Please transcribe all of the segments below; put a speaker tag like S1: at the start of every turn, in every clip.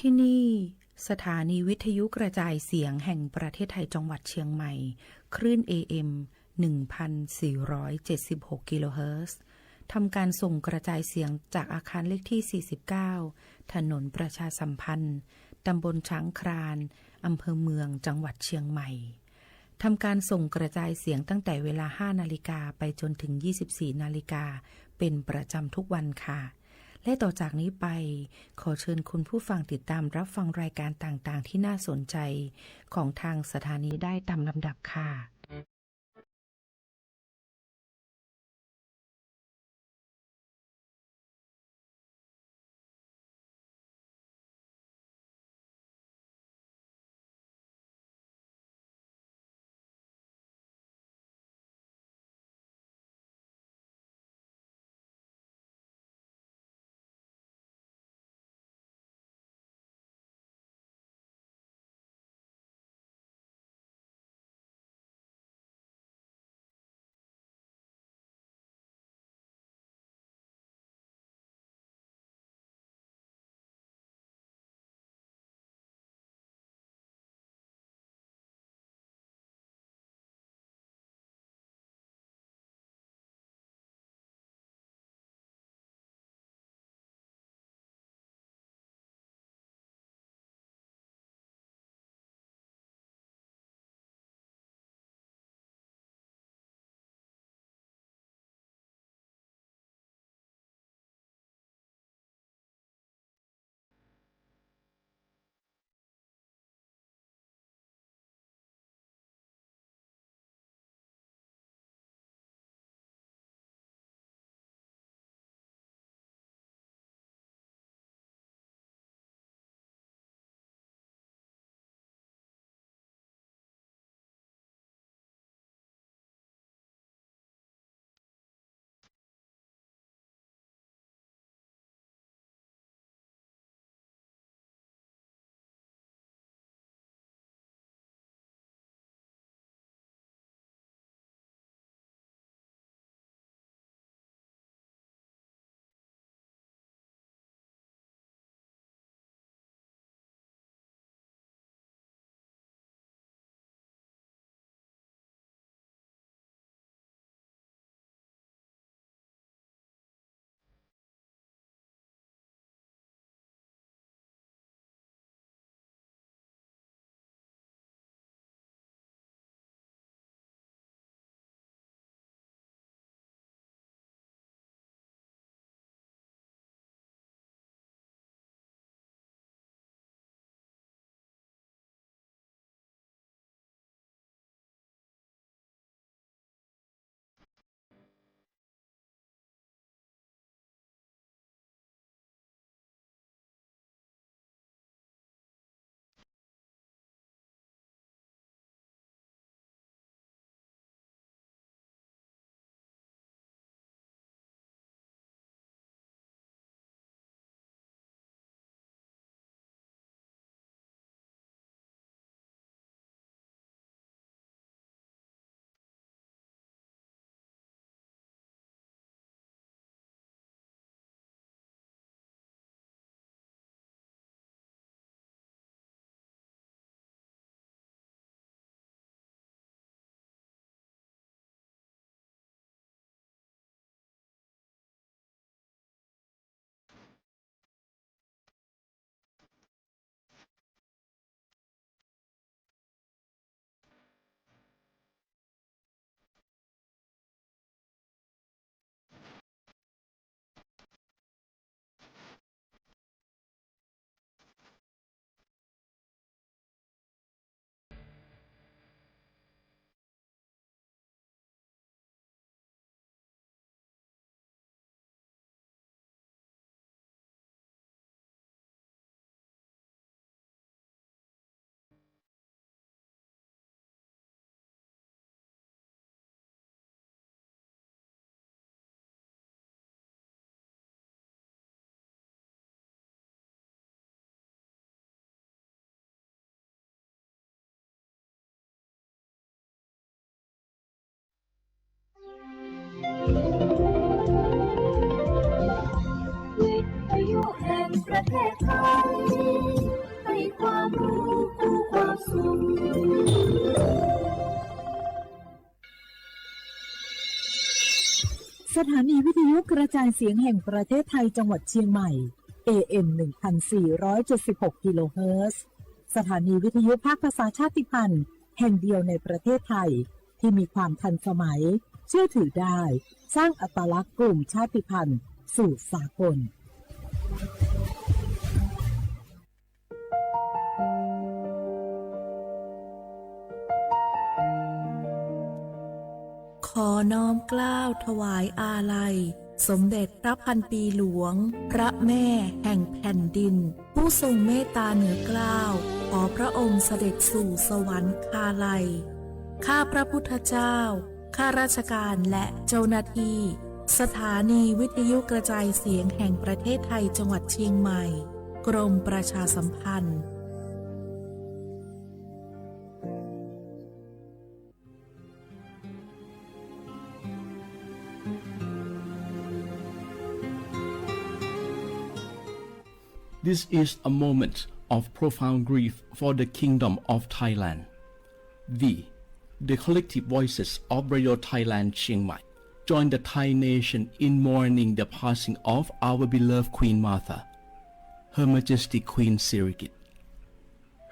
S1: ที่นี่สถานีวิทยุกระจายเสียงแห่งประเทศไทยจังหวัดเชียงใหม่คลื่น AM 1,476 กิโลเฮิรตซ์ทำการส่งกระจายเสียงจากอาคารเลขที่ 49 ถนนประชาสัมพันธ์ตำบลช้างครานอำเภอเมืองจังหวัดเชียงใหม่ทำการส่งกระจายเสียงตั้งแต่เวลา 5 นาฬิกาไปจนถึง 24 นาฬิกาเป็นประจำทุกวันค่ะและต่อจากนี้ไปขอเชิญคุณผู้ฟังติดตามรับฟังรายการต่างๆที่น่าสนใจของทางสถานีได้ตามลำดับค่ะ
S2: วิทยุแห่งประเทศไทย ความรู้คู่ความสุข
S3: สถานีวิทยุกระจายเสียงแห่งประเทศไทยจังหวัดเชียงใหม่ AM 1476 กิโลเฮิรตซ์สถานีวิทยุภาคภาษาชาติพันธุ์แห่งเดียวในประเทศไทยที่มีความทันสมัยเชื่อถือได้สร้างอัตลักษณ์กลุ่มชาติพันธุ์สู่สากล
S4: ขอน้อมเกล้าถวายอาลัยสมเด็จพระพันปีหลวงพระแม่แห่งแผ่นดินผู้ทรงเมตตาเหนือเกล้าขอพระองค์เสด็จสู่สวรรคาลัยข้าพระพุทธเจ้าข้าราชการและเจ้าหน้าที่สถานีวิทยุกระจายเสียงแห่งประเทศไทยจังหวัดเชียงใหม่กรมประชาสัมพันธ์
S5: This is a moment of profound grief for the Kingdom of Thailand. We, the collective voices of Radio Thailand Chiang Mai, join the Thai nation in mourning the passing of our beloved Queen Martha, Her Majesty Queen Sirikit.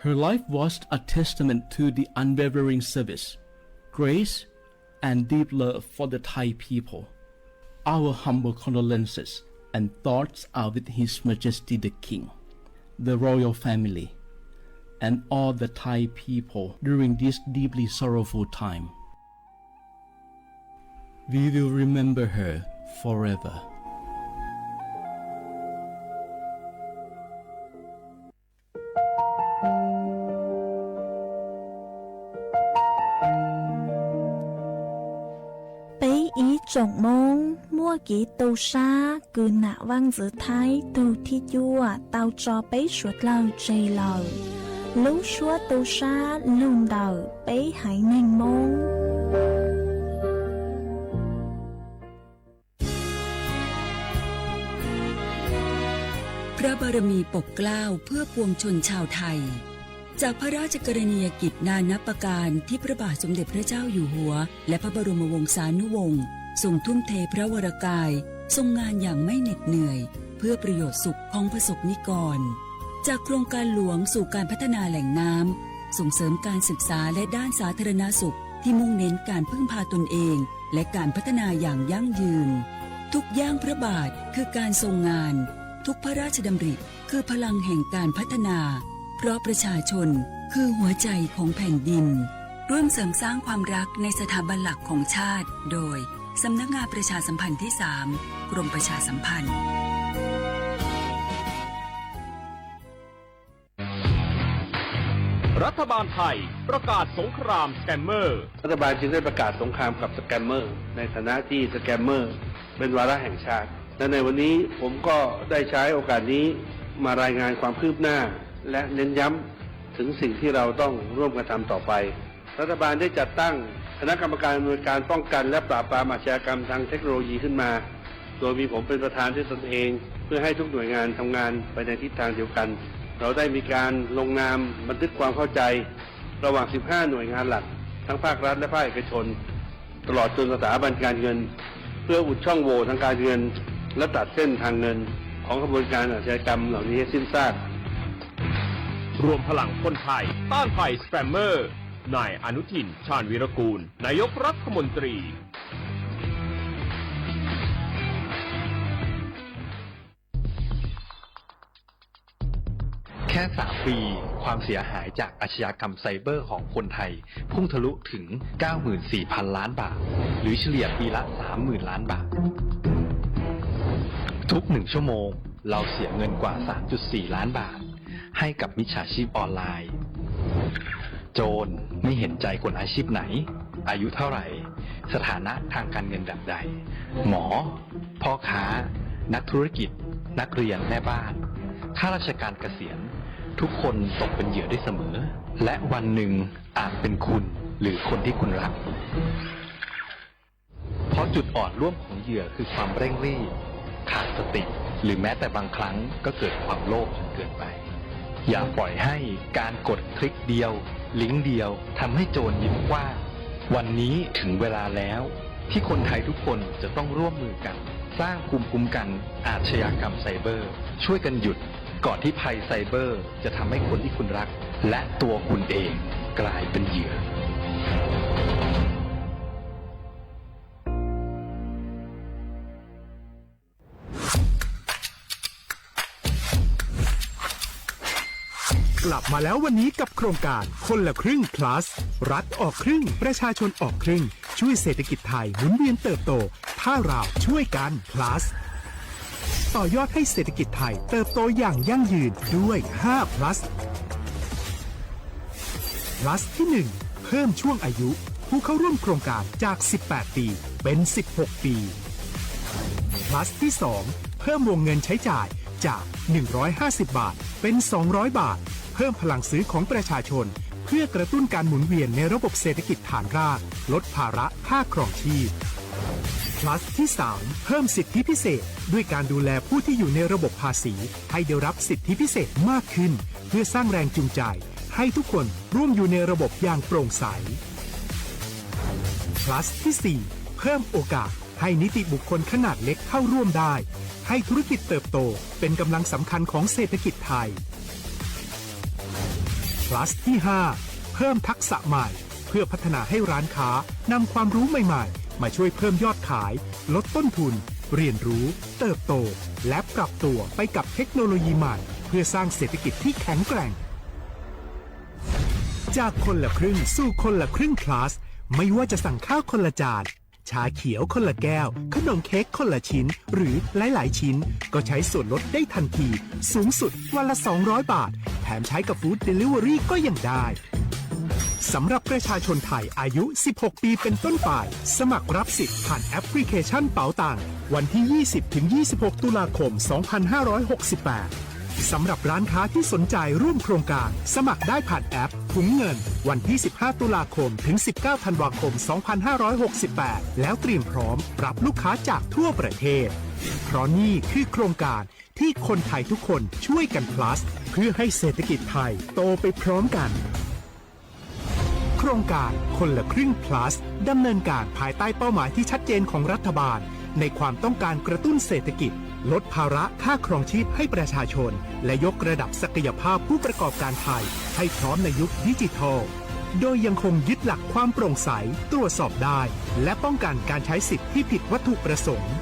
S5: Her life was a testament to the unwavering service, grace, and deep love for the Thai people. Our humble condolences and thoughts are with His Majesty the King, the royal family, and all the Thai people during this deeply sorrowful time. We will remember her forever.
S6: Ý trọng môn mua kỹ tàu xa cứ nạ văn giữa thái tàu thi chua tàu cho bấy suốt lâu chây lờ lú xua tàu xa lùn đờ bấy hãy nành môn
S7: พระบารมีปกเกล้าเพื่อปวงชนชาวไทยจากพระราชกรณียกิจนานับประการที่พระบาทสมเด็จพระเจ้าอยู่หัวและพระบรมวงศานุวงศ์ทรงทุ่มเทพระวรกายทรงงานอย่างไม่เหน็ดเหนื่อยเพื่อประโยชน์สุขของประสบนิกรจากโครงการหลวงสู่การพัฒนาแหล่งน้ำส่งเสริมการศึกษาและด้านสาธารณสุขที่มุ่งเน้นการพึ่งพาตนเองและการพัฒนาอย่างยั่งยืนทุกย่างพระบาทคือการทรงงานทุกพระราชดำริคือพลังแห่งการพัฒนาเพราะประชาชนคือหัวใจของแผ่นดินร่วมเสริมสร้างความรักในสถาบันหลักของชาติโดยสำนักงานประชาสัมพันธ์ที่ 3 กรมประชาสัมพันธ์
S8: รัฐบาลไทยประกาศสงครามสแกมเมอร์
S9: รัฐบาลจึงได้ประกาศสงครามกับสแกมเมอร์ในฐานะที่สแกมเมอร์เป็นวาระแห่งชาติและในวันนี้ผมก็ได้ใช้โอกาสนี้มารายงานความคืบหน้าและเน้นย้ำถึงสิ่งที่เราต้องร่วมกันทำต่อไปรัฐบาลได้จัดตั้งคณะกรรมการอำนวยการป้องกันและปราบปรามอาชญากรรมทางเทคโนโลยีขึ้นมาโดยมีผมเป็นประธานด้วยตนเองเพื่อให้ทุกหน่วยงานทำงานไปในทิศทางเดียวกันเราได้มีการลงนามบันทึกความเข้าใจระหว่าง 15 หน่วยงานหลักทั้งภาครัฐและภาคเอกชนตลอดจนสถาบันการเงินเพื่ออุดช่องโหว่ทางการเงินและตัดเส้นทางเงินของกระบวนการอาชญากรรมเหล่านี้ให้สิ้นซาก
S8: รวมพลังคนไทยต้านภัยสแกมเมอร์นายอนุทินชาญวีรกูลนายกรัฐมนตรี
S10: แค่3 ปีความเสียหายจากอาชญากรรมไซเบอร์ของคนไทยพุ่งทะลุถึง 94,000 ล้านบาทหรือเฉลี่ยปีละ 30,000 ล้านบาททุก1 ชั่วโมงเราเสียเงินกว่า 3.4 ล้านบาทให้กับมิจฉาชีพออนไลน์โจรไม่เห็นใจคนอาชีพไหนอายุเท่าไหร่สถานะทางการเงินแบบใดหมอพ่อค้านักธุรกิจนักเรียนแม่บ้านข้าราชการเกษียณทุกคนตกเป็นเหยื่อได้เสมอและวันหนึ่งอาจเป็นคุณหรือคนที่คุณรักเพราะจุดอ่อนร่วมของเหยื่อคือความเร่งรีบขาดสติหรือแม้แต่บางครั้งก็เกิดความโลภจนเกินไป อย่าปล่อยให้การกดคลิกเดียวลิงก์เดียวทำให้โจรยิ้มกว้างวันนี้ถึงเวลาแล้วที่คนไทยทุกคนจะต้องร่วมมือกันสร้างภูมิคุ้มกันอาชญากรรมไซเบอร์ช่วยกันหยุดก่อนที่ภัยไซเบอร์จะทำให้คนที่คุณรักและตัวคุณเองกลายเป็นเหยื่อ
S11: กลับมาแล้ววันนี้กับโครงการคนละครึ่ง plus รัฐออกครึ่งประชาชนออกครึ่งช่วยเศรษฐกิจไทยหมุนเวียนเติบโตถ้าเราช่วยกัน plus ต่อยอดให้เศรษฐกิจไทยเติบโตอย่างยั่งยืนด้วย5 plus plus ที่ 1 เพิ่มช่วงอายุผู้เข้าร่วมโครงการจาก18ปีเป็น16ปี plus ที่ 2 เพิ่มวงเงินใช้จ่ายจาก150บาทเป็น200บาทเพิ่มพลังซื้อของประชาชนเพื่อกระตุ้นการหมุนเวียนในระบบเศรษฐกิจฐานรากลดภาระค่าครองชีพ plus ที่ 3 เพิ่มสิทธิพิเศษด้วยการดูแลผู้ที่อยู่ในระบบภาษีให้ได้รับสิทธิพิเศษมากขึ้นเพื่อสร้างแรงจูงใจให้ทุกคนร่วมอยู่ในระบบอย่างโปร่งใส plus ที่ 4 เพิ่มโอกาสให้นิติบุคคลขนาดเล็กเข้าร่วมได้ให้ธุรกิจเติบโตเป็นกำลังสำคัญของเศรษฐกิจไทย plus ที่ 5 เพิ่มทักษะใหม่เพื่อพัฒนาให้ร้านค้านำความรู้ใหม่ๆมาช่วยเพิ่มยอดขายลดต้นทุนเรียนรู้เติบโตและปรับตัวไปกับเทคโนโลยีใหม่เพื่อสร้างเศรษฐกิจที่แข็งแกร่งจากคนละครึ่งสู่คนละครึ่ง plus ไม่ว่าจะสั่งข้าวคนละจานชาเขียวคนละแก้วขนมเค้กคนละชิ้นหรือหลายๆชิ้นก็ใช้ส่วนลดได้ทันทีสูงสุดวันละ200บาทแถมใช้กับฟู้ดเดลิเวอรี่ก็ยังได้สำหรับประชาชนไทยอายุ16ปีเป็นต้นไปสมัครรับสิทธิ์ผ่านแอปพลิเคชันเป๋าตังค์วันที่ 20-26 ตุลาคม 2568สำหรับร้านค้าที่สนใจร่วมโครงการสมัครได้ผ่านแอปถุงเงินวันที่ 15 ตุลาคมถึง 19 ธันวาคม 2568 แล้วเตรียมพร้อมรับลูกค้าจากทั่วประเทศเพราะนี่คือโครงการที่คนไทยทุกคนช่วยกัน plus เพื่อให้เศรษฐกิจไทยโตไปพร้อมกันโครงการคนละครึ่ง plus ดำเนินการภายใต้เป้าหมายที่ชัดเจนของรัฐบาลในความต้องการกระตุ้นเศรษฐกิจลดภาระค่าครองชีพให้ประชาชนและยกระดับศักยภาพผู้ประกอบการไทยให้พร้อมในยุคดิจิทัลโดยยังคงยึดหลักความโปร่งใสตรวจสอบได้และป้องกันการใช้สิทธิที่ผิดวัตถุประสงค์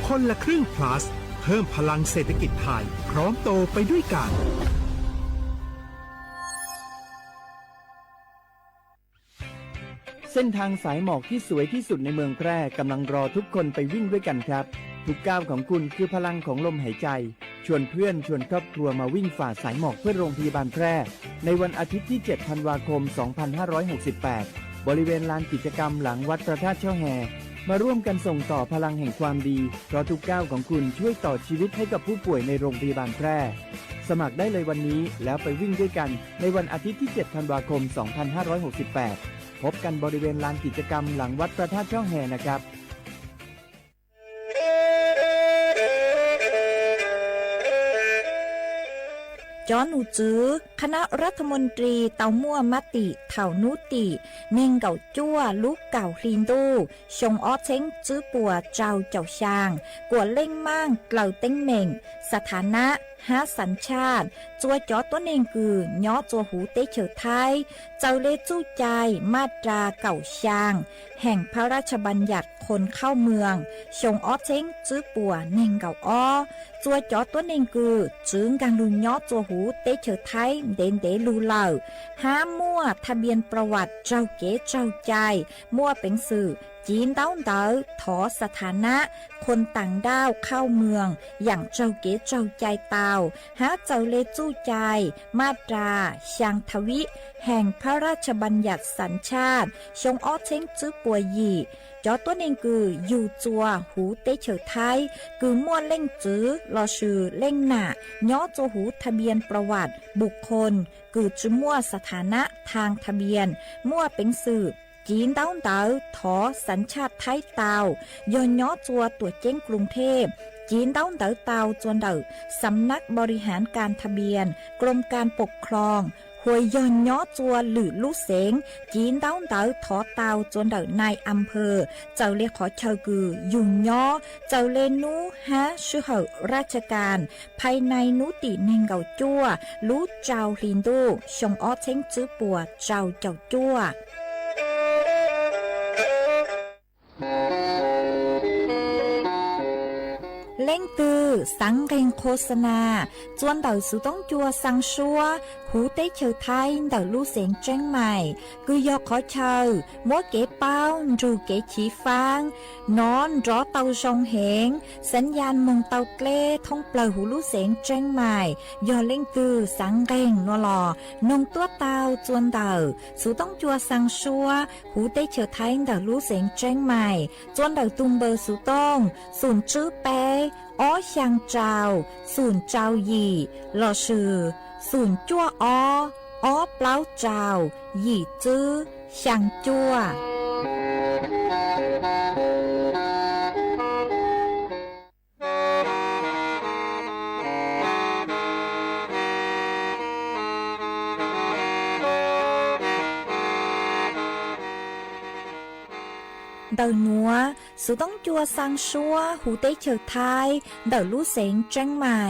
S11: คนละครึ่ง plus เพิ่มพลังเศรษฐกิจไทยพร้อมโตไปด้วยกัน
S12: เส้นทางสายหมอกที่สวยที่สุดในเมืองแพร่กำลังรอทุกคนไปวิ่งด้วยกันครับทุกก้าวของคุณคือพลังของลมหายใจชวนเพื่อนชวนครอบครัวมาวิ่งฝ่าสายหมอกเพื่อโรงพยาบาลแพร่ในวันอาทิตย์ที่ 7 ธันวาคม 2568 บริเวณลานกิจกรรมหลังวัดพระธาตุช่อแฮมาร่วมกันส่งต่อพลังแห่งความดีเพราะทุกก้าวของคุณช่วยต่อชีวิตให้กับผู้ป่วยในโรงพยาบาลแพร่สมัครได้เลยวันนี้แล้วไปวิ่งด้วยกันในวันอาทิตย์ที่ 7 ธันวาคม 2568พบกันบริเวณลานกิจกรรมหลังวัดพระธาตุช่อแฮนะครับ
S6: จอนูจื้อคณะรัฐมนตรีเตามั่วมติเถานุติเน่งเก่าจั่วลูกเก่าคลีนตู้ชงอ้อเช้งจื้อปัวเจ้าเจ้าช่างกัวเล่งมั่งเกล่าเต้งเหม่งสถานะหาสัญชาติจัวจอตัวเน่งกือย่อจัวหูเตเฉอไทยเจ้าเลจู้ใจมาตราเก่าช่างแห่งพระราชบัญญัติคนเข้าเมืองชงอ้อเช้งจื้อปัวเน่งเก่าอ้อจัวจอตัวเน่งกือจึงกังลุนย่อจัวหูเตเฉอไทยเด่นเดลูเหล่าห้ามั่วทะเบียนประวัติเจ้าเก๋เจ้าใจมั่วเป็นสื่อจีนเต้าเต๋อถอสถานะคนต่างด้าวเข้าเมืองอย่างเจ้าเก๋เจ้าใจเตาหาเจ้าเลจู้ใจมาตราช่างทวิแห่งพระราชบัญญัติสัญชาติชงอ้อเช้งจื้อปัวหยี่จอตัวเองคืออยู่จัวหูเตเฉอไทยคือมั่วเล่งจื้อรอชื่อเล่งหน้าย่อจัวหูทะเบียนประวัติบุคคลคือจื้อมั่วสถานะทางทะเบียนมั่วเป็นสื่อ จีนเต้าเต๋อถอสัญชาติไทยเตาย้อนย้อจัวตัวเจ้งกรุงเทพจีนเต้าเต๋อเตาจวนเต๋อสำนักบริหารการทะเบียนกรมการปกครองหวยย้อนย้อจัวหรือลูกเสงจีนเต้าเต๋อถอเตาจวนเต๋อนายอำเภอเจ้าเรียกขอเชอกือยุ่งย้อเจ้าเลนูฮะชื่อเหอราชการภายในนุติเนงเก่าจั่วรู้เจ้าลินดูชงอ้อเช้งจื้อปัวเจ้าจั่วเล่งตือสังเกงโฆษณาจวนเต่าสุต้องจัวสังชัวหูเต้เชอไทยเต่าลู่เสียงเจ้งใหม่คือยอขอเชอมัวเก๋เป้ารูเก๋ฉีฟางนอนรอเต่าชงเหงสัญญาณมงเต่าเกล้ท่องเปล่าหูลู่เสียงเจ้งใหม่ยอเล่งตือสังเกงนัวหล่อนงตัวเต่าจวนเต่าสุต้องจัวสังชัวหูเต้เชอไทยเต่าลู่เสียงเจ้งใหม่จวนเต่าตุงเบอร์สุต้องศูนย์จื้อเป้อ้อช่างเจ้าศูนย์เจ้าหยี่หล่อชื่อศูนย์จั่วอ้อเปล่าเจ้าหยี่จื้อช่างจั่วเดาหนัวสุต้องจัวสังชัวหูเต้เฉิดไทยเดาลู่เสงจังใหม่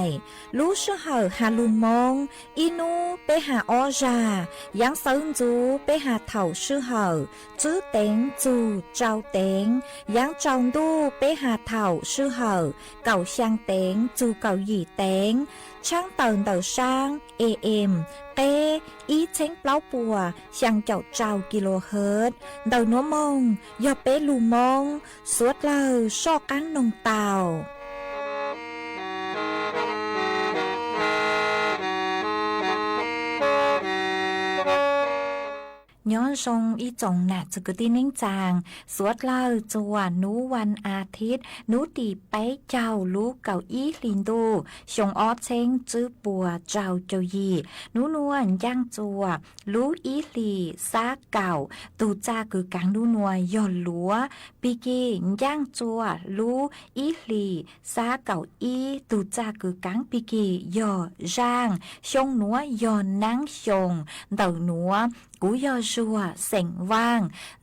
S6: ลู่ชื่อเหอฮาลุมงอีนูไปหาออจายังเซิงจูไปหาเถ่าชื่อเหอจื้อเต็งจูเจ้าเต็งยังเจ้าดูไปหาเถ่าชื่อเหอเก่าช่างเต็งจูเก่าหยี่เต็งช่างเตินเดาช่างAMเต้อีเช้งเปล่าปัวช่างเจ้าเจ้ากิโลเฮิรตซ์เดาหนัวมงยอเป้ลูมงสวดเลอชอกังนงเต่าย้อนทรงอีจงหนักจะกตีนิ่งจางสวดเล่าจวนนูวันอาทิตย์นูตีไปเจ้าลูกเก่าอีลินดูชงออเช้งจื้อปัวเจ้าเจ้ายีนูนวลย่างจัวลูอีลีซาเก่าตูจ้าคือกางนูนัวย่อนหลัวปีกีย่างจัวลูอีลีซาเก่าอีตูจ้าคือกางปีกีย่อร่างชงนัวย่อนนั่งชงเต่านัวกูยอชัวเสียงว่าง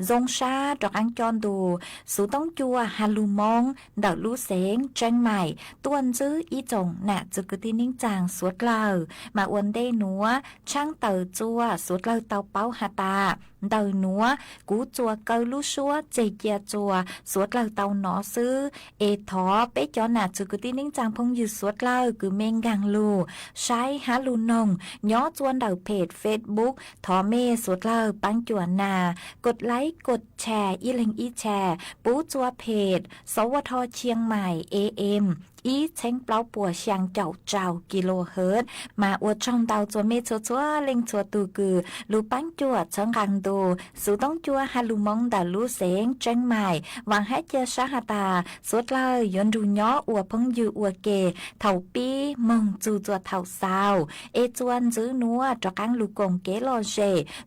S6: จงชาดอกอังจอนดูสูต้องจัวฮาลูมงเดาลู่เสียงเจงใหม่ต้วนจื้ออีจงหน้าจุกตีนิ่งจางสวดเล่ามาอวนได้หนัวช่างเต่าจัวสวดเล่าเต่าเป้าฮาตาเต่าหนัวกูจัวเกาลู่ชัวเจียจัวสวดเล่าเต่าหนอซื้อเอทอไปจอหน้าจุกตีนิ่งจางพงยืดสวดเล่าคือเมงกังลูใช้ฮาลูนงย้อจวนเดาเพจเฟซบุ๊กทอเมสวดเล่าปังจวนนากดไลค์กดแชร์อีลิงอีแชร์ปูจัวเพจสวทเชียงใหม่ AMอีเช้งเปล่าปัวเชียงเจ้ากิโลเฮิรตซ์มาอวดช่องเตาจัวเมจัวเล็งจัวตูกือลูปังจัวเชิงกังดูสูต้องจัวฮาลูมงดาลูเสงเจงใหม่หวังให้เจอชาฮาตาสวดเลยยนดูย้ออวดพงยืออวดเกเถาปีมงจูจัวเถาซาวเอจวนจื้อนัวจอกังลูกงเกลอเจ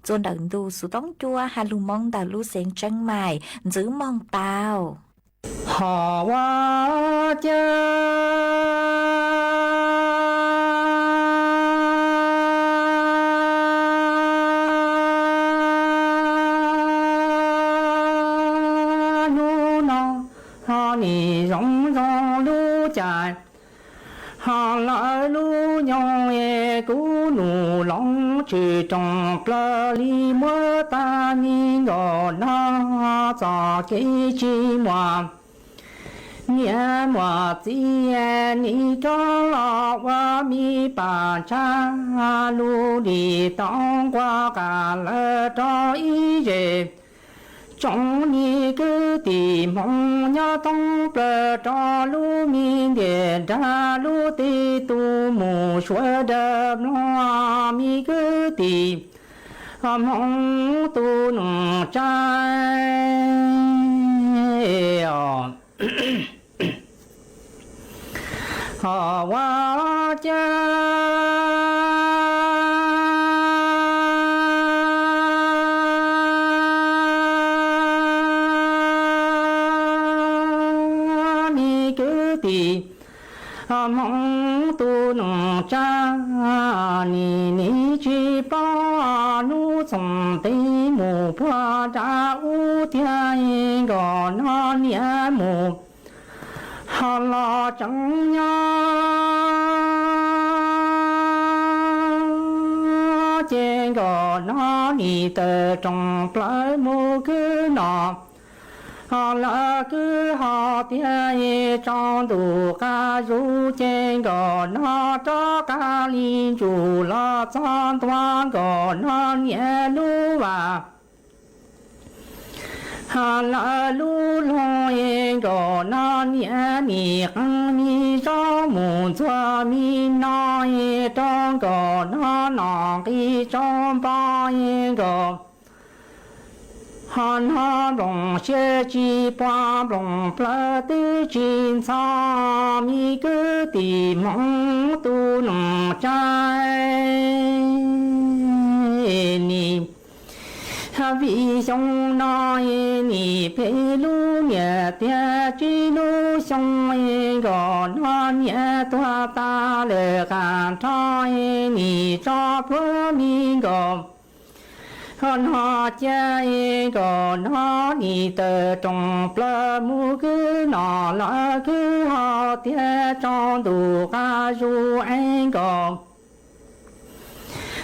S6: จวนดังดูสูต้องจัวฮาลูมงดาลูเสงเจงใหม่จื้อมองเตา
S2: 好哇家路呢，好你容容路家，好来路用也古路浪去中不里莫大你我那咋给去嘛？年末节你长老我米把茶路里当瓜干了找一人。trong ni cứ tìm mong nhớ tông bờ cho lu min điện ra lu ti tu mù xua đập loa mi cứ tìm mong tu nung trái họ qua cha 地。梦都能扎，你去把路从对木坡扎乌天一个那年木，哈拉正呀，见个那里的种不木个那。là cứ họ tiền trong đủ cả du trên gò nó cho cả linh chủ là trong toàn gò nó nhẹ lu và là lu lôi gò nó nhẹ mi ăn mi cho muốn cho mi nói trong gò nó cái trong bao gò han ha long xie chi pa long pla tư chin sa mi cơ ti mong tu nong trai ni ha vi song na ni pe lu nye tia chi lu song go na nye tua ta le kan trai ni cho phu mi go họ chơi có nó đi từ trong bờ mù cứ nó là cứ họ tiếc trong đủ cả dù anh có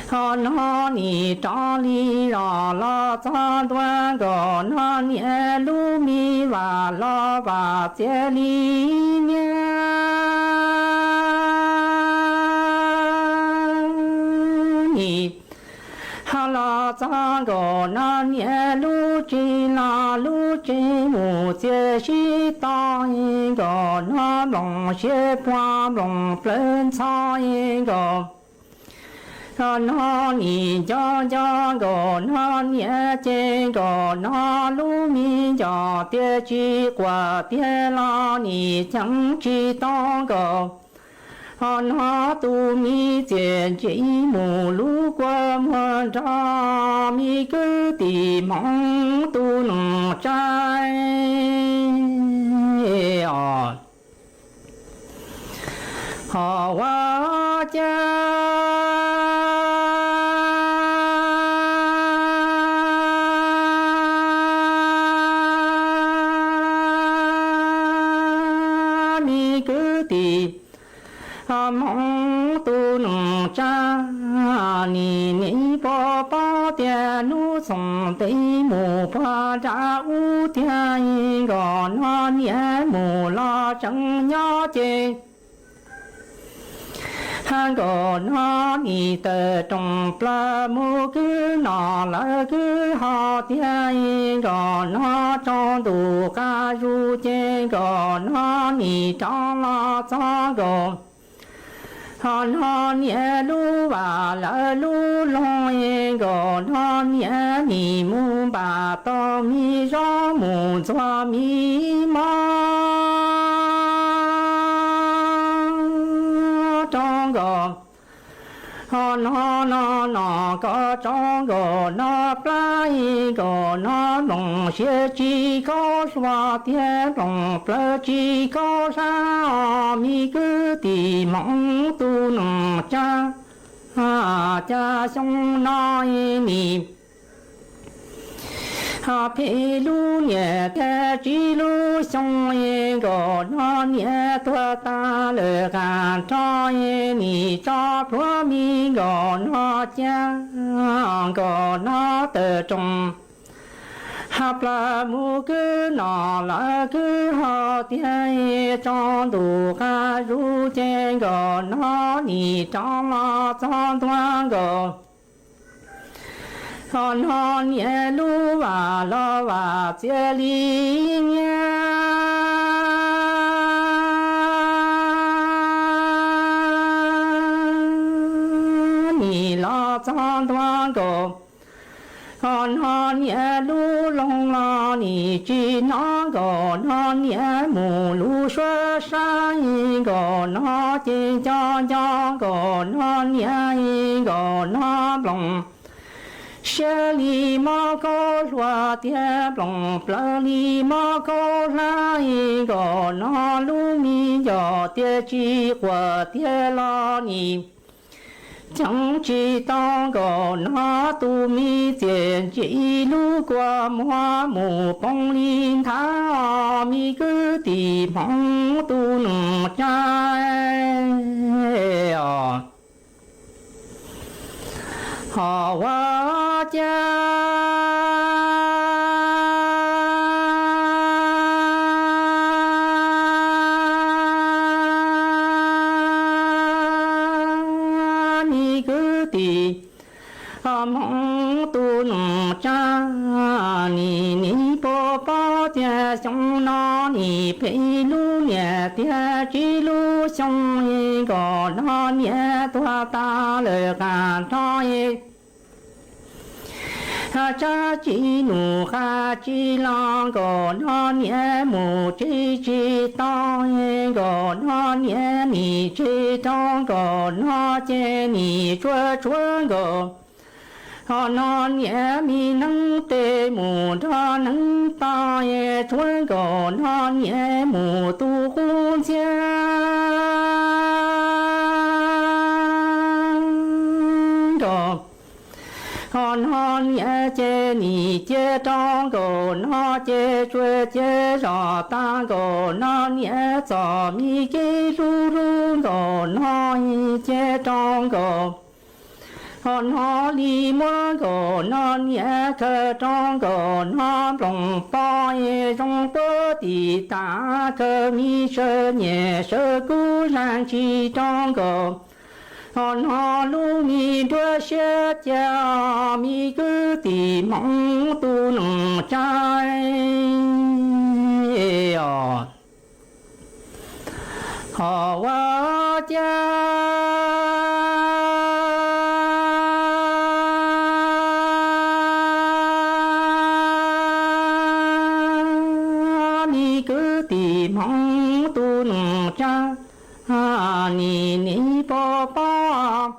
S2: họ nó đi trong đi là cho đoan có nó nhẹ lu mi và lo và chế li nhé ha la cha go na nie lu chi la lu chi mu jie xi da yin go na long xie pa long plen cha yin go na ni ja ja go na nie jie go na lu mi ja tie chi qua tie la ni chẳng chi da go na tu mi jian ji mu lu guan huan zha mi ge di mong tu nong zai a ha wa jia mi ge di mong tu nong cha ni ni bo ba tian nu song dei mu pa zha wu tian yin go na nian mu la zheng ya jie han go na ni de zhong pla mu ge na la ge ha tian yin go na zhong du ga ru jian go na ni zhang la za go na nie lu ba la lu long yin go na nie ni mu ba to mi ra mu zua mi ma trong go na có trong go na pla yin go na long xie chi có xua tie long pla chi có sa mi cứ ti mong tu nong cha cha song na mi ha pe lu nye te chi lu song yin go na nye tua ta le gan cha ni cha phu mi go na cha go na te trong ha pla mu cứ nọ la cứ họ tiên trong đủ ca ru trên go nó ni trong la trong toan go nó nhẹ lu và lo và chia li nhé ni lo trong toan go nó nhẹ lu long la ni chi nó go nó nhẹ mu lu sơ sa yin go nó chi cho go nó nhẹ yin go nó long xe li mò có loa tia lòng plơ li mò có la y gò nó lu mi giò tia chi qua tia lo ni chẳng chỉ tao gò nó tu mi tiền chỉ lu qua hoa mù bông linh thả mi cứ tìm mong tu nụ trai họ hoa cha mong tu nụ cha ni ni po po tia sông nó ni pe lu nhẹ tia chi lu sông y gò nó nhẹ tua ta lời ca thôi ha cha chi nụ ha chi long gò nó nhẹ mù chi chi to gò nó nhẹ ni chi to gò nó chê ni chua chua gò họ non nhẹ mi nắng tê mù cho nắng ta ye chuối gò non nhẹ mù tu hôn chia gò họ non nhẹ chê ni chê trong gò nó chê chuối chê rò ta gò non nhẹ giò mi chê ru ru gò nó chê trong gò hòn ho li mơ gò non nhẹ cơ trong gò non rồng po ye trong tơ tì ta cơ mi sơ nhẹ sơ cú sang chi trong gò hòn ho lu mi đua xe cha mi cứ tì mong tu nồng trai họ wa cha mong tu nụ cha ni ni po po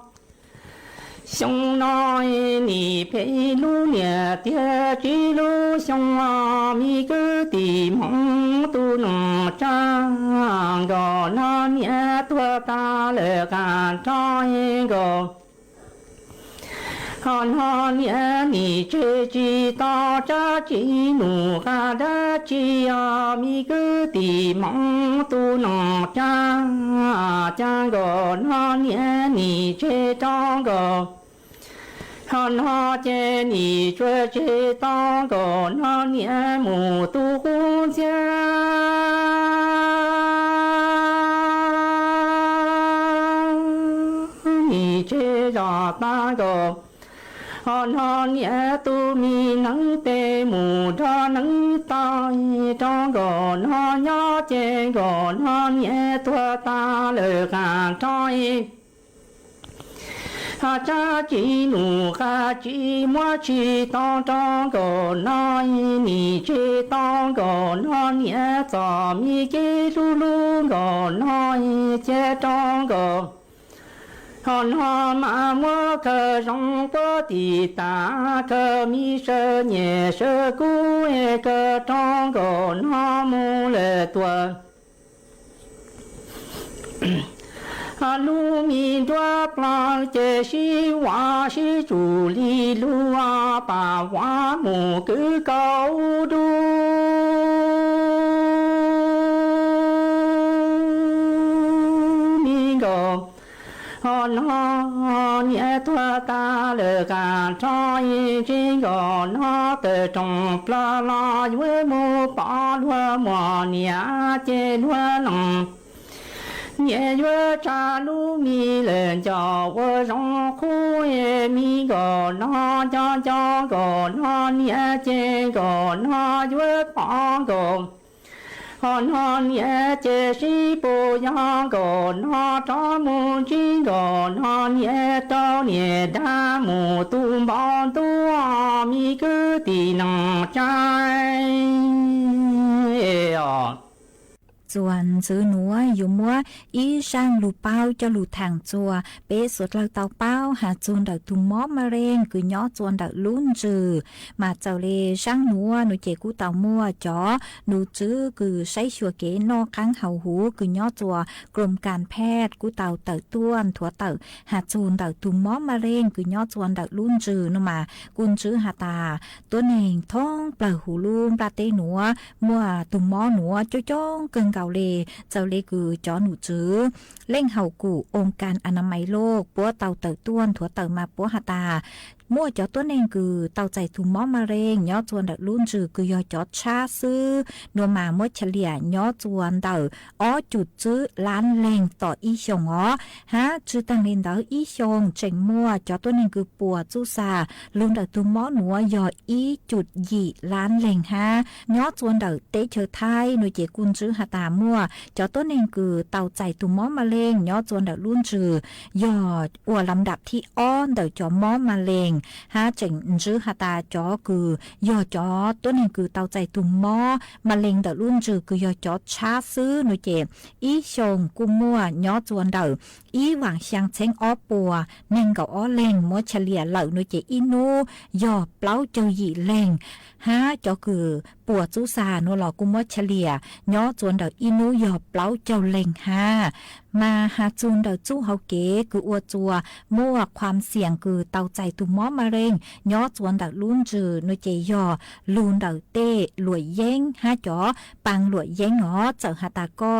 S2: sông nói ni pe lu nhẹ tia chi lu sông mi cứ tìm mong tu nụ cha gò nó nhẹ tua ta lệ cả trói gò hòn hòn nhẹ ni chê chi to cha chi nụ ca đa chi mi cứ tìm mong tu nọ cha cha gò hòn nhẹ ni chê to gò hòn ho chê ni chê chê to gò hòn nhẹ mù tu hôn cha ni chê giò ta gò hòn hòn nhẹ tu mi nắng tê mù cho nắng to cho gò nó nhỏ chê gò hòn nhẹ tua ta lời cả trói ha cha chi nụ ha chi mua chi to cho gò nó ni chê to gò nó nhẹ giò mi chê lu lu gò nó chê to gò hòn ho mà mua cơ rong có tì ta cơ mi sơ nhẹ sơ cú e cơ trong gò nó mu lệ tua lu mi đoa plang chê si hoa si chủ li lu a bà hoa mù cứ câu đu mi gò hòn ho nhẹ tua ta lệ cả trói trên gò nó từ trong pla la với mô bỏ lúa mò nhẹ trên lúa lòng nhẹ với cha lu mi lên cho với rong khu mi gò nó cho gò nó nhẹ trên gò nó với bỏ gò hòn hòn nhẹ chê si bồ ya gò nó cho mù chi gò nó nhẹ cho nhẹ đa mù tu bao tu mi cứ tì nằng trai
S6: จวนซื้อหนัวอยู่มัวอีช่างลูเป้าจะลูทางจัวเป๊สุดเราเตาเป้าหาจวนดักตุมมอมะเร็งคือย่อจวนดักลุ้นจือมาเจ้าเลช่างหนัวหนูเจกูเตามัวจ๋อหนูจื้อคือใช้ชัวเก๋นอกค้างเห่าหูคือย่อจัวกรมการแพทย์กูเตาเต๋อต้วนถั่วเต๋อหาจวนดักตุมมอมะเร็งคือย่อจวนดักลุ้นจือนู่นมากุนจื้อหาตาตัวเองท้องเปล่าหูลูมปลาเตหนัวมัวตุมมอหนัวจ้องเกินเกาเลเจ้าเลคือจ๋อหนูจื้อเล่งเห่ากูองค์การอนามัยโลกปัวเตาเต๋อต้วนถั่วเต๋อมาปัวหาตามั่วจอตัวเองคือเตาใจถุงหม้อมะเร็งย่อจวนดักลุ่นจือคือยอจอชาซื้อนัวมามั่วเฉลี่ยย่อจวนเต๋อจุดจื้อล้านแรงต่ออีชงฮะจื้อตังเล่นเต๋ออีชงเจงมั่วจอตัวเองคือปัวจูซาลุ่นดักถุงหม้อหนัวยออีจุดหยีล้านแรงฮะย่อจวนเต๋อเตเชอไทยหน่วยเจกุนจื้อหาตามั่วจอตัวเองคือเตาใจถุงหม้อมะเร็งย่อจวนดักลุ่นจือยออัวลำดับที่อ้อนเต๋อจอหม้อมะเร็งฮะเจ๋งจื้อหาตาจอคือยอจอตัวนี้คือเตาใจตุ่มหม้อมะเร็งเดรุ่นจือคือยอจอชาซื้อหนูเจอีชงกุมัวย่อจวนเดออีหวังเชียงเชงอ้อปัวเน่งกับอ้อแรงมัวเฉลี่ยเหล่าหนูเจอีนูยอเปล่าเจ้าหยีแรงฮะจอคือปัวจูซาโนหลอกุมัวเฉลี่ยย่อจวนเดออีนูยอเปล่าเจ้าแรงฮะมาหาจูนเดอจู้เฮาเก๋คืออัวจัวมั่วความเสี่ยงคือเตาใจตุ่มหม้อมะเร็งย่อจวนดักลุ่นจือหนูเจยอลูนดักเต้หลวยเย้งฮะจ๋อปังหลวยเย้งเจอหาตาก็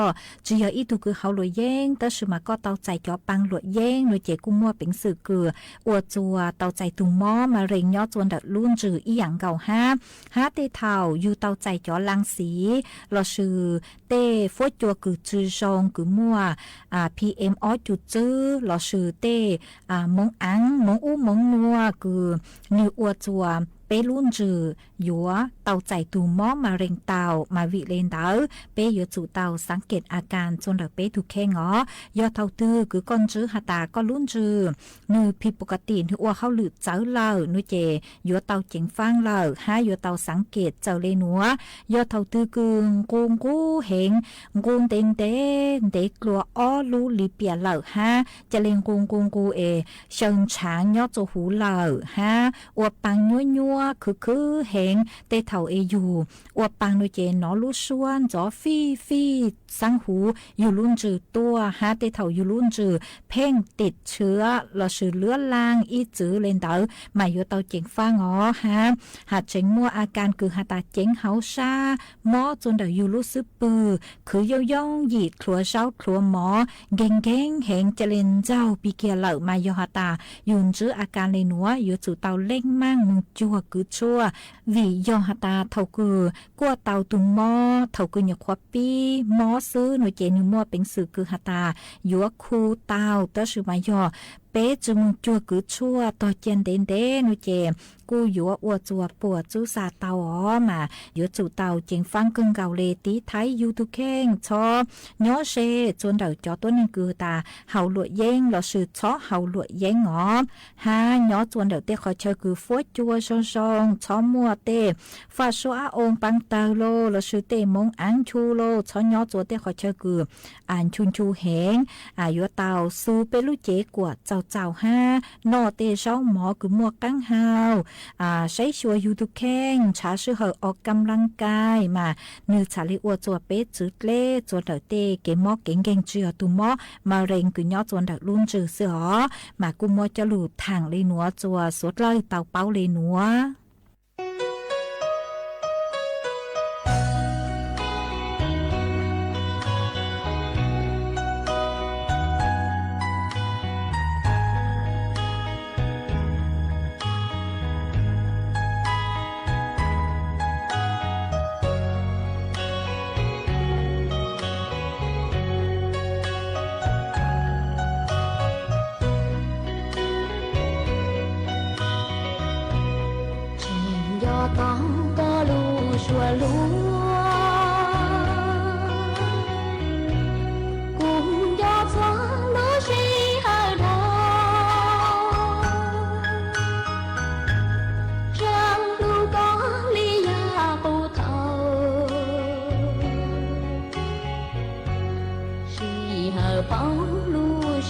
S6: จือยออีตูคือเขาหลวยเย้งแต่สุมาก็เตาใจจ๋อปังหลวยเย้งหนูเจกุมัวเป็นสื่อคืออัวจัวเตาใจตุ่มหม้อมะเร็งย่อจวนดักลุ่นจืออีหยังเก่าฮะเตเท่าอยู่เตาใจจ๋อลังสีรอชื่อเต้ฟวดจัวคือจือชงคือมัวPM จุดจื้อหลอชื่อเต้มงอังมงอู้มงนัวคือนิวอัวจัวเปลุ่นจือหยัวเตาใจตูหม้อมาเร็งเตามาวิเลนเตาเปยอจูเตาสังเกตอาการจนเดเปถูกแค่งอยอเตาตื้อคือก้นจื้อหาตาก็ลุ่นจือนือผิดปกติที่อัวเข้าหลืดเจ้าเล่านุเจหยัวเตาเจ๋งฟังเล่าหาหยัวเตาสังเกตเจ้าเลนัวยอเตาตื้อกึ่งกูงกูเหงกูงเต็งเด็กกลัวอ้อลูลีเปียเล่าฮะจะเลงกูงกูเเชิงช้างยอโจหูเล่าฮะอัวปังยัวคือเหงเตเท่าอยู่อวปังนุเจนอลู่ชวนจอฟี่สังหูอยู่ลุ่นจือตัวฮะเตเท่าอยู่ลุ่นจือเพ่งติดเชื้อเราชื่อเลือดลางอีจือเลนเตอมาอยู่เตาเจ๋งฟ้างฮะหาเจ๋งมัวอาการคือหาตาเจ๋งเฮาซาหมอจนเดอยู่รู้สึกปือคือย่องหยีดครัวเช้าครัวหมอเก่งเหงจะเล่นเจ้าปีเกียเหล่ามาอยู่หาตายุนจืออาการเลยหนัวอยู่จู่เตาเล่งมั่งมึงจัวคือชั่ววิยอหตาเท่าคือกัวเตาตุงหม้อเท่าคือหยกควปีหม้อซื้อหน่วยเจนิมัวเป็นสื่อคือหตายัวคูเตาเตอชื่อมายอเป๊จมึงจัวคือชั่วต่อเจนเด่นหน่วยเจกูยัวอวจัวปวดจูซาเตามายัวจู่เตาเจงฟังกึ่งเกาเลตีไทยยูทูเข่งชอย้อเชจนเดาจอตัวนึงคือตาเฮาหลวดเย้งเราสื่อชอเฮาหลวดเย้งฮะย้อจวนเดาเตขอเชอคือฟวดจัวชงชอมัวเตฟาชัวองปังเตาโลเราสื่อเตมงอังชูโลชอย้อจัวเตขอเชอคืออ่านชุนชูเหงยัวเตาซูเปลุเจกวดเจ้าฮะนอเตช่องหมอคือมัวกังเฮาใช้ชัวยูทูแข้งชาชื่อเหออกกำลังกายมาเนื้อชาลิอัวจัวเป๊ะจืดเล่จัวเดเตเกมอเก่งเจือตุมอมาเร็งกุญยอจวนดักลุ่นจือเสือมากุมัวจะหลุดทางเลยหนัวจัวสดเลยเตาเป้าเลยหนัว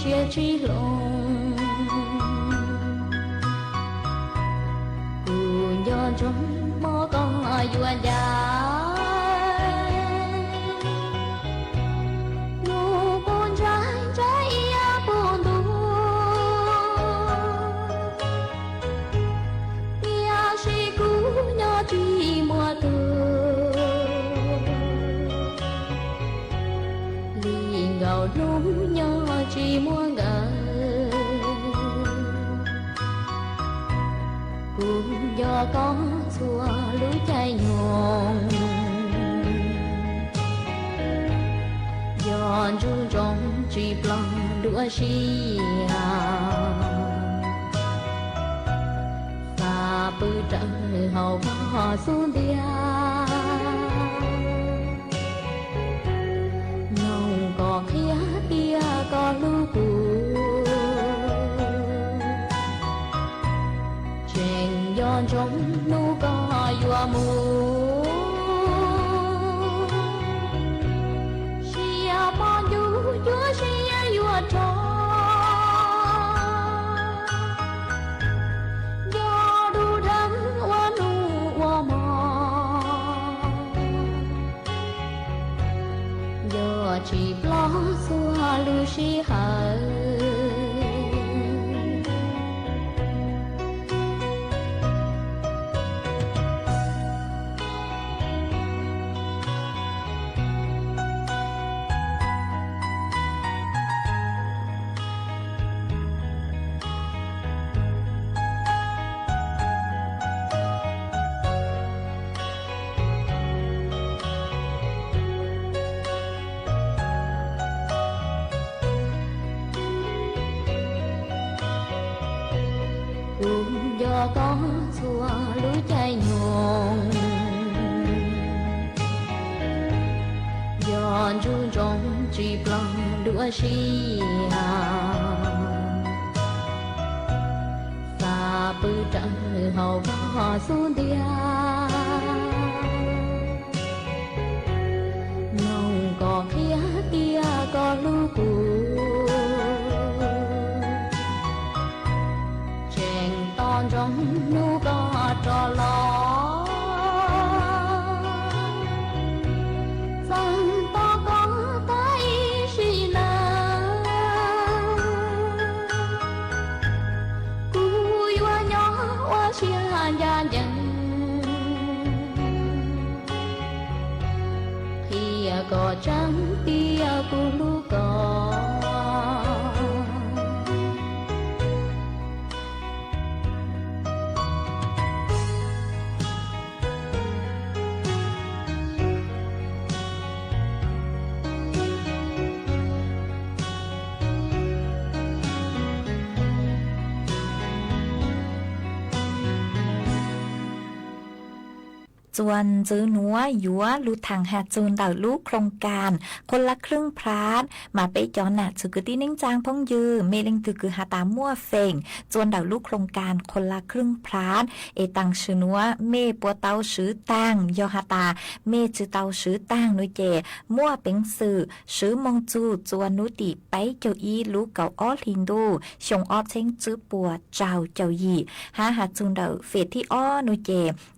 S13: chia chi lòng cù nhon trong mơ con yuan ya nụ con trái trái ya con tu ya si cú nhon chi mùa tu gạo đúng nhau chỉ muốn ngờ cùng do con xua lối chạy nhộn giòn ru trong chỉ plong đua xì và bự trận hậu họ xuống dia có khía tia có lưu cù trên giòn trong nu có yua mù xia bon yu yu xia yua cho do du đắm wa nu wa mò do chỉ lo xua lưu xí hờ do có xua lối chạy nhộn giòn ru trong chỉ plong đua xì và bự trận hậu họ xuống dia nông có khía tia có lưu cù trong nu có trò ló rằng ta có cái gì là cú yua nhỏ hoa xia gia dân khi có trắng tia cú lu có
S6: จวนจื้อนัวยัวลูทางหาจูนเต่าลูกโครงการคนละครึ่งพลาดมาไปจอนน่ะจือกตีนิ่งจางพ่องยือเมลิงตือคือหาตามั่วเฟงจวนเต่าลูกโครงการคนละครึ่งพลาดเอตังชื่อนัวเมปัวเตาซื้อตังยอหาตาเมจือเตาซื้อตังนุยเจมั่วเป็งสื่อซื้อมงจูจวนนุติไปเจ้าอีลูกเก่าออลินดูชงออเชงจื้อปัวเจ้าเจ้ายีหาจูนเต่าเฟดที่อ้อนุยเจ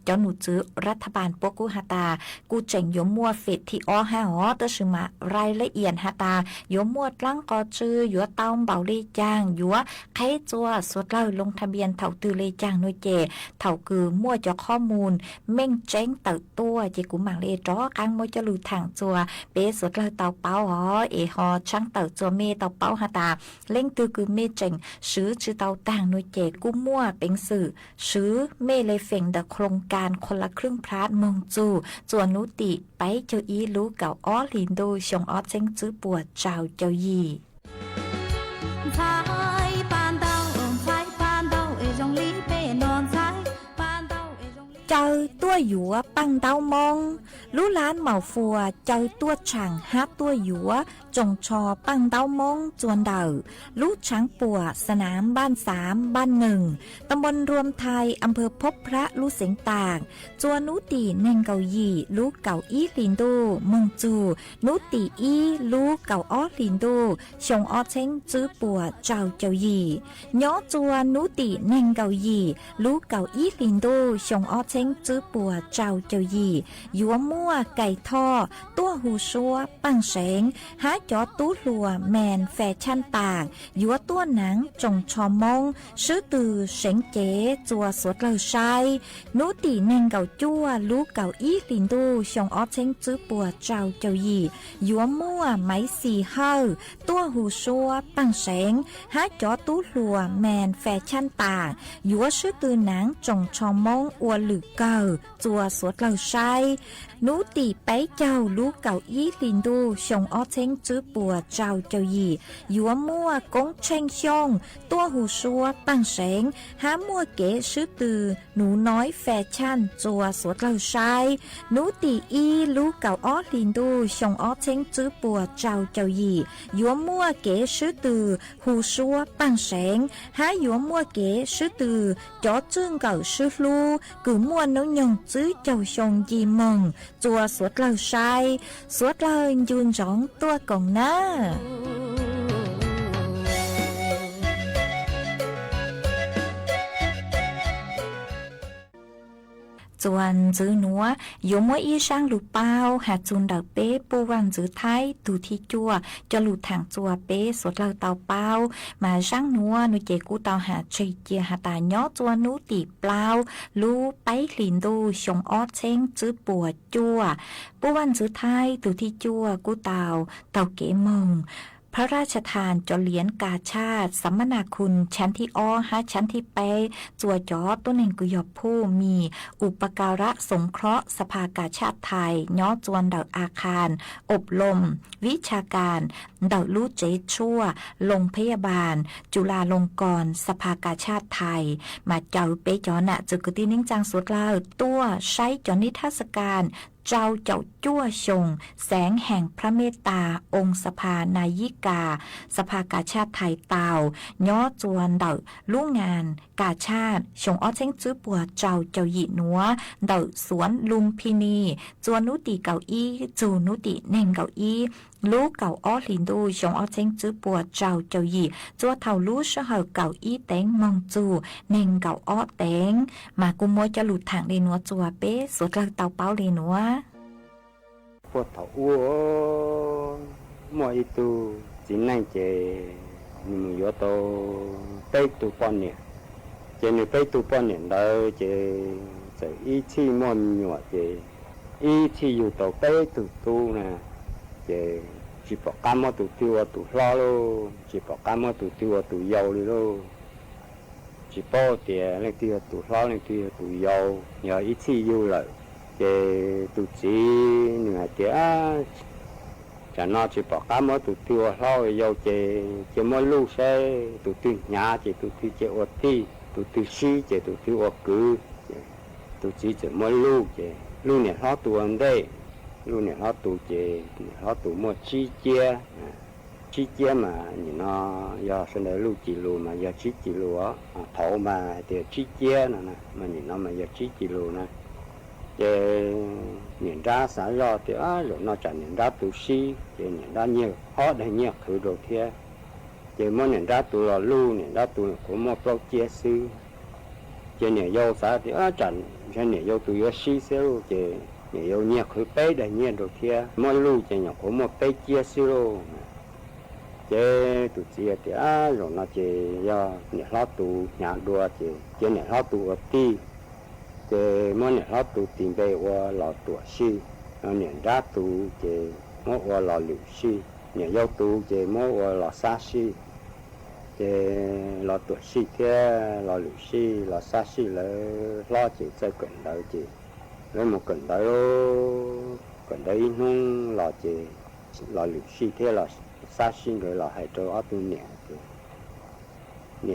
S6: เจ้าหนูจื้อรัฐบาลปกูฮาตากูเจ๋งยมมัวเฟดที่อ้อหาอ๋อตัวชื่อมารายละเอียดฮาตายมมัวตั้งกอจื้อยัวเต้าเบาเลยจางยัวไข่จัวสดเล่าลงทะเบียนเถ่าตือเลยจางนุยเจเถ่าคือมั่วจะข้อมูลเม่งเจ๋งเต่าตัวเจกูหมังเลยจ้อกางมั่วจะลูทางจัวเปสดเล่าเต่าเป้าอ๋อเอฮอช่างเต่าจัวเมเต่าเป้าฮาตาเล่งตือคือเมเจ๋งซื้อจื้อเต่าต่างนุยเจกูมั่วเป็นสื่อซื้อเมเลยเฟงเดโครงการคนละครึ่งพลาดมงจูจวนนุติไปเจ้าอีลูกเก่าอ้อลินดูชงอ้อเจ้งจื้อปวดเจ้าเจ้ายีเจ้าตัวหยัวปังเต้ามองลู่ล้านเหมาฟัวเจ้าตัวช่างฮับตัวหยัว จงชอปังเต้ามงจวนเดาลูกช้างปัวสนามบ้าน3บ้าน1ตำบลรวมไทยอำเภอพบพระลูกเสียงต่างจวนนุตีเน่งเกาหยี่ลูกเก่าอีลินดูเมืองจูนุตีอีลูกเก่าอ้อลินดูชงอ้อเช้งจื้อปัวเจ้าเจ้าหยี่ย้อจวนนุตีเน่งเกาหยี่ลูกเก่าอีลินดูชงอ้อเช้งจื้อปัวเจ้าเจ้าหยี่ยัวมั่วไก่ท่อตัวหูชัวปังเสงหาจอตู้ลัวแมนแฟชั่นต่างยัวตัวหนังจงชอมงซื้อตือเสงเก๋จัวสวดเลอชายนุตีเน่งเก่าจั่วลูกเก่าอีลินดูชงอ้อเช้งจื้อปัวเจ้าเจ้าหยี่ยัวมั่วไม้สีเฮาตัวหูชัวปังเสงหาจอตู้ลัวแมนแฟชั่นต่างยัวซื้อตือหนังจงชอมงอวหรือเก่าจัวสวดเลอชายนูตีไปเจ้าลูกเก่าอีลินดูชงอ้อเช้งจื้อปัวเจ้าเจ้าหยี่ยัวมั่วกงเชงชงตัวหูชัวปังเสงหามั่วเก๋ซื้อตือหนูน้อยแฟชั่นจัวสวดเลอชายนูตีอีลูกเก่าอ้อลินดูชงอ้อเช้งจื้อปัวเจ้าเจ้าหยี่ยัวมั่วเก๋ซื้อตือหูชัวปังเสงหายัวมั่วเก๋ซื้อตือจอจึงเก่าซื้อลูกือมั่วน้องยงจื้อเจ้าชงยีมงจัวสวดเลอชายสวดเลอยืนร้องตัวกงหน้าจวนจื้อหนัวยมว่าอีช่างหลุดเป้าหาจุนดาเป้ปูวันจื้อไทยตูที่จัวจะหลุดทางจัวเป้สวดเลอเตาเป้ามาช่างหนัวนุเจกูเตาหาเจียหาตาย้อจวนนูตีเปล่าลูไปลินดูชงออดเช้งจื้อปวดจัวปูวันจื้อไทยตูที่จัวกูเตาเก๋มงพระราชทานจอเหรียญกาชาติสัมมนาคุณชั้นที่อ้อหาชั้นที่เปจัวจอต้นเองกุยอบผู้มีอุปการะสงเคราะห์สภากาชาติไทยย้อจวนดาวอาคารอบรมวิชาการดาวลู่เจชั่วโรงพยาบาลจุฬาลงกรณ์สภากาชาติไทยมาเจ้าเปจอนะจึกตินิ่งจางสุดลาวตัวใช้จอนิทรรศการเจ้าจั่วชงแสงแห่งพระเมตตาองค์สภานายิกาสภากาชาติไทยเตาย้อจวนเดาลู่งานกาชาติชงอ้อเช้งจื้อปัวเจ้าหยี่หนัวเดาสวนลุมพินีจวนนุติเก่าอี้จูนุติเน่งเก่าอี้ลูกเก่าอ้อลินดูชงอ้อเช้งจื้อปัวเจ้าหยี่จัวเท่าลูกเห่าเก่าอี้เต็งมองจูเน่งเก่าอ้อเต็งมากุมวยจะหลุดทางเลนัวจัวเป๊สุดลักเตาเป้าเลนัว
S2: พวกเขาอ้วนมัวอีตูจีนั่งเจนี่มือยอโตไปตูปอนเนี่ยเจนี่ไปตูปอนเนี่ยเราเจจะอีที่มัวมีหนวดเจอีที่อยู่ต่อไปตูนะเจchỉ bỏ cam mà tụi tiêu tụi lo luôn chỉ bỏ cam mà tụi tiêu tụi giàu đi luôn chỉ bỏ tiền lên tiêu tụi lo lên tiêu tụi giàu nhờ ít chi yêu lợi để tụi chỉ nửa tiếng chả nó chỉ bỏ cam mà tụi tiêu lo giàu chỉ mua lu xe tụi tiêu nhà chỉ tụi tiêu chỉ ở ti tụi tiêu xí chỉ tụi tiêu ở cứ tụi chỉ mua lu chỉ lu này lo tụi anh đây lúc này họ tụ chế họ tụ một chi chia mà nó do sinh ra lúc chỉ lù mà do chi chỉ lù á thổ mà thì chi chia nè mà nó mà do chi chỉ lù nè chế nhìn ra xã do thì rồi nó chẳng nhìn ra tụ si chế nhìn ra nhiều họ để nhiều thứ đồ kia chế muốn nhìn ra tụ là lu nhìn ra tụ của một bao chia sư chế nhìn vô xã thì chẳng chế nhìn vô tụ do si xíu chế nhiều nhiều khối bé đầy nhiều đồ kia mỗi lu chỉ nhỏ có một bé chia siro chế tụi chia thì rồi nó chỉ do nhà lót tụ nhà đua chỉ nhà lót tụ ở ti chế mỗi nhà lót tụ tìm về qua lò tụ si nó nhà ra tụ chế mỗi qua lò liu si nhà dâu tụ chế mỗi qua lò sa si chế lò tụ si kia lò liu si lò sa si là lo chỉ chơi cận đầu chỉ lấy một cận đấy nung lò chè lò lụi xì thế là xa xin rồi là hay cho ở tu nhẹ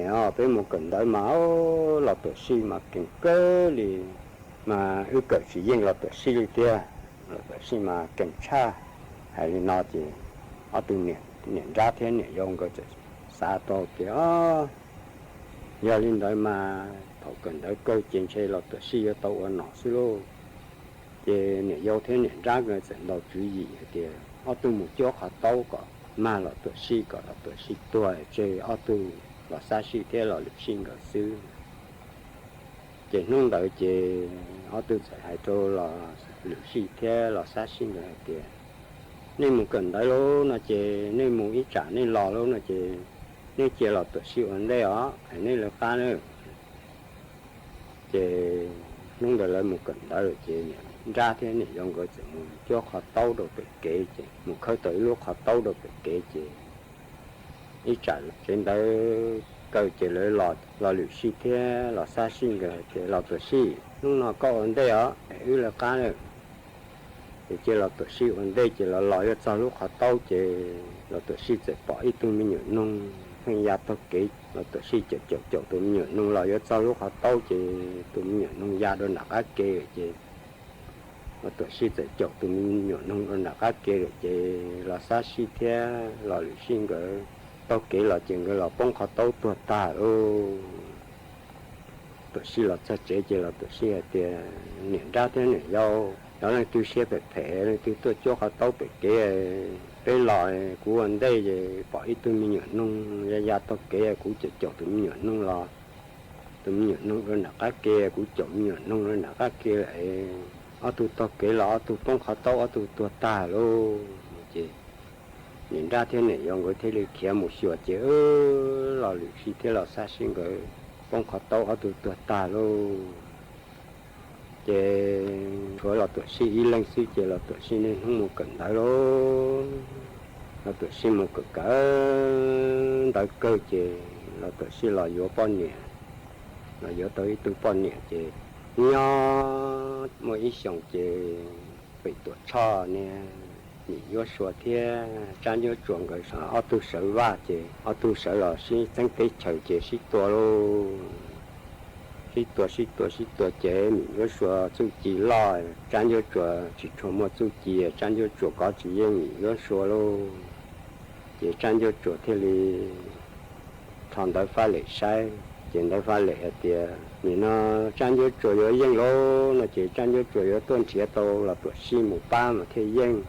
S2: ở bên một cận đấy máu lò tổ xì mà kinh cơ thì mà ưu cận chỉ riêng lò tổ xì kia lò tổ xì mà kinh cha hay là nó chỉ
S14: ở từ niệm ra thế niệm dùng cái xa to kia giờ lên đấy mà thầu cần đấy câu chuyện chơi là tự si tàu ở nọ xí lô thì niệm dùng thế niệm ra cái sẽ đầu chú ý thì ở từ một chỗ họ tàu cả mà là tự si cả là tự si tuổi chơi ở từ là xa si thế là lịch sinh cả xứ chỉ nông đợi chỉ ở từ sẽ hay cho là lịch si thế là xa sinh cả thì nên một cần đấy luôn là chỉ nên một ít trả nên lò luôn là chỉ nên chỉ là tự si vấn đề đó nên là pha nữa chỉ nông đợi lại một cần đấy rồi chỉ ra thế này dùng cái chỉ một cho họ tàu được cái kế chỉ một khởi tới lúc họ tàu được cái kế chỉ ít trả trên đấy câu chỉ lấy lò lựu xì thế lò xa sinh cái chỉ lò tự xì lúc nào có vấn đề đó ư là cá nữa thì chỉ lò tự xì vấn đề chỉ là lò cho lúc họ tàu chỉ lò tự xì chỉ bỏ ít tụi mình nhớ nông hay gia tao kế lò tự xì chỉ chậu tụi mình nhớ nông lò cho lúc họ tàu chỉ tụi mình nhớ nông gia đôi nạc cá kê chỉ mà tự xì chỉ chậu tụi mình nhớ nông đôi nạc cá kê chỉ lò xa xì thế lò lựu xì cái tao kể là chuyện cái là bông khó tao tuột ta tôi xí là chắc chế chỉ là tôi xí thì niệm ra thế này do đó là tôi xí phải thẻ tôi cho họ tao phải cái loại của anh đây thì bỏ ít tôi mình nhận nông ra tao kể của chỗ tôi mình nhận nông là tôi mình nhận nông rồi là cái kia của chỗ mình nhận nông rồi là cái kia lại ở tôi tao kể là tôi bông khó tao ở tôi tuột ta luôn chị nhìn ra thế này dùng cái thế này kia một sửa chứ là lựu xì thế là xa xinh cái bông khó tao ở từ ta luôn chứ thôi là tụi xì ý lên xì chứ là tụi xì nên không một cần đấy luôn là tụi xì một cái đại cơ chứ là tụi xì là vô bao nhiêu là vô tới từ bao nhiêu chứ nhỏ mỗi ít xong chứ bị tụi cho nè vô số thế trang vô chuồng cái sao ở tu sở va chứ ở tu sở là xin tăng cái trời chứ xin tua lô xin tua chứ mình vô số chú chỉ lo trang vô chuồng chỉ cho một chú chỉ trang vô chuồng có chỉ mình vô số lô chứ trang vô chuồng thế thì thằng đó phải lệ sai chuyện đó phải lệ thì mình nó trang vô chuồng vô yên lô là chỉ trang vô chuồng vô tuần chế tàu là tuổi xin một ba mà thế yên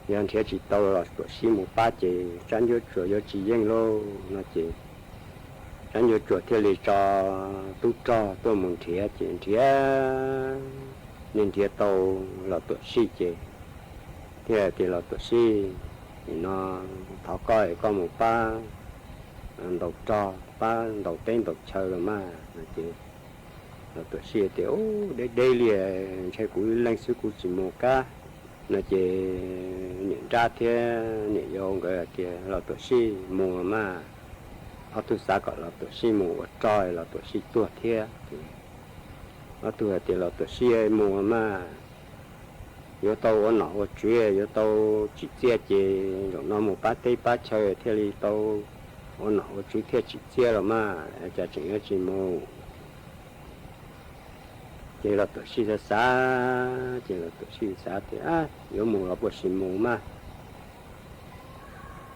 S14: nhân thế chỉ tàu là tuổi xí một ba chỉ trang vô chùa vô chỉ yên lô nó chỉ trang vô chùa thế li cho tôi muốn thế chỉ thế nên thế tàu là tuổi xí chỉ thế thì là tuổi xí thì nó tháo coi có một ba đầu cho ba đầu tên đầu chơi rồi mà nó chỉ là tuổi xí thì đây liền chơi cúi lên xíu cúi chỉ một cá nó chỉ nhận ra thế nhận vô cái kia là tổ si mùa mà ở tu xã gọi là tổ si mùa trôi là tổ si tua thế ở tu thì là tổ si mùa mà yếu tàu ở nọ ở chuối yếu tàu chỉ chia chỉ rồi nó một bát tây bát chơi thế li tàu ở nọ ở chuối thế chỉ chia rồi mà cha chỉnh ở chỉ mùa chỉ là tổ si xa chỉ là tổ si xa thì yếu mù là bộ sinh mù mà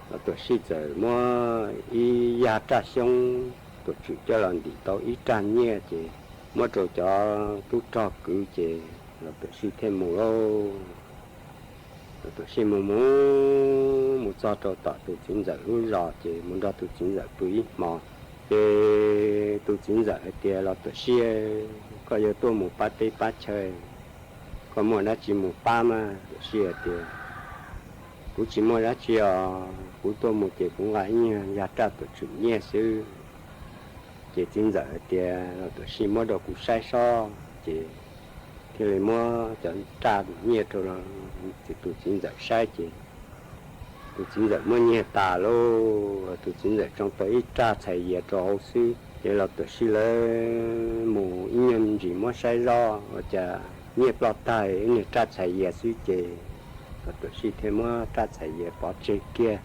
S14: là tổ si giờ mua y gia trả xong tổ chức cho lần đi tàu y tràn nhẹ chỉ mua đồ cho tu trò cứ chỉ là tổ si thêm mù đâu tổ si mù mù cho trò tỏ tổ chính giờ lui rõ chỉ muốn ra tổ chính giờ túi mò thì tổ chính giờ thì là tổ si có yếu tố một ba tây ba chơi có một là chỉ một ba mà xưa thì cũng chỉ một là chỉ cũng tôi một cái cũng lại như gia trả tổ chức nhẹ sư chỉ chính giờ thì tổ chức mua đồ cũng sai so chỉ thì lấy mua chọn trả nhẹ rồi là chỉ tổ chính giờ sai chỉ tổ chính giờ mua nhẹ tà lô tổ chính giờ trong tới trả thầy giờ cho hậu sư vậy là tổ chức lấy mù nhân chỉ mua sai do và nghiệp lọt tài người tra chạy về suy chế và tổ chức thêm mua tra chạy về bỏ chế kia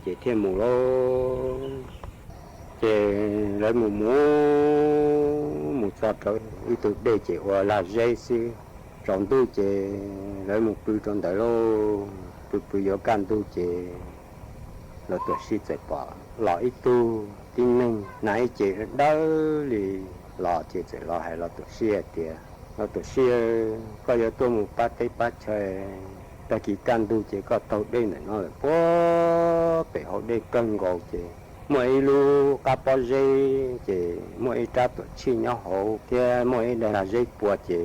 S14: chế thêm mù lô chế lấy mù sao rồi ý tụ để chế hòa là dây sư trong tu chế lấy một bự trong đại lô bự bự có can tu chế là tuổi sĩ chạy bỏ lọ ít tu tin mình nãy chỉ đỡ thì lọ chỉ chạy lọ hay là tuổi sĩ thì là tuổi sĩ có yếu tố một bát chơi ta chỉ can tu chỉ có tàu đây này nó là bó bị họ đây cân gầu chỉ mỗi lu cà bao dây chỉ mỗi tráp tuổi chi nhau hậu kia mỗi đây là dây bùa chỉ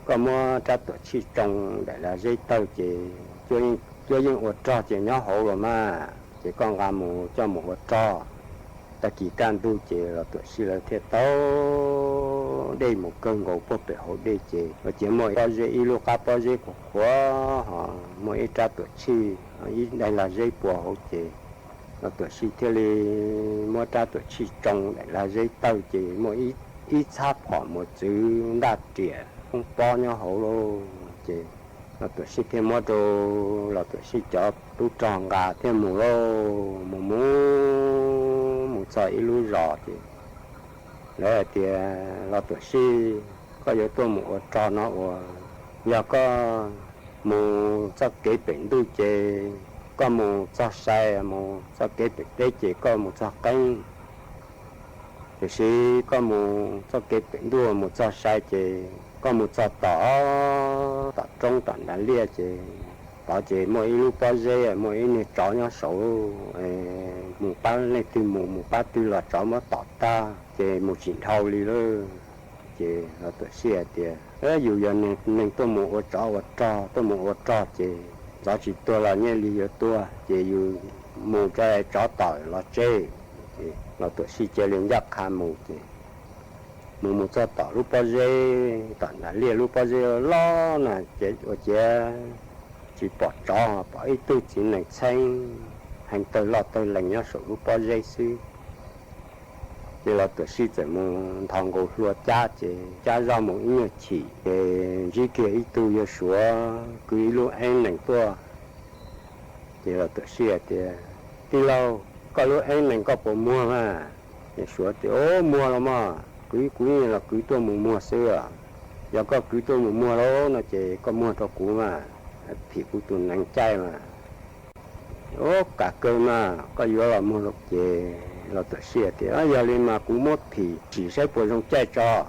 S14: có mua tráp tuổi chi trồng để là dây tàu chỉ cho những vật trò chỉ nhau hậu rồi mà chỉ còn gà mù cho một vật trò ta chỉ can tu chỉ là tuổi chi là thiệt tao đây một cân gầu bó bị họ đây chỉ mỗi bao dây lu cà bao dây của khóa họ mỗi tráp tuổi chi đây là dây bùa hậu chỉ là tuổi sĩ thế li mua ra tuổi sĩ trồng lại là dây tàu chỉ mỗi ít sáp họ một chữ đa tỉa không bao nhiêu hậu đâu chỉ là tuổi sĩ thêm mua đồ là tuổi sĩ cho tu tròn gà thêm mù lô mù sợi lú rò thì đấy thì là tuổi sĩ có yếu tố mù tròn nó giờ có mù chắc kế bệnh tu chế có một cho xe một cho cái tế chỉ có một cho canh thì sẽ có một cho cái bệnh đua một cho xe chỉ có một cho tỏ trong tận đã lia chỉ tỏ chỉ mỗi lúc bao giờ mỗi này chó nhau số một ba này từ một ba từ là chó mà tỏ ta chỉ một chuyện thâu đi luôn chỉ là tuổi xe thì dù giờ này tôi một trò tôi một trò chỉ đó chỉ tôi là như lý do tôi chỉ dù mù cái chó tỏi là chê là tôi sĩ chơi liên giác khám mù thì mù cho tỏi lúc bao giờ tỏi là lia lúc bao giờ lo là chỉ bỏ chó bỏ ít tư chỉ này xanh hành tôi lo tôi lành nhá số lúc bao giờ xí thì là tôi sĩ chơi mù thằng cổ lúa cha ra một ít chỉ chỉ kia ít tu yêu số cứ lúc anh này tôi thì là tự xưa thì lâu có lúc anh này có bộ mua mà thì số thì mua là mà cứ là cứ tôi mua xưa giờ có cứ tôi mua đó nó chỉ có mua cho cũ mà thì cũng tụi nắng chay mà cả cơ mà có yếu là mua được chỉ là tự xưa thì giờ lên mà cũng mất thì chỉ sẽ bồi trong chay cho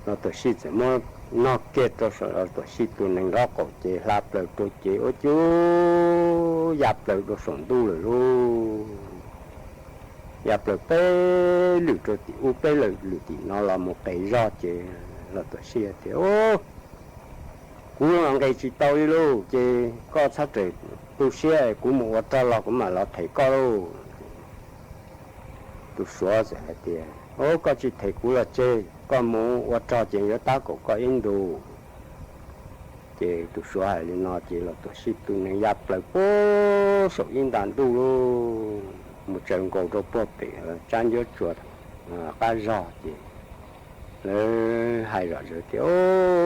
S14: là tự xưa thì mua nó kết cho sở tổ sĩ tụi này đó có chế lạp lời tôi chế ô chú dạp lời đồ sống tu rồi luôn dạp lời bê lửa cho tí u bê lời lửa tí nó là một cái do chế là tổ sĩ thì ô cũng là cái chỉ tao đi luôn chế có sát trời tu xe cũng một vật ra là cũng mà là thầy có luôn tu xóa sẽ là tiền ô có chỉ thầy cũng là chế có một vật trò chuyện với ta cũng có in đồ thì tụi số hai lên nó chỉ là tụi ship tụi này dập lại bố số in đàn tu luôn một trận cầu cho bố bị tranh gió chuột cái giò thì lấy hai rồi thì ô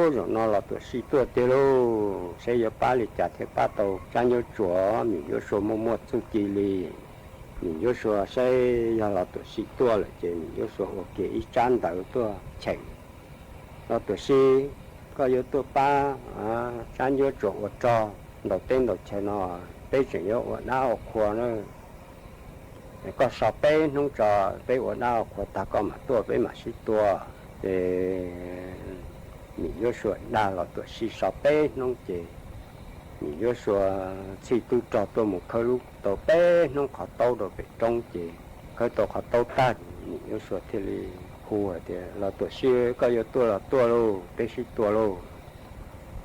S14: rồi nó là tụi ship tụi tiêu luôn sẽ giờ ba lịch trả thế ba tàu tranh gió chuột mình gió số một số kỳ li mình gió số sẽ giờ là tụi ship tụi lại thì mình gió số ok ít tranh tạo tụi chạy nó tụi ship có yếu tố ba tranh gió chuột và trò đầu tiên đầu chơi nó bây giờ yếu ở đảo khoa nữa có sáu bé nông trò bé ở đảo khoa ta có mà tua bé mà xí tua thì mình yếu số đa là tụi xí sáu bé nông chỉ mình yếu số xí tu trò tôi một khâu lúc tàu bé nông khó tàu đồ bị trong chỉ khâu tàu khó tàu ta mình yếu số thì khu thì là tụi xí có yếu tố là tua luôn bé xí tua luôn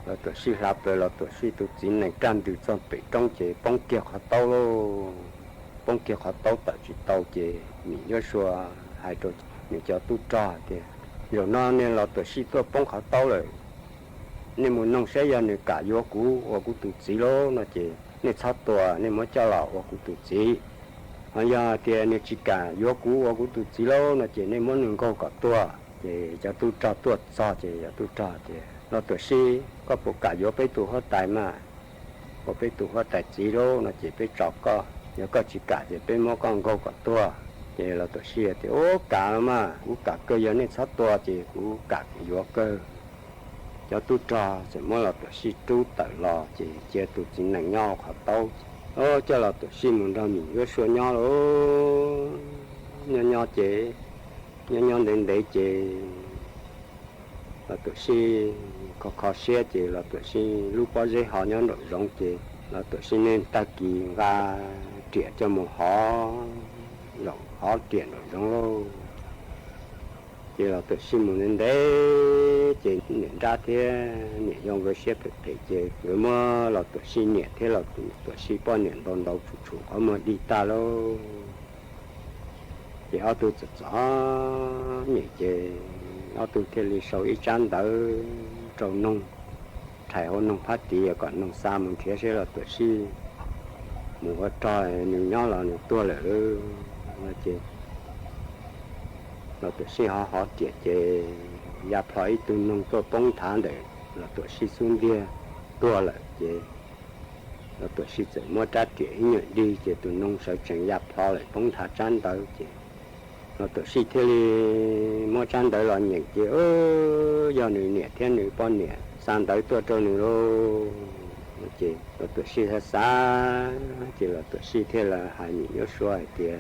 S14: là tụi xí lạp rồi là tụi xí tụi chính này can từ trong bị trong chỉ bông kia khó tàu luôn bông kia khó tàu tại chỉ tàu chỉ mình yếu số hai chỗ mình cho tu trò thì rồi nó nên là tụi xí tôi bông khó tàu rồi nên muốn nông sẽ giờ nên cả vô cũ và cũ tụi chỉ lô nó chỉ nên sát tua nên mới cho là và cũ tụi chỉ bây giờ thì nên chỉ cả vô cũ và cũ tụi chỉ lô nó chỉ nên muốn có cả tua thì cho tu trò tua cho chỉ cho tu trò thì nó tụi xí có bộ cả vô bé tụi hết tài mà bộ bé tụi hết tài chỉ lô nó chỉ bé trò có nhớ có chỉ cả thì bé mua con có cả tua thì là tụi xí thì cả mà cũ cả cơ giờ nên sát tua thì cũ cả vô cơ cho tu trò sẽ mỗi là tụi xí tu tự lo chỉ tụi chính là nhau khó tao ô cho là tổ xin muốn ra mình có số nhỏ lố nhỏ chế nhỏ đến đấy chế là tổ xin khó xe chế là tổ xin lúc bao giờ họ nhỏ nội giống chế là tổ xin nên ta kỳ và trẻ cho một họ rộng họ trẻ nội giống lô chế là tổ xin muốn đến đấy chế nhận ra thế nhận dùng cái xe phải chế rồi mà là tổ xin nhận thế là tổ xin bao nhận đòn đầu chủ có mà đi ta lô chế ở tôi chả nhẹ chế ở tôi thế li sâu ít chán đỡ trâu nông thải hôn nông phát triển còn nông xa mình thế sẽ là tổ xin mua tròi nhiều nhỏ là nhiều tua là chế là tổ sĩ họ tiệt chế nhà phải từ nông tôi bông thán để là tổ sĩ xuống đi tua là chế là tổ sĩ chỉ mua trái tiệt nhận đi chế từ nông sở chẳng nhà phải lại bông thán chán tới chế là tổ sĩ thế mua chán tới là nhận chế giờ người nhẹ thiên người bọn nhẹ sang tới tua trâu người lô chế là tổ sĩ hết xa chế là tổ sĩ thế là hai mình nhớ xóa tiền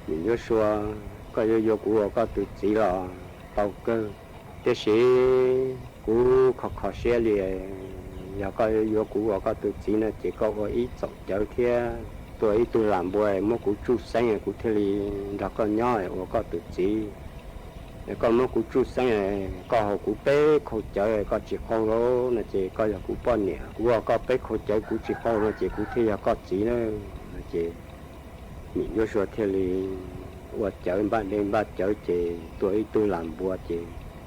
S14: mình nhớ xóa có yêu của có tự chỉ là tàu cơ thế sĩ của khó xe liền giờ có yêu của có tự chỉ là chỉ có ý chọn chơi thế tôi làm buổi mua của chú sinh của thế li đã có nhỏ có tự chỉ có mua của chú sinh có họ của bé khâu chơi có chỉ khâu đó là chỉ có là của bọn nhẹ của có bé khâu chơi của chỉ khâu là chỉ của thế là có chỉ nữa là chỉ mình nhớ số thế li我教班连班教这多一多难过这，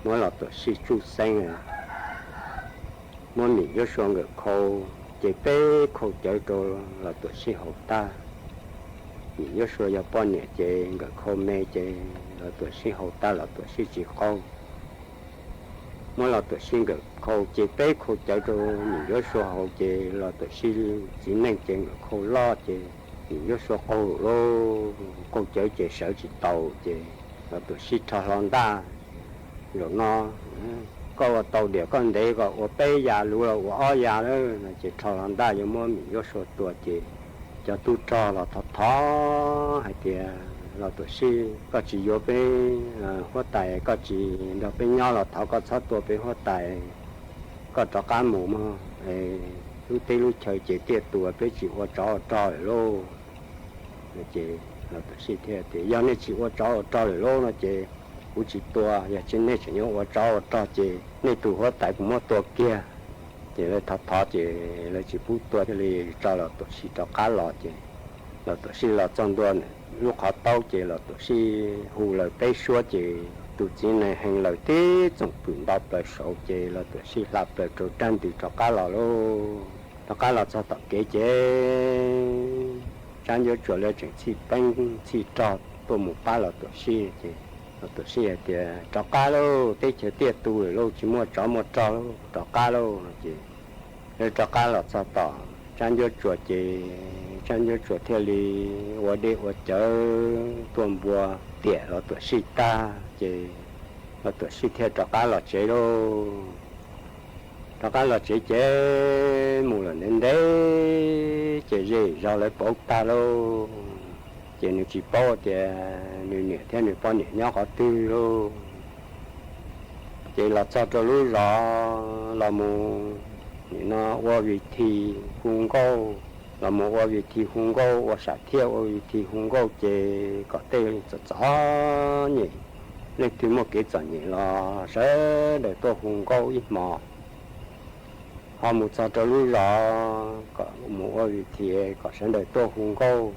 S14: 我老多是出生啊，我明个双个考，这被考教到老多是好大，明个说要半年这个考没这老多是好大，老多是只考，我老多是个考这被考教到明个说好这老多是只能这个考拉这。nhớ số ô lô cô chơi chơi sở chỉ tàu chơi là tụi xí thọ lon ta rồi nó có tàu để con đấy có ở bây giờ lúa là ở giờ đó là chỉ thọ lon ta nhưng mà mình nhớ số tuổi chơi cho tu trò là thọ hay thì là tụi xí có chỉ vô bên hoa tài có chỉ là bên nhau là thọ có 6 tuổi bên hoa tài có cho cá mù mà lúc tây lúc chơi chơi tiệt tuổi bên chỉ hoa trò lô chị là tổ sĩ thế thì giờ này chị qua trò lô nó chị cũng chỉ tua giờ trên này chỉ nhớ qua trò chị này tụ hóa tại cũng mất tua kia chị là thọ chị là chị bút tua thì trò là tổ sĩ trò cá lò chị là tổ sĩ là trong đua này lúc họ tao chị là tổ sĩ hù lời tây xua chị tụ chị này hành lời thế trong quyển đọc lời sổ chị là tổ sĩ làm lời trò tranh thì trò cá lò lô trò cá lò cho tập kế chế trang nhớ chỗ là chính trị bánh chỉ trò tôi một ba là tổ sĩ thì trò cá lô tây chơi tiệt tu rồi lô chỉ mua trò trò cá lô thì trò cá là sao tỏ trang nhớ chỗ thì trang nhớ chỗ theo li ở đây ở chợ tuần bùa tiệt là tổ sĩ ta thì là tổ sĩ theo trò cá là chế lô trò cá là chế mù là nên đấy chế gì rồi lại bốc ta lô chế nếu chỉ bốc thì nếu nhẹ theo nếu bao nhẹ nhau có tư lô chế là cho lúa rõ là mù nó qua vị thì hung câu là mù qua vị thì hung câu qua sạch theo qua vị thì hung câu chế có tên cho nhỉ nên thì một cái chọn nhỉ là sẽ để tôi hung câu ít mò họ một sao cho lúa rõ có một ở thì có sản đời to hùng câu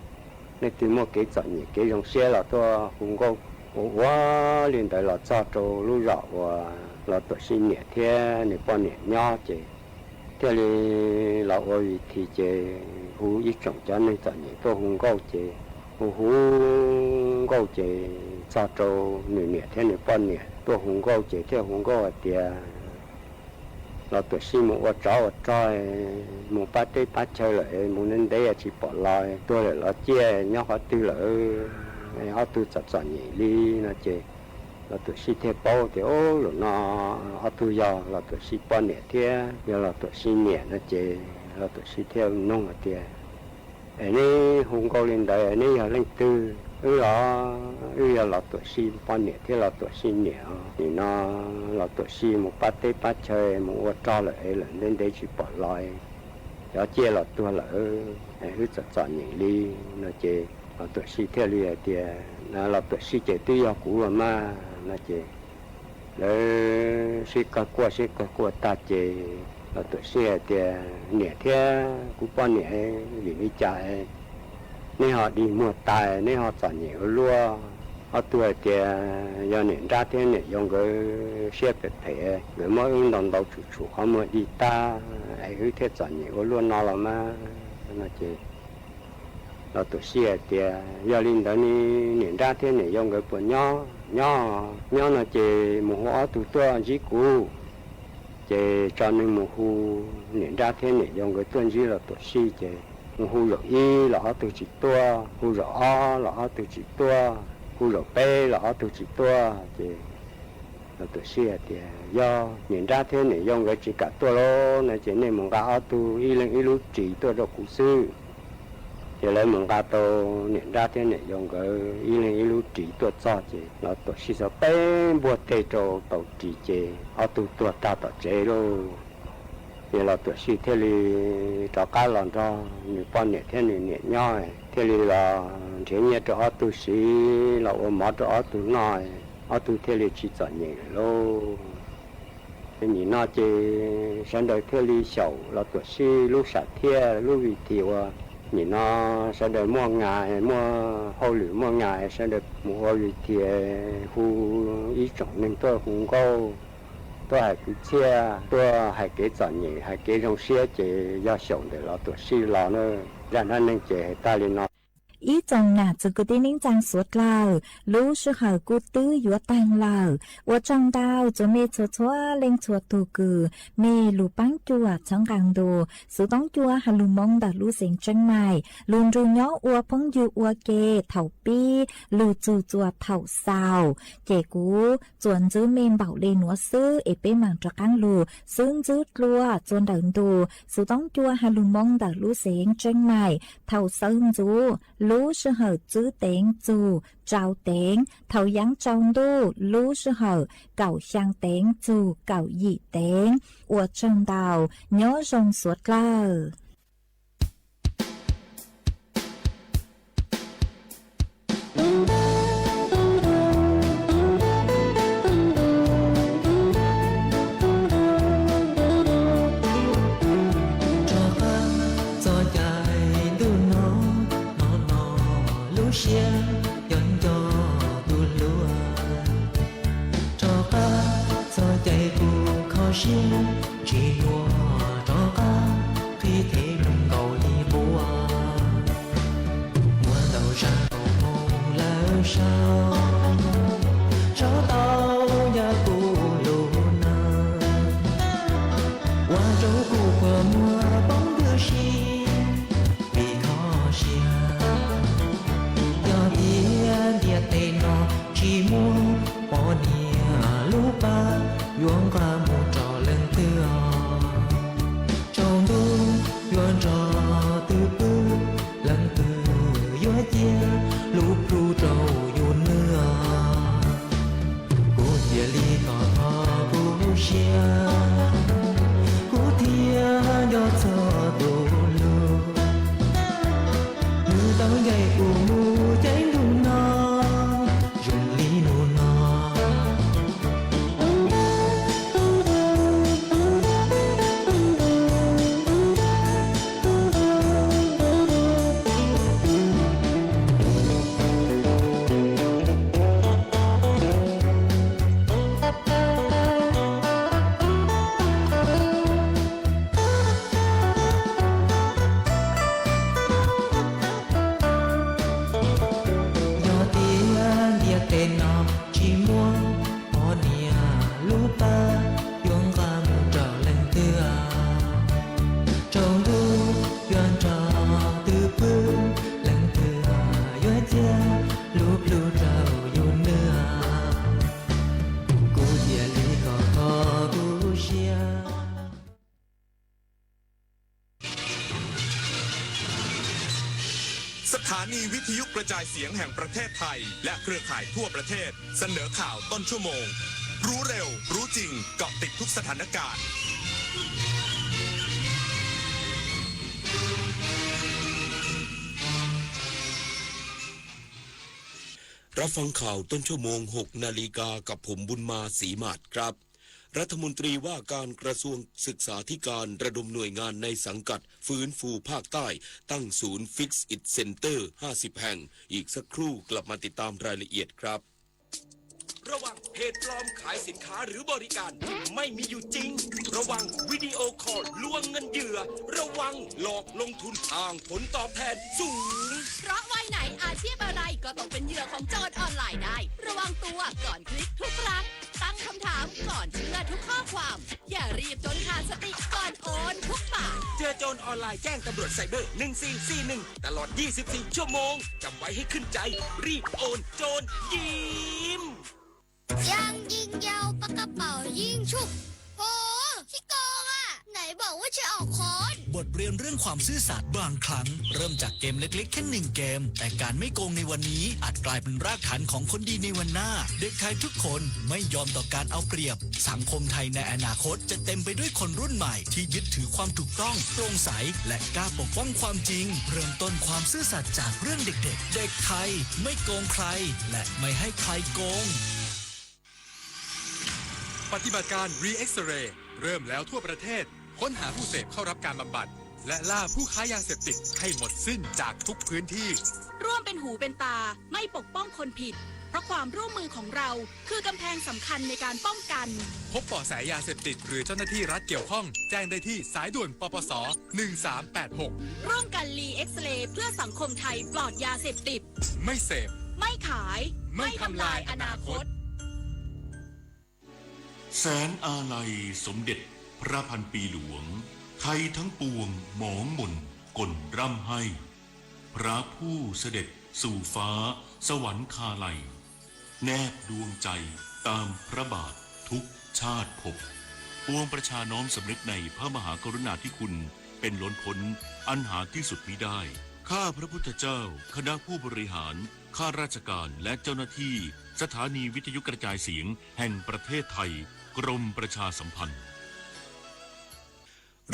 S14: nên từ một cái chọn những cái dòng xe là to hùng câu quá liền tới là cho lúa rõ và là tổ sinh nhẹ thế này con nhẹ nhỏ chứ thế là ở thì chứ hú ít trồng cho nên chọn những to hùng câu chứ hú câu chứ cho nhẹ thế này con nhẹ to hùng câu chứ theo hùng câu thì là tổ sĩ một trò một bát tây bát chơi lại một nên đấy chỉ bỏ lại tôi lại là chia nhau họ tư lại họ tư chặt nhỉ đi là chị là tổ sĩ theo bao thì ô rồi nó họ tư giờ là tổ sĩ bao nhẹ thế giờ là tổ sĩ nhẹ là chị là tuổi sĩ theo nông ở tiền ở đây hùng cao lên đời ở đây là lên tư là tuổi sĩ bao nhiêu thế là tuổi sĩ nhiều thì nó là tuổi sĩ một bát tết bát chơi một ô trò lại là nên để chỉ bỏ lại đó chia là tua là hứa chọn những ly nó chơi là tuổi sĩ theo ly ở tiền là tuổi sĩ chơi tuy là cũ mà nó chơi sĩ có ta chơi là tuổi sĩ thì nhẹ thế cũng bao nhiêu vì chạy nên họ đi mua tài nên họ chọn nhiều lúa họ tuổi thì giờ nên ra thế này dùng cái xe bể bể người mới đồng đầu chủ họ mới đi ta ấy cứ thế chọn nhiều lúa nó là mà nó chỉ là tuổi sĩ thì giờ lên đó nên ra thế này dùng cái bữa nhỏ nó chỉ một hóa tụ tua chỉ cũ chỉ cho nên một khu nên ra thế này dùng cái tuần chỉ là tuổi sĩ chỉ một khu rồi y là họ tự chỉ tua khu rồi o là họ tự chỉ tua khu rồi b là họ tự chỉ tua thì là tuổi sĩ thì do nên ra thế này dùng cái chỉ cả tua lô này chỉ nên một cái họ tu y lên y lúc chỉ tua được cụ sư chỉ lấy một cái tô nên ra thế này dùng cái y lên y lúc chỉ tua cho chỉ là tuổi sĩ sao b buộc tê trâu tàu chỉ chỉ họ tu tua ta tàu chế luôn thì là tuổi sĩ thế thì cho cá lần cho nhiều con nhẹ thế này nhẹ nhoi thế thì là thế nhẹ cho tu sĩ là ôm máu cho tu nói tu thế thì chỉ chọn nhẹ luôn thì nhìn nó chỉ sáng đời thế thì sầu là tuổi sĩ lúc sạch thế lúc vị thiểu nhìn nó sáng đời mua ngày mua hậu lửa mua ngày sáng đời mua hậu lửa thì khu ý trọng nên tôi cũng có tôi hay cứ chia tôi hay kế chọn nhỉ hay kế trong xe chỉ do sống để lo tuổi sĩ lo nữa ra nên nên chỉ ta lên nó
S6: ý chồng nà chỉ có tin những trang suốt lờ lú sư hở cú tư yếu tăng lờ và trong đào cho mê chúa lên chúa tu cử mê lù bắn chùa trong càng đồ sự đóng chùa hà lù mong đã lú sinh chân mày luôn ru nhỏ ua phong dư ua kê thầu pi lù chù chùa thầu sao kể cú chuẩn giữ mê bảo lên núa sư ế bế màng cho càng lù xương giữ lùa chuẩn đợn đồ sự đóng chùa hà lù mong đã lú sinh chân mày thầu sơn dù lú sư hở chữ tiếng dù trao tiếng thầu giáng trong đô lú sư hở cậu sang tiếng dù cậu dị tiếng ua trong đào nhớ rong suốt lờ
S15: chỉ đùa cho ca khi thế nông cầu đi bùa mùa đầu ra cầu mong lỡ sao cho tao nhà cụ lù nà qua chỗ cụ của mùa bóng đưa xin vì khó xia do địa địa tê nó chỉ muốn bỏ nia lúc ba yuan qua một trò lên tưa trong đô yuan trò từ bư lần từ yuan chia lúc ru trầu yuan nưa cô địa li có thọ cô xia cô thia do cho đồ lừa như tao ngày của mu cháy luôn nó dùng lý luôn nó
S16: ทยุกระจายเสียงแห่งประเทศไทยและเครือข่ายทั่วประเทศเสนอข่าวต้นชั่วโมงรู้เร็วรู้จริงเกาะติดทุกสถานการณ์
S17: รับฟังข่าวต้นชั่วโมง 6 นาฬิกากับผมบุญมาศรีมาศครับรัฐมนตรีว่าการกระทรวงศึกษาธิการระดมหน่วยงานในสังกัดฟื้นฟูภาคใต้ตั้งศูนย์ Fix It Center 50 แห่งอีกสักครู่กลับมาติดตามรายละเอียดครับระวังเพจปลอมขายสินค้าหรือบริการที่ไม่มีอยู่จริงระวังวิดีโอคอลลวงเงินเหยื่อระวังหลอกลงทุนอ้างผลตอบแทนสูง
S18: เพราะวัยไหนอาชีพอะไรก็ต้องเป็นเหยื่อของโจรออนไลน์ได้ระวังตัวก่อนคลิกทุกครั้งตั้งคำถามก่อนเชื่อทุกข้อความอย่ารีบจนขาดสติก่อนโอนทุกบาท
S17: เจอโจรออนไลน์แจ้งตำรวจไซเบอร์1441ตลอด24ชั่วโมงจำไว้ให้ขึ้นใจรีบโอนโจรยิ้ม
S13: ยังยิงยาวปากกระเป๋ายิงฉุบโอ้ขี้โกงอ่ะไหนบอกว่าจะออกคอน
S19: บทเรียนเรื่องความซื่อสัตย์บางครั้งเริ่มจากเกมเล็กๆแค่1 เกมแต่การไม่โกงในวันนี้อาจกลายเป็นรากฐานของคนดีในวันหน้าเด็กไทยทุกคนไม่ยอมต่อการเอาเปรียบสังคมไทยในอนาคตจะเต็มไปด้วยคนรุ่นใหม่ที่ยึดถือความถูกต้องโปร่งใสและกล้าปกป้องความจริงเริ่มต้นความซื่อสัตย์จากเรื่องเด็กๆเด็กไทยไม่โกงใครและไม่ให้ใครโกง
S20: ปฏิบัติการ Re-X-Ray เริ่มแล้วทั่วประเทศค้นหาผู้เสพเข้ารับการบำบัดและล่าผู้ค้ายาเสพติดให้หมดสิ้นจากทุกพื้นที่
S18: ร่วมเป็นหูเป็นตาไม่ปกป้องคนผิดเพราะความร่วมมือของเราคือกำแพงสำคัญในการป้องกัน
S20: พบเบาะแสยาเสพติดหรือเจ้าหน้าที่รัฐเกี่ยวข้องแจ้งได้ที่สายด่วนปปส1386
S18: ร่วมกัน Re-X-Ray เพื่อสังคมไทยปลอดยาเสพติด
S20: ไม่เสพ
S18: ไม่ขายไม่ทำลายอนาคต
S21: แสนอาลัยสมเด็จพระพันปีหลวงไทยทั้งปวงหมองมนกลร่ำให้พระผู้เสด็จสู่ฟ้าสวรรคาลัยแนบดวงใจตามพระบาททุกชาติภพปวงประชาน้อมสำนึกในพระมหากรุณาธิคุณเป็นล้นพ้นอันหาที่สุดมิได้ข้าพระพุทธเจ้าคณะผู้บริหารข้าราชการและเจ้าหน้าที่สถานีวิทยุกระจายเสียงแห่งประเทศไทยกรมประชาสัมพันธ์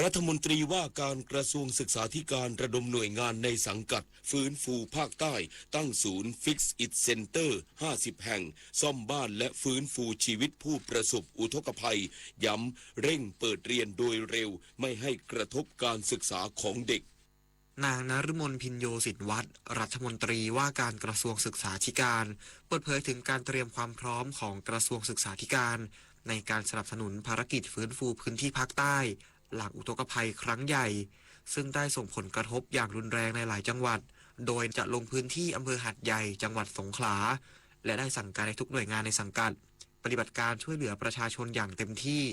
S17: รัฐมนตรีว่าการกระทรวงศึกษาธิการระดมหน่วยงานในสังกัดฟื้นฟูภาคใต้ตั้งศูนย์ Fix It Center 50 แห่งซ่อมบ้านและฟื้นฟูชีวิตผู้ประสบอุทกภัยย้ำเร่งเปิดเรียนโดยเร็วไม่ให้กระทบการศึกษาของเด็ก
S22: นางนฤมลพินโยสินวัฒน์รัฐมนตรีว่าการกระทรวงศึกษาธิการเปิดเผยถึงการเตรียมความพร้อมของกระทรวงศึกษาธิการในการสนับสนุนภารกิจฟื้นฟูพื้นที่ภาคใต้หลังอุทกภัยครั้งใหญ่ซึ่งได้ส่งผลกระทบอย่างรุนแรงในหลายจังหวัดโดยจะลงพื้นที่อำเภอหาดใหญ่จังหวัดสงขลาและได้สั่งการให้ทุกหน่วยงานในสังกัดปฏิบัติการช่วยเหลือประชาชนอย่างเต็มที่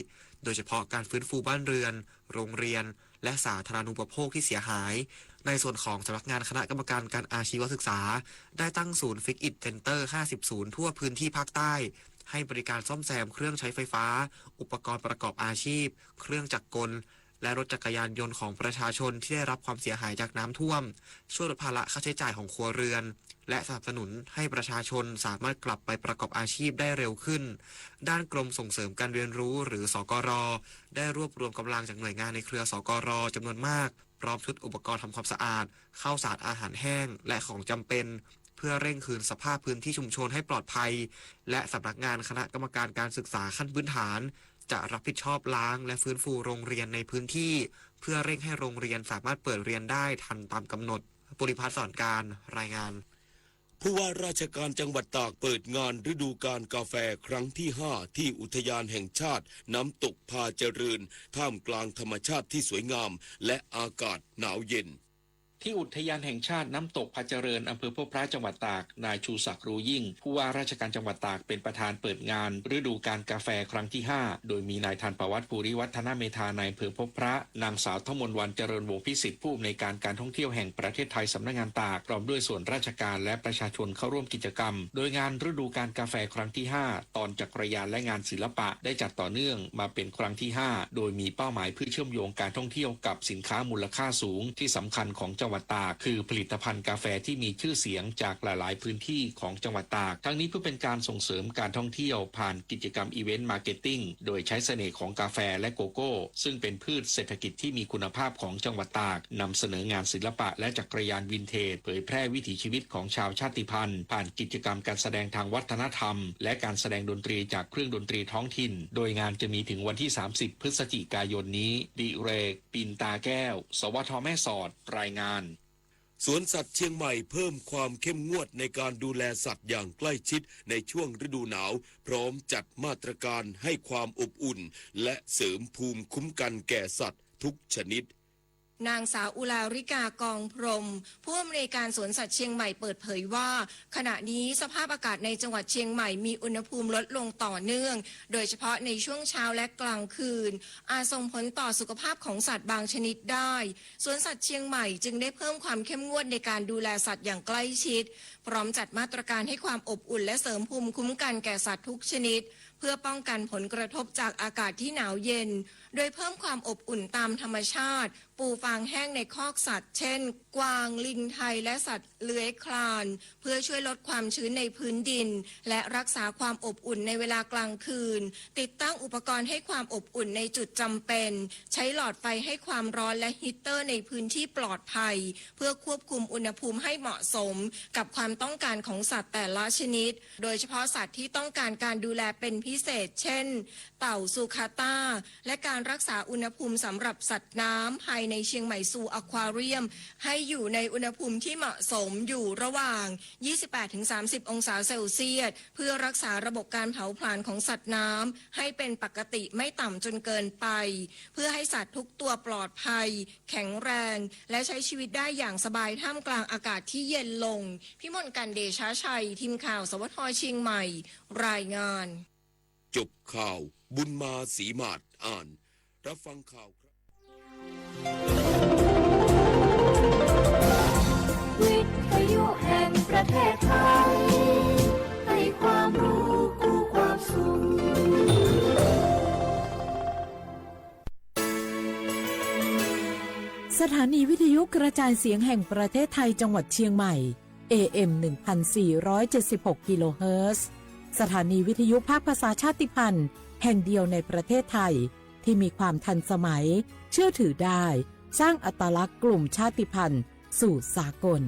S22: โดยเฉพาะการฟื้นฟูบ้านเรือนโรงเรียนและสาธารณูปโภคที่เสียหายในส่วนของสำนักงานคณะกรรมการการอาชีวศึกษาได้ตั้งศูนย์ Fix It Center 50 ศูนย์ทั่วพื้นที่ภาคใต้ให้บริการซ่อมแซมเครื่องใช้ไฟฟ้าอุปกรณ์ประกอบอาชีพเครื่องจักรกลและรถจักรยานยนต์ของประชาชนที่ได้รับความเสียหายจากน้ำท่วมช่วยลดภาระค่าใช้จ่ายของครัวเรือนและสนับสนุนให้ประชาชนสามารถกลับไปประกอบอาชีพได้เร็วขึ้นด้านกรมส่งเสริมการเรียนรู้หรือสกร.ได้รวบรวมกำลังจากหน่วยงานในเครือสกร.จำนวนมากพร้อมชุดอุปกรณ์ทำความสะอาดข้าวสารอาหารแห้งและของจำเป็นเพื่อเร่งคืนสภาพพื้นที่ชุมชนให้ปลอดภัยและสำนักงานคณะกรรมการการศึกษาขั้นพื้นฐานจะรับผิดชอบล้างและฟื้นฟูโรงเรียนในพื้นที่เพื่อเร่งให้โรงเรียนสามารถเปิดเรียนได้ทันตามกำหนดปุริพัฒน์สอนการรายงาน
S17: ผู้ว่าราชการจังหวัดตากเปิดงานฤดูกาลกาแฟครั้งที่ 5ที่อุทยานแห่งชาติน้ำตกพาเจริญท่ามกลางธรรมชาติที่สวยงามและอากาศหนาวเย็น
S23: ที่อุทยานแห่งชาติน้ำตกพาเจริญอำเภอพบพระจังหวัดตากนายชูศักดิ์รู้ยิ่งผู้ว่าราชการจังหวัดตากเป็นประธานเปิดงานฤดูกาลกาแฟครั้งที่ 5โดยมีนายธันประวัติภูริวัฒนเมธานายอำเภอพบพระนางสาวทมนต์วันเจริญวงศ์พิสิทธิ์ผู้อำนวยการการท่องเที่ยวแห่งประเทศไทยสำนักงานตากพร้อมด้วยส่วนราชการและประชาชนเข้าร่วมกิจกรรมโดยงานฤดูกาลกาแฟครั้งที่ 5ตอนจักรยานและงานศิลปะได้จัดต่อเนื่องมาเป็นครั้งที่ 5โดยมีเป้าหมายเพื่อเชื่อมโยงการท่องเที่ยวกับสินค้ามูลค่าสูงที่สำคัญของจังหวัด หวัดตากคือผลิตภัณฑ์กาแฟที่มีชื่อเสียงจากหลายๆพื้นที่ของจังหวัดตากทั้งนี้เพื่อเป็นการส่งเสริมการท่องเที่ยวผ่านกิจกรรมอีเวนต์มาร์เก็ตติ้งโดยใช้เสน่ห์ของกาแฟและโกโก้ซึ่งเป็นพืชเศรษฐกิจที่มีคุณภาพของจังหวัดตากนำเสนองานศิลปะและจักรยานวินเทจเผยแพร่วิถีชีวิตของชาวชาติพันธุ์ผ่านกิจกรรมการแสดงทางวัฒนธรรมและการแสดงดนตรีจากเครื่องดนตรีท้องถิ่นโดยงานจะมีถึงวันที่30พฤศจิกายนนี้ดิเรกปินตาแก้วสวทแม่สอดรายงาน
S17: สวนสัตว์เชียงใหม่เพิ่มความเข้มงวดในการดูแลสัตว์อย่างใกล้ชิดในช่วงฤดูหนาวพร้อมจัดมาตรการให้ความอบอุ่นและเสริมภูมิคุ้มกันแก่สัตว์ทุกชนิด
S1: นางสาวอุลาริกากองพรหมผู้อำนวยการสวนสัตว์เชียงใหม่เปิดเผยว่าขณะนี้สภาพอากาศในจังหวัดเชียงใหม่มีอุณหภูมิลดลงต่อเนื่องโดยเฉพาะในช่วงเช้าและกลางคืนอาจส่งผลต่อสุขภาพของสัตว์บางชนิดได้สวนสัตว์เชียงใหม่จึงได้เพิ่มความเข้มงวดในการดูแลสัตว์อย่างใกล้ชิดพร้อมจัดมาตรการให้ความอบอุ่นและเสริมภูมิคุ้มกันแก่สัตว์ทุกชนิดเพื่อป้องกันผลกระทบจากอากาศที่หนาวเย็นโดยเพิ่มความอบอุ่นตามธรรมชาติปูฟางแห้งในคอกสัตว์เช่นกวางลิงไทยและสัตว์เลื้อยคลานเพื่อช่วยลดความชื้นในพื้นดินและรักษาความอบอุ่นในเวลากลางคืนติดตั้งอุปกรณ์ให้ความอบอุ่นในจุดจำเป็นใช้หลอดไฟให้ความร้อนและฮีตเตอร์ในพื้นที่ปลอดภัยเพื่อควบคุมอุณหภูมิให้เหมาะสมกับความต้องการของสัตว์แต่ละชนิดโดยเฉพาะสัตว์ที่ต้องการการดูแลเป็นพิเศษเช่นเต่าซูคาต้าและการรักษาอุณหภูมิสำหรับสัตว์น้ำภายในเชียงใหม่ซูอควาเรียมให้อยู่ในอุณหภูมิที่เหมาะสมอยู่ระหว่าง 28-30 องศาเซลเซียสเพื่อรักษาระบบการเผาผลาญของสัตว์น้ำให้เป็นปกติไม่ต่ำจนเกินไปเพื่อให้สัตว์ทุกตัวปลอดภัยแข็งแรงและใช้ชีวิตได้อย่างสบายท่ามกลางอากาศที่เย็นลงพิมลกันเดชาชัยทีมข่าวสวทเชียงใหม่รายงาน
S17: จบข่าวบุญมาศรีมาศอ่านรับฟังข่าวครับ
S15: วิทยุแห่งประเทศไทยให้ความรู้กู้ความสุข
S3: สถานีวิทยุกระจายเสียงแห่งประเทศไทยจังหวัดเชียงใหม่ AM 1476 กิโลเฮิรตซ์สถานีวิทยุภาคภาษาชาติพันธุ์แห่งเดียวในประเทศไทยที่มีความทันสมัยเชื่อถือได้สร้างอัตลักษณ์กลุ่มชาติพันธุ์สู่สากล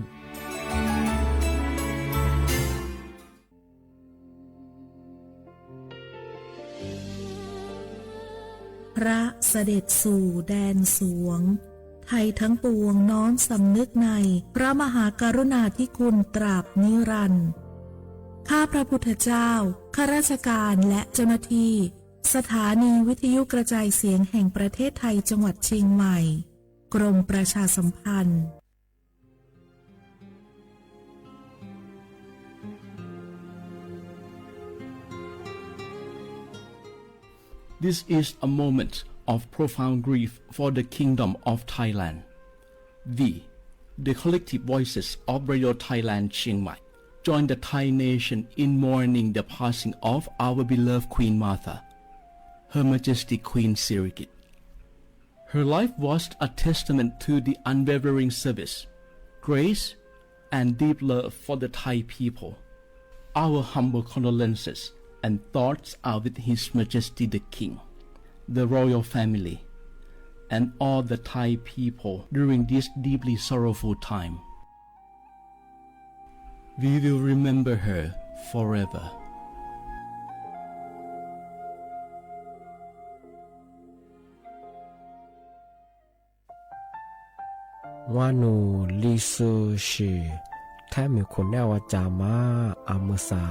S6: พระเสด็จสู่แดนสวงไทยทั้งปวงน้อมสำนึกในพระมหากรุณาธิคุณตราบนิรันดร์ข้าพระพุทธเจ้าข้าราชการและเจ้าหน้าที่สถานีวิทยุกระจายเสียงแห่งประเทศไทยจังหวัดเชียงใหม่กรมประชาสัมพันธ์
S5: This is a moment of profound grief for the Kingdom of Thailand. The collective voices of Radio Thailand Chiang Mai join the Thai nation in mourning the passing of our beloved Queen Martha, Her Majesty Queen Sirikit. Her life was a testament to the unwavering service, grace, and deep love for the Thai people. Our humble condolences and thoughts are with His Majesty the King, the royal family, and all the Thai people during this deeply sorrowful time. We will remember her forever.
S4: วานูลิซูชิแท้มีคนแนวจามาอามุสา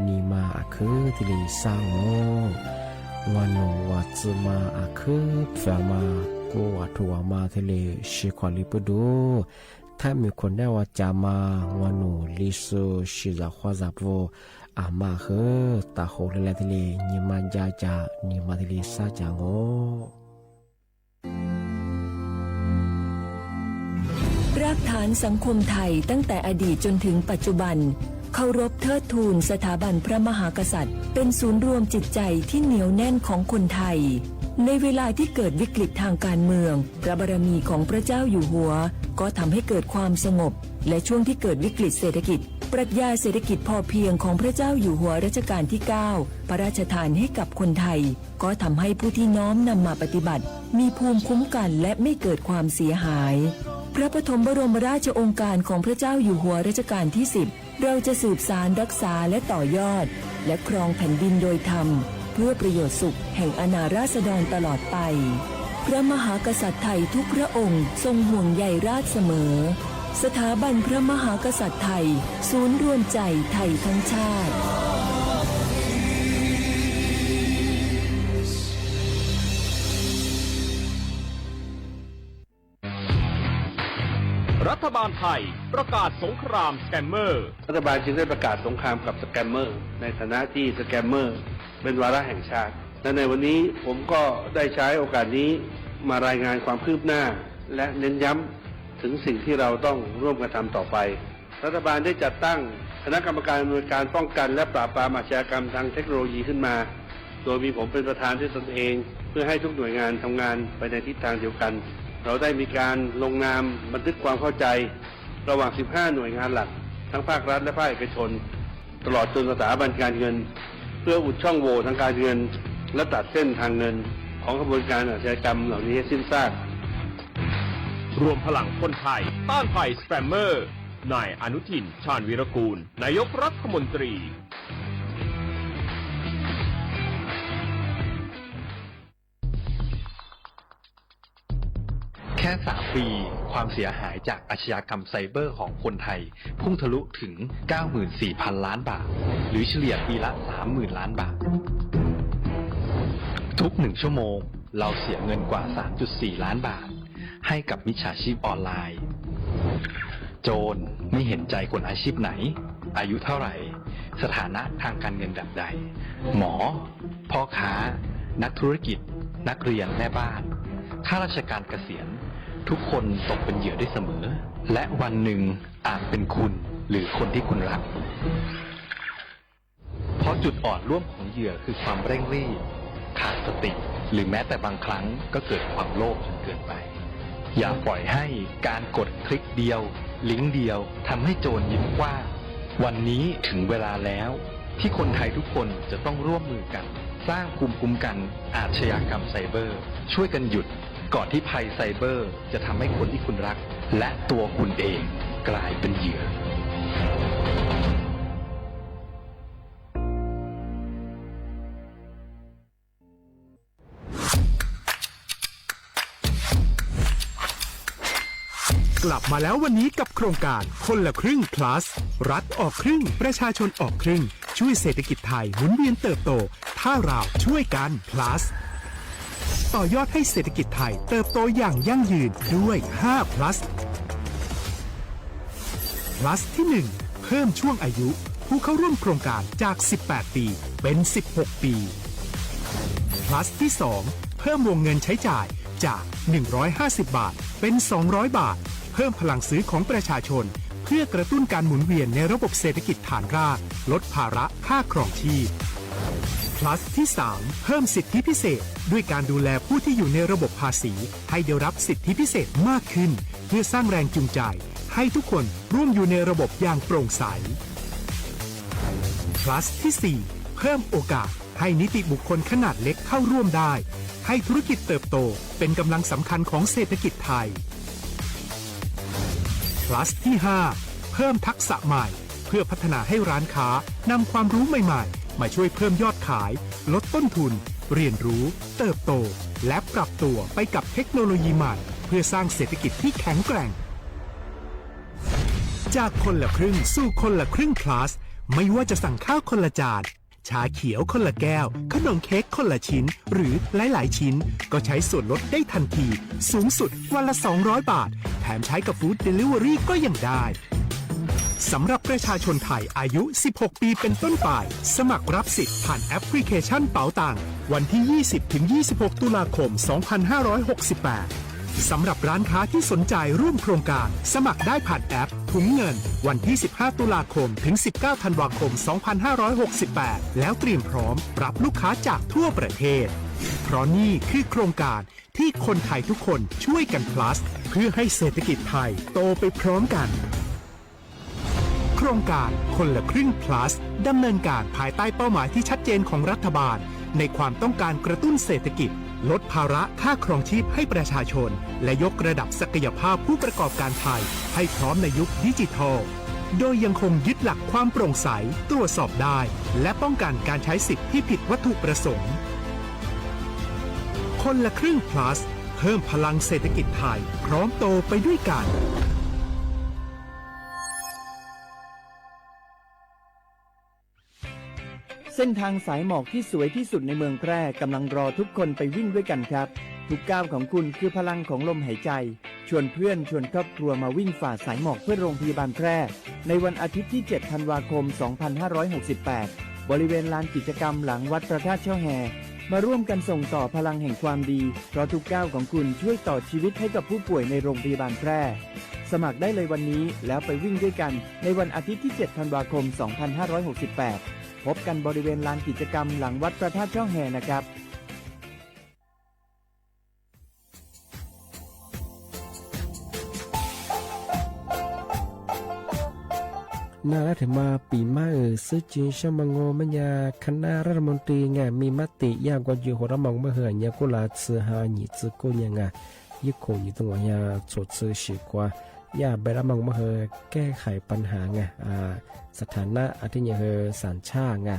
S4: นีมาอาคือที่ลิซางโอวานูวาซึมาอาคือเฟมากูวาทัวมาที่ลิชิควาลิปดูแท้มีคนแนวจามาวานูลิซูชิซาควาซาโวอามาคือตาโฮเลที่ลินีมาจาจานีมาที่ลิซาจางโอ
S7: รากฐานสังคมไทยตั้งแต่อดีตจนถึงปัจจุบันเคารพเทิดทูนสถาบันพระมหากษัตริย์เป็นศูนย์รวมจิตใจที่เหนียวแน่นของคนไทยในเวลาที่เกิดวิกฤตทางการเมืองพระบารมีของพระเจ้าอยู่หัว ก็ทำให้เกิดความสงบและช่วงที่เกิดวิกฤตเศรษฐกิจปรัชญาเศรษฐกิจพอเพียงของพระเจ้าอยู่หัวรัชกาลที่ 9 พระราชทานให้กับคนไทยก็ทำให้ผู้ที่น้อมนำมาปฏิบัติมีภูมิคุ้มกันและไม่เกิดความเสียหายพระปฐมบรมราชโองการของพระเจ้าอยู่หัวรัชกาลที่ 10เราจะสืบสานรักษาและต่อยอดและครองแผ่นดินโดยธรรมเพื่อประโยชน์สุขแห่งอาณาราษฎรตลอดไปพระมหากษัตริย์ไทยทุกพระองค์ทรงห่วงใยราชเสมอสถาบันพระมหากษัตริย์ไทยศูนย์รวมใจไทยทั้งชาติ
S8: รัฐบาลไทยประกาศสงครามสแกมเมอร์
S14: รัฐบาลจึงได้ประกาศสงครามกับสแกมเมอร์ในฐานะที่สแกมเมอร์เป็นวาระแห่งชาติและในวันนี้ผมก็ได้ใช้โอกาสนี้มารายงานความคืบหน้าและเน้นย้ำถึงสิ่งที่เราต้องร่วมกันทำต่อไปรัฐบาลได้จัดตั้งคณะกรรมการอำนวยการป้องกันและปราบปรามอาชญากรรมทางเทคโนโลยีขึ้นมาโดยมีผมเป็นประธานด้วยตนเองเพื่อให้ทุกหน่วยงานทำงานไปในทิศทางเดียวกันเราได้มีการลงนามบันทึกความเข้าใจระหว่าง 15 หน่วยงานหลักทั้งภาครัฐและภาคเอกชนตลอดจนสถาบันการเงินเพื่ออุดช่องโหว่ทางการเงินและตัดเส้นทางเงินของกระบวนการอาชญากรรมเหล่านี้ให้สิ้นซาก
S8: รวมพลังคนไทยต้านภัยสแกมเมอร์นายอนุทิน ชาญวีรกูลนายกรัฐมนตรี
S9: แค่3 ปีความเสียหายจากอาชญากรรมไซเบอร์ของคนไทยพุ่งทะลุถึง 94,000 ล้านบาทหรือเฉลี่ยปีละ 30,000 ล้านบาททุก1 ชั่วโมงเราเสียเงินกว่า 3.4 ล้านบาทให้กับมิจฉาชีพออนไลน์โจรไม่เห็นใจคนอาชีพไหนอายุเท่าไหร่สถานะทางการเงินแบบใดหมอพ่อค้านักธุรกิจนักเรียนแม่บ้านข้าราชการเกษียณทุกคนตกเป็นเหยื่อได้เสมอและวันหนึ่งอาจเป็นคุณหรือคนที่คุณรักเพราะจุดอ่อนร่วมของเหยื่อคือความเร่งรีบขาดสติหรือแม้แต่บางครั้งก็เกิดความโลภจนเกินไปอย่าปล่อยให้การกดคลิกเดียวลิงก์เดียวทำให้โจรยิ้มกว้างวันนี้ถึงเวลาแล้วที่คนไทยทุกคนจะต้องร่วมมือกันสร้างภูมิคุ้มกันอาชญากรรมไซเบอร์ช่วยกันหยุดก่อนที่ภัยไซเบอร์จะทำให้คนที่คุณรักและตัวคุณเองกลายเป็นเหยื่อ
S11: กลับมาแล้ววันนี้กับโครงการคนละครึ่ง plus รัฐออกครึ่งประชาชนออกครึ่งช่วยเศรษฐกิจไทยหมุนเวียนเติบโตถ้าเราช่วยกัน plus ต่อยอดให้เศรษฐกิจไทยเติบโตอย่างยั่งยืนด้วย5 plus plus ที่ 1 เพิ่มช่วงอายุผู้เข้าร่วมโครงการจาก18 ปีเป็น16 ปี plus ที่ 2 เพิ่มวงเงินใช้จ่ายจาก150 บาทเป็น200 บาทเพิ่มพลังซื้อของประชาชนเพื่อกระตุ้นการหมุนเวียนในระบบเศรษฐกิจฐานรากลดภาระค่าครองชีพ plus ที่ 3 เพิ่มสิทธิพิเศษด้วยการดูแลผู้ที่อยู่ในระบบภาษีให้ได้รับสิทธิพิเศษมากขึ้นเพื่อสร้างแรงจูงใจให้ทุกคนร่วมอยู่ในระบบอย่างโปร่งใส plus ที่ 4 เพิ่มโอกาสให้นิติบุคคลขนาดเล็กเข้าร่วมได้ให้ธุรกิจเติบโตเป็นกำลังสำคัญของเศรษฐกิจไทย plus ที่ 5 เพิ่มทักษะใหม่เพื่อพัฒนาให้ร้านค้านำความรู้ใหม่ๆมาช่วยเพิ่มยอดขายลดต้นทุนเรียนรู้เติบโตและปรับตัวไปกับเทคโนโลยีใหม่เพื่อสร้างเศรษฐกิจที่แข็งแกร่งจากคนละครึ่งสู่คนละครึ่ง plus ไม่ว่าจะสั่งข้าวคนละจานชาเขียวคนละแก้วขนมเค้กคนละชิ้นหรือหลายๆชิ้นก็ใช้ส่วนลดได้ทันทีสูงสุดวันละ200 บาทแถมใช้กับฟู้ดเดลิเวอรี่ก็ยังได้สำหรับประชาชนไทยอายุ 16 ปีเป็นต้นไปสมัครรับสิทธิ์ผ่านแอปพลิเคชันเป๋าตังวันที่ 20-26 ตุลาคม 2568 สำหรับร้านค้าที่สนใจร่วมโครงการสมัครได้ผ่านแอปถุงเงินวันที่ 15 ตุลาคมถึง 19 ธันวาคม 2568 แล้วเตรียมพร้อมรับลูกค้าจากทั่วประเทศ เพราะนี่คือโครงการที่คนไทยทุกคนช่วยกัน plus เพื่อให้เศรษฐกิจไทยโตไปพร้อมกันโครงการคนละครึ่ง plus ดำเนินการภายใต้เป้าหมายที่ชัดเจนของรัฐบาลในความต้องการกระตุ้นเศรษฐกิจลดภาระค่าครองชีพให้ประชาชนและยกระดับศักยภาพผู้ประกอบการไทยให้พร้อมในยุคดิจิทัลโดยยังคงยึดหลักความโปร่งใสตรวจสอบได้และป้องกันการใช้สิทธิที่ผิดวัตถุประสงค์คนละครึ่ง plus เพิ่มพลังเศรษฐกิจไทยพร้อมโตไปด้วยกัน
S2: เส้นทางสายหมอกที่สวยที่สุดในเมืองแพร่กำลังรอทุกคนไปวิ่งด้วยกันครับทุกก้าวของคุณคือพลังของลมหายใจชวนเพื่อนชวนครอบครัวมาวิ่งฝ่าสายหมอกเพื่อโรงพยาบาลแพร่ในวันอาทิตย์ที่ 7 ธันวาคม 2568 บริเวณลานกิจกรรมหลังวัดพระธาตุช่อแฮมาร่วมกันส่งต่อพลังแห่งความดีเพราะทุกก้าวของคุณช่วยต่อชีวิตให้กับผู้ป่วยในโรงพยาบาลแพร่สมัครได้เลยวันนี้แล้วไปวิ่งด้วยกันในวันอาทิตย์ที่ 7 ธันวาคม 2568 พบกันบริเวณลานกิจกรรมหลังวัดพระธาตุช่อแฮนะครับ
S4: น่ารักถึงมาปีมาซื้อจีนชมังโงมันยาคณะรัฐมนตรีไงมีมติยากกว่าอยู่หัวระมองเมื่อเหือนยากุลาซื้อหาหนีซื้อกุยังไงยิ่งคงอยู่ตรงว่ายาสดซื้อฉีกว่ายาใบระมองเมื่อเหือแก้ไขปัญหาไงสถานะอาทิตย์เหือสัญชาติไง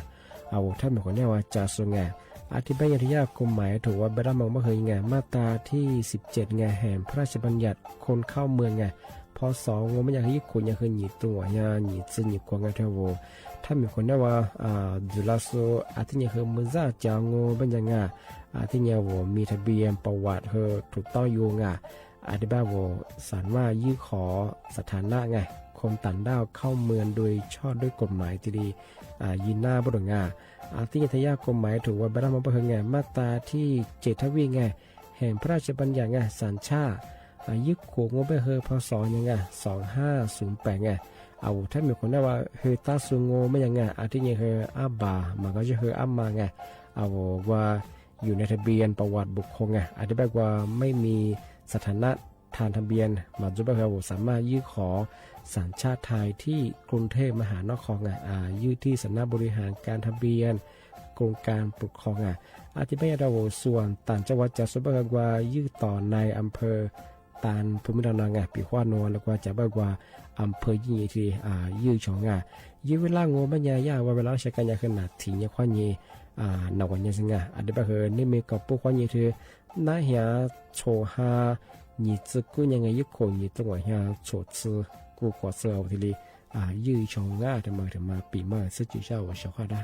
S4: เอาถ้าหมายความว่าจะส่งไงอธิบายที่ยากกฎหมายถือว่าใบระมองเมื่อเหือไงมาตราที่17ไงแห่งพระราชบัญญัติคนเข้าเมืองไงพอสองมันอยากให้คนอยากให้หนีตัวอยากหนีซึหนีกว่าไงเท่าว่าถ้ามีคนเนี่ยว่าจุฬาโซอาทิตย์เนี่ยคือมือจ่าจางงูเป็นยังไงอาทิตย์เนี่ยว่ามีทะเบียนประวัติเธอถูกต้องอยู่ไงอธิบายว่าสารว่ายื่นขอสถานะไงคนต่างด้าวเข้าเมืองโดยชอบด้วยกฎหมายที่ดียินหน้าบ่ดงาอาทิตย์ทยากฎหมายถือว่าบรรดามันเป็นไงมาตราที่7ทวีไงแห่งพระราชบัญญัติไงสัญชาติยึดขวงงไปเฮอพศยังไง2508ไงเอาถ้ามีคนได้ว่าเฮตาซุงโงไม่ยังไงอาทิตย์นี้เฮอาบามันก็จะเฮอามาไงเอาว่าอยู่ในทะเบียนประวัติบุคคลไงอธิบายว่าไม่มีสถานะทางทะเบียนมาจุบเฮาสามารถยื่นขอสัญชาติไทยที่กรุงเทพมหานครไงยื่นที่สำนักบริหารการทะเบียนกรมการปกครองไงอธิบายเราส่วนต่างจังหวัดจะสุบเฮาว่ายื่นต่อในอำเภอตานภูมิลำเนาไงปีขวานนแล้วก็จะบอกว่าอำเภอยิ่งที่ยื้อชองไงยื้อเวลาโง่ไม่ยากว่าเวลาใช้การยาขนาดถี่เนี่ยความยี่หนักกว่านี้สิไงอดีตบอกนี่มีกับพวกความยี่ที่น่าเหี้ยโชฮายี่ซึกูยังไงยุคคนยี่ตัวเหี้ยโชซึกูขอเสือทีนี้ยื้อชองง่ายทำไมถึงมาปีมาซื้อจีเช่าว่าชาวข้าได้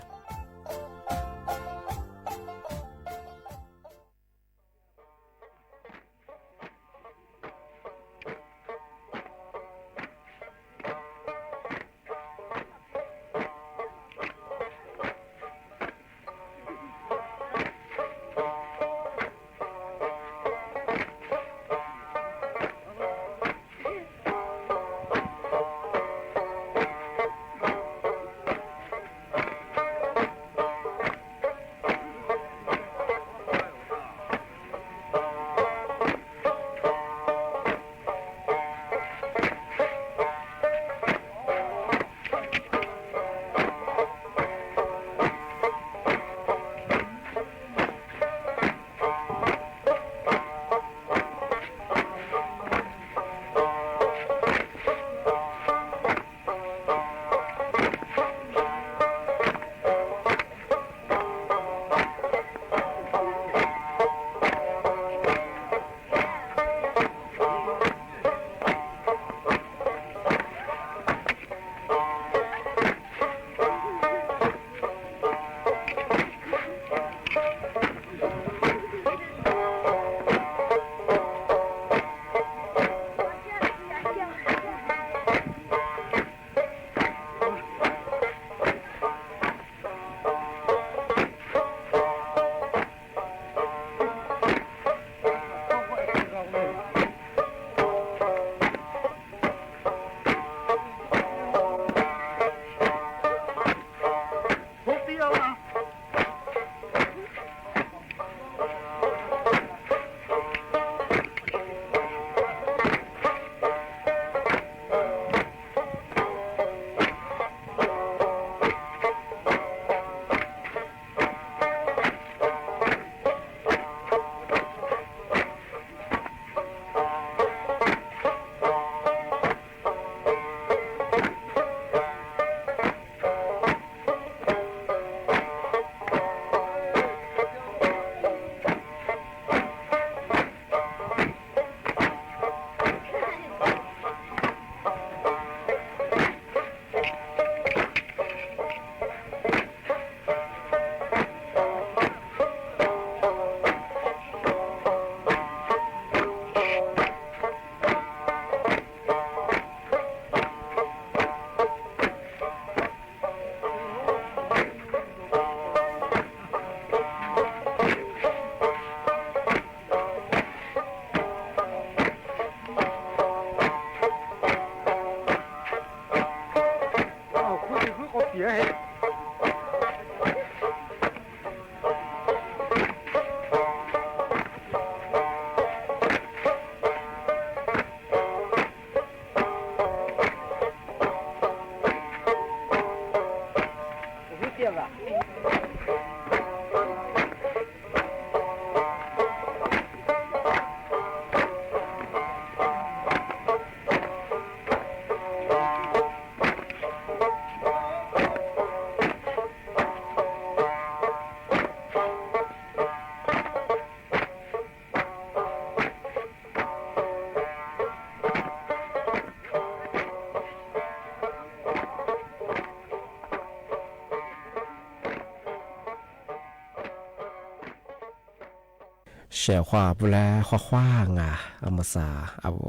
S4: เสียขวาบุแลขว้าๆงาอมสาอาว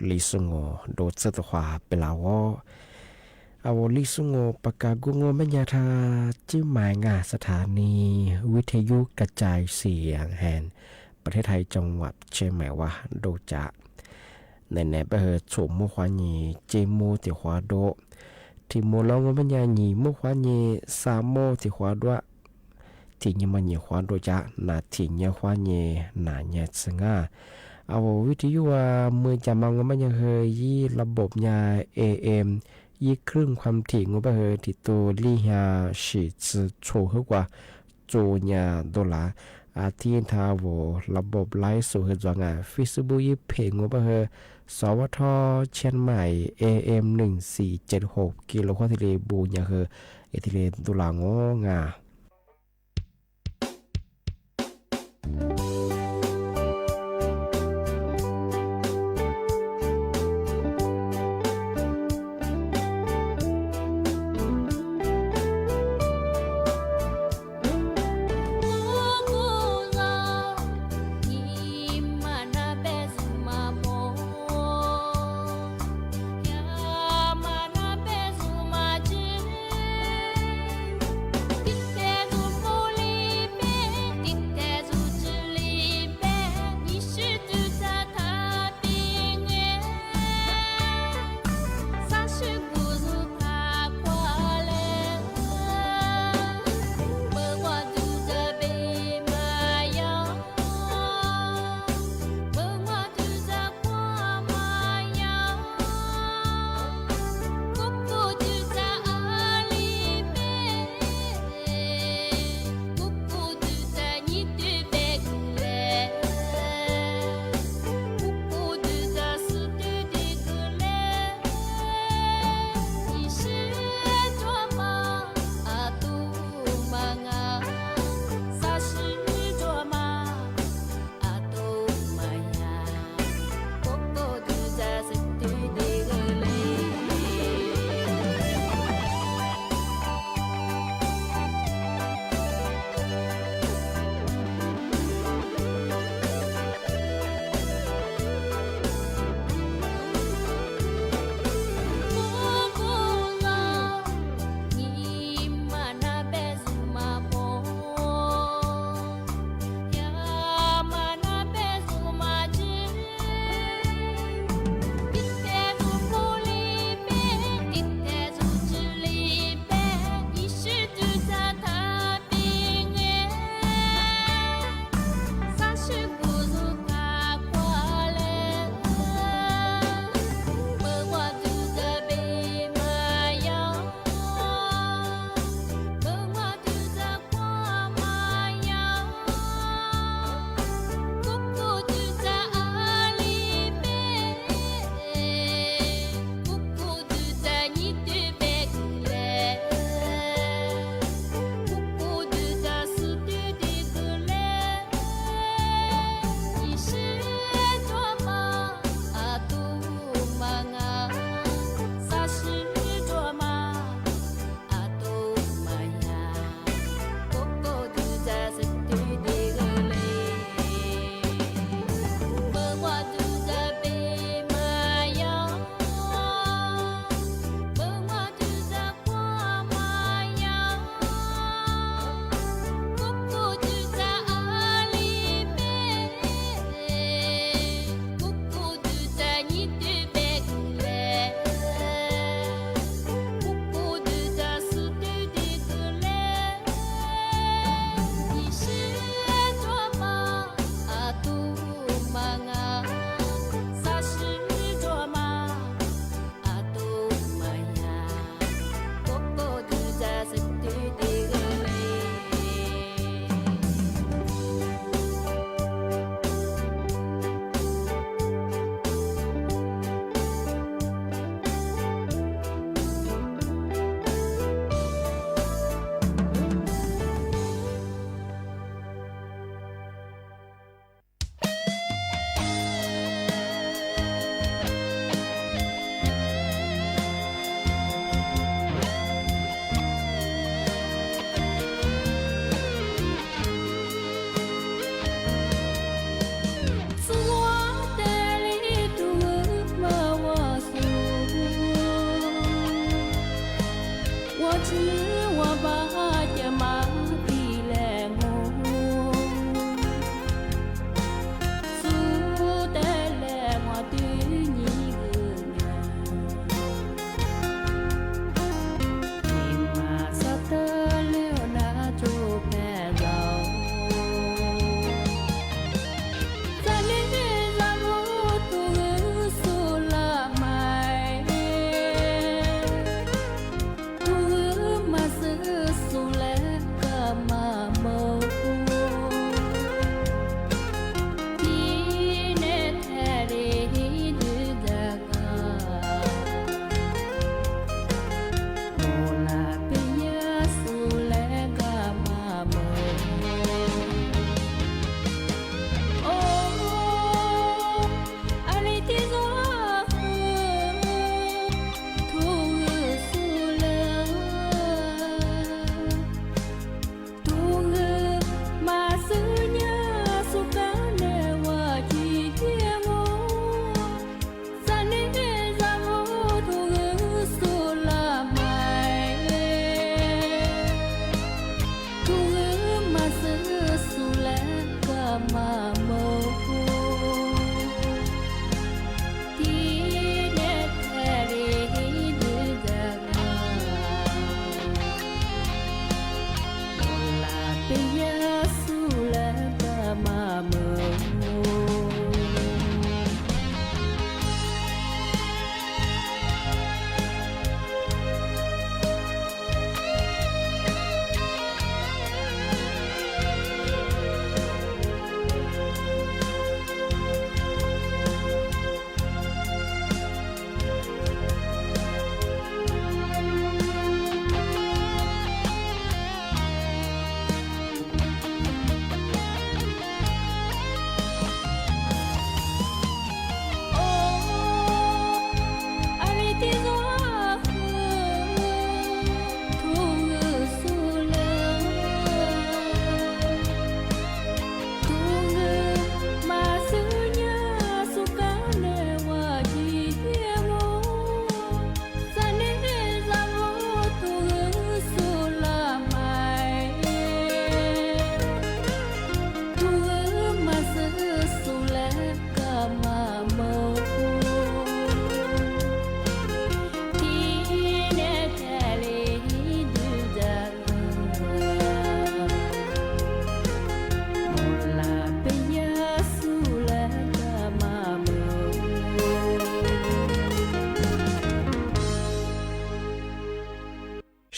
S4: ลิสุงโงโดดเสตขวาเปลาวอาวลิสุงโงปากากุงโงแม่ยาทาจิ้มหมายงาสถานีวิทยุกระจายเสียงแห่งประเทศไทยจังหวัดเชียงใหม่ว่าโดจะในไปเหตุโฉมมุขวานีเจโมติขวาโดที่โมลองแม่ยานีมุขวานีสามโมติขวาด้วยที่ยังมันยังควานโดยจะนาที่ยังควานยังนาเนี่ยสง่าเอาวิทยุว่าเมื่อจะมองมันยังเคยยี่ระบบยา AM ยี่ครึ่งความถี่งบเหตุที่ตัวลี่ฮาสิจะโชว์ขึ้นกว่าโจยาดอลลาร์อาทิตย์ทาวระบบไลฟ์สู่เหตุงานฟิสบุยี่เพงงบเหตุสวทเชียงใหม่ AM 1476กิโลควอติเลบูยาคือเอติเลดอลลาร์งงา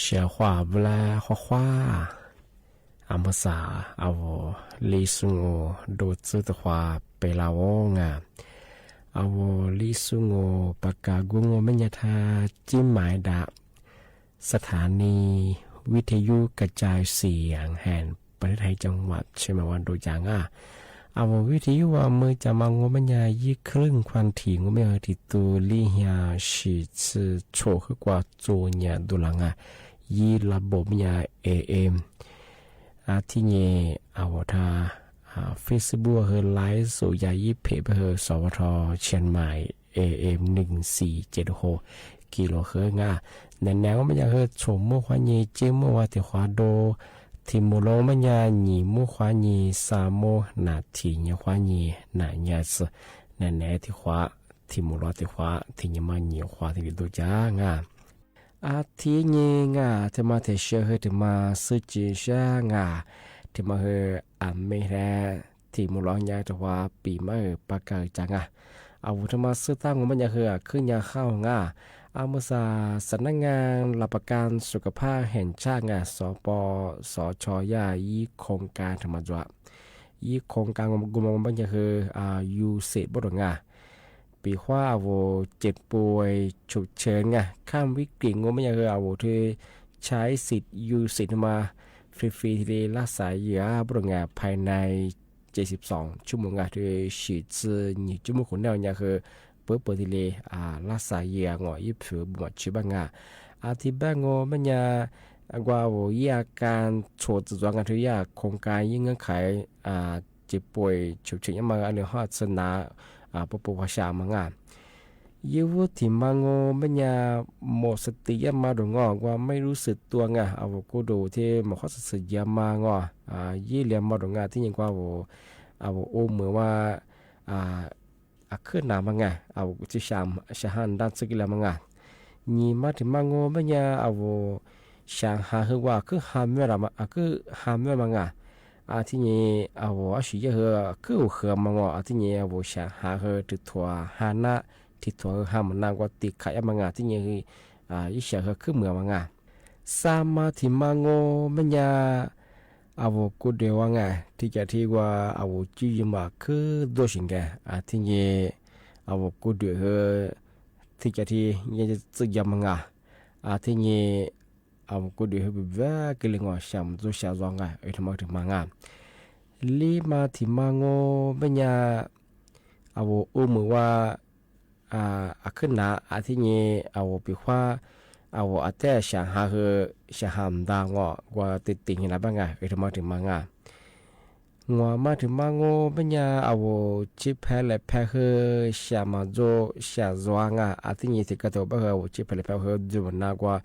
S4: เสียขวาเวลาขว้าอัมพษาเอาลิซุงโอดูซึตขวาเปลาวงอ่ะเอาลิซุงโอปากกากุงโอเมญทาจิ้มหมายดาสถานีวิทยุกระจายเสียงแห่งประเทศไทยจังหวัดเชียงใหม่วันดูจางอ่ะเอาวิทยุว่ามือจะมางมญายี่ครึ่งควันถี่งมญาติตัวลิฮยาชิซโชคือกว่าโจญาดูหลังอ่ะยี่ระบบยา AM ที่เนี่ยเอาทาFacebook เฮอไลฟ์สู่ยายี่เพจเฮอสวทเชียงใหม่ AM 1476กิโลเฮิรตซ์ในแนวมันจะเฮอชมมั่วควานีเจมั่วว่าที่ควาโดที่มุโลมันยาหนีมั่วควานีสามโมนาทีเนี่ยควานีนายาสในแนวที่ควาที่มุโลที่ควาที่ยมันเนี่ยควาที่ดูจ้างที่นี่ที่มาเทเชื่อที่มาซื้อจีช่างที่มาเฮไม่แร่ที่มุลองยาตัวปีมาปากกาจังเอาที่มาซื้อตั้งมันยาเฮขึ้นยาเข้าเอามาสำนักงานรับประกันสุขภาพแห่งชาติสปสชยายี่โครงการธรรมจักรยี่โครงการกุมมันยาเฮยูเสบดปีขว้าเจ็บป่วยฉุกเฉินข้ามวิกฤตงไม่อยากที่ใช้สิทธิ์ยูสิทธิ์มาฟรีๆที่รักษาเยอะบริงภายใน72ชั่วโมงที่ฉีด1ชั่วโมงคนเดียวเนี่ยคือเปิดที่รักษาเยอะงอยิบผิวบวชชิบังที่บ้านงมันยากว่าอยากการโชว์จุดวางที่อยากโครงการยิ่งเงื่อนไขเจ็บป่วยฉุกเฉินมาอันนี้ฮอดสนาปปวชามัง ยิวที่มังโงไม่ยาหมดสติยามาดงอว่าไม่รู้สึกตัวไงเอากูดูที่มันข้อสึกยามางยี่เหลี่ยมมาดงที่ยังกว่าเอาโอเหมือนว่าขึ้นหนามังไงเอาที่ชาหันด้านสกิลมังไงนี่มาที่มังโงไม่ยาเอาช่างหาหัวคือหามเมื่อไรคือหามเมื่อมังไงที่นี่เอาสิ่งที่คือหัวมังที่นี่เอาช่างหาหัวติดตัวหาหน้าที่ตัวหามันนางกว่าติดขายมังที่นี่ยิ่งเสียคือเหมือนมังสามาที่มังโงไม่ยาเอากูเดียวไงที่จะที่ว่าเอาจีมาคือโดชิงแกที่นี่เอากูเดียวที่จะที่ยังจะซื้อยามังที่นี่เอากูเดียวแบบว่ากิเลงว่าช้ำตัวช้ำร้องไงทำไมถึงมังลีมาที่มังโงไม่ยาเอามือว่าขึ้นหน้าที่นี่เอาปีกว่าเอาแต่ช่างหาช่างหามดางว่าติดติงนะบ้างไงทำไมถึงมังงัวมาถึงมังโงปัญญาเอาชิพแหล่แพ้ช่างมาโจช่างจวงที่นี่ที่กระตัวบ้าชิพแหล่แพ้ดูมันน่ากว่า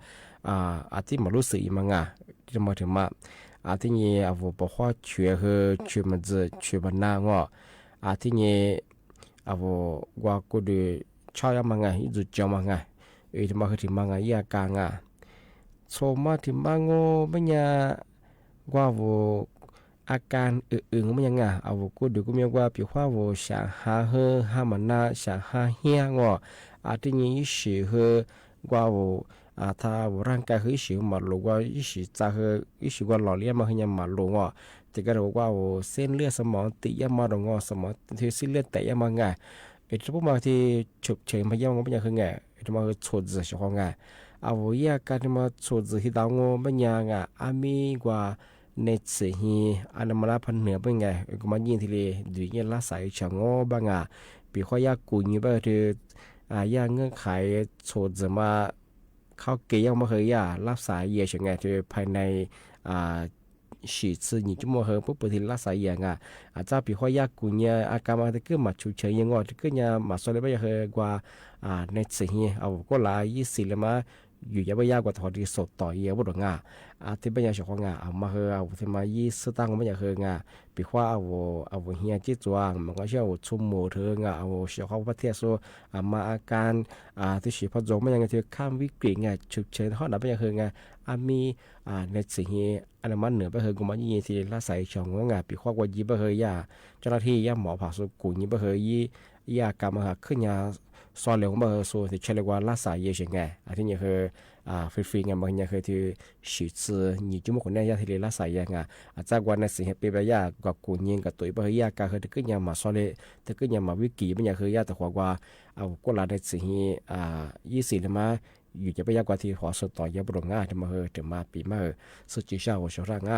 S4: ที่มารู้สึกมังทำไมถึงมาที่นี่เอาบอกว่าช่วยมันจะช่วยมันน่างที่นี่เอาว่ากูดูชอบมังอีจุดจอมังทำไมถึงมังยากางโซมาถึงมังโงปัญญาว่าอาการอื่นๆมันยังเอากูดูก็มีว่าปีว่าช่างหาหามันน่าช่างหาเฮียที่นี่สิว่าถ้าร่างกายสิมาลงว่าสิจะสิว่าหล่อเลี้ยงมาให้ยังมาลงแต่ก็รู้ว่าเส้นเลือดสมองติยามาลงสมองที่เส้นเลือดแตกมาไงที่พวกมาที่ฉุกเฉินพยามันเป็นยังไงที่มาชดจะช่วยไงเอาอยากการที่มาชดจะที่ดาวงเป็นยังมีกว่าในสิ่งที่อันนั้นมาพันเหนือเป็นไงก็มายินทีเลยดูเนี่ยละสายช่างบ้างปีข้อยากกุยแบบที่ยากเงื่อนไขชดจะมาเข้าเกี่ยวมาเฮียรับสายเยี่ยงไงที่ภายในสีสื่อนี่จุ่มมาเฮียปุ๊บปฏิรับสายเยี่ยงอาจจะปีข้อยากกุยเนี่ยอาการมันจะขึ้นมาฉุกเฉินยังไงจะขึ้นเนี่ยมาสอนเลยไม่เฮียกว่าในสิ่งที่เอาก็หลาย20เลยมาอยู่ยังไม่ยากกว่าทอดีสดต่อเยี่ยบุตรงที่ไม่อยากเฉพาะเอามาเฮียเอาที่มา20ตั้งไม่อยากเฮียปีข้าเอาเฮียจีจวงมันก็เชื่อว่าชุ่มหมูเธอเอาเชื่อเขาประเทศโซมาอาการที่ฉีดพอจงไม่ยังไงที่ข้ามวิกฤตฉุกเฉินเขาหนาไม่อยากเฮียมีในสิ่งที่อันนั้นมันเหนือไปเฮียกูมายี่ที่ละใส่ช่องปีข้าว่ายี่ไปเฮียเจ้าหน้าที่ย่าหมอผ่าสุกุยี่ไปเฮียการมาขึ้นยาซอยเหลวมาโซที่เชื่อว่าละสายเยี่ยงไงที่นี่คือฟรีไงบางอย่างคือที่สื่อนี่จุ่มคนนี้ยาที่ละสายยังจากวันในสิ่งที่เป็นยากกับกุญยิงกับตัวไปยากคือที่ขึ้นยามาซอยเลยที่ขึ้นยามาวิกิบางอย่างคือยาแต่ว่าเอาก็ละในสิ่งที่20เลยมาอยู่จะไปยากกว่าที่หัวสุดต่อยาบรงที่มาถึงมาปีมาสุดจีเช้าหัวชร่าง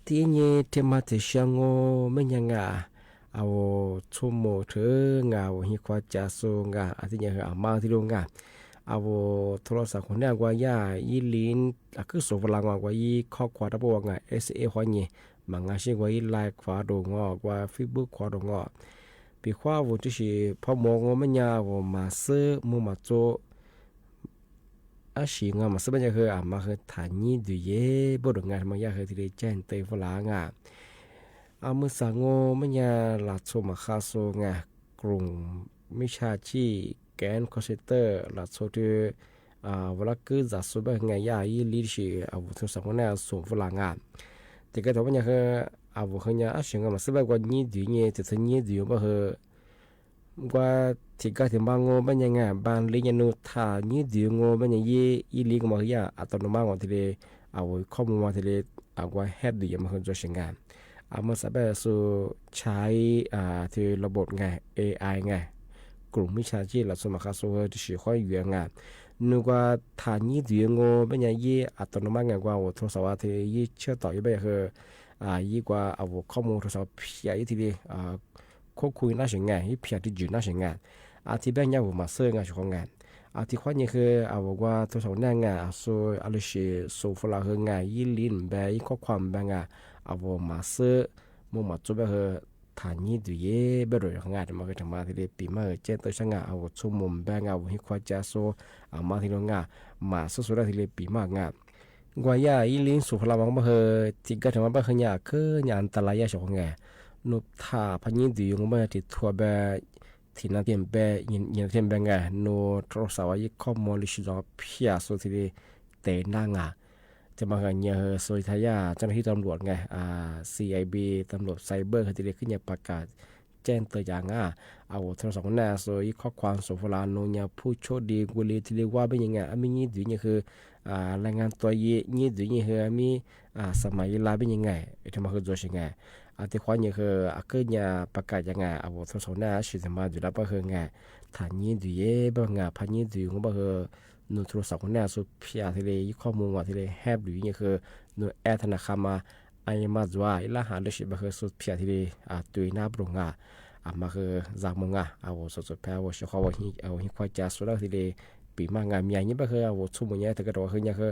S4: ที่นี่ที่มาที่เชียงโง่ไม่ยังเอาชั่วโมงเธองาฮิควาจาโซงาที่ยังเอามาที่โรงงานเอาโทรศัพท์คนนี้กว่ายี่ลินคือส่งพลังกว่ายี่ข้อความระบบว่าSA หัวนี่มังอาชีพว่ายี่ไลน์ขวาดงกว่า Facebook ขวาดงปีขวาวันที่สิพอมองมันยาวมาซื้อมุมาโจสิงมาซื้อมันจะคือมาคือฐานนี้ดูเย่บดงานมันยาคือที่ได้แจ้งเตยพลังมือสังไม่ยาหลัดโซมาคาโซงกลุ่มมิชาชีแกนคอเซเตอร์หลัดโซที่เวลาคือจัดสุบไงยาอีลิชิเอาทุกสังคนเนี่ยส่งฝรั่งแต่ก็ตัวมันคือเอาคนเนี่ยสิ่งมาซื้อแบบว่านี้ดีเนี่ยแต่ทั้งนี้ดีมาคือว่าที่ก็ถึงบางมันยังไงบางเลี้ยงนูท่านี้ดีมันยังอีลิกมาคืออัตโนมัติที่เลยเอาข้อมูลมาที่เลยเอาว่าเฮดดีมาคือจะสิ่งงานเมื่อสัปดาห์สู่ใช้ที่ระบบไง AI ไงกลุ่มมิจฉาชีพหลักสมัครสู่ที่ชื่อข้อยอยู่ไงนึกว่าฐานนี้ดีงอเป็นอย่างยี่อัตโนมัติไงกว่าโทรศัพท์ที่ยี่เชื่อต่อยี่ไปคือยี่กว่าเอาข้อมูลโทรศัพท์เพียที่ดีควบคุมน่าเสียงไงยี่เพียที่จุดน่าเสียงไงที่แบงค์ยาวมาเสื้อไงช่วงงานที่ข้อนี้คือเอาว่าโทรศัพท์นั่งไงสู่อะไรชื่อสู่ฝรั่งไงยี่ลิ้นแบบยี่ข้อความแบบไงเอามาซื้อมุมมาจุดแบบ ฐานนี้ดูเย่เบรอยงามาคือทำมาที่เดปีมาเจนตัวช่างเอาชุ่มมุมแบงเอาหิควาจาโซเอามาที่โรงงามาสุดๆที่เดปีมางากว่ายาอีลิงสุพลามังมาเฮที่ก็ทำมาบ้างยาคือยาอันตรายชงไงนุท่าพันยินดูยงมาที่ทัวเบที่นั่นเทียมเบยินเทียมเบงไงนูโทรศัพท์ยี่ข้อมูลลิชิโนพิอาสุดที่เดเตนางาจะมาเห็นเนี่ยโซยทายาเจ้าหน้าที่ตำรวจไงCIB ตำรวจไซเบอร์เขาจะได้ขึ้นเนี่ยประกาศแจ้งตัวอย่างเอาโทรศัพท์หน้าโซยข้อความสุพลาโนเนี่ยผู้โชคดีกุลีที่เรียกว่าเป็นยังไงมีนี่ดูเนี่ยคือรายงานตัวยี่ดูเนี่ยคือมีสมัยลาเป็นยังไงทำมาคือตัวยังไงที่ความเนี่ยคือขึ้นเนี่ยประกาศยังไงเอาโทรศัพท์หน้าชื่อสมาดูแล้วก็คือไงฐานยี่ดูเย่บางพันยี่ดูของบางคือนูโทรศัพท์คนนี้สุดพิอาที่เลยข้อมูลว่าที่เลยแฮปหรือเนี่ยคือนูแอธนาคารมาไอมาจวาอิละหาเลชิบคือสุดพิอาที่เลยตุยน้าบรงมาคือจากมงเอาสุดๆแพ้ว่าเชื่อเขาว่าหิควาจาสุดที่เลยปีมางานมีอย่างนี้บางคือสมุนเนี่ยแต่ก็ว่าคือเนี่ยคือ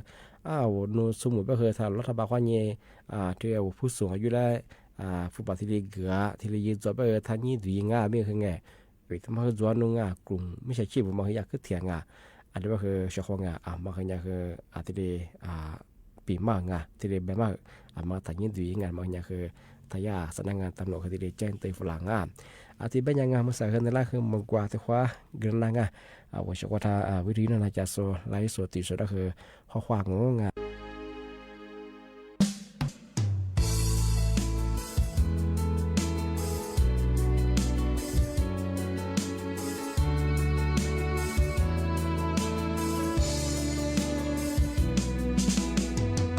S4: นูสมุนบางคือทางรัฐบาลว่าเนี่ยที่ผู้สูงอายุและผู้ปฏิบัติเกือที่เลยยืนจบทางนี้ดูยังไม่คือไงไปทำให้จวนนูกลุ่มไม่ใช่ชีพมันคืออยากขึ้นเถียงอันนี้ก็คือเชื่อเขามาคือเนี่ยคือที่เลยปีมากที่เลยแบบมากมาทางนี้ดูยังมาเนี่ยคือทายาสำนักงานตำรวจที่เลยแจ้งเตือนฝรั่งที่เป็นยังมาใส่กันในล่างคือมังกรที่ว่าเกินล่างว่าเชื่อว่าถ้าวิธีนั้นจะโซไลฟ์สดติดสุดก็คือข้อความงง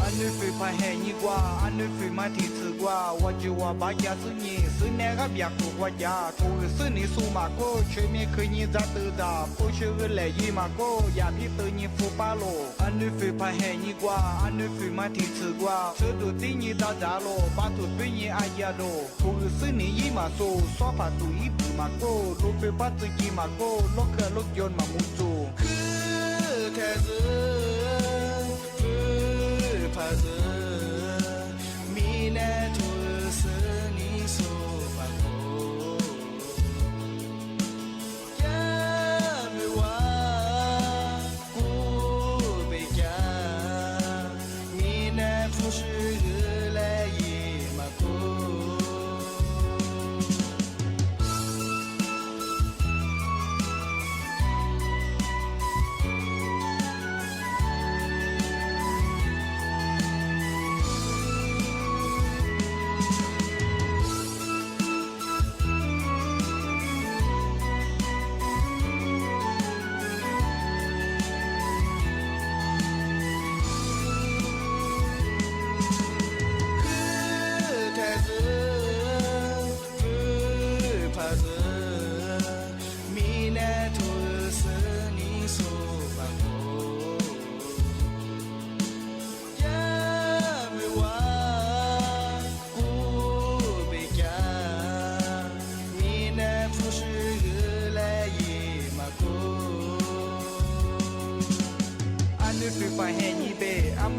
S10: อันนี้คือมาที่ถือว่าว่าจะว่าบายาสุนีสุนีกับอยากถูกว่าอยากถูกสุนีสูมาโก้ช่วยมีคืนนี้จะตื่นดาผู้ช่วยเลยยี่มาโก้อยากพี่ตื่นยี่ฟูปาโลอันนี้คือพาเหนี่กว่าอันนี้คือมาที่ถือว่าช่วยดูที่ยี่ตาจาโลบ้านถูกเป็นยี่อายาโลถูกสุนียี่มาโซ่สอบผ่าตุยปูมาโก้รูปเป็นบ้านตุยี่มาโก้ลูกเคยลูกยนต์มามุนจูคือแค่คือพาแน่ทุสนิโซบาโกแค่ไม่ว่ากูไปแค่มีแน่ผู้ชื่อและยี่มาโก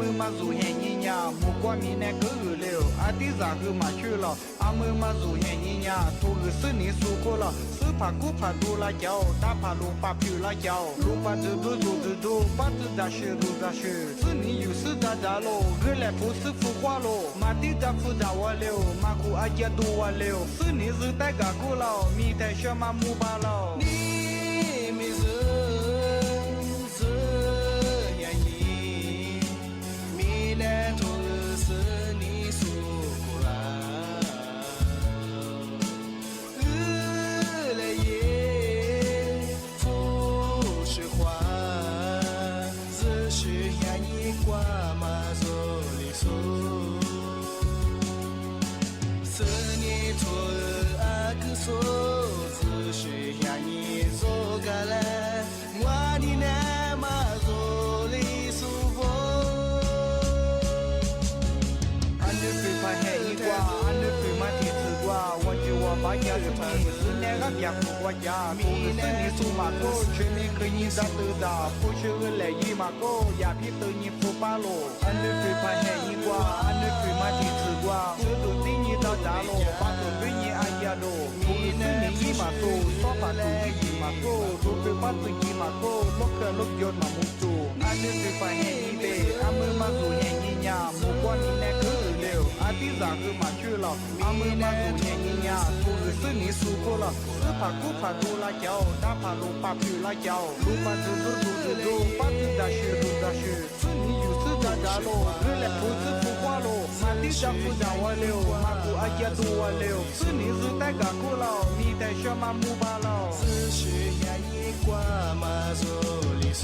S10: มือมาสู่แห่งยิ่งยาหมู่กว่ามีแน่ก็อือเร็วอาทิตย์คือมาชื่อหรออามือมาสู่แห่งยิ่งยาถูกซื้อหนีสู่โคละซื้อผักกูผักดูละเจ้าตาผักลุงปับผิวละเจ้าลุงปัดดูปัดดาชื่อดูดาชื่อซื้อหนีอยู่ซื้อดาดาโลเกล็ดผู้ซื้อฟูกว่าโลมาที่จะฟูดาวเร็วมาคูอาเจียดูว่าเร็วซื้อหนีซื้อแต่กะกูเรามีแต่เชื่อมามูบาเรานี่มีซื้อแน่ทุสนิสุกุลาเลยเย่ผู้ชื่อว่า只是呀一挂嘛做里苏是你图阿克索只是呀一做个来我的那嘛做里苏波บายาสุนีสุนีกับอยากถูกว่าอยากถูกสุนีสูมาโก้ช่วยมีคืนนี้จะตื่นดาผู้ช่วยเลยยี่มาโก้อยากพี่ตื่นยี่ฟูปาโลอันนี้คือพาเหนี่กว่าอันนี้คือมาที่ถือว่าช่วยดูที่ยี่ตาจาโลบ้านตัวเป็นยี่อายา าโดมีเนยี่มาโตซอฟาตูยี่มาโกรูเปปัตตุยี่มาโกลกลกยอดมามุจูอันนี้คือไฟแห่งเบอามือมาสู่แห่งยิญามุกวันนี้แน่คือเร็วอาทิตย์คือมาช่วยเราอามือมาสู่แห่งยิญาสู่ซึ่งนี่สู่ก็เราซื้อผักกูผักดูละเจ้าด้าผักลูปาผิวละเจ้าลูปาดูดูปัตตุดาชื่อดูดาชื่อซึ่งนี่อยู่ซื้อดาดาโลหรือแหละผู้ซื้อผู้ว่าโลมาที่จับผู้ดาวเร็วมากูอาเจียตัวเร็วซึ่งนี่ซื้อแต่กะกูเรามีแต่เชื่อมามูบาเรา只是呀一挂嘛做里说。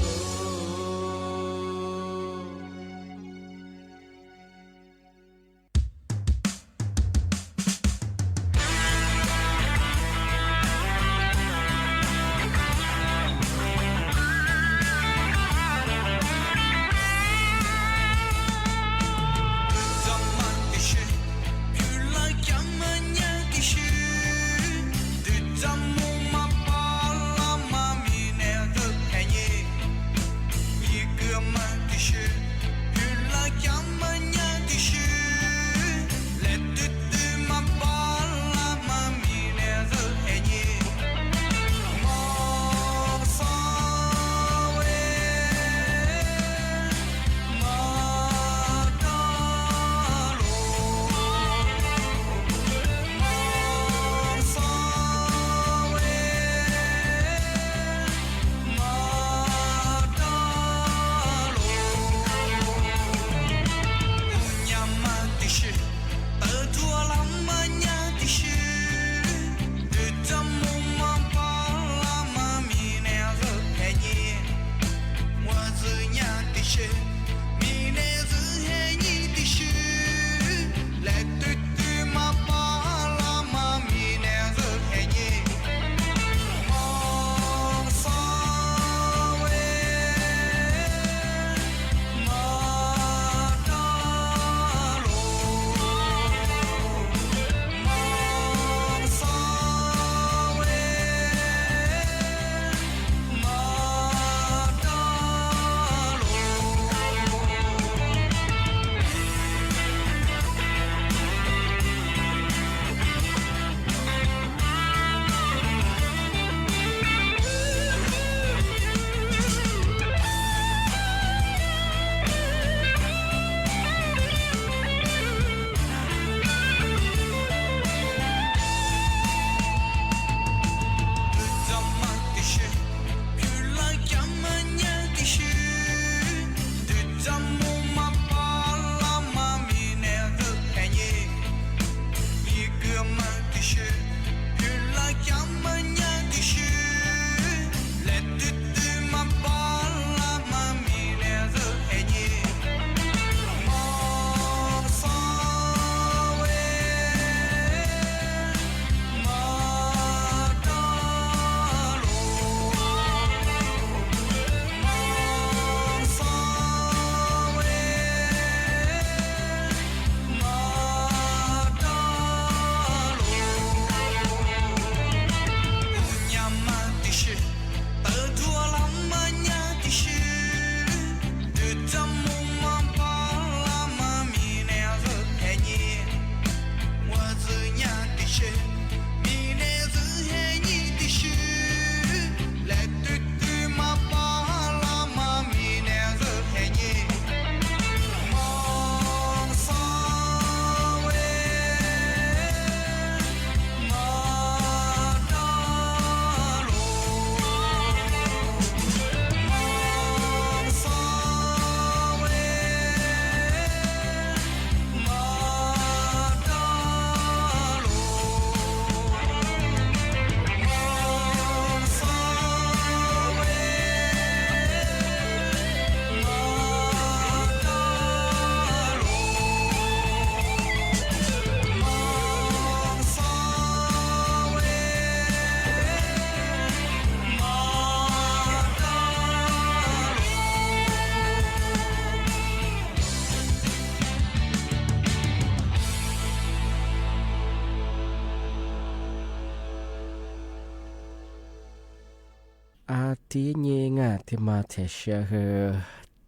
S4: tí nhé ngà thì mà thể sẽ hờ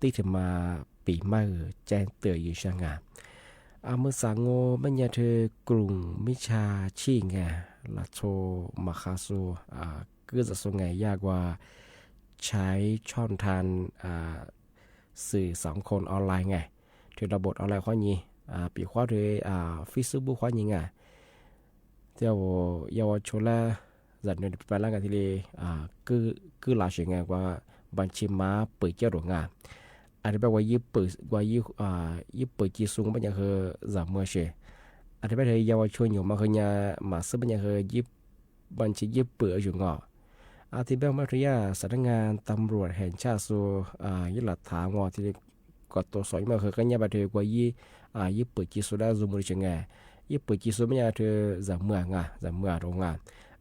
S4: tí thì mà bị mơ chen tựa như sang ngà. Mơ sáng ngô bên nhà thơ cùng mi cha chi ngà ลาโชมาคาซูก็จะส่งไงยากว่าใช้ช่องทางสื่อสังคมออนไลน์ไงที่ระบบออนไลน์ข้อนี้ปีข้อด้วยFacebook ข้อนี้ไงเจ้ายาวชนละจัดเงินไปแล้วกันทีเลยคือหลายสิ่งไงว่าบัญชีม้าเปิดเจ้าหลวงอันนี้แปลว่ายี่เปิดจีซุงบัญญัติคือจับมือเชอันนี้แปลว่าเยาวชนอยู่มาคือเนี่ยมาซื้อบัญญัติคือบัญชียี่เปิดอยู่งออาทิตย์แปลว่าที่ยาสำนักงานตำรวจแห่งชาติสู่ยึดหลักฐานงอที่กดตัวสอยมาคือกันเนี่ยบัญชีกว่ายี่เปิดจีซุได้ซูมือเชงไงยี่เปิดจีซุบัญญัติคือจับมือโรงงาน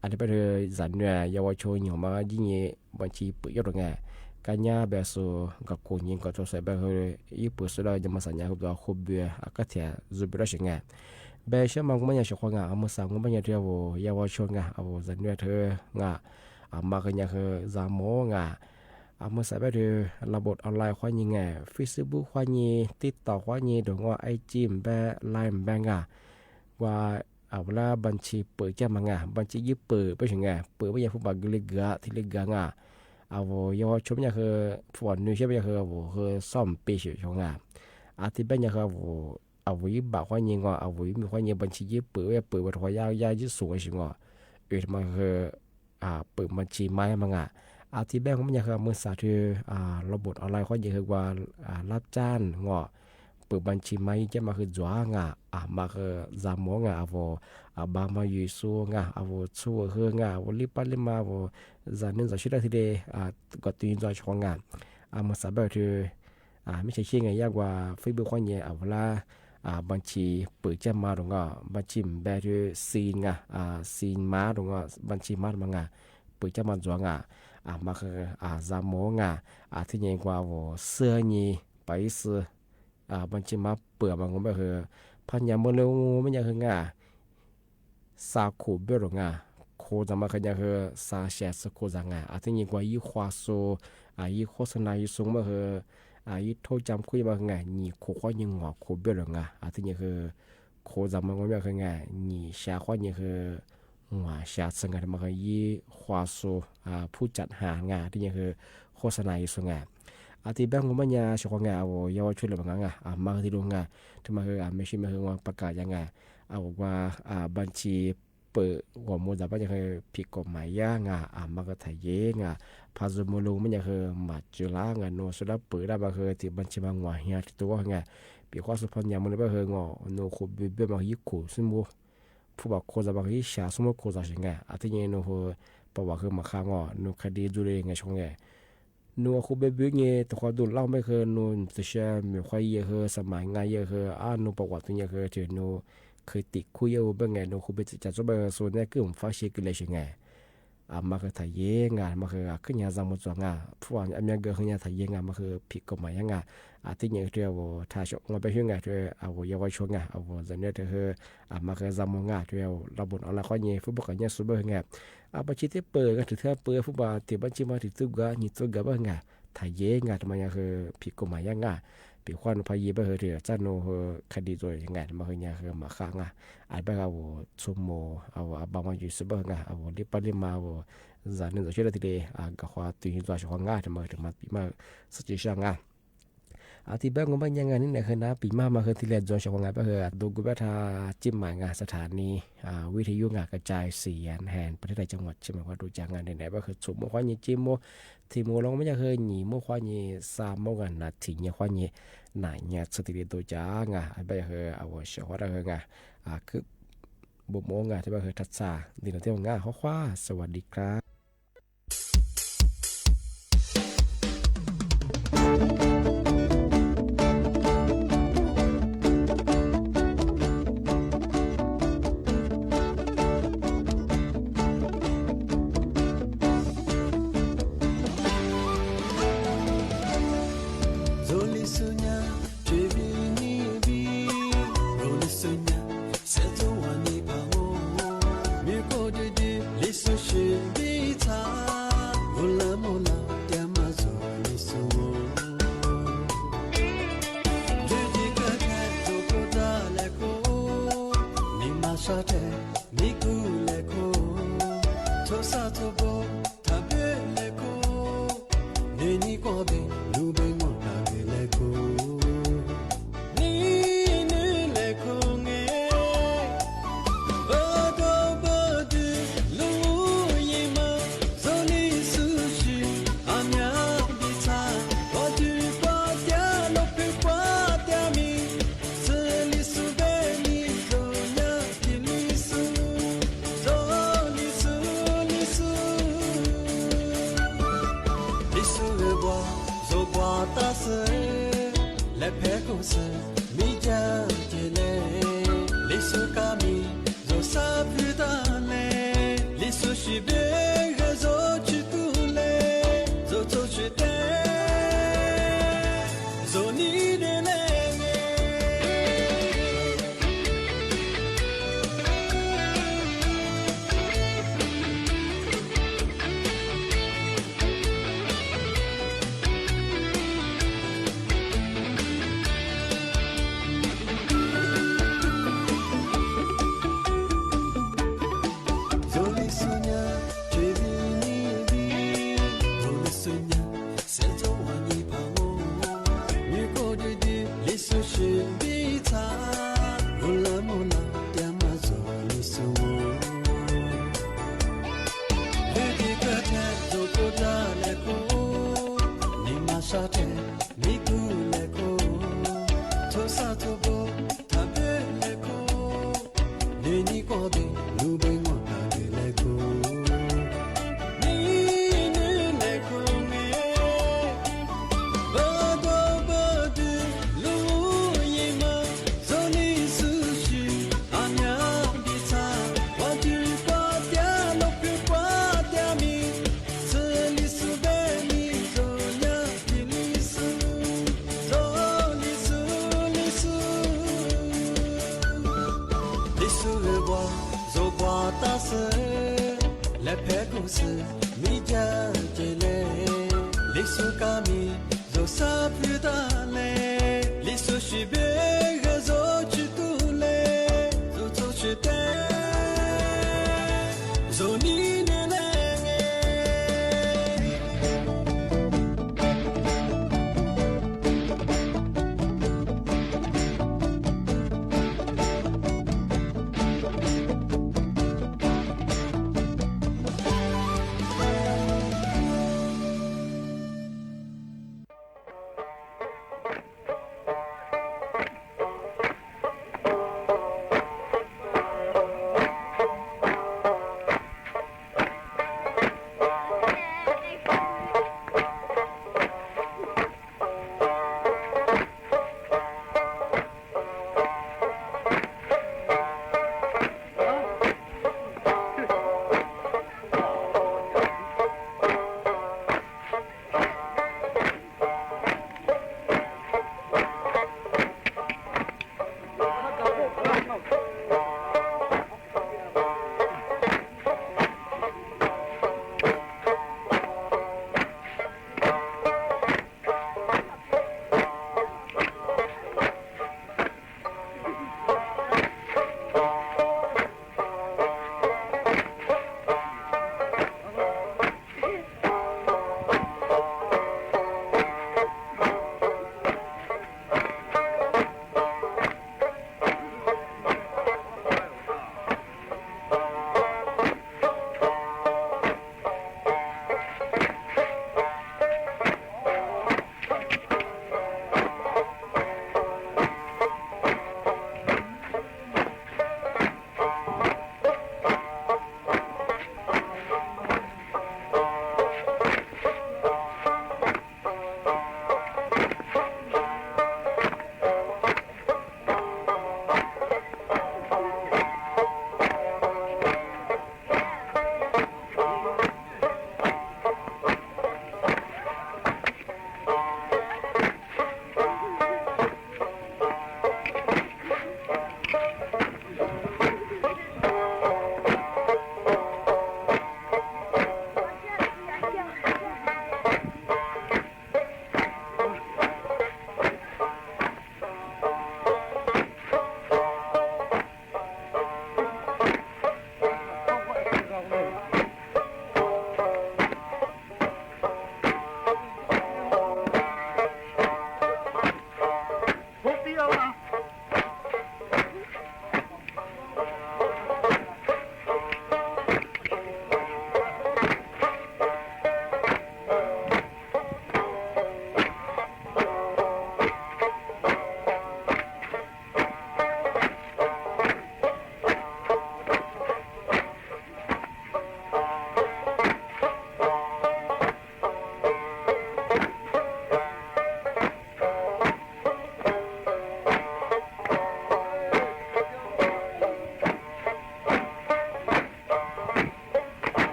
S4: อันนี้แปลว่าจัดเนี่ยเยาวชนอยู่มายิ่งบัญชีเปิดยอดไงการยาแบบสูกับคนยิงก็จะใส่แบบยี่ปุ่นสุดเลยจะมาสัญญากับตัวคู่เบียก็เถียจุดประชิงไงแบบเชื่อมันก็ไม่อยากจะควงงาเอามาสั่งก็ไม่อยากเที่ยวเยาวชนงาเอาจันเนื้อเธองาเอามากันยังคือจามโมงาเอามาใส่แบบเธอระบบออนไลน์ควงยิงไง Facebook ควงยิง TikTok ควงยิงดงว่าIG แบบไลน์แบบงาว่าเอาละบัญชีเปิดแก้มางาบัญชียี่เปิดไปถึงไงเปิดไม่อยากผู้บังเลิกะที่เลิกะงาเอาเยาวชนเนี่ยคือฝนนู่นใช่ไหมคือซ่อมปีเฉยๆงาอาทิตย์เป็นเนี่ยคือเอาไว้บ่าวควายยิงก็เอาไว้มีควายยิงบัญชียี่เปิดวัดหัวยาวยืดสูงใช่ไหมมันคือเปิดบัญชีไม้มางอาทิตย์เป็นของมันเนี่ยคือมือสาธิตระบบออนไลน์ควายยิงคือว่ารับจ้างงอเปิดบัญชีไม้จะมาคือจัวงามาคือจามงเอาบางมาอยู่สู้งาเอาสู้เฮืองาลิปัลลิมาจานนึงจะชื่อที่เดก็ตีนจอยช่องงานมาสบายคือไม่ใช่เชื่อไงยากกว่าฟีเบอร์ควายยิงเอาเวลาบัญชีเปิดจะมาตรงก็บัญชีแบบที่ซีนซีนมาตรงก็บัญชีมาตรงก็เปิดจะมาจัวงามาคือจามงที่ยังกว่าเสื้อนี่ไปซื้อบัญชีมาเปิดบางคนแบบคือพันยามเร็วไม่ยังคืองาซาคูเบลงาโคจะมาคือยังคือซาเชสโคจังที่ยังกว่ายี่ควาโซยี่โฆษณายี่ส่งมาคือยี่โทรจำคุยมาคือไงนี่โคข้อยิงหัวโคเบลงาที่ยังคือโคจะมาแบบคือไงนี่ชาข้อยิงคือหัวชาสังกัดมาคือยี่ควาโซผู้จัดหางาที่ยังคือโฆษณายี่ส่งอาทิตย์แบงก์มันยาชกงาเยาวชนเลยบางงามาที่โรงงานที่มาคือไม่ใช่มาคือว่าประกาศยังไงเอาว่าบัญชีเปิดหัวมูลแต่ว่าจะคือผิดกฎหมายย่างมาก็ถ่ายเยงพาสมุลมันจะคือมาจุฬางโนสุดาเปิดได้มาคือที่บัญชีบางหัวเฮียที่ตัวไงปีข้อสุพรรณยามันก็คืองโนคูบิเบมายิ่งขู่ซึ่งมูผู้บอกโคจะบางที่ชาสมมติโคจะยังไงอาทิตย์นี้โนคือประวัติคือมาข้างโนคดีดูเลยไงช่วงไงนัวคูเบบี้เนี่ยแต่พอดูเล่าไม่เคยนูนจะเชื่อมีความเยอะเคยสมัยง่ายเยอะเคยนูประวัติเนี่ยเคยถึงนูเคยติดคุยเอาเป็นไงนูคูเบจะจะเป็นส่วนนี้คือผมฟ้าเชื่อกันเลยใช่ไงมาเคยถ่ายเยงมาเคยขึ้นยาจำมันจวงผู้ว่าอันนี้เกิดขึ้นยาถ่ายเยงมาเคยผิดกฎหมายยังที่เนี่ยเธอว่าถ้าชกมาไปช่วยเธอเอาเยาวชนเอาจะเนี่ยเธอมาเคยจำมันเธอระบบอะไรข้อนี้ฟุตบอลกันเนี่ยสุดเบอร์บัญชีที่เปิดก็ถือเปิดฟุตบอลที่บัญชีมาถือตัวก็นี่ตัวก็บ้างถ่ายเยงทำไมคือผิดกฎหมายยังปีควันพายไปเถอะจ้าโนคดีตัวยังไงมาคือเนี่ยคือมาค้างอาจไปเอาชั่วโมงเอาบางวันอยู่สุดเบอร์เอาลิปลิมาจานนึงจะช่วยได้ทีเดียวก็ว่าตัวนี้ตัวช่วยถึงมาปีมาสุดที่ช่างที่บ้านของบ้านยังไงนี่เนี่ยคือนะปีมาคือที่เรียนจนช่วงงานไปคือดูกุบทาจิ้มหมายงานสถานีวิทยุกระจายเสียงแห่งประเทศไทยจังหวัดใช่ไหมว่าดูจากงานไหนก็คือสมมติว่านี่จิ้มโมที่โมลงไม่ใช่คือหนีโมว่านี่สามโมกันนาทีเนี่ยว่านี่ไหนเนี่ยสติตัวจ้างไปคือเอาเชื่อว่าคือคือบุโมงที่ไปคือทัศน์ดีนะที่ว่างข้อคว้าสวัสดีครับ
S15: Miku leko sa to bo ta be le ko ne ni ko be lu be mo ta be le ko ni ne le ko nge ba do ba de lu yi ma zo ni su shi a mya bi ta ba du ba tia lo pe kwa tia mi se li su be ni zo nya ki li su zo li su li su li su le bo zo kwa ta se le pe ko se mi ja je le li su ka mi zo sa pu da le li su shi be ge zo chi tu le zo zo chi te zo ni de le Zoli sunya, jevi ni di. Zoli sunya, seto wani pamo. Miko di di, lisu shibita. Mula mula, diama zoli sumo. Lady kate, zoko da leko. Nima shate, miku leko. Tosa tobo, tabe leko. Nini kobe, lube ngota de leko. Nini leko me. Bado bado, lu yima. Zoni sushi, anya bita. Wadu kwa tia, lopi kwa tia mi. Zoli su beni, zonya kili su. Zoli su, li su. Li su le bois, zo bois ta se. Le pe ko se, mi ja je le. Li su ka mi, zo sa pu da le. Li su shi be ge zo chi tu le. Zo zo chi te. Zo ni ne le.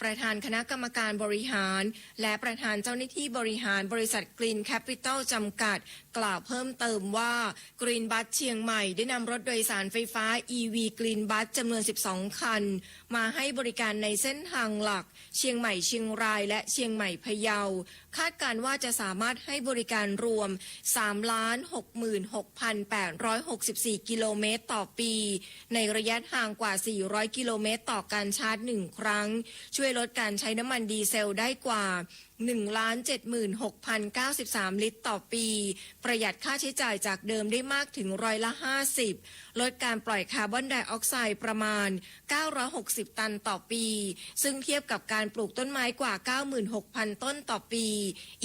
S1: ประธานคณะกรรมการบริหารและประธานเจ้าหน้าที่บริหารบริษัท Green Capital จำกัดกล่าวเพิ่มเติมว่า Green Bus เชียงใหม่ได้นำรถโดยสารไฟฟ้า EV Green Bus จำนวน 12 คันมาให้บริการในเส้นทางหลักเชียงใหม่เชียงรายและเชียงใหม่พะเยาคาดการว่าจะสามารถให้บริการรวม 366,864 กิโลเมตรต่อปีในระยะทางกว่า 400 กิโลเมตรต่อการชาร์จ 1 ครั้งช่วยลดการใช้น้ำมันดีเซลได้กว่า 176,093 ลิตรต่อปีประหยัดค่าใช้จ่ายจากเดิมได้มากถึง50%ลดการปล่อยคาร์บอนไดออกไซด์ประมาณ 960 ตันต่อปีซึ่งเทียบกับการปลูกต้นไม้กว่า 96,000 ต้นต่อปี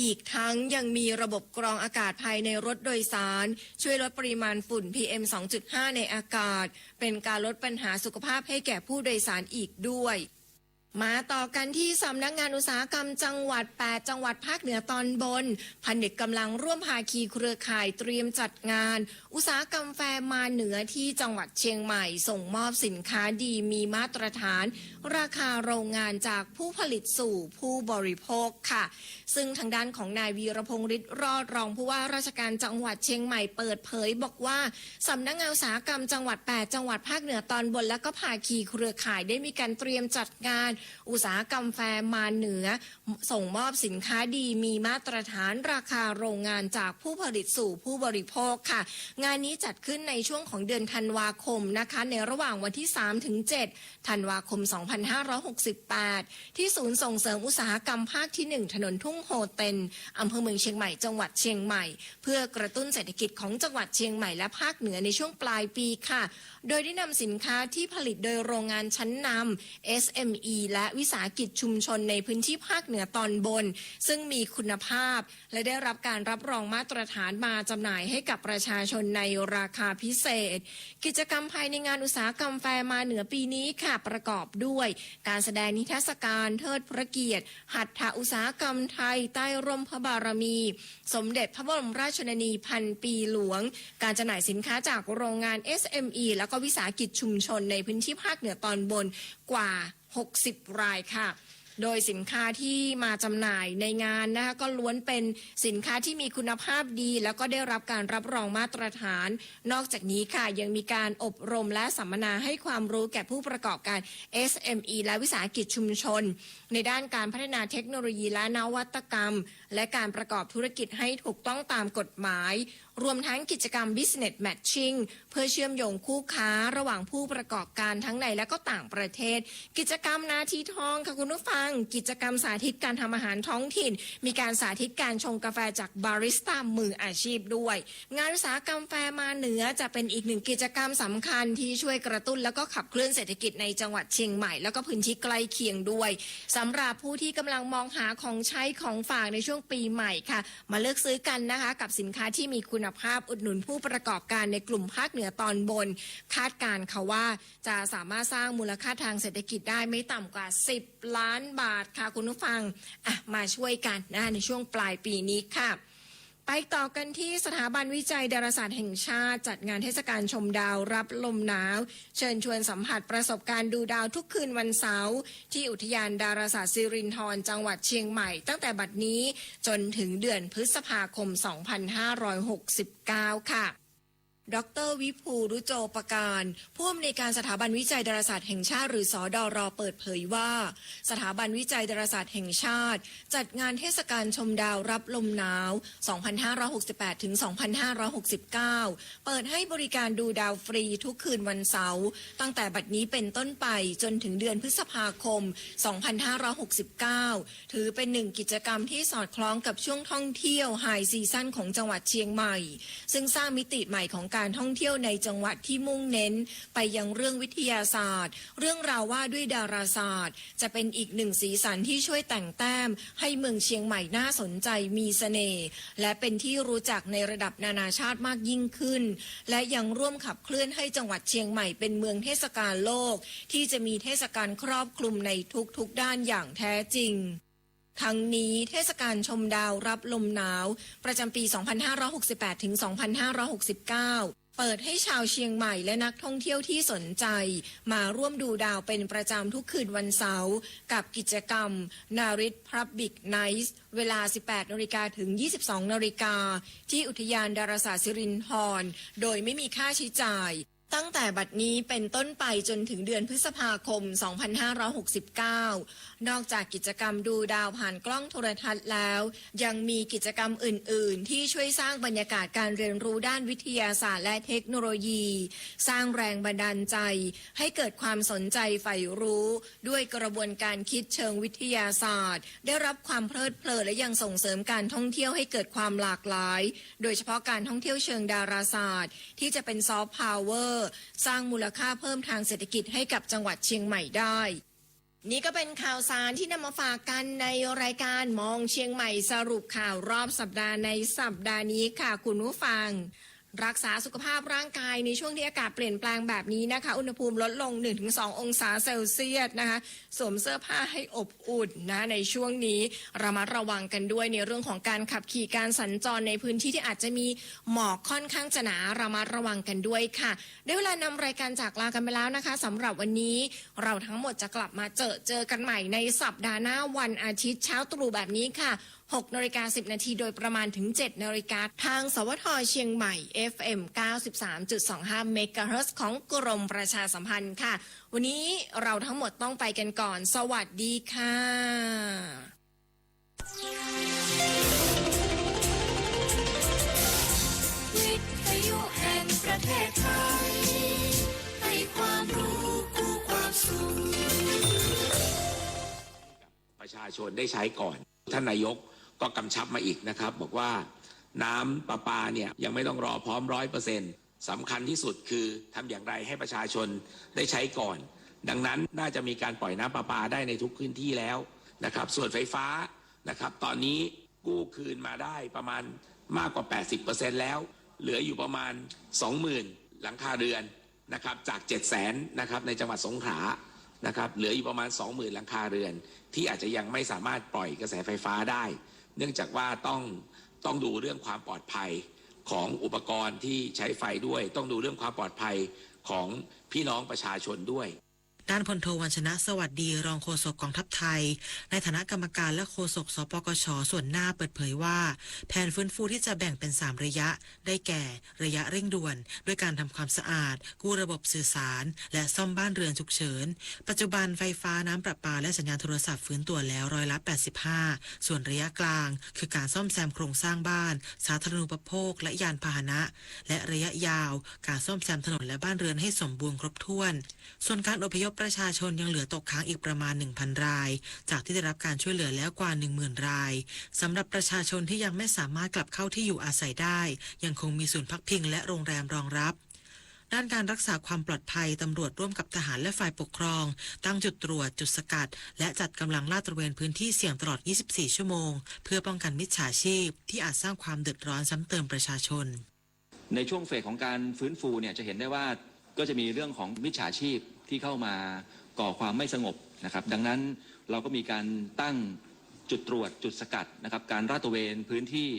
S1: อีกทั้งยังมีระบบกรองอากาศภายในรถโดยสารช่วยลดปริมาณฝุ่น PM 2.5 ในอากาศเป็นการลดปัญหาสุขภาพให้แก่ผู้โดยสารอีกด้วยมาต่อกันที่สำนักงานอุตสาหกรรมจังหวัด8จังหวัดภาคเหนือตอนบนผนึกกำลังร่วมภาคีเครือข่ายเตรียมจัดงานอุตสาหกรรมแฟร์มาเหนือที่จังหวัดเชียงใหม่ส่งมอบสินค้าดีมีมาตรฐานราคาโรงงานจากผู้ผลิตสู่ผู้บริโภคค่ะซึ่งทางด้านของนายวีรพงษ์ฤทธิ์รอดรองผู้ว่าราชการจังหวัดเชียงใหม่เปิดเผยบอกว่าสำนักงานอุตสาหกรรมจังหวัด8จังหวัดภาคเหนือตอนบนและก็ภาคีเครือข่ายได้มีการเตรียมจัดงานอุตสาหกรรมแฟร์มาเหนือส่งมอบสินค้าดีมีมาตรฐานราคาโรงงานจากผู้ผลิตสู่ผู้บริโภคค่ะงานนี้จัดขึ้นในช่วงของเดือนธันวาคมนะคะในระหว่างวันที่3ถึง7ธันวาคม2568ที่ศูนย์ส่งเสริมอุตสาหกรรมภาคที่1ถนนทุ่งโฮเต็นอำเภอเมืองเชียงใหม่จังหวัดเชียงใหม่เพื่อกระตุ้นเศรษฐกิจของจังหวัดเชียงใหม่และภาคเหนือในช่วงปลายปีค่ะโดยได้นำสินค้าที่ผลิตโดยโรงงานชั้นนำ SME และวิสาหกิจชุมชนในพื้นที่ภาคเหนือตอนบนซึ่งมีคุณภาพและได้รับการรับรองมาตรฐานมาจำหน่ายให้กับประชาชนในราคาพิเศษกิจกรรมภายในงานอุตสาหกรรมแฟร์มาเหนือปีนี้ค่ะประกอบด้วยการแสดงนิทรรศการเทิดพระเกียรติหัตถอุตสาหกรรมไทยใต้ร่มพระบารมีสมเด็จพระบรมราชชนนีพันปีหลวงการจำหน่ายสินค้าจากโรงงาน SME แล้วก็วิสาหกิจชุมชนในพื้นที่ภาคเหนือตอนบนกว่า60 รายค่ะโดยสินค้าที่มาจำหน่ายในงานนะคะก็ล้วนเป็นสินค้าที่มีคุณภาพดีแล้วก็ได้รับการรับรองมาตรฐานนอกจากนี้ค่ะยังมีการอบรมและสัมมนาให้ความรู้แก่ผู้ประกอบการ SME และวิสาหกิจชุมชนในด้านการพัฒนาเทคโนโลยีและนวัตกรรมและการประกอบธุรกิจให้ถูกต้องตามกฎหมายรวมทั้งกิจกรรม Business Matching เพื่อเชื่อมโยงคู่ค้าระหว่างผู้ประกอบการทั้งในและก็ต่างประเทศกิจกรรมนาทีทองค่ะคุณผู้ฟังกิจกรรมสาธิตการทำอาหารท้องถิ่นมีการสาธิตการชงกาแฟจากบาริสต้ามืออาชีพด้วยงานอุตสาหกรรมแฟร์มาเหนือจะเป็นอีกหนึ่งกิจกรรมสำคัญที่ช่วยกระตุ้นแล้วก็ขับเคลื่อนเศรษฐกิจในจังหวัดเชียงใหม่แล้วก็พื้นที่ใกล้เคียงด้วยสำหรับผู้ที่กำลังมองหาของใช้ของฝากในช่วงปีใหม่ค่ะมาเลือกซื้อกันนะคะกับสินค้าที่มีคุณภาพอุดหนุนผู้ประกอบการในกลุ่มภาคเหนือตอนบนคาดการณ์ค่ะว่าจะสามารถสร้างมูลค่าทางเศรษฐกิจได้ไม่ต่ำกว่า10 ล้านบาทค่ะคุณผู้ฟังมาช่วยกันนะในช่วงปลายปีนี้ค่ะไปต่อกันที่สถาบันวิจัยดาราศาสตร์แห่งชาติจัดงานเทศกาลชมดาวรับลมหนาวเชิญชวนสัมผัสประสบการณ์ดูดาวทุกคืนวันเสาร์ที่อุทยานดาราศาสตร์สิรินธรจังหวัดเชียงใหม่ตั้งแต่บัดนี้จนถึงเดือนพฤษภาคม 2569 ค่ะดร.วิภูรุโจปการผู้อำนวยการสถาบันวิจัยดาราศาสตร์แห่งชาติหรือสดร.เปิดเผยว่าสถาบันวิจัยดาราศาสตร์แห่งชาติจัดงานเทศกาลชมดาวรับลมหนาว 2568 ถึง 2569 เปิดให้บริการดูดาวฟรีทุกคืนวันเสาร์ตั้งแต่บัดนี้เป็นต้นไปจนถึงเดือนพฤษภาคม 2569 ถือเป็นหนึ่งกิจกรรมที่สอดคล้องกับช่วงท่องเที่ยวไฮซีซั่นของจังหวัดเชียงใหม่ซึ่งสร้างมิติใหม่ของการท่องเที่ยวในจังหวัดที่มุ่งเน้นไปยังเรื่องวิทยาศาสตร์เรื่องราวว่าด้วยดาราศาสตร์จะเป็นอีกหนึ่งสีสันที่ช่วยแต่งแต้มให้เมืองเชียงใหม่น่าสนใจมีเสน่ห์และเป็นที่รู้จักในระดับนานาชาติมากยิ่งขึ้นและยังร่วมขับเคลื่อนให้จังหวัดเชียงใหม่เป็นเมืองเทศกาลโลกที่จะมีเทศกาลครอบคลุมในทุกๆด้านอย่างแท้จริงทั้งนี้เทศกาลชมดาวรับลมหนาวประจำปี 2568 ถึง 2569 เปิดให้ชาวเชียงใหม่และนักท่องเที่ยวที่สนใจมาร่วมดูดาวเป็นประจำทุกคืนวันเสาร์กับกิจกรรม Narit Public Nights เวลา 18 นาฬิกาถึง 22 นาฬิกาที่อุทยานดาราศาสตร์สิรินธรโดยไม่มีค่าใช้จ่ายตั้งแต่บัดนี้เป็นต้นไปจนถึงเดือนพฤษภาคม 2569 นอกจากกิจกรรมดูดาวผ่านกล้องโทรทัศน์แล้วยังมีกิจกรรมอื่น ๆ ที่ช่วยสร้างบรรยากาศการเรียนรู้ด้านวิทยาศาสตร์และเทคโนโลยี สร้างแรงบันดาลใจให้เกิดความสนใจใฝ่รู้ด้วยกระบวนการคิดเชิงวิทยาศาสตร์ได้รับความเพลิดเพลินและยังส่งเสริมการท่องเที่ยวให้เกิดความหลากหลายโดยเฉพาะการท่องเที่ยวเชิงดาราศาสตร์ที่จะเป็นซอฟต์พาวเวอร์สร้างมูลค่าเพิ่มทางเศรษฐกิจให้กับจังหวัดเชียงใหม่ได้นี่ก็เป็นข่าวสารที่นำมาฝากกันในรายการมองเชียงใหม่สรุปข่าวรอบสัปดาห์ในสัปดาห์นี้ค่ะคุณผู้ฟังรักษาสุขภาพร่างกายในช่วงที่อากาศเปลี่ยนแปลงแบบนี้นะคะอุณหภูมิลดลง 1-2 องศาเซลเซียสนะคะสวมเสื้อผ้าให้อบอุ่นนะในช่วงนี้ระมัดระวังกันด้วยในเรื่องของการขับขี่การสัญจรในพื้นที่ที่อาจจะมีหมอกค่อนข้างจะหนาระมัดระวังกันด้วยค่ะได้เวลานำรายการจากลากันไปแล้วนะคะสำหรับวันนี้เราทั้งหมดจะกลับมาเจอกันใหม่ในสัปดาห์หน้าวันอาทิตย์เช้าตรู่แบบนี้ค่ะ6:10 นาทีโดยประมาณถึง 7 นาฬิกาทางสวทเชียงใหม่ FM 93.25 เมกะเฮิรตซ์ของกรมประชาสัมพันธ์ค่ะวันนี้เราทั้งหมดต้องไปกันก่อนสวัสดีค่ะ
S12: วิทยุแห่งประเทศไทยให้ความรู้คู่ความสุข
S13: ประชาชนได้ใช้ก่อนท่านนายกก็กำชับมาอีกนะครับบอกว่าน้ำประปาเนี่ยยังไม่ต้องรอพร้อม 100% สำคัญที่สุดคือทำอย่างไรให้ประชาชนได้ใช้ก่อนดังนั้นน่าจะมีการปล่อยน้ำประปาได้ในทุกพื้นที่แล้วนะครับส่วนไฟฟ้านะครับตอนนี้กู้คืนมาได้ประมาณมากกว่า 80% แล้วเหลืออยู่ประมาณ 20,000 หลังคาเรือนนะครับจาก 700,000 นะครับในจังหวัดสงขลานะครับเหลืออยู่ประมาณ 20,000 หลังคาเรือนที่อาจจะยังไม่สามารถปล่อยกระแสไฟฟ้าได้เนื่องจากว่าต้องดูเรื่องความปลอดภัยของอุปกรณ์ที่ใช้ไฟด้วยต้องดูเรื่องความปลอดภัยของพี่น้องประชาชนด้วย
S16: ด้านพลโทวัญชนะสวัสดีรองโฆษกกองทัพไทยในฐานะกรรมการและโฆษกสปกช.ส่วนหน้าเปิดเผยว่าแผนฟื้นฟูที่จะแบ่งเป็น3ระยะได้แก่ระยะเร่งด่วนด้วยการทำความสะอาดกู้ระบบสื่อสารและซ่อมบ้านเรือนฉุกเฉินปัจจุบันไฟฟ้าน้ำประปาและสัญญาณโทรศัพท์ฟื้นตัวแล้ว85%ส่วนระยะกลางคือการซ่อมแซมโครงสร้างบ้านสาธารณูปโภคและยานพาหนะและระยะยาวการซ่อมแซมถนนและบ้านเรือนให้สมบูรณ์ครบถ้วนส่วนการอพยพประชาชนยังเหลือตกค้างอีกประมาณ 1,000 รายจากที่ได้รับการช่วยเหลือแล้วกว่า 10,000 รายสำหรับประชาชนที่ยังไม่สามารถกลับเข้าที่อยู่อาศัยได้ยังคงมีศูนย์พักพิงและโรงแรมรองรับด้านการรักษาความปลอดภัยตำรวจร่วมกับทหารและฝ่ายปกครองตั้งจุดตรวจจุดสกัดและจัดกำลังลาดตระเวนพื้นที่เสี่ยงตลอด 24 ชั่วโมงเพื่อป้องกันมิจฉาชีพที่อาจสร้างความเดือดร้อนซ้ำเติมประชาชน
S24: ในช่วงเฟสของการฟื้นฟูเนี่ยจะเห็นได้ว่าก็จะมีเรื่องของมิจฉาชีพที่เข้ามาก่อความไม่สงบนะครับดังนั้นเราก็มีการตั้งจุดตรวจจุดสกัดนะครับการลาดตระเวนพื้นที่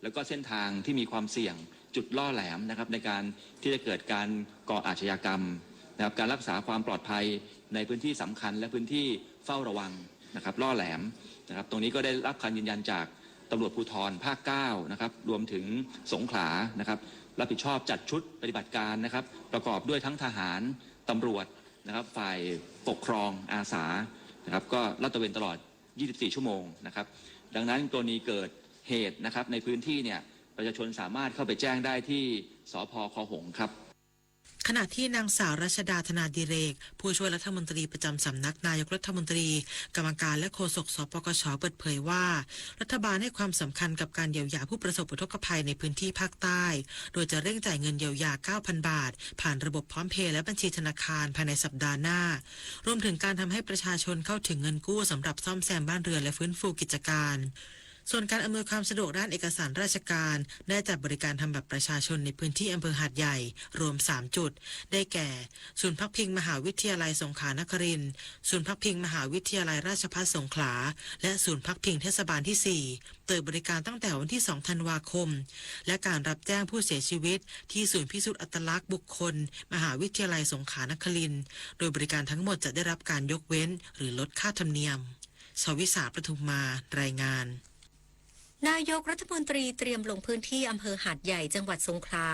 S24: แล้วก็เส้นทางที่มีความเสี่ยงจุดล่อแหลมนะครับในการที่จะเกิดการก่ออาชญากรรมนะครับการรักษาความปลอดภัยในพื้นที่สำคัญและพื้นที่เฝ้าระวังนะครับล่อแหลมนะครับตรงนี้ก็ได้รับการยืนยันจากตำรวจภูธรภาค 9นะครับรวมถึงสงขลานะครับรับผิดชอบจัดชุดปฏิบัติการนะครับประกอบด้วยทั้งทหารตำรวจนะครับฝ่ายปกครองอาสานะครับก็ลาดตระเวนตลอด 24 ชั่วโมงนะครับดังนั้นกรณีเกิดเหตุนะครับในพื้นที่เนี่ยประชาชนสามารถเข้าไปแจ้งได้ที่สภ.คหงส์ครับ
S16: ขณะที่นางสาวรัชดาธนาดิเรกผู้ช่วยรัฐมนตรีประจำสำนักนายกรัฐมนตรีกรรมการและโฆษกสปกช.เปิดเผยว่ารัฐบาลให้ความสำคัญกับการเยียวยาผู้ประสบอุทกภัยในพื้นที่ภาคใต้โดยจะเร่งจ่ายเงินเยียวยา 9,000 บาทผ่านระบบพร้อมเพย์และบัญชีธนาคารภายในสัปดาห์หน้ารวมถึงการทำให้ประชาชนเข้าถึงเงินกู้สำหรับซ่อมแซมบ้านเรือนและฟื้นฟูกิจการ ส่วนการอำนวยความสะดวกด้านเอกสารราชการได้จัดบริการทำบัตรประชาชนในพื้นที่อำเภอหาดใหญ่รวม3จุดได้แก่ศูนย์พักพิงมหาวิทยาลัยสงขลานครินทร์ศูนย์พักพิงมหาวิทยาลัยราชภัฏสงขลาและศูนย์พักพิงเทศบาลที่4เปิดบริการตั้งแต่วันที่2ธันวาคมและการรับแจ้งผู้เสียชีวิตที่ศูนย์พิสูจน์อัตลักษณ์บุคคลมหาวิทยาลัยสงขลานครินทร์โดยบริการทั้งหมดจะได้รับการยกเว้นหรือลดค่าธรรมเนียมชวิสาประทุมมารายงาน
S18: นายกรัฐมนตรีเตรียมลงพื้นที่อำเภอหาดใหญ่จังหวัดสงขลา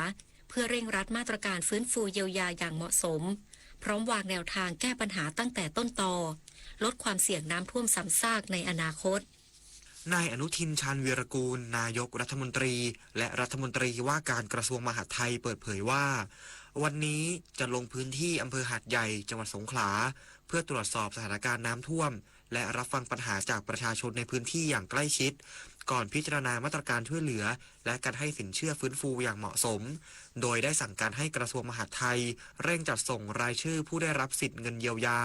S18: เพื่อเร่งรัดมาตรการฟื้นฟูเยียวยาอย่างเหมาะสมพร้อมวางแนวทางแก้ปัญหาตั้งแต่ต้นตอลดความเสี่ยงน้ำท่วมซ้ำซากในอนาคต
S22: นายอนุทินชาญวีรกูลนายกรัฐมนตรีและรัฐมนตรีว่าการกระทรวงมหาดไทยเปิดเผยว่าวันนี้จะลงพื้นที่อำเภอหาดใหญ่จังหวัดสงขลาเพื่อตรวจสอบสถานการณ์น้ำท่วมและรับฟังปัญหาจากประชาชนในพื้นที่อย่างใกล้ชิดก่อนพิจารณามาตรการช่วยเหลือและการให้สินเชื่อฟื้นฟูอย่างเหมาะสมโดยได้สั่งการให้กระทรวงมหาดไทยเร่งจัดส่งรายชื่อผู้ได้รับสิทธิ์เงินเยียวยา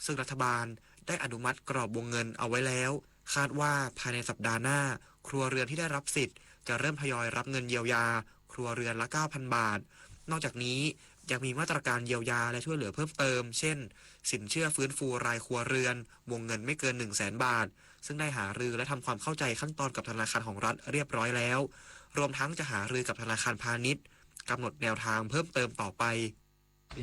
S22: ซึ่งรัฐบาลได้อนุมัติกรอบวงเงินเอาไว้แล้วคาดว่าภายในสัปดาห์หน้าครัวเรือนที่ได้รับสิทธิ์จะเริ่มทยอยรับเงินเยียวยาครัวเรือนละ 9,000 บาทนอกจากนี้ยังมีมาตรการเยียวยาและช่วยเหลือเพิ่มเติมเช่นสินเชื่อฟื้นฟูรายครัวเรือนวงเงินไม่เกิน 100,000 บาทซึ่งได้หารือและทำความเข้าใจขั้นตอนกับธนาคารของรัฐเรียบร้อยแล้วรวมทั้งจะหารือกับธนาคารพาณิชย์กำหนดแนวทางเพิ่มเติมต่อไป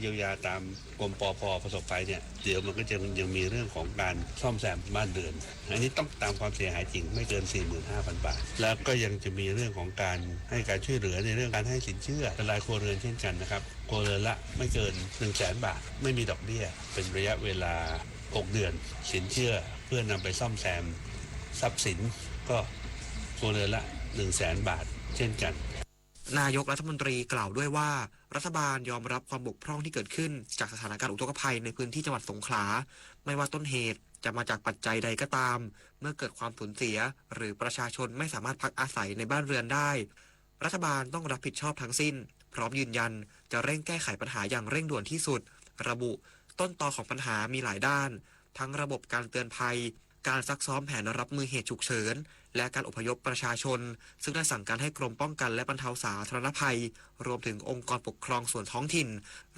S19: เยียวยาตามกรมปภ.ประสบภัยเนี่ยเดี๋ยวมันก็จะยังมีเรื่องของการซ่อมแซมบ้านเรือนอันนี้ต้องตามความเสียหายจริงไม่เกิน 45,000 บาทแล้วก็ยังจะมีเรื่องของการให้การช่วยเหลือในเรื่องการให้สินเชื่อรายครัวเรือนเช่นกันนะครับครัวเรือนละไม่เกิน 100,000 บาทไม่มีดอกเบี้ยเป็นระยะเวลา6 เดือนสินเชื่อเพื่อนำไปซ่อมแซมทรัพย์สินก็ครัวเรือนละ 100,000 บาทเช่นกัน
S22: นายกรัฐมนตรีกล่าวด้วยว่ารัฐบาลยอมรับความบกพร่องที่เกิดขึ้นจากสถานการณ์อุทกภัยในพื้นที่จังหวัดสงขลาไม่ว่าต้นเหตุจะมาจากปัจจัยใดก็ตามเมื่อเกิดความสูญเสียหรือประชาชนไม่สามารถพักอาศัยในบ้านเรือนได้รัฐบาลต้องรับผิดชอบทั้งสิ้นพร้อมยืนยันจะเร่งแก้ไขปัญหาอย่างเร่งด่วนที่สุดระบุต้นตอของปัญหามีหลายด้านทั้งระบบการเตือนภัยการซักซ้อมแผนรับมือเหตุฉุกเฉินและการอพยพประชาชนซึ่งได้สั่งการให้กรมป้องกันและบรรเทาสาธารณภัยรวมถึงองค์กรปกครองส่วนท้องถิ่น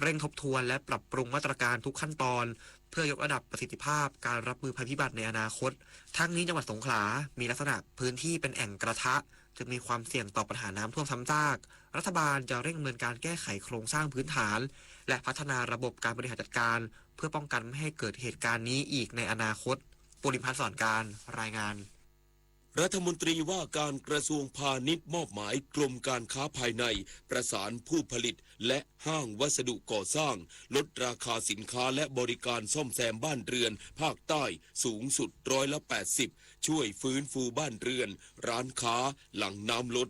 S22: เร่งทบทวนและปรับปรุงมาตรการทุกขั้นตอนเพื่อยกระดับประสิทธิภาพการรับมือภัยพิบัติในอนาคตทั้งนี้จังหวัดสงขลามีลักษณะพื้นที่เป็นแอ่งกระทะจึงมีความเสี่ยงต่อปัญหาน้ำท่วมซ้ำซากรัฐบาลจะเร่งดำเนินการแก้ไขโครงสร้างพื้นฐานและพัฒนาระบบการบริหารจัดการเพื่อป้องกันไม่ให้เกิดเหตุการณ์นี้อีกในอนาคตปุริพัฒน์สอนการรายงาน
S17: รัฐมนตรีว่าการกระทรวงพาณิชย์มอบหมายกรมการค้าภายในประสานผู้ผลิตและห้างวัสดุก่อสร้างลดราคาสินค้าและบริการซ่อมแซมบ้านเรือนภาคใต้สูงสุด80%ช่วยฟื้นฟูบ้านเรือนร้านค้าหลังน้ำลด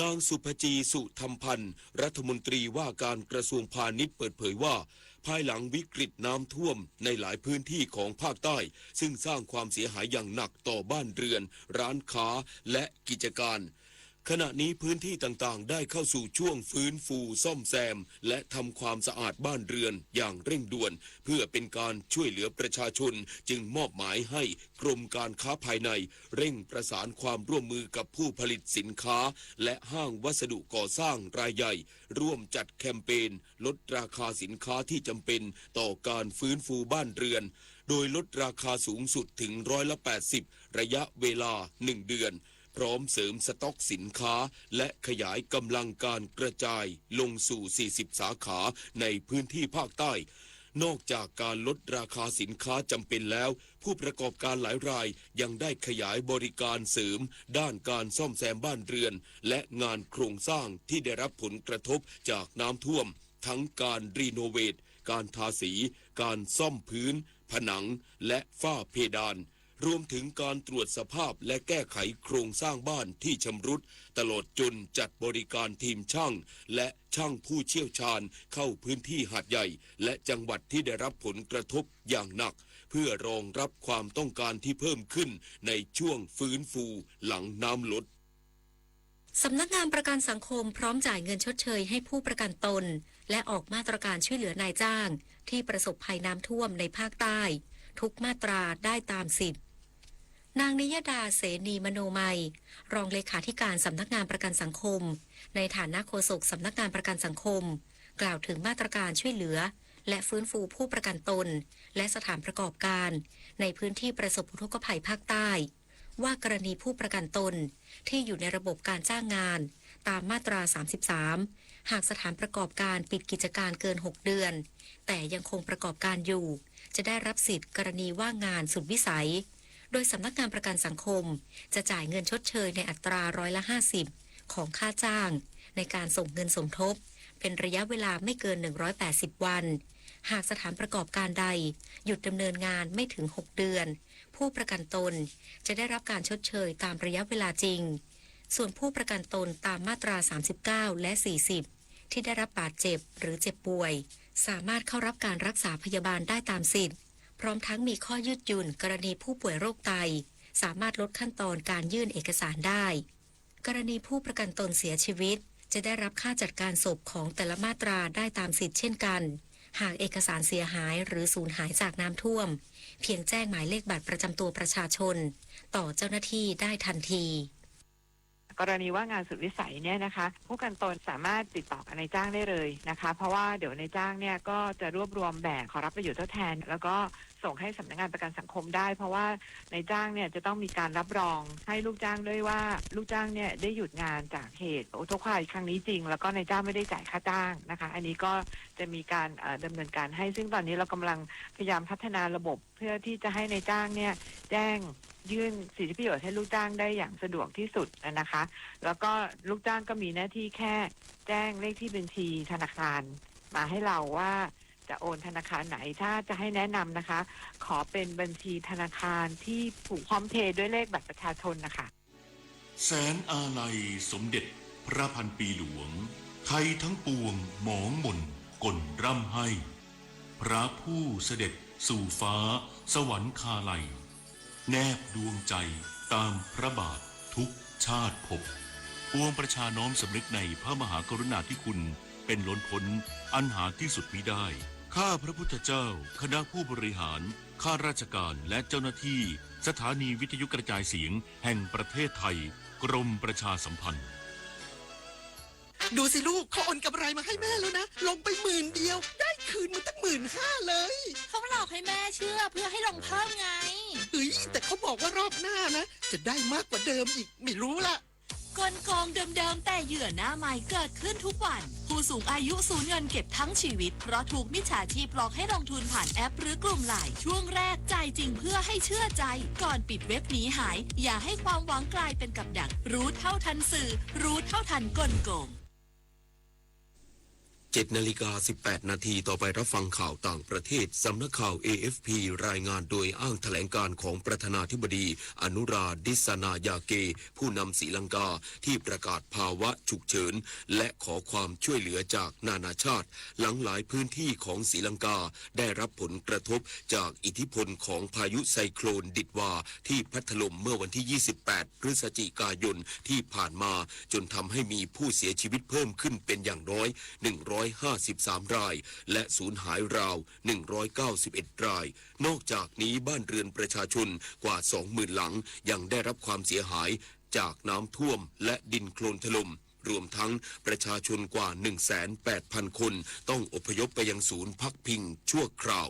S17: นางสุภจีสุธรรมพันธ์รัฐมนตรีว่าการกระทรวงพาณิชย์เปิดเผยว่าภายหลังวิกฤตน้ำท่วมในหลายพื้นที่ของภาคใต้ซึ่งสร้างความเสียหายอย่างหนักต่อบ้านเรือนร้านค้าและกิจการขณะนี้พื้นที่ต่างๆได้เข้าสู่ช่วงฟื้นฟูซ่อมแซมและทำความสะอาดบ้านเรือนอย่างเร่งด่วนเพื่อเป็นการช่วยเหลือประชาชนจึงมอบหมายให้กรมการค้าภายในเร่งประสานความร่วมมือกับผู้ผลิตสินค้าและห้างวัสดุก่อสร้างรายใหญ่ร่วมจัดแคมเปญลดราคาสินค้าที่จำเป็นต่อการฟื้นฟูบ้านเรือนโดยลดราคาสูงสุดถึง80%ระยะเวลา1 เดือนพร้อมเสริมสต็อกสินค้าและขยายกำลังการกระจายลงสู่40 สาขาในพื้นที่ภาคใต้นอกจากการลดราคาสินค้าจำเป็นแล้วผู้ประกอบการหลายรายยังได้ขยายบริการเสริมด้านการซ่อมแซมบ้านเรือนและงานโครงสร้างที่ได้รับผลกระทบจากน้ำท่วมทั้งการรีโนเวทการทาสีการซ่อมพื้นผนังและฝ้าเพดานรวมถึงการตรวจสภาพและแก้ไขโครงสร้างบ้านที่ชำรุดตลอดจนจัดบริการทีมช่างและช่างผู้เชี่ยวชาญเข้าพื้นที่หาดใหญ่และจังหวัดที่ได้รับผลกระทบอย่างหนักเพื่อรองรับความต้องการที่เพิ่มขึ้นในช่วงฟื้นฟูหลังน้ำลด
S18: สำนักงานประกันสังคมพร้อมจ่ายเงินชดเชยให้ผู้ประกันตนและออกมาตรการช่วยเหลือนายจ้างที่ประสบภัยน้ำท่วมในภาคใต้ทุกมาตราได้ตามสิทธิ์ นางนิยดาเสนีมโนมัยรองเลขาธิการสำนักงานประกันสังคมในฐานะโฆษกสำนักงานประกันสังคมกล่าวถึงมาตรการช่วยเหลือและฟื้นฟูผู้ประกันตนและสถานประกอบการในพื้นที่ประสบอุทกภัยภาคใต้ว่ากรณีผู้ประกันตนที่อยู่ในระบบการจ้างงานตามมาตรา 33 หากสถานประกอบการปิดกิจการเกิน 6 เดือนแต่ยังคงประกอบการอยู่จะได้รับสิทธิ์กรณีว่างงานสุดวิสัยโดยสำนักงานประกันสังคมจะจ่ายเงินชดเชยในอัตรา50%ของค่าจ้างในการส่งเงินสมทบเป็นระยะเวลาไม่เกิน180วันหากสถานประกอบการใดหยุดดำเนินงานไม่ถึง6เดือนผู้ประกันตนจะได้รับการชดเชยตามระยะเวลาจริงส่วนผู้ประกันตนตามมาตรา39และ40ที่ได้รับบาดเจ็บหรือเจ็บป่วยสามารถเข้ารับการรักษาพยาบาลได้ตามสิทธิ์พร้อมทั้งมีข้อยืดหยุ่นกรณีผู้ป่วยโรคไตสามารถลดขั้นตอนการยื่นเอกสารได้กรณีผู้ประกันตนเสียชีวิตจะได้รับค่าจัดการศพของแต่ละมาตราได้ตามสิทธิ์เช่นกันหากเอกสารเสียหายหรือสูญหายจากน้ำท่วมเพียงแจ้งหมายเลขบัตรประจำตัวประชาชนต่อเจ้าหน้าที่ได้ทันที
S3: กรณีว่างานสุดวิสัยเนี่ยนะคะผู้ประกันตนสามารถติดต่อกับนายจ้างได้เลยนะคะเพราะว่าเดี๋ยวนายจ้างเนี่ยก็จะรวบรวมแบบขอรับประโยชน์ทดแทนแล้วก็ส่งให้สำนักงานประกันสังคมได้เพราะว่านายจ้างเนี่ยจะต้องมีการรับรองให้ลูกจ้างด้วยว่าลูกจ้างเนี่ยได้หยุดงานจากเหตุอุทกภัยครั้งนี้จริงแล้วก็นายจ้างไม่ได้จ่ายค่าจ้างนะคะอันนี้ก็จะมีการดำเนินการให้ซึ่งตอนนี้เรากำลังพยายามพัฒนาระบบเพื่อที่จะให้นายจ้างเนี่ยแจ้งยื่นสิทธิประโยชน์ให้ลูกจ้างได้อย่างสะดวกที่สุดนะคะแล้วก็ลูกจ้างก็มีหน้าที่แค่แจ้งเลขที่บัญชีธนาคารมาให้เราว่าจะโอนธนาคารไหนถ้าจะให้แนะนำนะคะขอเป็นบัญชีธนาคารที่ผูกพร้อมเพย์ด้วยเลขบัตรประชาชนนะคะ
S20: แสนอาลัยสมเด็จพระพันปีหลวงไทยทั้งปวงหมองหม่นก่นร่ำให้พระผู้เสด็จสู่ฟ้าสวรรคาลัยแนบดวงใจตามพระบาททุกชาติภพปวงประชาน้อมสำนึกในพระมหากรุณาธิคุณเป็นล้นพ้นอันหาที่สุดมิได้ข้าพระพุทธเจ้าคณะผู้บริหารข้าราชการและเจ้าหน้าที่สถานีวิทยุกระจายเสียงแห่งประเทศไทยกรมประชาสัมพันธ์
S21: ดูสิลูกเขาโอนกำไรมาให้แม่แล้วนะลงไป10,000เดียวได้คืนมาตั้ง15,000เลย
S23: เขาหลอกให้แม่เชื่อเพื่อให้ลงเพิ่มไง
S21: แต่เขาบอกว่ารอบหน้านะจะได้มากกว่าเดิมอีกไม่รู้ละ
S23: กลโกงเดิมๆแต่เหยื่อหน้าใหม่เกิดขึ้นทุกวันผู้สูงอายุสูญเงินเก็บทั้งชีวิตเพราะถูกมิจฉาชีพหลอกให้ลงทุนผ่านแอปหรือกลุ่มไลน์ช่วงแรกจ่ายจริงเพื่อให้เชื่อใจก่อนปิดเว็บหนีหายอย่าให้ความหวังกลายเป็นกับดักรู้เท่าทันสื่อรู้เท่าทันกลโกง
S17: 7:18 นาทีต่อไปรับฟังข่าวต่างประเทศสำนักข่าว AFP รายงานโดยอ้างแถลงการของประธานาธิบดีอนุราดิสนายาเกผู้นำศรีลังกาที่ประกาศภาวะฉุกเฉินและขอความช่วยเหลือจากนานาชาติหลังหลายพื้นที่ของศรีลังกาได้รับผลกระทบจากอิทธิพลของพายุไซโคลนดิดวาที่พัดถล่มเมื่อวันที่ 28 พฤศจิกายนที่ผ่านมาจนทำให้มีผู้เสียชีวิตเพิ่มขึ้นเป็นอย่างน้อย153 รายและสูญหายราว191 รายนอกจากนี้บ้านเรือนประชาชนกว่า 20,000 หลังยังได้รับความเสียหายจากน้ำท่วมและดินโคลนถล่มรวมทั้งประชาชนกว่า 180,000 คนต้องอพยพไปยังศูนย์พักพิงชั่วคราว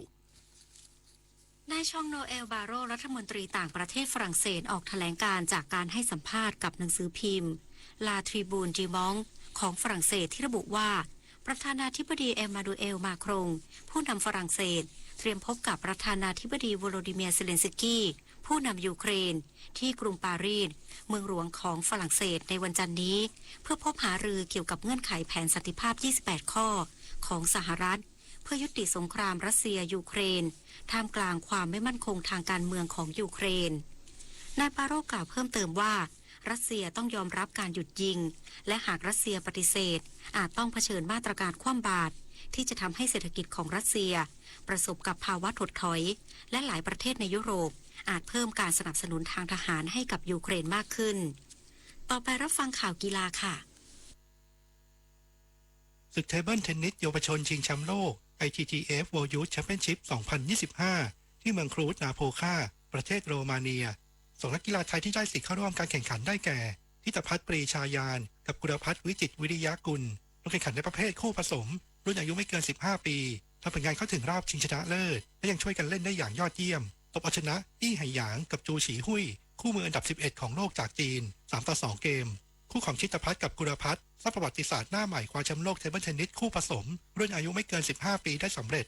S17: นายชองโนเอลบาโรรัฐมนตรีต่างประเทศฝรั่งเศสออกแถลงการจากการให้สัมภาษณ์กับหนังสือพิมพ์ลาทริบูนดิมองของฝรั่งเศสที่ระบุว่าประธานาธิบดีเอมมานูเอลมาครงผู้นำฝรั่งเศสเตรียมพบกับประธานาธิบดีโวโลดิเมียร์เซเลนสกี้ผู้นำยูเครนที่กรุงปารีสเมืองหลวงของฝรั่งเศสในวันจันทร์นี้เพื่อพบหารือเกี่ยวกับเงื่อนไขแผนสันติภาพ 28 ข้อของสหรัฐเพื่อยุติสงครามรัสเซียยูเครนท่ามกลางความไม่มั่นคงทางการเมืองของยูเครนนายปาโรกล่าวเพิ่มเติมว่ารัสเซียต้องยอมรับการหยุดยิงและหากรัสเซียปฏิเสธอาจต้องเผชิญมาตรการคว่ำบาตรที่จะทำให้เศรษฐกิจของรัสเซียประสบกับภาวะถดถอยและหลายประเทศในยุโรปอาจเพิ่มการสนับสนุนทางทหารให้กับยูเครนมากขึ้นต่อไปรับฟังข่าวกีฬาค่ะ
S11: ศึกเทเบิลเทนนิสเยาวชนชิงแชมป์โลก ITTF World Youth Championship 2025 ที่เมืองครูซนาโพคาประเทศโรมาเนีย
S5: 2 นักกีฬาไทยที่ได้สิทธิ์เข้าร่วมการแข่งขันได้แก่ทิตภัทร ปรีชายานกับกุลภัทร วิจิตรวิริยะกุลลงแข่งขันในประเภทคู่ผสมรุ่นอายุไม่เกิน15 ปีทำผลงานเข้าถึงรอบชิงชนะเลิศและยังช่วยกันเล่นได้อย่างยอดเยี่ยมตบเอาชนะอี้ไหหยางกับจูฉีหุ่ยคู่มืออันดับ 11 ของโลกจากจีน 3-2 เกมคู่ของทิตภัทรกับกุลภัทรสร้างประวัติศาสตร์หน้าใหม่คว้าแชมป์โลกเทเบิลเทนนิสคู่ผสมรุ่นอายุไม่เกิน15 ปีได้สำเร็จ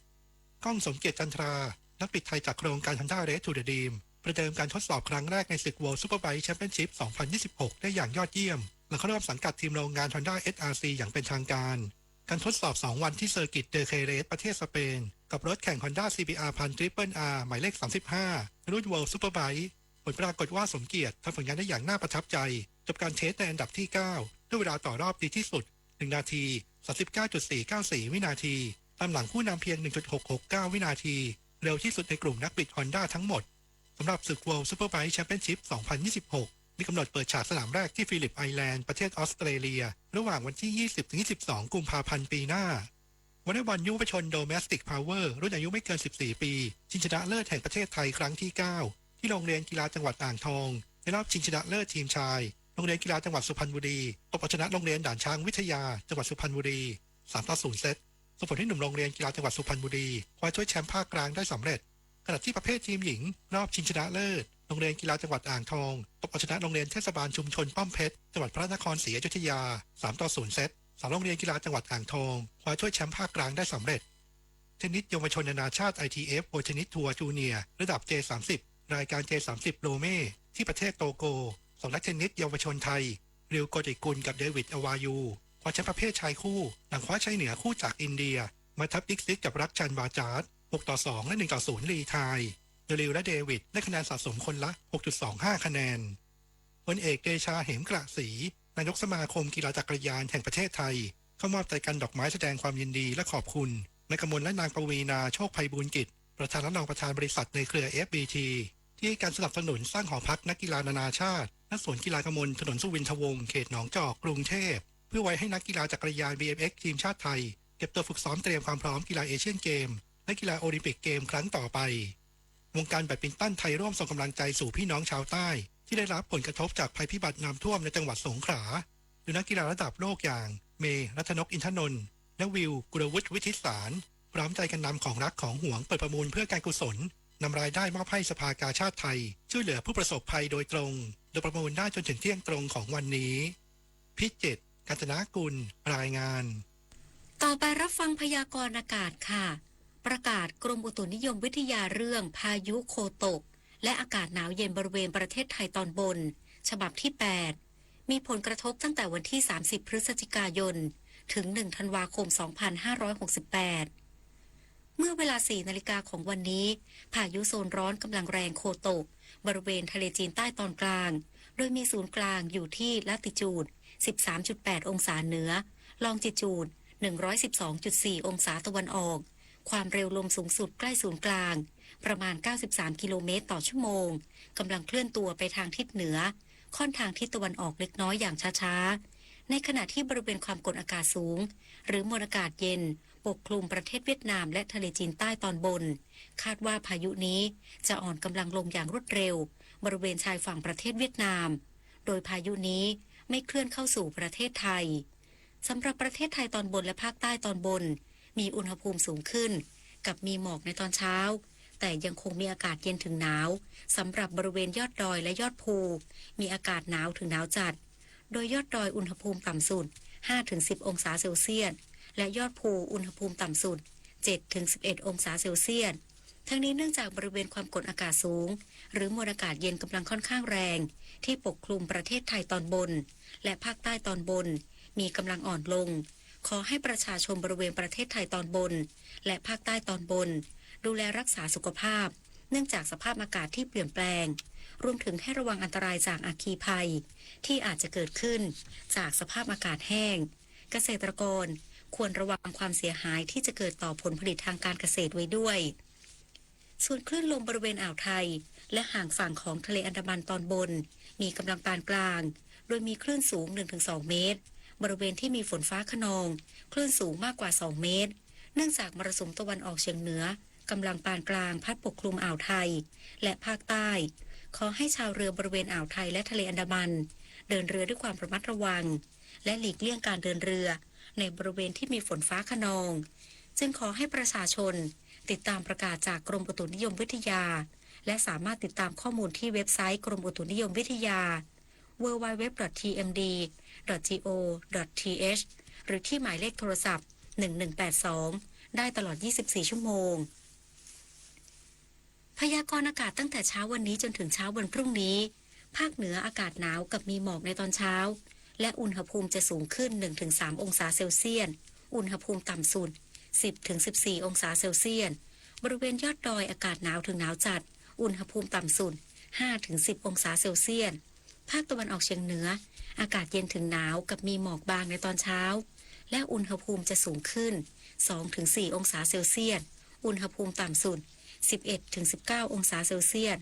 S5: ก้องสมเกียรติจันทรานักปิดไทยจากโครงการ Honda Race to the Dream ประเดิมการทดสอบครั้งแรกในศึก World Superbike Championship 2026 ได้อย่างยอดเยี่ยมหลังเข้าร่วมสังกัดทีมโรงงาน Honda SRC อย่างเป็นทางการการทดสอบ 2 วันที่เซอร์กิตเดอเคเรสประเทศสเปนกับรถแข่ง Honda CBR 1000 Triple R หมายเลข 35 รุ่น World Superbike ผลปรากฏว่าสมเกียรติทำผลงานได้อย่างน่าประทับใจจบการเทสในอันดับที่ 9 ด้วยเวลาต่อรอบดีที่สุด 1 นาที 39.494 วินาทีตามหลังผู้นำเพียง 1.669 วินาทีเร็วที่สุดในกลุ่มนักบิด Honda ทั้งหมดสำหรับศึก World Superbike Championship 2026 มีกำหนดเปิดฉากสนามแรกที่ฟิลิปไอแลนด์ประเทศออสเตรเลียระหว่างวันที่ 20-22 กุมภาพันธ์ปีหน้าวอลเลย์บอลยุวชน Domestic Power รุ่นอายุไม่เกิน 14 ปีชิงชนะเลิศแห่งประเทศไทยครั้งที่ 9 ที่โรงเรียนกีฬาจังหวัดอ่างทองในรอบชิงชนะเลิศทีมชายโรงเรียนกีฬาจังหวัดสุพรรณบุรีตบเอาชนะโรงเรียนด่านช้างวิทยาจังหวัดสุพรรณบุรี 3-0 เซตส่งผลให้หนุ่มโรงเรียนกีฬาจังหวัดสุพรรณบุรีคว้าถ้วยแชมป์ภาคกลางได้สำเร็จขณะที่ประเภททีมหญิงรอบชิงชนะเลิศโรงเรียนกีฬาจังหวัดอ่างทองตบเอาชนะโรงเรียนเทศบาลชุมชนป้อมเพชรจังหวัดพระนครศรีอยุธยา 3-0 เซต3โรงเรียนกีฬาจังหวัดอ่างทองคว้าถ้วยแชมป์ภาคกลางได้สำเร็จเทนนิสเยาวชนนานาชาติ ITF โอเทนนิสทัวร์จูเนียร์ระดับ J30 รายการ J30 โรเม่ที่ประเทศโตโก2นักเทนนิสเยาวชนไทยริวโกติกุลกับเดวิดอวายูคว้าแชมป์ประเภทชายคู่หลังคว้าชัยเหนือคู่จากอินเดียมาทับบิ๊กซิกกับรักชันบาจาร์ด 6-2 และ 1-0 รีไทยริวและเดวิดได้คะแนนสะสมคนละ 6.25 คะแนนพลเอกเดชาเหมกระศรีนายกสมาคมกีฬาจักรยานแห่งประเทศไทยเข้ามอบใจกันดอกไม้แสดงความยินดีและขอบคุณนายกมลและนางปวีนาโชคไพบูลย์กิจประธานและรองประธานบริษัทในเครือ FBT ที่ให้การสนับสนุนสร้างหอพักนักกีฬานานาชาติณสวนกีฬากมลถนนสุวินทวงศ์เขตหนองจอกกรุงเทพเพื่อไว้ให้นักกีฬาจักรยาน BMX ทีมชาติไทยเก็บตัวฝึกซ้อมเตรียมความพร้อมกีฬาเอเชียนเกมและกีฬาโอลิมปิกเกมครั้งต่อไปวงการแบดมินตันไทยร่วมส่งกำลังใจสู่พี่น้องชาวใต้ที่ได้รับผลกระทบจากภัยพิบัติน้ำท่วมในจังหวัดสงขลาโดยนักกีฬาระดับโลกอย่างเมย์รัตนกอินทนนท์และวิวกุลวุฒิวิทิสารพร้อมใจกันนำของรักของหวงเปิดประมูลเพื่อการกุศลนำรายได้มอบให้สภากาชาติไทยช่วยเหลือผู้ประสบภัยโดยตรงโดยประมูลได้จนถึงเที่ยงตรงของวันนี้พิจิตรกาญจนากุลรายงาน
S18: ต่อไปรับฟังพยากรณ์อากาศค่ะประกาศกรมอุตุนิยมวิทยาเรื่องพายุโคตกและอากาศหนาวเย็นบริเวณประเทศไทยตอนบนฉบับที่ 8 มีผลกระทบตั้งแต่วันที่ 30 พฤศจิกายนถึง 1 ธันวาคม 2568 เมื่อเวลา 4 นาฬิกาของวันนี้พายุโซนร้อนกำลังแรงโคตกบริเวณทะเลจีนใต้ตอนกลางโดยมีศูนย์กลางอยู่ที่ลัติจูด 13.8 องศาเหนือลองจิจูด 112.4 องศาตะวันออกความเร็วลมสูงสุดใกล้ศูนย์กลางประมาณ 93 กิโลเมตรต่อชั่วโมงกำลังเคลื่อนตัวไปทางทิศเหนือค่อนทางทิศตะวันออกเล็กน้อยอย่างช้าๆในขณะที่บริเวณความกดอากาศสูงหรือมวลอากาศเย็นปกคลุมประเทศเวียดนามและทะเลจีนใต้ตอนบนคาดว่าพายุนี้จะอ่อนกำลังลงอย่างรวดเร็วบริเวณชายฝั่งประเทศเวียดนามโดยพายุนี้ไม่เคลื่อนเข้าสู่ประเทศไทยสำหรับประเทศไทยตอนบนและภาคใต้ตอนบนมีอุณหภูมิสูงขึ้นกับมีหมอกในตอนเช้าแต่ยังคงมีอากาศเย็นถึงหนาวสำหรับบริเวณยอดดอยและยอดภูมีอากาศหนาวถึงหนาวจัดโดยยอดดอยอุณหภูมิต่ำสุด 5-10 องศาเซลเซียสและยอดภูอุณหภูมิต่ำสุด 7-11 องศาเซลเซียสทั้งนี้เนื่องจากบริเวณความกดอากาศสูงหรือมวลอากาศเย็นกำลังค่อนข้างแรงที่ปกคลุมประเทศไทยตอนบนและภาคใต้ตอนบนมีกำลังอ่อนลงขอให้ประชาชนบริเวณประเทศไทยตอนบนและภาคใต้ตอนบนดูแลรักษาสุขภาพเนื่องจากสภาพอากาศที่เปลี่ยนแปลงรวมถึงให้ระวังอันตรายจากอัคคีภัยที่อาจจะเกิดขึ้นจากสภาพอากาศแห้งเกษตรกรควรระวังความเสียหายที่จะเกิดต่อผลผลิตทางการเกษตรไว้ด้วยส่วนคลื่นลมบริเวณอ่าวไทยและห่างฝั่งของทะเลอันดามันตอนบนมีกำลังปานกลางโดยมีคลื่นสูง 1-2 เมตรบริเวณที่มีฝนฟ้าคะนองคลื่นสูงมากกว่า2 เมตรเนื่องจากมรสุมตะวันออกเฉียงเหนือกำลังปานกลางพัดปกคลุมอ่าวไทยและภาคใต้ ขอให้ชาวเรือบริเวณอ่าวไทยและทะเลอันดามันเดินเรือด้วยความระมัดระวังและหลีกเลี่ยงการเดินเรือในบริเวณที่มีฝนฟ้าคะนองจึงขอให้ประชาชนติดตามประกาศจากกรมอุตุนิยมวิทยาและสามารถติดตามข้อมูลที่เว็บไซต์กรมอุตุนิยมวิทยา www.tmd.go.th หรือที่หมายเลขโทรศัพท์1182ได้ตลอด24ชั่วโมงพยากรณ์อากาศตั้งแต่เช้าวันนี้จนถึงเช้าวันพรุ่งนี้ภาคเหนืออากาศหนาวกับมีหมอกในตอนเช้าและอุณหภูมิจะสูงขึ้น 1-3 องศาเซลเซียสอุณหภูมิต่ำสุด 10-14 องศาเซลเซียสบริเวณยอดดอยอากาศหนาวถึงหนาวจัดอุณหภูมิต่ำสุด 5-10 องศาเซลเซียสภาคตะวันออกเฉียงเหนืออากาศเย็นถึงหนาวกับมีหมอกบางในตอนเช้าและอุณหภูมิจะสูงขึ้น 2-4 องศาเซลเซียสอุณหภูมิต่ำสุด 11-19 องศาเซลเซียส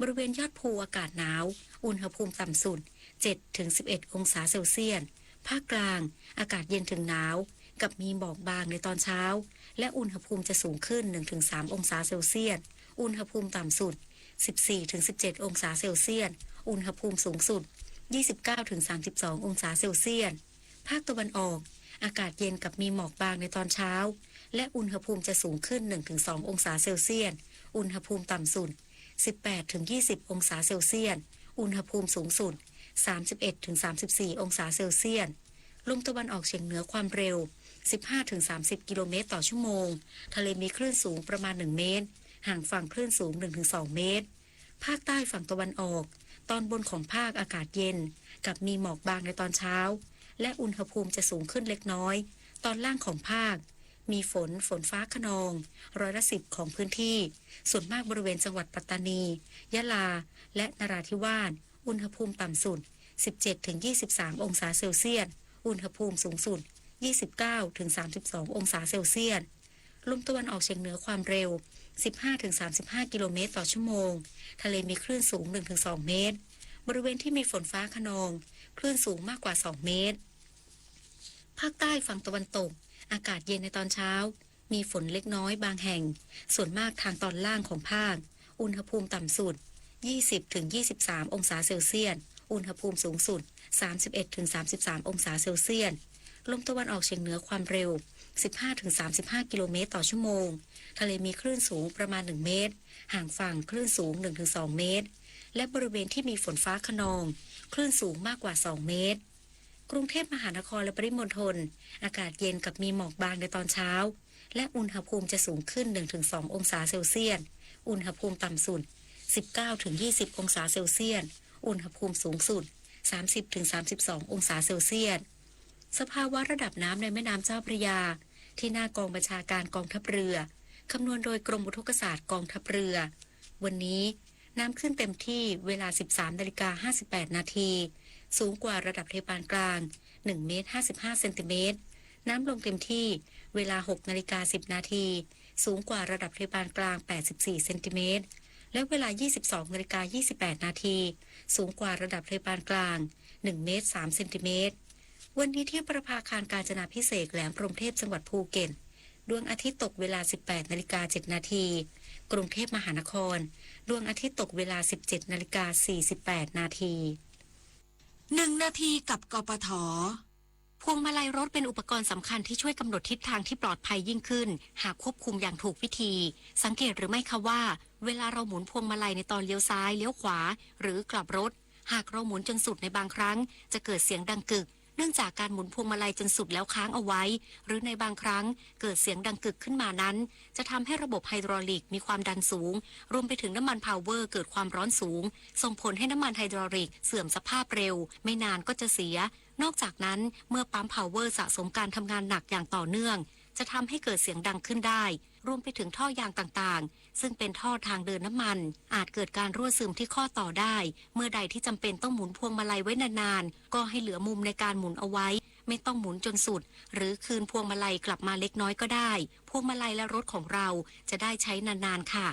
S18: บริเวณยอดภูอากาศหนาวอุณหภูมิต่ำสุด 7-11 องศาเซลเซียสภาคกลางอากาศเย็นถึงหนาวกับมีหมอกบางในตอนเช้าและอุณหภูมิจะสูงขึ้น 1-3 องศาเซลเซียสอุณหภูมิต่ำสุด 14-17 องศาเซลเซียสอุณหภูมิสูงสุด 29-32 องศาเซลเซียสภาคตะวันออกอากาศเย็นกับมีหมอกบางในตอนเช้าและอุณหภูมิจะสูงขึ้น 1-2 องศาเซลเซียสอุณหภูมิต่ำสุด 18-20 องศาเซลเซียสอุณหภูมิสูงสุด 31-34 องศาเซลเซียสลมตะวันออกเฉียงเหนือความเร็ว 15-30 กิโลเมตรต่อชั่วโมงทะเลมีคลื่นสูงประมาณ 1 เมตรห่างฝั่งคลื่นสูง 1-2 เมตรภาคใต้ฝั่งตะวันออกตอนบนของภาคอากาศเย็นกับมีหมอกบางในตอนเช้าและอุณหภูมิจะสูงขึ้นเล็กน้อยตอนล่างของภาคมีฝนฟ้าคะนอง10%ของพื้นที่ส่วนมากบริเวณจังหวัดปัตตานียะลาและนราธิวาสอุณหภูมิต่ำสุด 17-23 องศาเซลเซียสอุณหภูมิสูงสุด 29-32 องศาเซลเซียสลมตะวันออกเฉียงเหนือความเร็ว 15-35 กิโลเมตรต่อชั่วโมงทะเลมีคลื่นสูง 1-2 เมตรบริเวณที่มีฝนฟ้าคะนองคลื่นสูงมากกว่า 2 เมตรภาคใต้ฝั่งตะวันตกอากาศเย็นในตอนเช้ามีฝนเล็กน้อยบางแห่งส่วนมากทางตอนล่างของภาคอุณหภูมิต่ำสุด 20-23 องศาเซลเซียสอุณหภูมิสูงสุด 31-33 องศาเซลเซียสลมตะวันออกเฉียงเหนือความเร็ว 15-35 กิโลเมตรต่อชั่วโมงทะเลมีคลื่นสูงประมาณ 1 เมตรห่างฝั่งคลื่นสูง 1-2 เมตรและบริเวณที่มีฝนฟ้าคะนองคลื่นสูงมากกว่า 2 เมตรกรุงเทพมหานครและปริมณฑลอากาศเย็นกับมีหมอกบางในตอนเช้าและอุณหภูมิจะสูงขึ้น 1-2 องศาเซลเซียสอุณหภูมิต่ำสุด 19-20 องศาเซลเซียสอุณหภูมิสูงสุด 30-32 องศาเซลเซียสสภาวะระดับน้ำในแม่น้ำเจ้าพระยาที่หน้ากองบัญชาการกองทัพเรือคำนวณโดยกรมอุทกศาสตร์กองทัพเรือวันนี้น้ำขึ้นเต็มที่เวลา 13:58 นาทีสูงกว่าระดับเทปานกลาง1 เมตร 55 เซนติเมตรน้ำลงเต็มที่เวลา 6:10 นาทีสูงกว่าระดับเทปานกลาง84 เซนติเมตรและเวลา 22:28 นาทีสูงกว่าระดับเทปานกลาง1 เมตร 3 เซนติเมตรวันนี้ที่ประภาคารกาญจนาภิเษกแหลมพรหมเทพจังหวัดภูเก็ตดวงอาทิตย์ตกเวลา 18:07 นาทีกรุงเทพมหานครดวงอาทิตย์ตกเวลา 17:48 นาที
S23: 1 นาทีกับกปท.
S18: พวงมาลัยรถเป็นอุปกรณ์สำคัญที่ช่วยกำหนดทิศทางที่ปลอดภัยยิ่งขึ้นหากควบคุมอย่างถูกวิธีสังเกตหรือไม่คะว่าเวลาเราหมุนพวงมาลัยในตอนเลี้ยวซ้ายเลี้ยวขวาหรือกลับรถหากเราหมุนจนสุดในบางครั้งจะเกิดเสียงดังกึกเนื่องจากการหมุนพวงมาลัยจนสุดแล้วค้างเอาไว้หรือในบางครั้งเกิดเสียงดังกึกขึ้นมานั้นจะทำให้ระบบไฮดรอลิกมีความดันสูงรวมไปถึงน้ำมันพาวเวอร์เกิดความร้อนสูงส่งผลให้น้ำมันไฮดรอลิกเสื่อมสภาพเร็วไม่นานก็จะเสียนอกจากนั้นเมื่อปั๊มพาวเวอร์สะสมการทำงานหนักอย่างต่อเนื่องจะทำให้เกิดเสียงดังขึ้นได้รวมไปถึงท่อยางต่างๆซึ่งเป็นท่อทางเดินน้ำมันอาจเกิดการรั่วซึมที่ข้อต่อได้เมื่อใดที่จำเป็นต้องหมุนพวงมาลัยไว้นานๆก็ให้เหลือมุมในการหมุนเอาไว้ไม่ต้องหมุนจนสุดหรือคืนพวงมาลัยกลับมาเล็กน้อยก็ได้พวงมาลัยและรถของเราจะได้ใช้นานๆค่ะ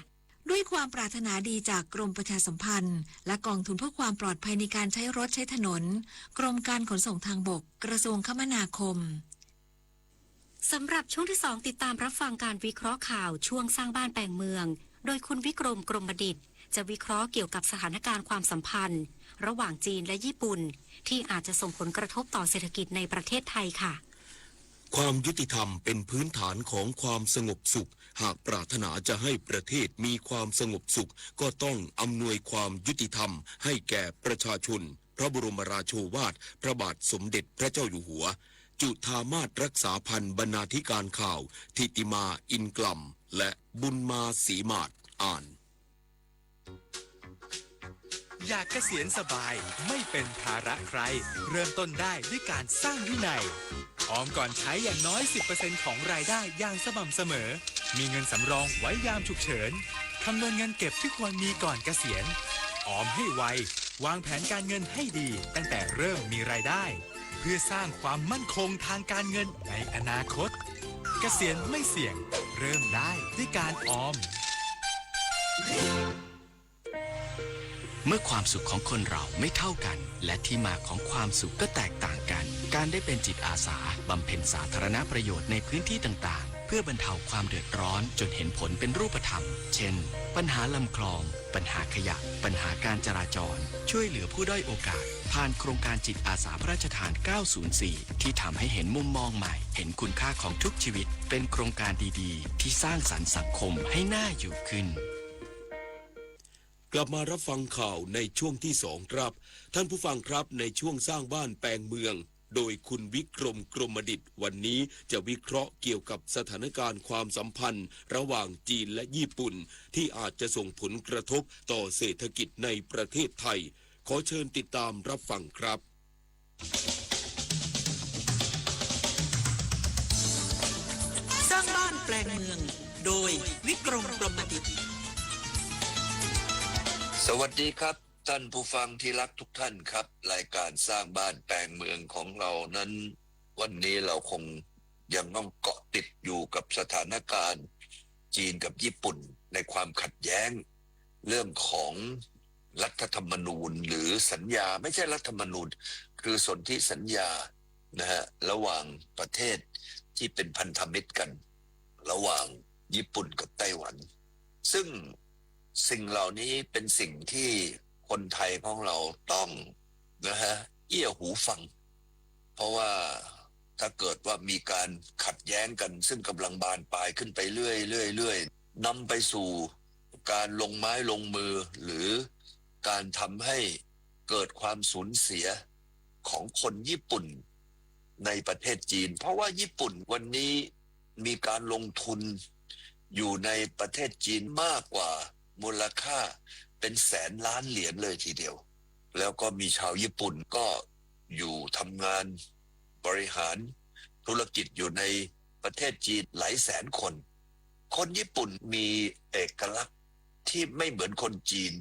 S18: ด้วยความปรารถนาดีจากกรมประชาสัมพันธ์และกองทุนเพื่อความปลอดภัยในการใช้รถใช้ถนนกรมการขนส่งทางบกกระทรวงคมนาคมสำหรับช่วงที่ 2ติดตามรับฟังการวิเคราะห์ข่าวช่วงสร้างบ้านแปลงเมืองโดยคุณวิกรมกรมดิษฐ์ จะวิเคราะห์เกี่ยวกับสถานการณ์ความสัมพันธ์ ระหว่างจีนและญี่ปุ่นที่อาจจะส่งผลกระทบต่อเศรษฐกิจในประเทศไทยค่ะ
S17: ความยุติธรรมเป็นพื้นฐานของความสงบสุข หากปรารถนาจะให้ประเทศมีความสงบสุขก็ต้องอำนวยความยุติธรรมให้แก่ประชาชนพระบรมราโชวาทพระบาทสมเด็จพระเจ้าอยู่หัวจุฑามาสรักษาพันธ์บรรณาธิการข่าวทิติมาอินกลัมและบุญมาศรีมาศอ่าน
S6: อยากเกษียณสบายไม่เป็นภาระใครเริ่มต้นได้ด้วยการสร้างวินัยออมก่อนใช้อย่างน้อย 10% ของรายได้อย่างสม่ำเสมอมีเงินสำรองไว้ยามฉุกเฉินคำนวณเงินเก็บที่ควรมีก่อนเกษียณออมให้ไววางแผนการเงินให้ดีตั้งแต่เริ่มมีรายได้เพื่อสร้างความมั่นคงทางการเงินในอนาคตเกษียณไม่เสี่ยงเริ่มได้ด้วยการออม
S7: เมื่อความสุขของคนเราไม่เท่ากันและที่มาของความสุขก็แตกต่างกันการได้เป็นจิตอาสาบำเพ็ญสาธารณประโยชน์ในพื้นที่ต่างๆเพื่อบรรเทาความเดือดร้อนจนเห็นผลเป็นรูปธรรมเช่นปัญหาลำคลองปัญหาขยะปัญหาการจราจรช่วยเหลือผู้ด้อยโอกาสผ่านโครงการจิตอาสาพระราชทาน 904 ที่ทำให้เห็นมุมมองใหม่เห็นคุณค่าของทุกชีวิตเป็นโครงการดีๆที่สร้างสรรค์สังคมให้น่าอยู่ขึ้น
S17: กลับมารับฟังข่าวในช่วงที่2ครับท่านผู้ฟังครับในช่วงสร้างบ้านแปลงเมืองโดยคุณวิกรมกรมดิษฐ์วันนี้จะวิเคราะห์เกี่ยวกับสถานการณ์ความสัมพันธ์ระหว่างจีนและญี่ปุ่นที่อาจจะส่งผลกระทบต่อเศรษฐกิจในประเทศไทยขอเชิญติดตามรับฟังครับ
S8: สร้างบ้านแปลงเมืองโดยวิกรมกรมดิษฐ์
S14: สวัสดีครับท่านผู้ฟังที่รักทุกท่านครับรายการสร้างบ้านแปลงเมืองของเรานั้นวันนี้เราคงยังต้องเกาะติดอยู่กับสถานการณ์จีนกับญี่ปุ่นในความขัดแย้งเรื่องของรัฐธรรมนูญหรือสัญญาไม่ใช่รัฐธรรมนูญคือสนธิสัญญานะฮะระหว่างประเทศที่เป็นพันธมิตรกันระหว่างญี่ปุ่นกับไต้หวันซึ่งสิ่งเหล่านี้เป็นสิ่งที่คนไทยของเราต้องนะฮะเอี้ยหูฟังเพราะว่าถ้าเกิดว่ามีการขัดแย้งกันซึ่งกำลังบานปลายขึ้นไปเรื่อยนำไปสู่การลงไม้ลงมือหรือการทำให้เกิดความสูญเสียของคนญี่ปุ่นในประเทศจีนเพราะว่าญี่ปุ่นวันนี้มีการลงทุนอยู่ในประเทศจีนมากกว่ามูลค่าเป็นแสนล้านเหรียญเลยทีเดียวแล้วก็มีชาวญี่ปุ่นก็อยู่ทำงานบริหารธุรกิจอยู่ในประเทศจีนหลายแสนคนคนญี่ปุ่นมีเอกลักษณ์ที่ไม่เหมือนคนจีน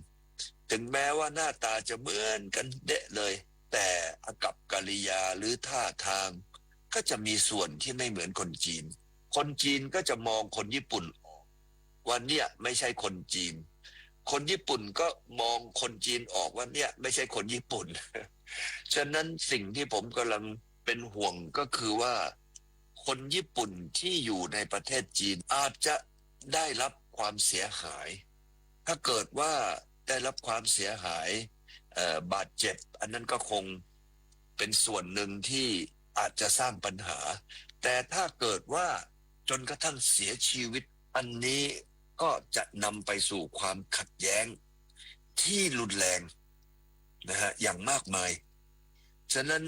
S14: ถึงแม้ว่าหน้าตาจะเหมือนกันเดะเลยแต่อากัปกิริยาหรือท่าทางก็จะมีส่วนที่ไม่เหมือนคนจีนคนจีนก็จะมองคนญี่ปุ่นออกว่าเนี่ยไม่ใช่คนจีนคนญี่ปุ่นก็มองคนจีนออกว่าเนี่ยไม่ใช่คนญี่ปุ่น ฉะนั้นสิ่งที่ผมกำลังเป็นห่วงก็คือว่าคนญี่ปุ่นที่อยู่ในประเทศจีนอาจจะได้รับความเสียหายถ้าเกิดว่าได้รับความเสียหายบาดเจ็บอันนั้นก็คงเป็นส่วนหนึ่งที่อาจจะสร้างปัญหาแต่ถ้าเกิดว่าจนกระทั่งเสียชีวิตอันนี้ก็จะนำไปสู่ความขัดแย้งที่รุนแรงนะฮะอย่างมากมายฉะนั้น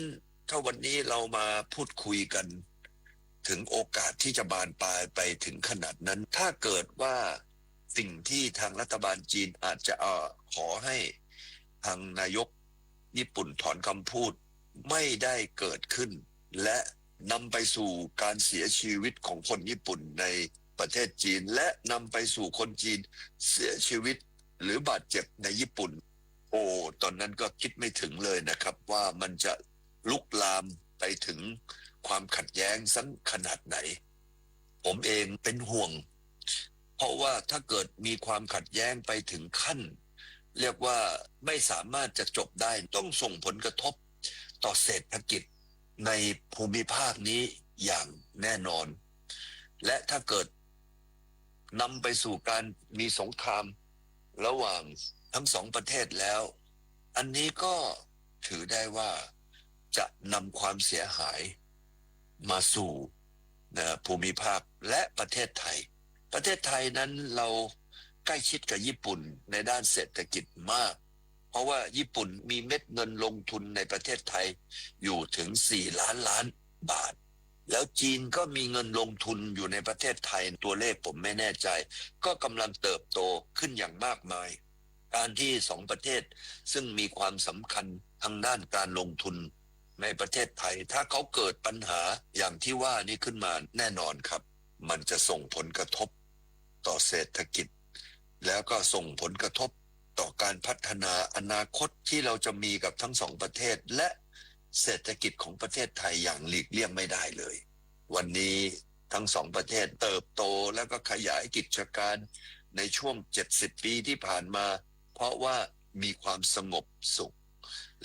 S14: ถ้าวันนี้เรามาพูดคุยกันถึงโอกาสที่จะบานปลายไปถึงขนาดนั้นถ้าเกิดว่าสิ่งที่ทางรัฐบาลจีนอาจจะขอให้ทางนายกญี่ปุ่นถอนคำพูดไม่ได้เกิดขึ้นและนำไปสู่การเสียชีวิตของคนญี่ปุ่นในประเทศจีนและนำไปสู่คนจีนเสียชีวิตหรือบาดเจ็บในญี่ปุ่นโอ้ตอนนั้นก็คิดไม่ถึงเลยนะครับว่ามันจะลุกลามไปถึงความขัดแย้งสักขนาดไหนผมเองเป็นห่วงเพราะว่าถ้าเกิดมีความขัดแย้งไปถึงขั้นเรียกว่าไม่สามารถจะจบได้ต้องส่งผลกระทบต่อเศรษฐกิจในภูมิภาคนี้อย่างแน่นอนและถ้าเกิดนำไปสู่การมีสงคราม ระหว่างทั้งสองประเทศแล้ว อันนี้ก็ถือได้ว่าจะนำความเสียหายมาสู่ภูมิภาคและประเทศไทยประเทศไทยนั้นเราใกล้ชิดกับญี่ปุ่นในด้านเศรษฐกิจมากเพราะว่าญี่ปุ่นมีเม็ดเงินลงทุนในประเทศไทยอยู่ถึง4 ล้านบาทแล้วจีนก็มีเงินลงทุนอยู่ในประเทศไทยตัวเลขผมไม่แน่ใจก็กำลังเติบโตขึ้นอย่างมากมายการที่สองประเทศซึ่งมีความสำคัญทางด้านการลงทุนในประเทศไทยถ้าเขาเกิดปัญหาอย่างที่ว่านี้ขึ้นมาแน่นอนครับมันจะส่งผลกระทบต่อเศรษฐกิจแล้วก็ส่งผลกระทบต่อการพัฒนาอนาคตที่เราจะมีกับทั้งสองประเทศและเศรษฐกิจของประเทศไทยอย่างหลีกเลี่ยงไม่ได้เลยวันนี้ทั้งสองประเทศเติบโตแล้วก็ขยายกิจการในช่วง70 ปีที่ผ่านมาเพราะว่ามีความสงบสุข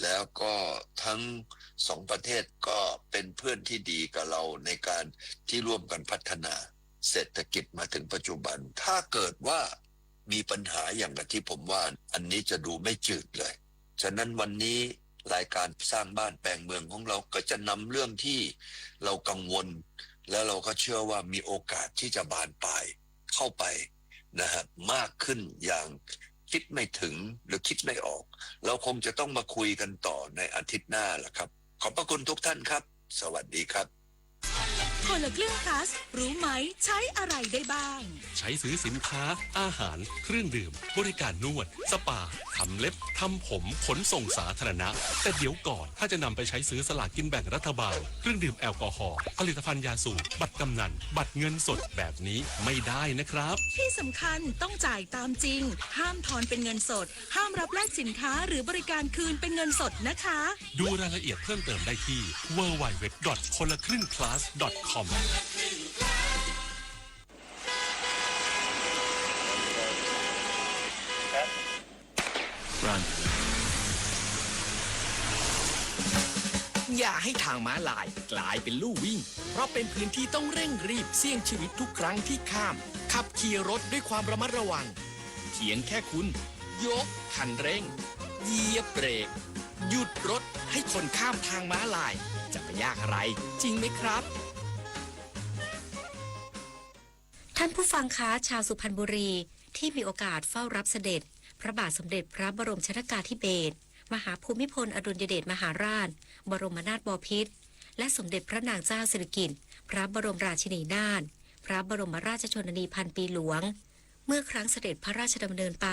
S14: แล้วก็ทั้งสองประเทศก็เป็นเพื่อนที่ดีกับเราในการที่ร่วมกันพัฒนาเศรษฐกิจมาถึงปัจจุบันถ้าเกิดว่ามีปัญหาอย่างที่ผมว่าอันนี้จะดูไม่จืดเลยฉะนั้นวันนี้รายการสร้างบ้านแปลงเมืองของเราก็จะนำเรื่องที่เรากังวลแล้วเราก็เชื่อว่ามีโอกาสที่จะบานปลายเข้าไปนะฮะมากขึ้นอย่างคิดไม่ถึงหรือคิดไม่ออกเราคงจะต้องมาคุยกันต่อในอาทิตย์หน้าล่ะครับขอบพระคุณทุกท่านครับสวัสดีครับ
S2: คนละครึ่ง plus รู้ไหมใช้อะไรได้บ้าง
S4: ใช้ซื้อสินค้าอาหารเครื่องดื่มบริการนวดสปาทำเล็บทำผมขนส่งสาธารณะแต่เดี๋ยวก่อนถ้าจะนำไปใช้ซื้อสลากกินแบ่งรัฐบาลเครื่องดื่มแอลกอฮอล์ผลิตภัณฑ์ยาสูบบัตรกำนันบัตรเงินสดแบบนี้ไม่ได้นะครับ
S2: ที่สำคัญต้องจ่ายตามจริงห้ามทอนเป็นเงินสดห้ามรับแลกสินค้าหรือบริการคืนเป็นเงินสดนะคะ
S4: ดูรายละเอียดเพิ่มเติมได้ที่ www.konlakringplus.com
S7: Run อย่าให้ทางม้าลายกลายเป็นลู่วิ่งเพราะเป็นพื้นที่ต้องเร่งรีบเสี่ยงชีวิตทุกครั้งที่ข้ามขับขี่รถด้วยความระมัดระวังเพียงแค่คุณยกคันเร่งเหยียบเบรกหยุดรถให้คนข้ามทางม้าลายจะไปยากอะไรจริงไหมครับ
S18: ท่านผู้ฟังคะชาวสุพรรณบุรีที่มีโอกาสเฝ้ารับเสด็จพระบาทสมเด็จพระบรมชนกาธิเบศรมหาภูมิพลอดุลยเดชมหาราชบรมนาถบพิตรและสมเด็จพระนางเจ้าสิริกิติ์พระบรมราชินีนาถพระบรมราชชนนีพันปีหลวงเมื่อครั้งเสด็จพระราชดำเนินไป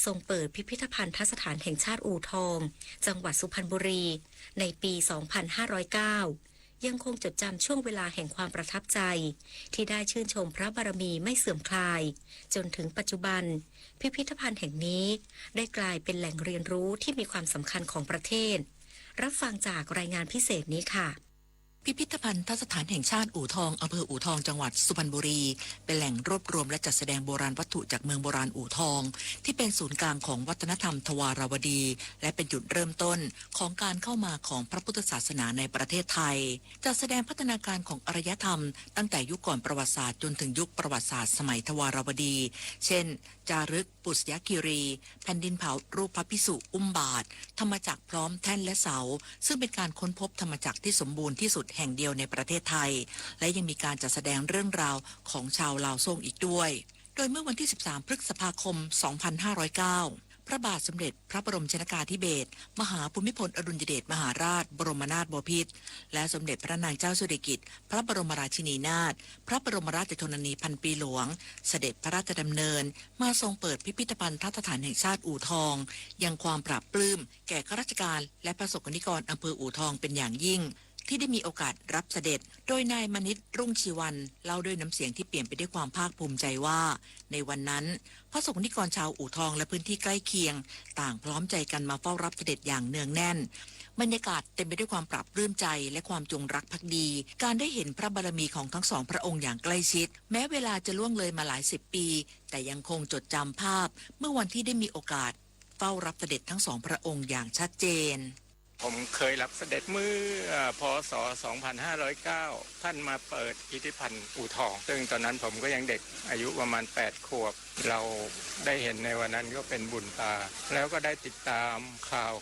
S18: ทรงเปิดพิพิธภัณฑสถานแห่งชาติอู่ทองจังหวัดสุพรรณบุรีในปี 2509 ยังคงจดจำช่วงเวลาแห่งความประทับใจที่ได้ชื่นชมพระบารมีไม่เสื่อมคลายจนถึงปัจจุบันพิพิธภัณฑ์แห่งนี้ได้กลายเป็นแหล่งเรียนรู้ที่มีความสำคัญของประเทศรับฟังจากรายงานพิเศษนี้ค่ะพิพิธภัณฑสถานแห่งชาติอู่ทองอำเภออู่ทองจังหวัดสุพรรณบุรีเป็นแหล่งรวบรวมและจัดแสดงโบราณวัตถุจากเมืองโบราณอู่ทองที่เป็นศูนย์กลางของวัฒนธรรมทวารวดีและเป็นจุดเริ่มต้นของการเข้ามาของพระพุทธศาสนาในประเทศไทยจัดแสดงพัฒนาการของอารยธรรมตั้งแต่ยุคก่อนประวัติศาสตร์จนถึงยุคประวัติศาสตร์สมัยทวารวดีเช่นจารึกปุษยคีรีแผ่นดินเผารูปพระภิกษุอุ้มบาทธรรมจักรพร้อมแท่นและเสาซึ่งเป็นการค้นพบธรรมจักรที่สมบูรณ์ที่สุดแห่งเดียวในประเทศไทยและยังมีการจัดแสดงเรื่องราวของชาวลาวซ่งอีกด้วยโดยเมื่อวันที่ 13 พฤษภาคม 2509 พระบาทสมเด็จพระบรมชนกาธิเบศรมหาภูมิพลอดุลยเดชมหาราชบรมนาถบพิตรและสมเด็จพระนางเจ้าสิริกิติ์พระบรมราชินีนาถพระบรมราชชนนีพันปีหลวงเสด็จพระราชดำเนินมาทรงเปิดพิพิธภัณฑสถานแห่งชาติอู่ทองยังความปราบปลื้มแก่ข้าราชการและประสบนิกรอำเภออู่ทองเป็นอย่างยิ่งที่ได้มีโอกาสรับเสด็จโดยนายมณิษฐ์รุ่งชีวันเล่าด้วยน้ำเสียงที่เปลี่ยนไปด้วยความภาคภูมิใจว่าในวันนั้นพระสงฆ์นิกรชาวอู่ทองและพื้นที่ใกล้เคียงต่างพร้อมใจกันมาเฝ้ารับเสด็จอย่างเนืองแน่นบรรยากาศเต็มไปด้วยความปราบปลื้มใจและความจงรักภักดีการได้เห็นพระบารมีของทั้งสองพระองค์อย่างใกล้ชิดแม้เวลาจะล่วงเลยมาหลายสิบปีแต่ยังคงจดจำภาพเมื่อวันที่ได้มีโอกาสเฝ้ารับเสด็จทั้งสองพระองค์อย่างชัดเจน
S1: ผมเคยรับเสด็จเมื่อพศ 2509 ท่านมาเปิดพิพิธภัณฑ์อู่ทองซึ่งตอนนั้นผมก็ยังเด็กอายุประมาณ 8 ขวบเราได้เห็นในวันนั้นก็เป็นบุญตาแล้วก็ได้ติดตามข่าว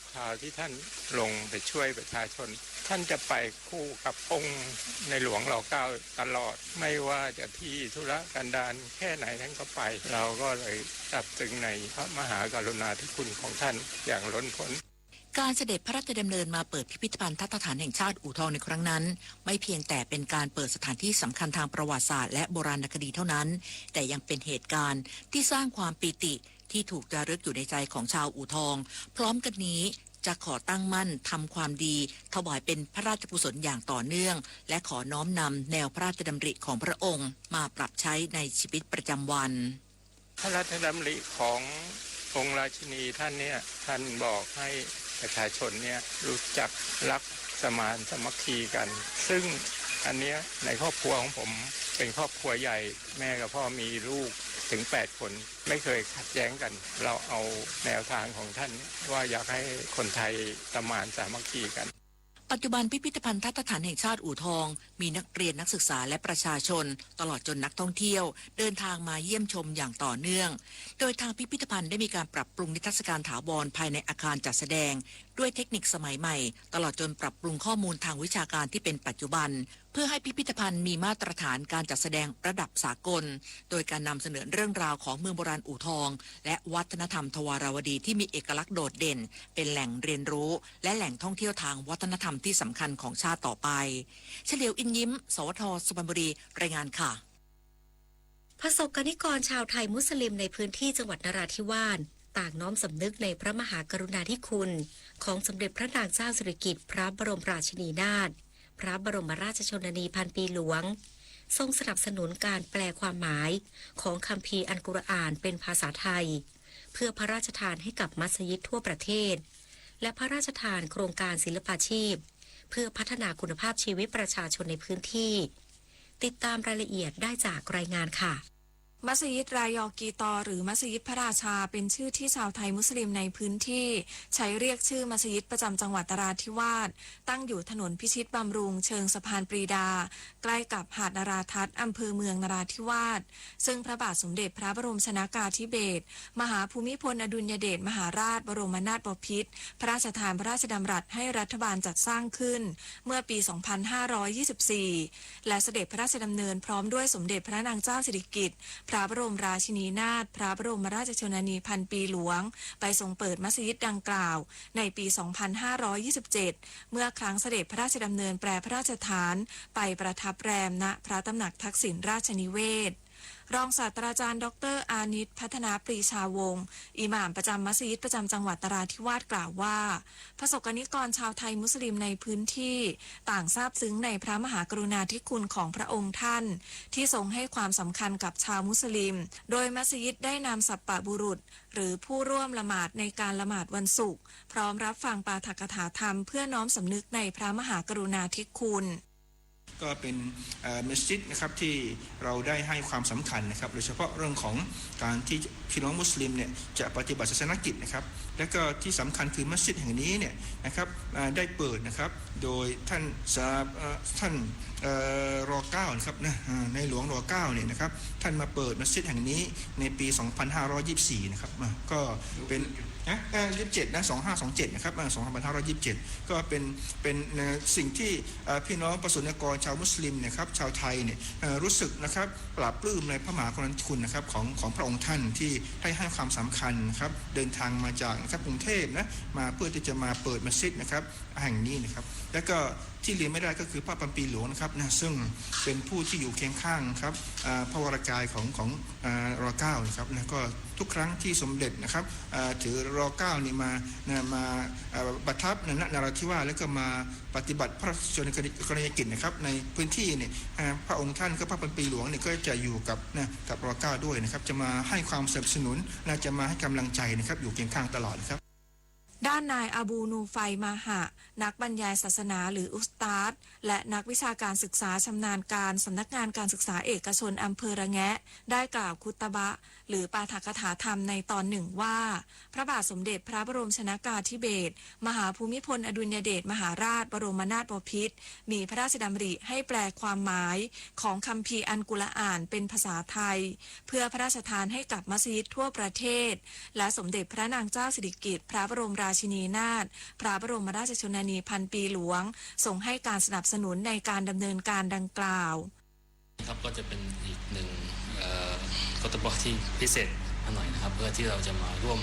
S1: ที่ท่านลงไปช่วยประชาชนท่านจะไปคู่กับองค์ในหลวงร.9 ตลอดไม่ว่าจะที่ธุรกันดารแค่ไหนท่านก็ไปเราก็เลยซาบซึ้งในพระมหากรุณาธิคุณของท่านอย่างล้นพ้น
S2: การเสด็จพระราชดำเนินมาเปิดพิพิธภัณฑ์ทัตฐานแห่งชาติอู่ทองในครั้งนั้นไม่เพียงแต่เป็นการเปิดสถานที่สำคัญทางประวัติศาสตร์และโบราณคดีเท่านั้นแต่ยังเป็นเหตุการณ์ที่สร้างความปีติที่ถูกจารึกอยู่ในใจของชาวอู่ทองพร้อมกันนี้จะขอตั้งมั่นทำความดีถวายเป็นพระราชกุศลอย่างต่อเนื่องและขอน้อมนำแนวพระราชดำริของพระองค์มาปรับใช้ในชีวิตประจำวัน
S1: พระราชดำริขององค์ราชินีท่านเนี่ยท่านบอกให้ประชาชนเนี่ยรู้จักรักสมานสามัคคีกันซึ่งอันเนี้ยในครอบครัวของผมเป็นครอบครัวใหญ่แม่กับพ่อมีลูกถึง8 คนไม่เคยขัดแย้งกันเราเอาแนวทางของท่านว่าอยากให้คนไทยสมานสามัคคีกัน
S2: ปัจจุบันพิพิธภัณฑ์ทัตฐานแห่งชาติอู่ทองมีนักเรียนนักศึกษาและประชาชนตลอดจนนักท่องเที่ยวเดินทางมาเยี่ยมชมอย่างต่อเนื่องโดยทางพิพิธภัณฑ์ได้มีการปรับปรุงนิทรรศการถาวรภายในอาคารจัดแสดงด้วยเทคนิคสมัยใหม่ตลอดจนปรับปรุงข้อมูลทางวิชาการที่เป็นปัจจุบันเพื่อให้พิพิธภัณฑ์มีมาตรฐานการจัดแสดงระดับสากลโดยการนำเสนอเรื่องราวของเมืองโบราณอู่ทองและวัฒนธรรมทวารวดีที่มีเอกลักษณ์โดดเด่นเป็นแหล่งเรียนรู้และแหล่งท่องเที่ยวทางวัฒนธรรมที่สำคัญของชาติต่อไปเฉลียวอินยิ้มสวท.สุพรรณบุรีรายงานค่ะ
S18: ประสบกนิกรชาวไทยมุสลิมในพื้นที่จังหวัดนราธิวาสต่างน้อมสำนึกในพระมหากรุณาธิคุณของสมเด็จพระนางเจ้าสิริกิติ์พระบรมราชินีนาถพระบรมราชชนนีพันปีหลวงทรงสนับสนุนการแปลความหมายของคัมภีร์อัลกุรอานเป็นภาษาไทยเพื่อพระราชทานให้กับมัสยิดทั่วประเทศและพระราชทานโครงการศิลปาชีพเพื่อพัฒนาคุณภาพชีวิตประชาชนในพื้นที่ติดตามรายละเอียดได้จากรายงานค่ะ
S9: มัสยิดรายอกีตอหรือมัสยิดพระราชาเป็นชื่อที่ชาวไทยมุสลิมในพื้นที่ใช้เรียกชื่อมัสยิดประจำจังหวัดนราธิวาสตั้งอยู่ถนนพิชิตบำรุงเชิงสะพานปรีดาใกล้กับหาดนราทัศน์อำเภอเมืองนราธิวาสซึ่งพระบาทสมเด็จพระบรมชนกาธิเบศรมหาภูมิพลอดุลยเดชมหาราชบรมนาถบพิตรพระราชทานพระราชดำรัสให้รัฐบาลจัดสร้างขึ้นเมื่อปี 2524 และเสด็จพระราชดำเนินพร้อมด้วยสมเด็จพระนางเจ้าสิริกิติ์พระบรมราชินีนาถพระบรมราชชนนีพันปีหลวงไปทรงเปิดมัสยิดดังกล่าวในปี 2527 เมื่อครั้งเสด็จพระราชดำเนินแปรพระราชฐานไปประทับแรมณพระตำหนักทักษิณราชนิเวศรองศาสตราจารย์ดร.อานิชพัฒนาปรีชาวงศ์อิหม่ามประจำมัสยิดประจำจังหวัดนราธิวาสกล่าวว่าประสบกนิกรชาวไทยมุสลิมในพื้นที่ต่างซาบซึ้งในพระมหากรุณาธิคุณของพระองค์ท่านที่ทรงให้ความสำคัญกับชาวมุสลิมโดยมัสยิดได้นำสัปปะบุรุษหรือผู้ร่วมละหมาดในการละหมาดวันศุกร์พร้อมรับฟังปาฐกถาธรรมเพื่อน้อมสำนึกในพระมหากรุณาธิคุณ
S5: ก็เป็นมัสยิดนะครับที่เราได้ให้ความสำคัญนะครับโดยเฉพาะเรื่องของการที่พี่น้องมุสลิมเนี่ยจะปฏิบัติศาสนกิจนะครับและก็ที่สำคัญคือมัสยิดแห่งนี้เนี่ยนะครับได้เปิดนะครับโดยท่านร.9 นะครับในหลวงร.9 เนี่ยนะครับท่านมาเปิดมัสยิดแห่งนี้ในปี 2524 นะครับก็เป็น27นะ2527นะครับ2527ก็เป็นสิ่งที่พี่น้องประสบนิกรชาวมุสลิมนะครับชาวไทยเนี่ยรู้สึกนะครับปลาบปลื้มในพระมหากรุณาธิคุณนะครับของพระองค์ท่านที่ให้ความสำคัญนะครับเดินทางมาจากนะครับกรุงเทพนะมาเพื่อที่จะมาเปิดมัสยิดนะครับแห่งนี้นะครับแล้วก็ที่เรียนไม่ได้ก็คือพระพันปีหลวงนะครับนะซึ่งเป็นผู้ที่อยู่เคียงข้างครับพระวรกายของร.9 นะครับนะก็ทุกครั้งที่สมเด็จนะครับถือร.9 นี่มาประทับณนราธิวาสแล้วก็มาปฏิบัติพระราชกรณียกิจนะครับในพื้นที่เนี่ยพระองค์ท่านก็พระพันปีหลวงเนี่ยก็จะอยู่กับร.9 ด้วยนะครับจะมาให้ความสนับสนุนจะมาให้กำลังใจนะครับอยู่เคียงข้างตลอดครับ
S9: ด้ ด้านนายอาบูนูไฟมาหะนักบรรยายศาสนาหรืออุสตาดและนักวิชาการศึกษาชำนาญการสำนักงานการศึกษาเอกชนอำเภอระแงะได้กล่าวคุตบะหรือปาฐกถาธรรมในตอนหนึ่งว่าพระบาทสมเด็จพระบรมชนกาธิเบศรมหาภูมิพลอดุลยเดชมหาราชบรมนาถบพิตรมีพระราชดำริให้แปลความหมายของคัมภีร์อัลกุรอานเป็นภาษาไทยเพื่อพระราชทานให้กับมัสยิดทั่วประเทศและสมเด็จพระนางเจ้าสิริกิติ์พระบรมราชินีนาถพระบรมราชชนนีพันปีหลวงทรงให้การสนับสนุนในการดำเนินการดังกล่าว
S10: ครับก็จะเป็นอีกหนึ่งกตบที่พิเศษหน่อยนะครับเพื่อที่เราจะมาร่วม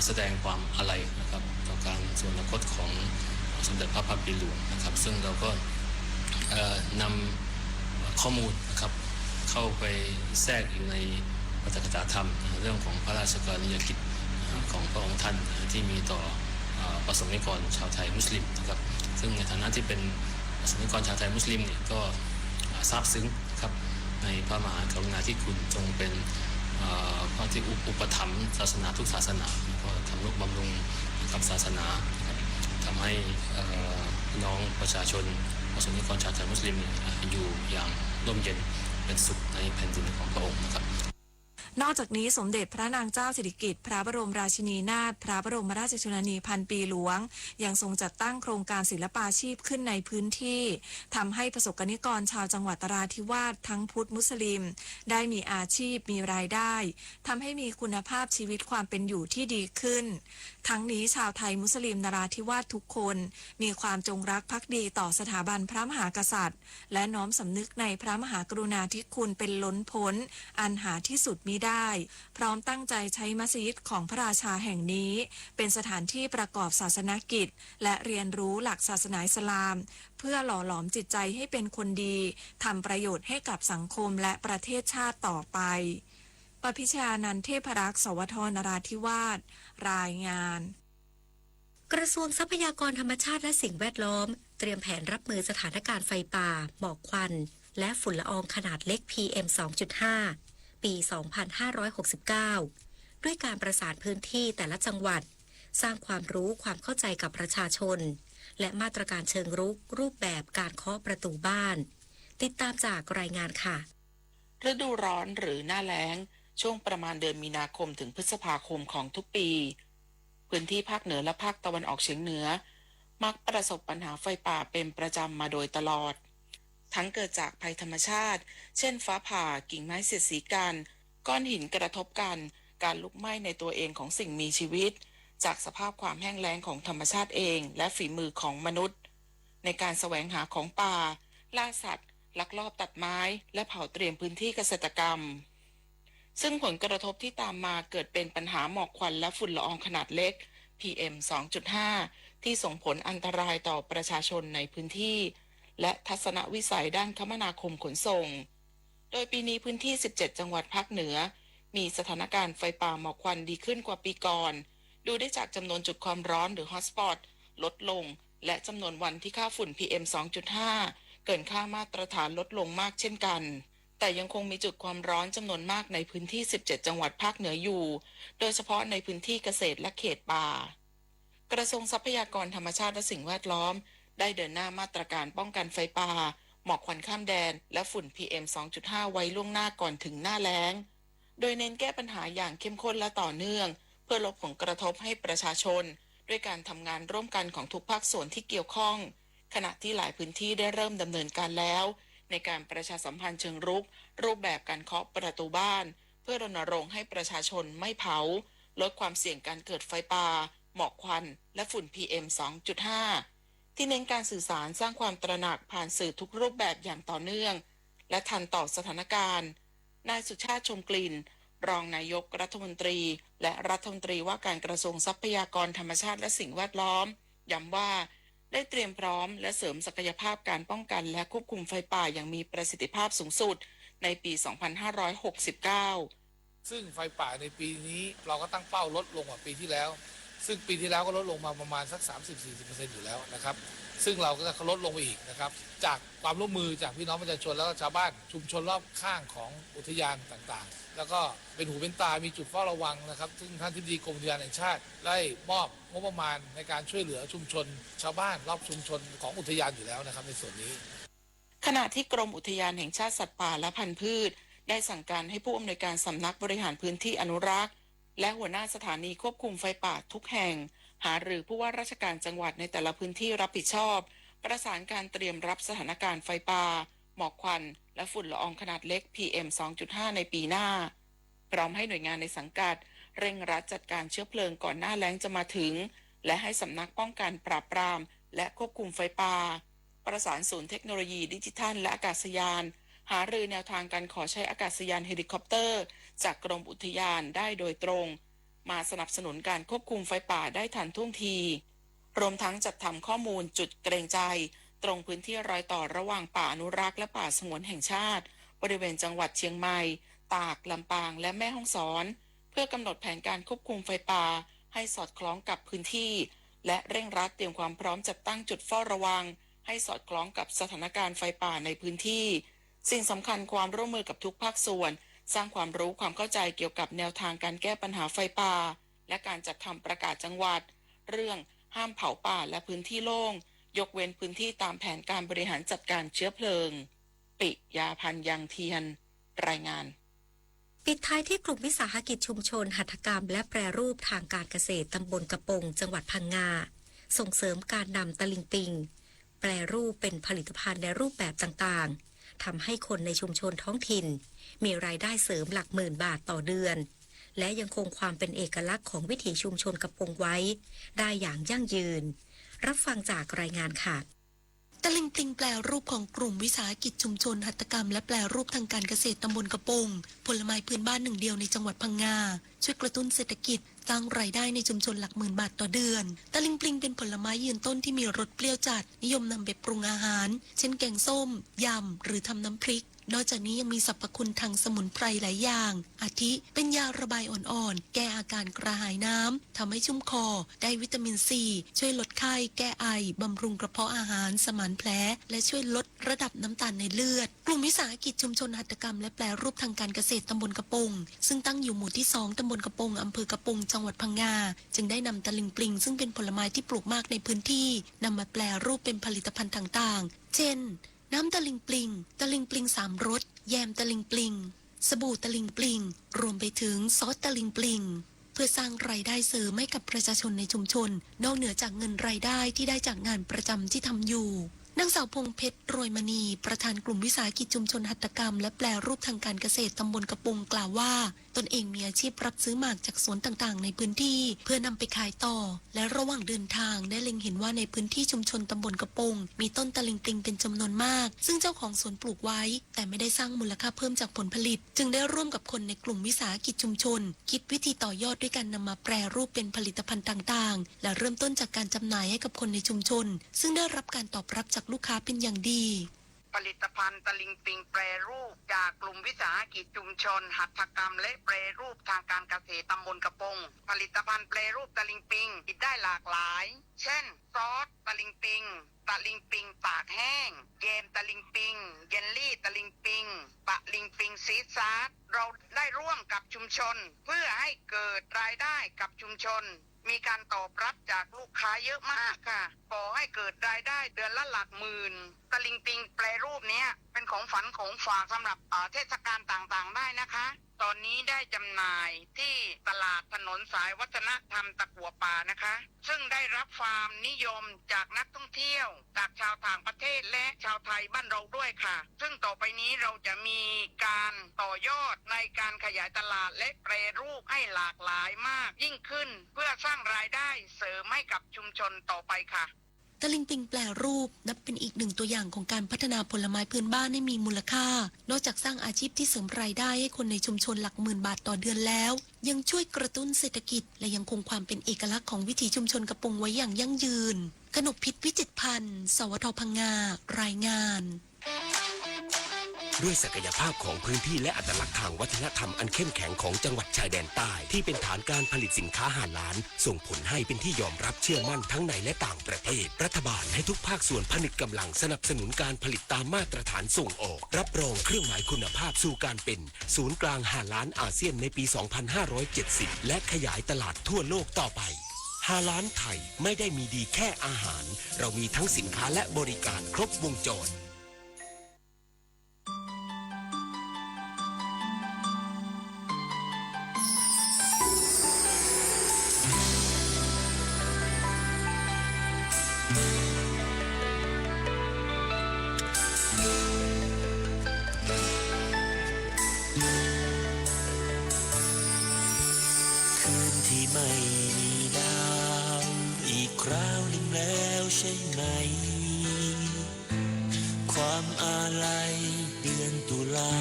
S10: แสดงความอาลัยนะครับต่อการสวรรคตของสมเด็จพระพันปีหลวงนะครับซึ่งเราก็นำข้อมูลนะครับเข้าไปแทรกอยู่ในปาฐกถาธรรมเรื่องของพระราชกรณียกิจของพระองค์ท่านที่มีต่อประสงค์นิกรชาวไทยมุสลิมนะครับซึ่งในฐานะที่เป็นประสงค์นิกรชาวไทยมุสลิมเนี่ยก็ซาบซึ้งครับในพระมหากรุณาธิคุณทรงเป็นพระที่อุปถัมภ์ศาสนาทุกศาสนาก็ทำนุบำรุงกับศาสนาทำให้น้องประชาชนประสงค์นิกรชาวไทยมุสลิมอยู่อย่างร่มเย็นเป็นสุขในแผ่นดินของพระองค์นะครับ
S9: นอกจากนี้สมเด็จพระนางเจ้าสิริกิติ์พระบรมราชินีนาถพระบรมราชชนนีพันปีหลวงยังทรงจัดตั้งโครงการศิลปาชีพขึ้นในพื้นที่ทำให้ประสบกนิกรชาวจังหวัดนราธิวาสทั้งพุทธมุสลิมได้มีอาชีพมีรายได้ทำให้มีคุณภาพชีวิตความเป็นอยู่ที่ดีขึ้นทั้งนี้ชาวไทยมุสลิมนราธิวาสทุกคนมีความจงรักภักดีต่อสถาบันพระมหากษัตริย์และน้อมสำนึกในพระมหากรุณาธิคุณเป็นล้นพ้นอันหาที่สุดมิได้พร้อมตั้งใจใช้มัสยิดของพระราชาแห่งนี้เป็นสถานที่ประกอบศาสนกิจและเรียนรู้หลักศาสนาอิสลามเพื่อหล่อหลอมจิตใจให้เป็นคนดีทำประโยชน์ให้กับสังคมและประเทศชาติต่อไปปพิชานันท์เทพรักษ์สวทนราธิวาสรายงาน
S18: กระทรวงทรัพยากรธรรมชาติและสิ่งแวดล้อมเตรียมแผนรับมือสถานการณ์ไฟป่าหมอกควันและฝุ่นละอองขนาดเล็ก PM 2.5 ปี 2569 ด้วยการประสานพื้นที่แต่ละจังหวัดสร้างความรู้ความเข้าใจกับประชาชนและมาตรการเชิงรุกรูปแบบการเคาะประตูบ้านติดตามจากรายงานค่ะ
S12: ฤดูร้อนหรือหน้าแล้งช่วงประมาณเดือนมีนาคมถึงพฤษภาคมของทุกปีพื้นที่ภาคเหนือและภาคตะวันออกเฉียงเหนือมักประสบปัญหาไฟป่าเป็นประจำมาโดยตลอดทั้งเกิดจากภัยธรรมชาติเช่นฟ้าผ่ากิ่งไม้เสียดสีกันก้อนหินกระทบกันการลุกไหม้ในตัวเองของสิ่งมีชีวิตจากสภาพความแห้งแล้งของธรรมชาติเองและฝีมือของมนุษย์ในการแสวงหาของป่าล่าสัตว์ลักลอบตัดไม้และเผาเตรียมพื้นที่เกษตรกรรมซึ่งผลกระทบที่ตามมาเกิดเป็นปัญหาหมอกควันและฝุ่นละอองขนาดเล็ก PM 2.5 ที่ส่งผลอันตรายต่อประชาชนในพื้นที่และทัศนวิสัยด้านคมนาคมขนส่งโดยปีนี้พื้นที่17จังหวัดภาคเหนือมีสถานการณ์ไฟป่าหมอกควันดีขึ้นกว่าปีก่อนดูได้จากจำนวนจุดความร้อนหรือฮอตสปอตลดลงและจำนวนวันที่ค่าฝุ่น PM 2.5 เกินค่ามาตรฐานลดลงมากเช่นกันแต่ยังคงมีจุดความร้อนจำนวนมากในพื้นที่17จังหวัดภาคเหนืออยู่โดยเฉพาะในพื้นที่เกษตรและเขตป่ากระทรวงทรัพยากรธรรมชาติและสิ่งแวดล้อมได้เดินหน้ามาตรการป้องกันไฟป่าหมอกควันข้ามแดนและฝุ่น PM 2.5 ไว้ล่วงหน้าก่อนถึงหน้าแล้งโดยเน้นแก้ปัญหาอย่างเข้มข้นและต่อเนื่องเพื่อลดผลกระทบให้ประชาชนด้วยการทำงานร่วมกันของทุกภาคส่วนที่เกี่ยวข้องขณะที่หลายพื้นที่ได้เริ่มดำเนินการแล้วในการประชาสัมพันธ์เชิงรุกรูปแบบการเคาะประตูบ้านเพื่อรณรงค์ให้ประชาชนไม่เผาลดความเสี่ยงการเกิดไฟป่าหมอกควันและฝุ่น PM 2.5 ที่เน้นการสื่อสารสร้างความตระหนักผ่านสื่อทุกรูปแบบอย่างต่อเนื่องและทันต่อสถานการณ์นายสุชาติชมกลิ่นรองนายกรัฐมนตรีและรัฐมนตรีว่าการกระทรวงทรัพยากรธรรมชาติและสิ่งแวดล้อมย้ำว่าได้เตรียมพร้อมและเสริมศักยภาพการป้องกันและควบคุมไฟป่าอย่างมีประสิทธิภาพสูงสุดในปี 2569
S13: ซึ่งไฟป่าในปีนี้เราก็ตั้งเป้าลดลงกว่าปีที่แล้วซึ่งปีที่แล้วก็ลดลงมาประมาณสัก 30-40% อยู่แล้วนะครับ ซึ่งเราก็จะลดลงไปอีกนะครับจากความร่วมมือจากพี่น้องประชาชนแล้วก็ชาวบ้านชุมชนรอบข้างของอุทยานต่างๆแล้วก็เป็นหูเป็นตามีจุดเฝ้าระวังนะครับซึ่งท่านทิบดีกรมอุทยานแห่งชาติได้มอบงบประมาณในการช่วยเหลือชุมชนชาวบ้านรอบชุมชนของอุทยานอยู่แล้วนะครับในส่วนนี้
S12: ขณะที่กรมอุทยานแห่งชาติสัตว์ป่าและพันธุ์พืชได้สั่งการให้ผู้อำนวยการสำนักบริหารพื้นที่อนุรักษ์และหัวหน้าสถานีควบคุมไฟป่าทุกแห่งหารือผู้ว่าราชการจังหวัดในแต่ละพื้นที่รับผิดชอบประสานการเตรียมรับสถานการณ์ไฟป่าหมอกควันและฝุ่นละอองขนาดเล็ก PM 2.5 ในปีหน้าพร้อมให้หน่วยงานในสังกัดเร่งรัดจัดการเชื้อเพลิงก่อนหน้าแล้งจะมาถึงและให้สำนักป้องกันปราบปรามและควบคุมไฟป่าประสานศูนย์เทคโนโลยีดิจิทัลและอากาศยานหารือแนวทางการขอใช้อากาศยานเฮลิคอปเตอร์จากกรมอุทยานได้โดยตรงมาสนับสนุนการควบคุมไฟป่าได้ทันท่วงทีรวมทั้งจัดทำข้อมูลจุดเกรงใจตรงพื้นที่รอยต่อระหว่างป่าอนุรักษ์และป่าสงวนแห่งชาติบริเวณจังหวัดเชียงใหม่ตากลำปางและแม่ฮ่องสอนเพื่อกำหนดแผนการควบคุมไฟป่าให้สอดคล้องกับพื้นที่และเร่งรัดเตรียมความพร้อมจัดตั้งจุดเฝ้าระวังให้สอดคล้องกับสถานการณ์ไฟป่าในพื้นที่สิ่งสำคัญความร่วมมือกับทุกภาคส่วนสร้างความรู้ความเข้าใจเกี่ยวกับแนวทางการแก้ปัญหาไฟป่าและการจัดทำประกาศจังหวัดเรื่องห้ามเผาป่าและพื้นที่โล่งยกเว้นพื้นที่ตามแผนการบริหารจัดการเชื้อเพลิงปิยาพันธ์ยังเทียนรายงาน
S18: ปิดท้ายที่กลุ่มวิสาหกิจชุมชนหัตถกรรมและแปรรูปทางการเกษตรตำบลกระปงจังหวัดพังงาส่งเสริมการนำตะลิงปิงแปรรูปเป็นผลิตภัณฑ์ในรูปแบบต่างๆทำให้คนในชุมชนท้องถิ่นมีรายได้เสริมหลักหมื่นบาทต่อเดือนและยังคงความเป็นเอกลักษณ์ของวิถีชุมชนกระปงไว้ได้อย่างยั่งยืนรับฟังจากรายงานค่ะตะลิงปิงแปรรูปของกลุ่มวิสาหกิจชุมชนหัตถกรรมและแปรรูปทางการเกษตรตำบลกระปงผลไม้พื้นบ้านหนึ่งเดียวในจังหวัดพังงาช่วยกระตุ้นเศรษฐกิจสร้างรายได้ในชุมชนหลักหมื่นบาทต่อเดือนตะลิงปิงเป็นผลไม้ยืนต้นที่มีรสเปรี้ยวจัดนิยมนำไปปรุงอาหารเช่นแกงส้มยำหรือทำน้ำพริกนอกจากนี้ยังมีสรรพคุณทางสมุนไพรหลายอย่างอาทิเป็นยาระบายอ่อนๆแก้อาการกระหายน้ำทำให้ชุ่มคอได้วิตามินซีช่วยลดไข้แก้ไอบำรุงกระเพาะอาหารสมานแผลและช่วยลดระดับน้ำตาลในเลือดกลุ่มวิสาหกิจชุมชนหัตถกรรมและแปรรูปทางการเกษตรตำบลกระปงซึ่งตั้งอยู่หมู่ที่2ตำบลกระปงอำเภอกระปงจังหวัดพังงาจึงได้นำตะลิงปิงซึ่งเป็นผลไม้ที่ปลูกมากในพื้นที่นำมาแปรรูปเป็นผลิตภัณฑ์ต่างๆเช่นน้ำตะลิงปิง3 รสแยมตะลิงปิงสบู่ตะลิงปิงรวมไปถึงซอสตะลิงปิงเพื่อสร้างรายได้เสริมให้กับประชาชนในชุมชนนอกเหนือจากเงินรายได้ที่ได้จากงานประจำที่ทำอยู่นางสาวพงเพชรโรยมณีประธานกลุ่มวิสาหกิจชุมชนหัตถกรรมและแปรรูปทางการเกษตรตำบลกระปงกล่าวว่าตนเองมีอาชีพรับซื้อหมากจากสวนต่างๆในพื้นที่เพื่อนำไปขายต่อและระหว่างเดินทางได้เล็งเห็นว่าในพื้นที่ชุมชนตำบลกระปงมีต้นตะลิงปิงเป็นจำนวนมากซึ่งเจ้าของสวนปลูกไว้แต่ไม่ได้สร้างมูลค่าเพิ่มจากผลผลิตจึงได้ร่วมกับคนในกลุ่มวิสาหกิจชุมชนคิดวิธีต่อยอดด้วยการนำมาแปรรูปเป็นผลิตภัณฑ์ต่างๆและเริ่มต้นจากการจำหน่ายให้กับคนในชุมชนซึ่งได้รับการตอบรับจากลูกค้าเป็นอย่างดีผลิตภัณฑ์ตะลิงปิงแปรรูปจากกลุ่มวิสาหกิจชุมชนหัตถกรรมและแปรรูปทางการเกษตรตำบลกระปงผลิตภัณฑ์แปรรูปตะลิงปิงคิดได้หลากหลายเช่นซอสตะลิงปิงตากแห้งเยมตะลิงปิงเยลลี่ตะลิงปิงตะลิงปิงซีซาร์เราได้ร่วมกับชุมชนเพื่อให้เกิดรายได้กับชุมชนมีการตอบรับจากลูกค้าเยอะมากค่ะก่อให้เกิดรายได้เดือนละหลักหมื่นตะลิงปิงแปรรูปเนี้ยเป็นของฝันของฝากสำหรับเทศกาลต่างๆได้นะคะตอนนี้ได้จำหน่ายที่ตลาดถนนสายวัฒนธรรมตะกั่วป่านะคะซึ่งได้รับความนิยมจากนักท่องเที่ยวจากชาวต่างประเทศและชาวไทยบ้านเราด้วยค่ะซึ่งต่อไปนี้เราจะมีการต่อยอดในการขยายตลาดและแปรรูปให้หลากหลายมากยิ่งขึ้นเพื่อสร้างรายได้เสริมให้กับชุมชนต่อไปค่ะตะลิงปิงแปรรูปนับเป็นอีกหนึ่งตัวอย่างของการพัฒนาผลไม้พื้นบ้านให้มีมูลค่านอกจากสร้างอาชีพที่เสริมรายได้ให้คนในชุมชนหลักหมื่นบาทต่อเดือนแล้วยังช่วยกระตุ้นเศรษฐกิจและยังคงความเป็นเอกลักษณ์ของวิถีชุมชนกระปงไว้อย่างยั่งยืนกนกพิษวิจิตรพันธ์สวทพังงารายงาน
S17: ด้วยศักยภาพของพื้นที่และอัตลักษณ์ทางวัฒนธรรมอันเข้มแข็งของจังหวัดชายแดนใต้ที่เป็นฐานการผลิตสินค้าฮาลาลส่งผลให้เป็นที่ยอมรับเชื่อมั่นทั้งในและต่างประเทศรัฐบาลให้ทุกภาคส่วนผนึกกำลังสนับสนุนการผลิตตามมาตรฐานส่งออกรับรองเครื่องหมายคุณภาพสู่การเป็นศูนย์กลางฮาลาลอาเซียนในปี 2570 และขยายตลาดทั่วโลกต่อไปฮาลาลไทยไม่ได้มีดีแค่อาหารเรามีทั้งสินค้าและบริการครบวงจร
S15: ไม่มีดาวอีกคราวหนึ่งแล้วใช่ไหมความอาลัยเดือนตุลา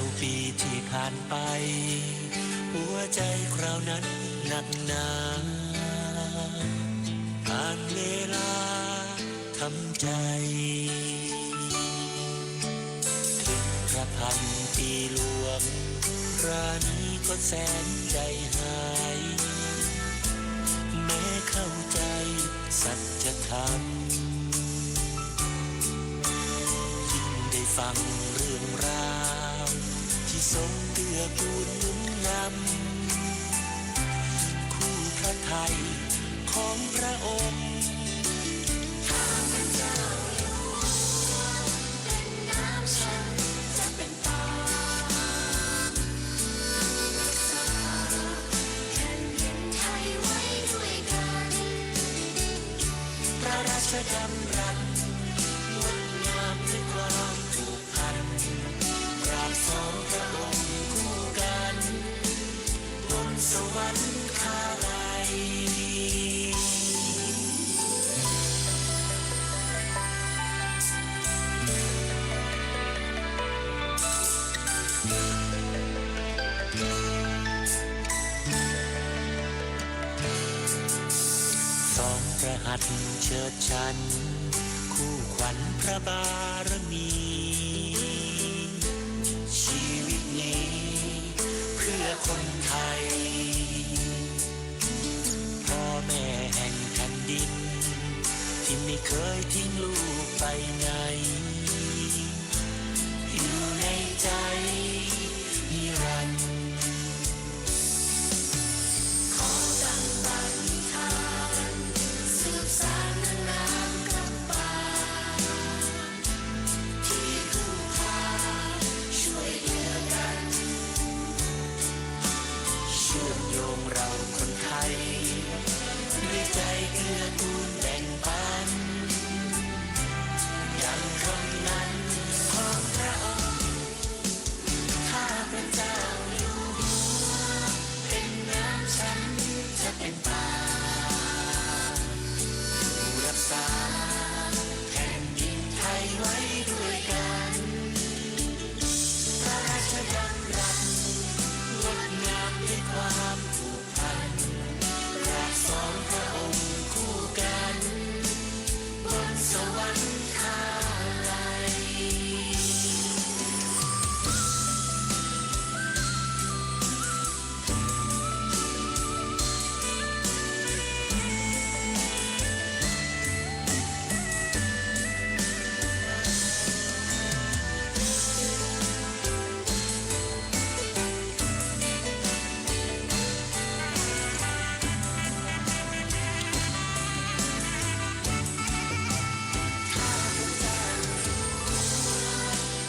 S15: 9 ปีที่ผ่านไปหัวใจคราวนั้นหนักหนาผ่านเวลาทำใจถึงพระพันปีหลวงรานี้ก็แสนใจหายแม้เข้าใจสัจธรรมยิ่งได้ฟังเรื่องราวที่ทรงเกื้อกูลหนุนนำคู่พระทัยของพระองค์ข้าพเจ้าอยู่เป็นน้ำฉันจะเป็นป่าราชดำรัสงดงามด้วยความผูกพันกราบสองพระองค์คู่กันบนสวรรคาลัยพระหัตถ์เชิดชันคู่ขวัญพระบารมีชีวิตนี้เพื่อคนไทยพ่อแม่แห่งแผ่นดินที่ไม่เคยทิ้งลูกไปไหนอยู่ในใจนิรันดร์ขอตั้งปณิธานสืบสานนามกำปาที่คู่พาช่วยเหลือกันเชื่อมโยงเราคนไทยด้วยใจเกื้อกูลแบ่งปันอย่างคำนั้นของพระองค์ข้าพเจ้าอยู่หัวเป็นน้ำฉันจะเป็นป่ารักษาแผ่นดินไทยไว้ด้วยกันพระราชดำรัสงดงามด้วยความผูกพันกราบสองพระองค์คู่กันบนสวรรคาลัย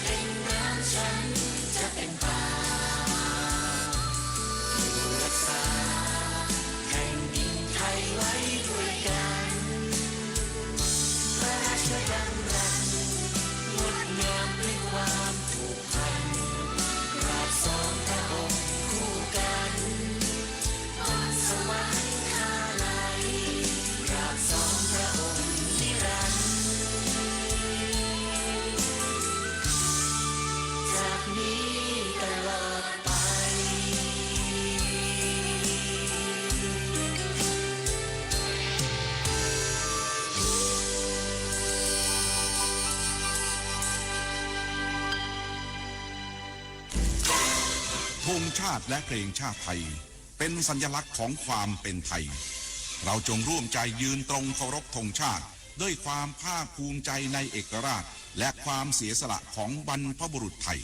S15: เป็นน้ำฉันจะเป็นป่ารักษาแผ่นดินไทยไว้ด้วยกันพระราชดำรัสงดงามด้วยความผูกพันกราบสองพระองค์คู่กันบนสวรรคาลัยกราบสองพระองค์นิรันดร์จากนี้ตลอดไป
S16: ข งชาติและเพลงชาติไทยเป็นสัญลักษณ์ของความเป็นไทยเราจงร่วมใจยืนตรงเคารพธงชาติด้วยความภาคภูมิใจในเอกราชและความเสียสละของบรรพบุรุษไทย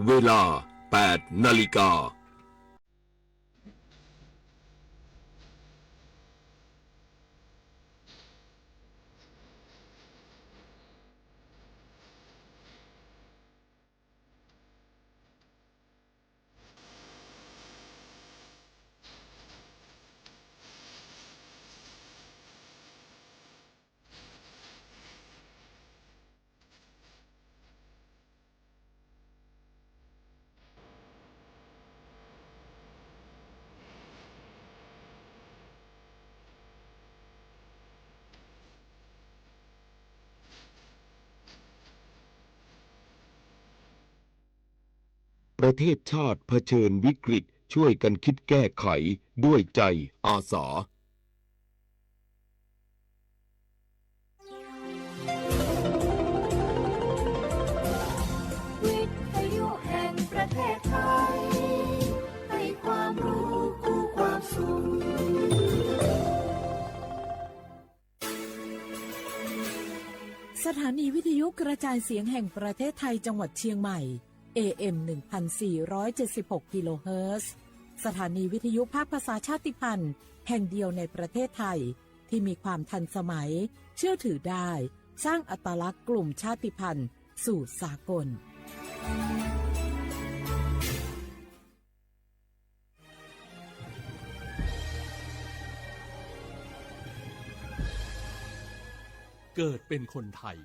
S17: เวลา 8 นาฬิกาประเทศชาติเผชิญวิกฤตช่วยกันคิดแก้ไขด้วยใจอาสา
S15: วิทยุแห่งประเทศไทยให้ความรู้คู่ความสุข
S19: สถานีวิทยุกระจายเสียงแห่งประเทศไทยจังหวัดเชียงใหม่ AM 1476 กิโลเฮิรตซ์สถานีวิทยุภาคภาษาชาติพันธุ์แห่งเดียวในประเทศไทยที่มีความทันสมัยเชื่อถือได้สร้างอัตลักษณ์กลุ่มชาติพันธุ์สู่สากล
S4: เกิดเป็นคนไทย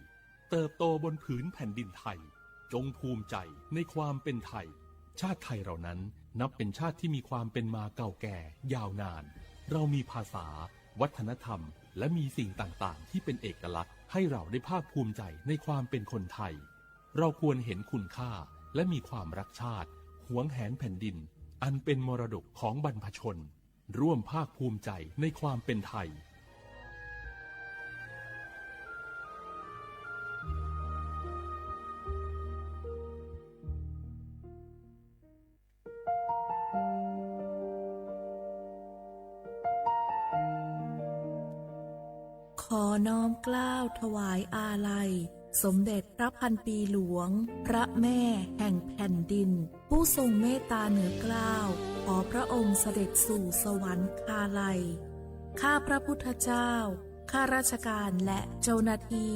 S4: เติบโตบนผืนแผ่นดินไทยจงภูมิใจในความเป็นไทยชาติไทยเรานั้นนับเป็นชาติที่มีความเป็นมาเก่าแก่ยาวนานเรามีภาษาวัฒนธรรมและมีสิ่งต่างๆที่เป็นเอกลักษณ์ให้เราได้ภาคภูมิใจในความเป็นคนไทยเราควรเห็นคุณค่าและมีความรักชาติหวงแหนแผ่นดินอันเป็นมรดกของบรรพชนร่วมภาคภูมิใจในความเป็นไทย
S19: ขอน้อมเกล้าถวายอาลัยสมเด็จพระพันปีหลวงพระแม่แห่งแผ่นดินผู้ทรงเมตตาเหนือเกล้าขอพระองค์เสด็จสู่สวรรคาลัยข้าพระพุทธเจ้าข้าราชการและเจ้าหน้าที่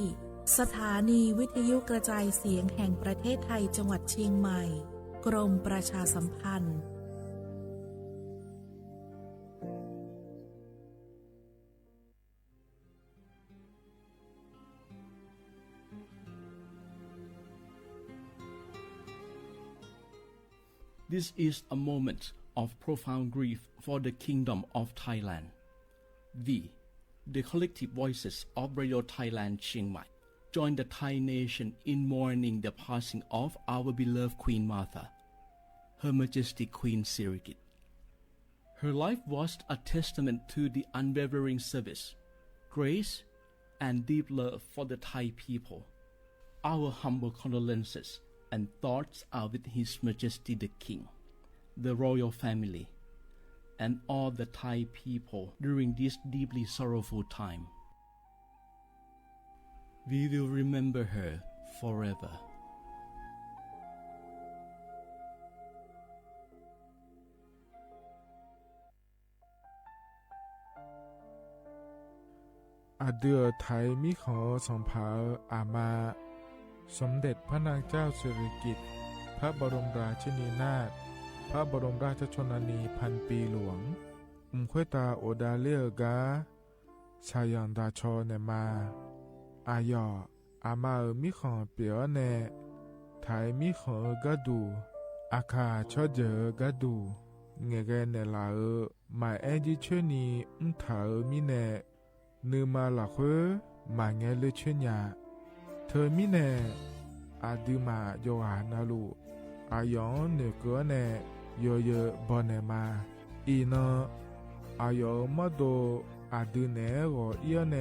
S19: สถานีวิทยุกระจายเสียงแห่งประเทศไทยจังหวัดเชียงใหม่กรมประชาสัมพันธ์
S22: This is a moment of profound grief for the Kingdom of Thailand. We, the collective voices of Radio Thailand Chiang Mai, join the Thai nation in mourning the passing of our beloved Queen Martha, Her Majesty Queen Sirikit. Her life was a testament to the unwavering service, grace, and deep love for the Thai people. Our humble condolences and thoughts are with His Majesty the King, the royal family, and all the Thai people during this deeply sorrowful time. We will remember her forever.
S3: อาเดือไทยมิขอสมภาอามาสมเด็จพระนางเจ้าสิริกิติ์พระบรมราชินีนาถพระบรมราชชนนีพันปีหลวงค่อยตาโอดาเลียกาชายันดาชอเนมาอายออามามิขอเปียวเนไทยมิขอกะดูอาคาชอเจอกะดูเงเกเนลามาเอจิเชนีถามิเนนืมาหลักเฮมาเงเลเชญาเธอมิเนอาดืมาโยหานาลูอายองเนเกเนโยเยบอนเนมาอีนอายอมาโดอาดืเนโอเอียเน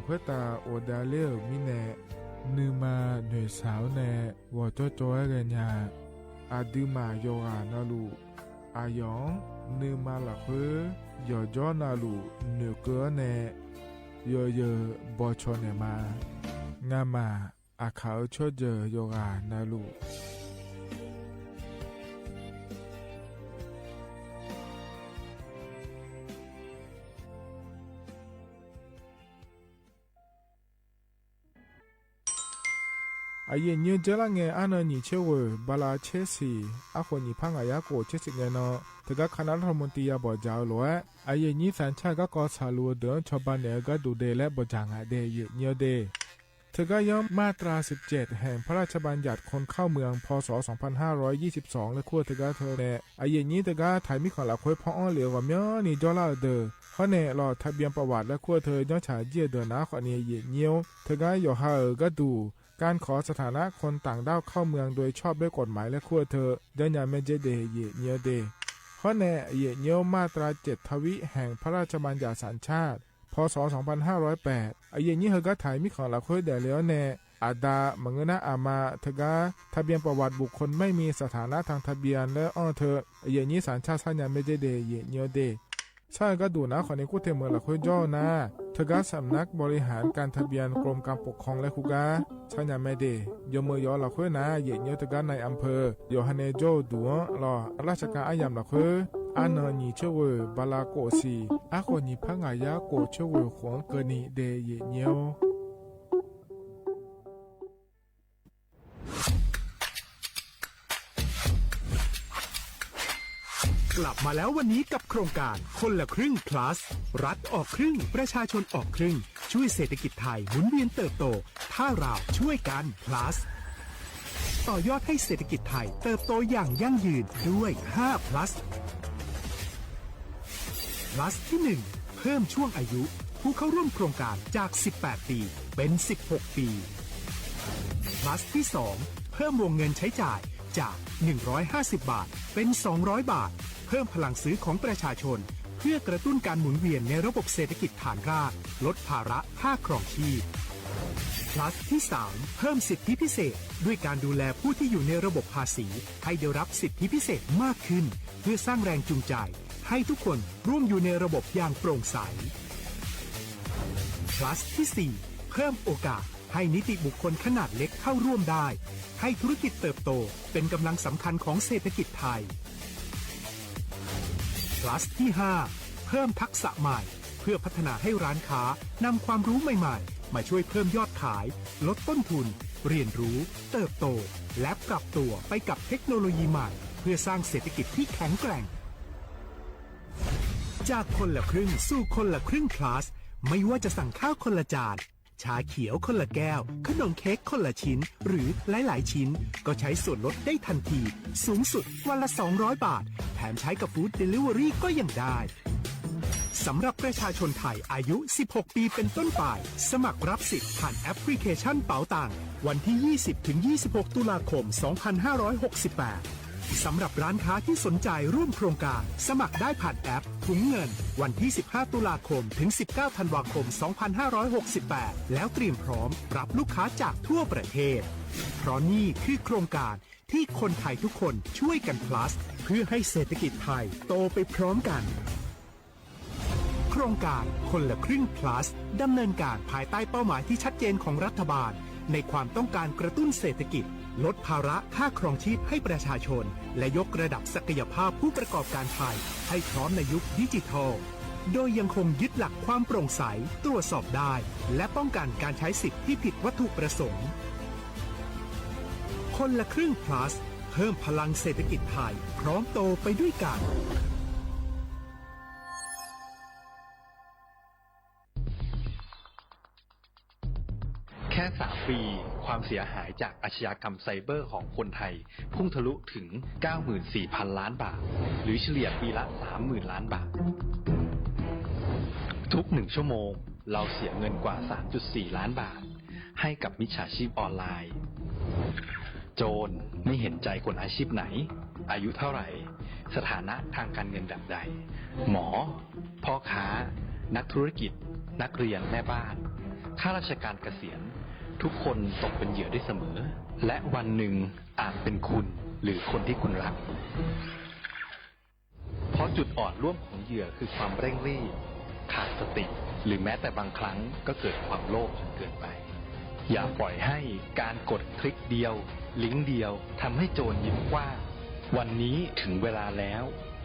S3: ခွဲတာအိုဒါလေမိနေနူမာနွေဆောင်းနေဝတော်တော်ရညာအာဒီမာယောဂာနလူအာယောနူမာလာခွေယောဂျောနာလူနုကောနေယောယောဘောချောနေမာငါမာအခါချောเจယောဂာနလူအရင်ညကြလာငယ်အနနီချေဝဘလာချေစီအခုညဖငါရကိုချေစီငယ်နော်တကခနာထမတီယဘောကြောလောအရင်ညစန်ချကကောဆာလူဒချဘနေကဒူဒေလဲဘောကြငါဒေညောဒေทกยอมมาตรา17แห่งพระราชบัญญัติคนเข้าเมืองพศ2522และขั้วทกเธอแน่ไอเย็นนี้ทกไทยมีขอหลักคุยพ่ออ้อเหลียวกับเมียนี่จอลาเดอเพราะแน่รอทะเบียนประวัติและขั้วเธอย่อฉายเจียเดินนะขอเนียเย็นเงี้ยวทกยอฮาก็ดูการขอสถานะคนต่างด้าวเข้าเมืองโดยชอบด้วยกฎหมายและขั้วเธอเดินยาเมเจเดเย็นเงี้ยวเดเพราะแน่เย็นเงี้ยวมาตรา7ทวิแห่งพระราชบัญญัติสัญชาติพศ2508อาเยนี้เฮก็ถ่ายมิขอละคุยเดแล้วแน่อาดามงนะอามาทกาทะเบียนประวัติบุคคลไม่มีสถานะทางทะเบียนและอ้อเธออาเยนี้สัญชาติสัญญาไม่ได้เดเยเนียวเดใช่ก็ดูนะขอในคู่เทเมืองละคุยย่อนะทกาสำนักบริหารการทะเบียนกรมการปกครองและคุกาสัญญาไม่ได้ยมือยอละคุยนะเยเนียวทกาในอำเภอโยฮันเนโจดัวรอราชการอายามละคุยอันนี้เชื่อว่าบาลาโกสีอาคนนี้พังอายาโกเชื่อว่าขวงเกินีเดเยเนียว
S11: กลับมาแล้ววันนี้กับโครงการคนละครึ่ง plus รัฐออกครึ่งประชาชนออกครึ่งช่วยเศรษฐกิจไทยหมุนเวียนเติบโตถ้าเราช่วยกัน plus ต่อยอดให้เศรษฐกิจไทยเติบโตอย่างยั่งยืนด้วย5 plus plus ที่ 1 เพิ่มช่วงอายุผู้เข้าร่วมโครงการจาก18ปีเป็น16ปีplus ที่ 2 เพิ่มวงเงินใช้จ่ายจาก150บาทเป็น200บาทเพิ่มพลังซื้อของประชาชนเพื่อกระตุ้นการหมุนเวียนในระบบเศรษฐกิจฐานรากลดภาระค่าครองชีพ plus ที่ 3 เพิ่มสิทธิพิเศษด้วยการดูแลผู้ที่อยู่ในระบบภาษีให้ได้รับสิทธิพิเศษมากขึ้นเพื่อสร้างแรงจูงใจให้ทุกคนร่วมอยู่ในระบบอย่างโปร่งใส plus ที่ 4 เพิ่มโอกาสให้นิติบุคคลขนาดเล็กเข้าร่วมได้ให้ธุรกิจเติบโตเป็นกำลังสำคัญของเศรษฐกิจไทย plus ที่ 5 เพิ่มทักษะใหม่เพื่อพัฒนาให้ร้านค้านำความรู้ใหม่ๆมาช่วยเพิ่มยอดขายลดต้นทุนเรียนรู้เติบโตและปรับตัวไปกับเทคโนโลยีใหม่เพื่อสร้างเศรษฐกิจที่แข็งแกร่งจากคนละครึ่งสู่คนละครึ่ง plus ไม่ว่าจะสั่งข้าวคนละจานชาเขียวคนละแก้วขนมเค้กคนละชิ้นหรือหลายๆชิ้นก็ใช้ส่วนลดได้ทันทีสูงสุดวันละ200บาทแถมใช้กับฟู้ดเดลิเวอรี่ก็ยังได้สำหรับประชาชนไทยอายุ 16 ปีเป็นต้นไปสมัครรับสิทธิ์ผ่านแอปพลิเคชันเป๋าตังวันที่ 20-26 ตุลาคม 2568 สำหรับร้านค้าที่สนใจร่วมโครงการสมัครได้ผ่านแอปถุงเงินวันที่ 15 ตุลาคมถึง 19 ธันวาคม 2568 แล้วเตรียมพร้อมรับลูกค้าจากทั่วประเทศ เพราะนี่คือโครงการที่คนไทยทุกคนช่วยกัน plus เพื่อให้เศรษฐกิจไทยโตไปพร้อมกัน โครงการคนละครึ่ง plus ดำเนินการภายใต้เป้าหมายที่ชัดเจนของรัฐบาลในความต้องการกระตุ้นเศรษฐกิจลดภาระค่าครองชีพให้ประชาชนและยกระดับศักยภาพผู้ประกอบการไทยให้พร้อมในยุคดิจิทัลโดยยังคงยึดหลักความโปร่งใสตรวจสอบได้และป้องกันการใช้สิทธิ์ที่ผิดวัตถุประสงค์คนละครึ่ง plus เพิ่มพลังเศรษฐกิจไทยพร้อมโตไปด้วยกัน
S20: แค่3 ปีความเสียหายจากอาชญากรรมไซเบอร์ของคนไทยพุ่งทะลุถึง 94,000 ล้านบาทหรือเฉลี่ยปีละ 30,000 ล้านบาททุก1 ชั่วโมงเราเสียเงินกว่า 3.4 ล้านบาทให้กับมิจฉาชีพออนไลน์โจรไม่เห็นใจคนอาชีพไหนอายุเท่าไหร่สถานะทางการเงินแบบใดหมอพ่อค้านักธุรกิจนักเรียนแม่บ้านข้าราชการเกษียณทุกคนตกเป็นเหยื่อได้เสมอและวันหนึ่งอาจเป็นคุณหรือคนที่คุณรักเพราะจุดอ่อนร่วมของเหยื่อคือความเร่งรีบขาดสติหรือแม้แต่บางครั้งก็เกิดความโลภจนเกินไปอย่าปล่อยให้การกดคลิกเดียวลิงก์เดียวทำให้โจรยิ้มกว้างวันนี้ถึงเวลาแล้ว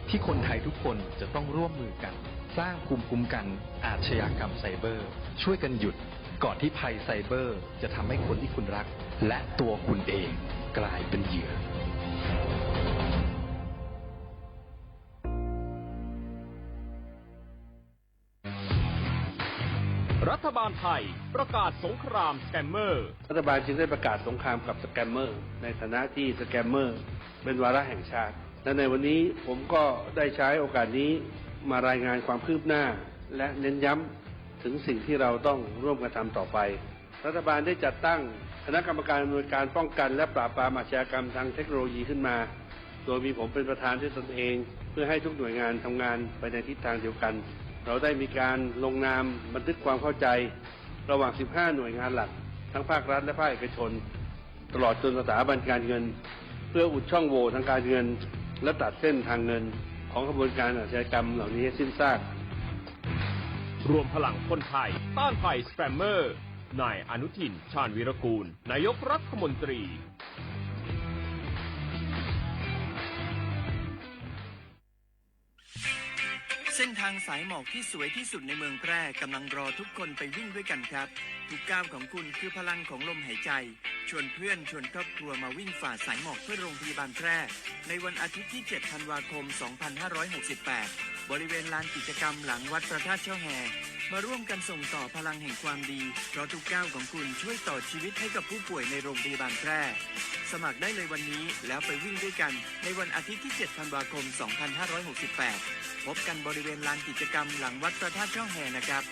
S20: ที่คนไทยทุกคนจะต้องร่วมมือกันสร้างภูมิคุ้มกันอาชญากรรมไซเบอร์ช่วยกันหยุดก่อนที่ภัยไซเบอร์จะทำให้คนที่คุณรักและตัวคุณเองกลายเป็นเหยื่อ
S21: รัฐบาลไทยประกาศสงครามสแกมเมอร์รัฐบาลจึงได้ประกาศสงครามกับสแกมเมอร์ในฐานะที่สแกมเมอร์เป็นวาระแห่งชาติและในวันนี้ผมก็ได้ใช้โอกาสนี้มารายงานความคืบหน้าและเน้นย้ำถึงสิ่งที่เราต้องร่วมกันทำต่อไปรัฐบาลได้จัดตั้งคณะกรรมการอำนวยการป้องกันและปราบปรามอาชญากรรมทางเทคโนโลยีขึ้นมาโดยมีผมเป็นประธานด้วยตนเองเพื่อให้ทุกหน่วยงานทำงานไปในทิศทางเดียวกันเราได้มีการลงนามบันทึกความเข้าใจระหว่าง 15 หน่วยงานหลักทั้งภาครัฐและภาคเอกชนตลอดจนสถาบันการเงินเพื่ออุดช่องโหว่ทางการเงินและตัดเส้นทางเงินของกระบวนการอาชญากรรมเหล่านี้ให้สิ้นซากรวมพลังคนไทยต้านภัยสแกมเมอร์นายอนุทินชาญวีรกูลนายกรัฐมนตรี
S7: เส้นทางสายหมอกที่สวยที่สุดในเมืองแพร่กำลังรอทุกคนไปวิ่งด้วยกันครับทุกก้าวของคุณคือพลังของลมหายใจชวนเพื่อนชวนครอบครัวมาวิ่งฝ่าสายหมอกเพื่อโรงพยาบาลแพร่ในวันอาทิตย์ที่ 7 ธันวาคม 2568 บริเวณลานกิจกรรมหลังวัดพระธาตุช่อแฮมาร่วมกันส่งต่อพลังแห่งความดีเพราะทุกก้าวของคุณช่วยต่อชีวิตให้กับผู้ป่วยในโรงพยาบาลแพร่สมัครได้เลยวันนี้แล้วไปวิ่งด้วยกันในวันอาทิตย์ที่ 7 ธันวาคม 2568 พบกันบริเวณลานกิจกรรมหลังวัดพระธาตุช่อแฮนะครับ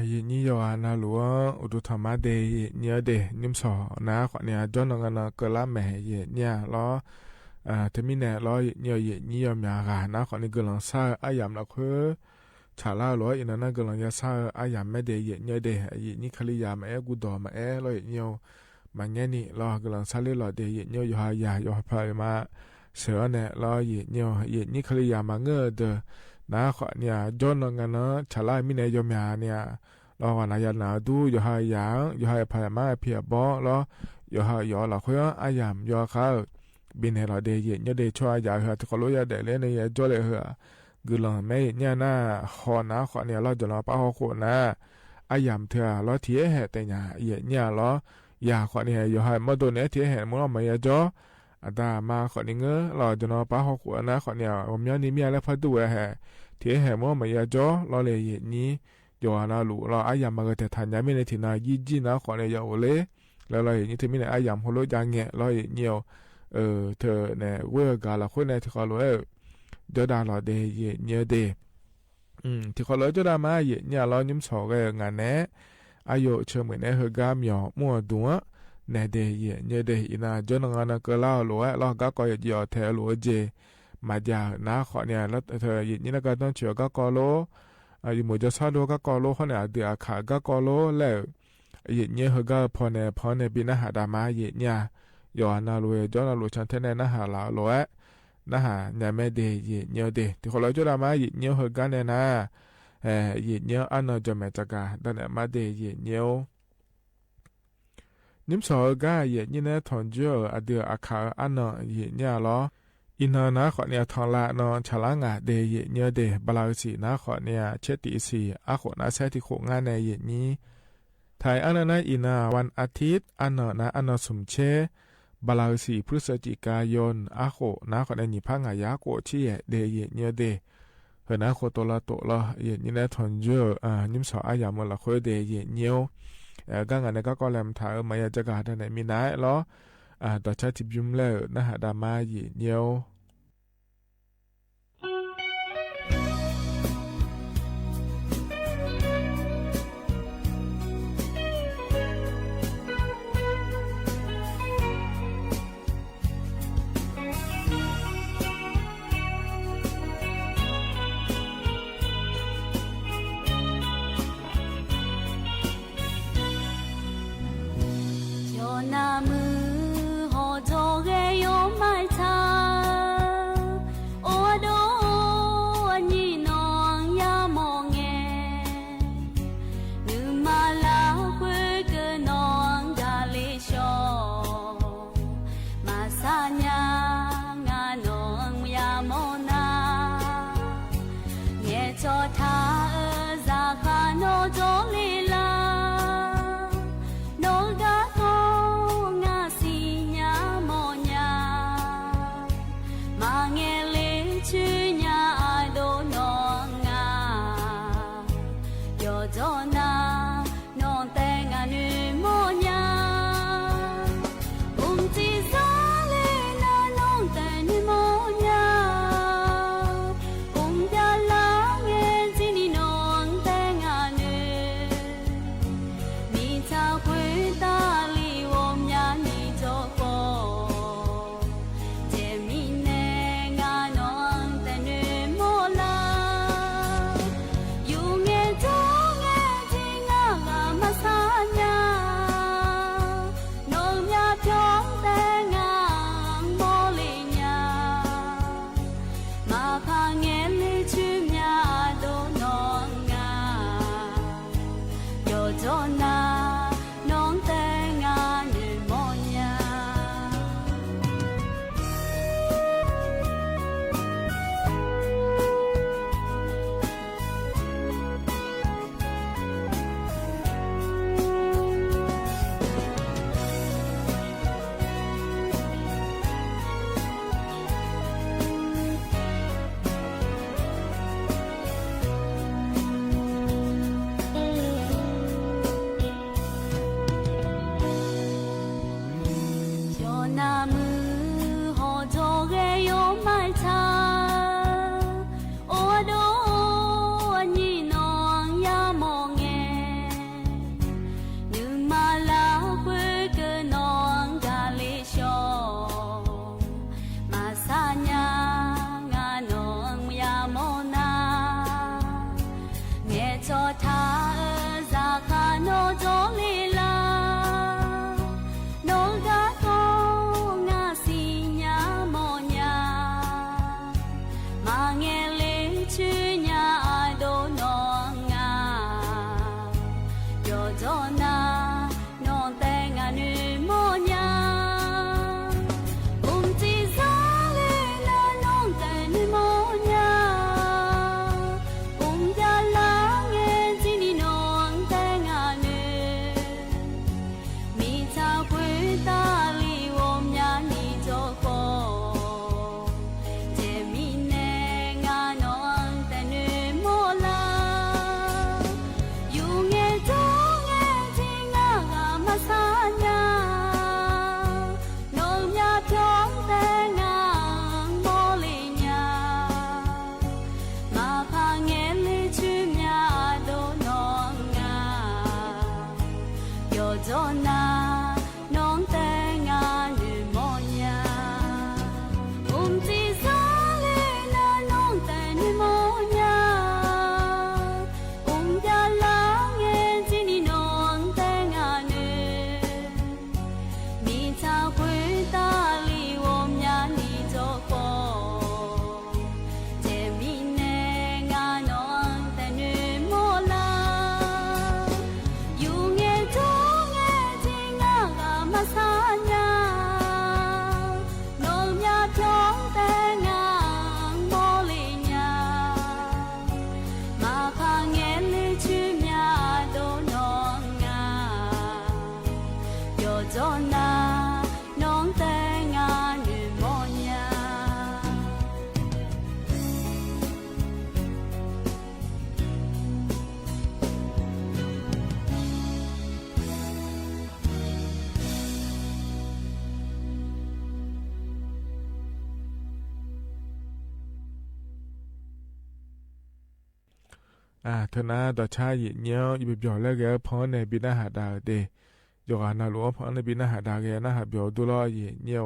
S3: ye ni yo na lu u du tha ma de ye ni de nim so na kho ne jon nga na ka la me ye nya lo te mi ne lo ye ni yo mya ga na kho ni ge lang sa ayam la khu cha la lo ina na ge lang ya sa ayam me de ye ni de ye ni khali ya ma e gu do ma e lo ye ni yo ma nya ni lo ge lang sa le lo de ye ni yo ha ya yo pa ma se ne lo ye ni khali ya ma nge de na kho nya jon nga na cha la mi ne yo mya nya lo wa na ya na du yo ha ya yo ha pa ma pia bo lo yo ha yo la khu ayam yo kha bin he la de ye ni de chwa ya ha to lo ya de le ne ye jo le ha gu lo me nya na kho na kho nya lo jo lo pa ho khu na ayam thia lo thie he te nya ye nya lo ya kho ni yo ha mo do ne thie he mo lo ma ya jo ada ma kho ni nge lo jo lo pa ho khu na kho nya o mya ni mya le pha tu he thie he mo ma ya jo lo le ye ni yo na lu lo ayam ma ge te tha nya mi ne thi na yi ji na kho ne yo le lo ye ni te mi ne ayam ho lo ja nge lo ye ni yoเธอเนี่ยเวอร์กาละคนเนี่ยที่เขารู้เดี๋ยวดาเราเดย์เนี่ยเดที่เขารู้จะดามาเนี่ยเรายิ้มสองกันงานเนี่ยอายุเชื่อเหมือนเนี่ยเฮกามีมั่วดัวเนี่ยเดย์เนี่ยเดย์นะจนงานก็เล่ารู้เราก็ก็ยอดแถวรู้เจมาจากนะขอเนี่ยแล้วเธอนี่นะก็ต้องเชื่อก็กอโลอยู่หมู่จะซาโดก็กอโลเขาเนี่ยเดือขาก็กอโลแล้วเนี่ยเฮกาพอเนี่ยบินหาดามาเนี่ยยอนาลุจอนาลุชันเทเนนะหาลาโลเอนะหาเนี่ยแม่เดย์เนียวเดที่เขาเราจะรามาเนียวเฮกันเนี่ยนะเนียวอันนจะแม่จักาดันเนี่ยมาเดย์เนียวนิมสอก้านี่นะทอนเจออเดืออาคาอันนเนี่ยล้ออินนะขอเนี่ยทองละนอนฉลางาเดย์เนียวเดบลาสีนะขอเนี่ยเชติสีอาขอนะเซติโคงานในนี้ไทยอันนั้นอินาวันอาทิตย์อันนะอันสมเชบาลาสีพฤศจิกายนอาโคนาขอได้หนีพังอายาโกชี้เดยเนี่ยเดเฮนาโคตัวละตัวละนี่นะทอนเจอนิมสออายามละคุยเดยเนี่ยกังอันนี้ก็แลมถ่ายมายาจักรได้ไหนมีน้ายล้อต่อชาติบิมเล่นะฮะดามาเนี่ย
S6: ง
S15: จอนาน้องแต่งานหรือมอยา
S3: เธอนะต่อชาหยิเนี้ยอีเบียวแล้วแกพอในบินาหาดาเดยกานาลัวพอในบินาหาดาแกนะหาเบียวดูล้อหยิเนี้ย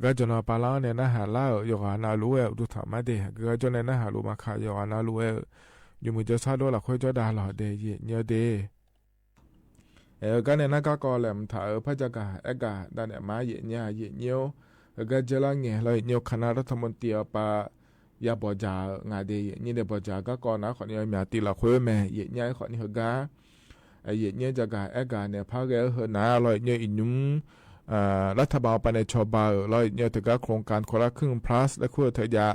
S3: ก็จนปาล้อเนี่ยนะหาล่ายกานาลัวดูถามมาเดก็จนในนะหาลูมาขายกานาลัวอยู่มือจะซาโดละค่อยจะดาหล่อเดหยิเนี้ยเดก็ในนั้นก็กอแหลมถ่ายพระจักรเอกาดันเนี่ยมาหยิเนี้ยก็เจริญเงี้ยเลยเนี้ยคณะรัฐมนตรีปายาบอจากาเดยนี่เดบอจาก็ก่อนนะขอนี้มีตีละคุยแม่เยเนี่ยขอนี้เฮกาเยเนี่ยจะกาเอกาเนี่ยพาเกเฮนาลอยเนี่ยอินุมรัฐบาลไปในชอบาลอยเนี่ยถึงโครงการคนละครึ่ง plus และคู่เธอยา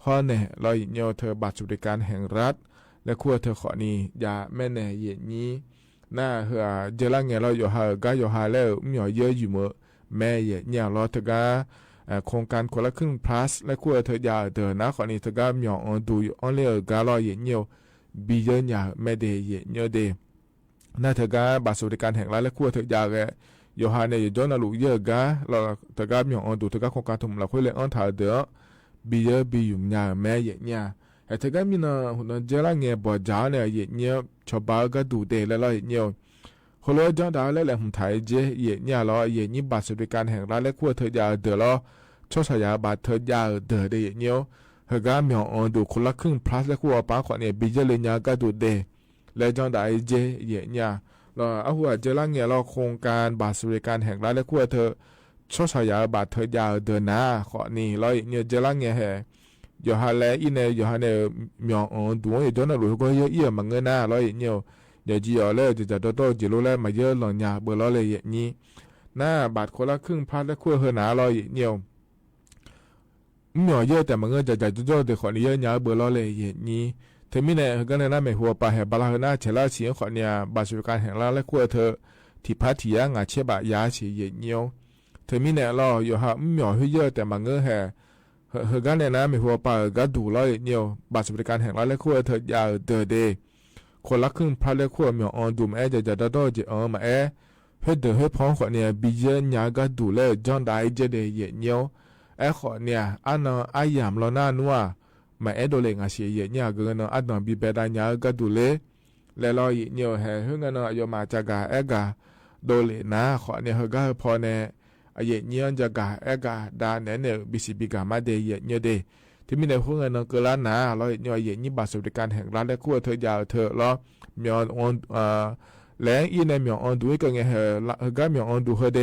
S3: ข้อเนี่ยลอยเนี่ยเธอบัตรสวัสดิการแห่งรัฐและคู่เธอขอนี้ยาแม่เนี่ยเยนี้น่าเฮอเจริญเงี้ยเราอยู่หากาอยู่หาแล้วมีเยอะอยู่มั้งแม่เยเนี่ยเราถึงโครงการคนละครึ่ง plus และคู่เธอยาเดินนะขอนี้เธอก็มีอันดูอันเลี้ยกาลอยเงี้ยบีเยเนี่ยไม่ได้เงี้ยเดน่าเธอก็บัตรสวัสดิการแห่งรัฐและคู่เธอยาแกอยู่หาเนี่ยย้อนน่ะลูกเยอะกาเราเธอก็มีอันดูเธอก็โครงการทุ่มละคุยเลยอันถ่ายเด้อบีเยบีอยู่เนี่ยแม่เนี่ยเธอก็มีนะหุ่นเจริญเงี้ยบ่จ้าเนี่ยเนี่ยชาวบ้านก็ดูเดแล้วเนี่ยคนเราจังได้แล้วแหละผมถ่ายเจเนี่ยเรานี่บัตรสวัสดิการแห่งรัฐและคู่เธอยาเด้อเราชดใช้ยาบัตรเธอยาเด้อได้เนี่ยเฮก็มีอันดูคนละครึ่ง plus และคู่ป้าขอเนี่ยบีเจเลยเนี่ยก็ดูเดแล้วจังได้เจเนี่ยเราเอาหัวเจริญเงี้ยเราโครงการบัตรสวัสดิการแห่งรัฐและคู่เธอชดใช้ยาบัตรเธอยาเด้อนะขอนี่เราเนี่ยเจริญเงี้ยอยู่หาแล้วอีเนี่ยอยู่หาเนี่ยมีอันดูอยู่จังนั้นรู้ก็เยอะๆมันเงินนะเราเนี่ยเดี๋ยวจีอ๋อเลยจะโตจีรู้แล้วมาเยอะหลังยาเบอร์ล้อเลยอย่างนี้หน้าบาทคนละครึ่งพันและคู่เฮนาเราอย่างเดียวมีเยอะแต่มันก็จะโตเดี๋ยวขอนี้เยอะยาเบอร์ล้อเลยอย่างนี้เธอมีเนี่ยก็ในนั้นไม่หัวปลาแห่บาลาเฮน่าเชล่าเสียงขอเนี่ยบาทสวัสดิการแห่งรัฐและคู่เธอที่พัทยางาเชบะยาเฉียอย่างเดียวเธอมีเนี่ยเราอยู่หามีเยอะแต่มันก็แห่เฮก็ในนั้นไม่หัวปลาก็ดูเราอย่างเดียวบาทสวัสดิการแห่งรัฐและคู่เธอยาเดย์คนละครึ่งพันและขั้วมีอันดูแม่จะโตจีมาเเฮ็ดเฮ็ดพ้องขอเนี่ยบีเยญาก็ดูแลจอนได้เจเดเยเนียวขอเนี่ยอันอายามเราหน้านัวมาโดเลงอาเสียเยเนี่ยก็เนาะอันนบีเบดญาก็ดูแลแล้วเราเยเนียวเฮงเนาะยมาจากากาโดเลนะขอเนี่ยเฮก็พอเนี่ยเยเนียจากากาดาเนี่ยบิสิบิกามาเดเยเนียเดที่มีในพวกเงินเกล้านนะเราเนี่ยอย่างนี้บัตรสวัสดิการแห่งรัฐและคู่เธอยาวเธอแล้วมีอันแรงอีในมีอันดูก็เงี้ยก็มีอันดูเฮเด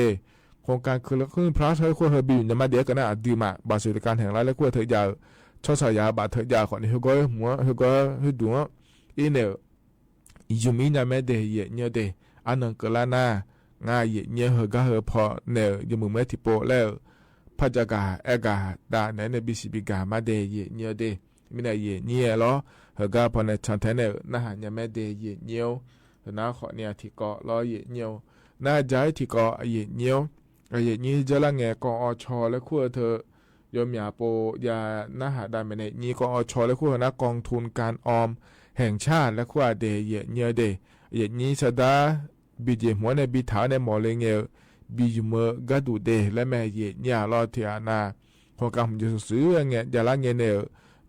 S3: โครงการคือขึ้นพระเธอคู่เฮบิวเนี่ยมาเดียกันนะดีมาบัตรสวัสดิการแห่งรัฐและคู่เธอยาวชดใช้ยาบัตรเธอยาวคนนี้เฮก็หัวเฮก็เฮดูอีเนี่ยยูมีเนี่ยไม่เดียเนี่ยเดอันนั้นเกล้านนะง่ายเนี่ยเฮก็เฮพอเนี่ยยูมือไม่ติโปแล้วพระจักรเอกาดาเนี่ยบิสิบิกามาเดยเนี่ยเดมินาเยเนี่ยล้อเฮก็พอในชันเทเนนะฮะเนี่ยไม่เดยเนี่ยนะขอเนี่ยที่เกาะล้อเยเนี่ยน่าใจที่เกาะเยเนี่ยนี่จะละเงกอชและคู่เธอยมยาโปยานะฮะดาไม่เนี่ยนี่กอชและคู่นะกองทุนการออมแห่งชาติและคู่เดยเนี่ยเดยนี่สดาบิเจหัวในบิถาในหมอเลงเงบีจมก็ดูเดและแม่เยี่ยรอเทียนาโครงการผมจะซื้อเงี้ยจะละเงี้ยเนี่ย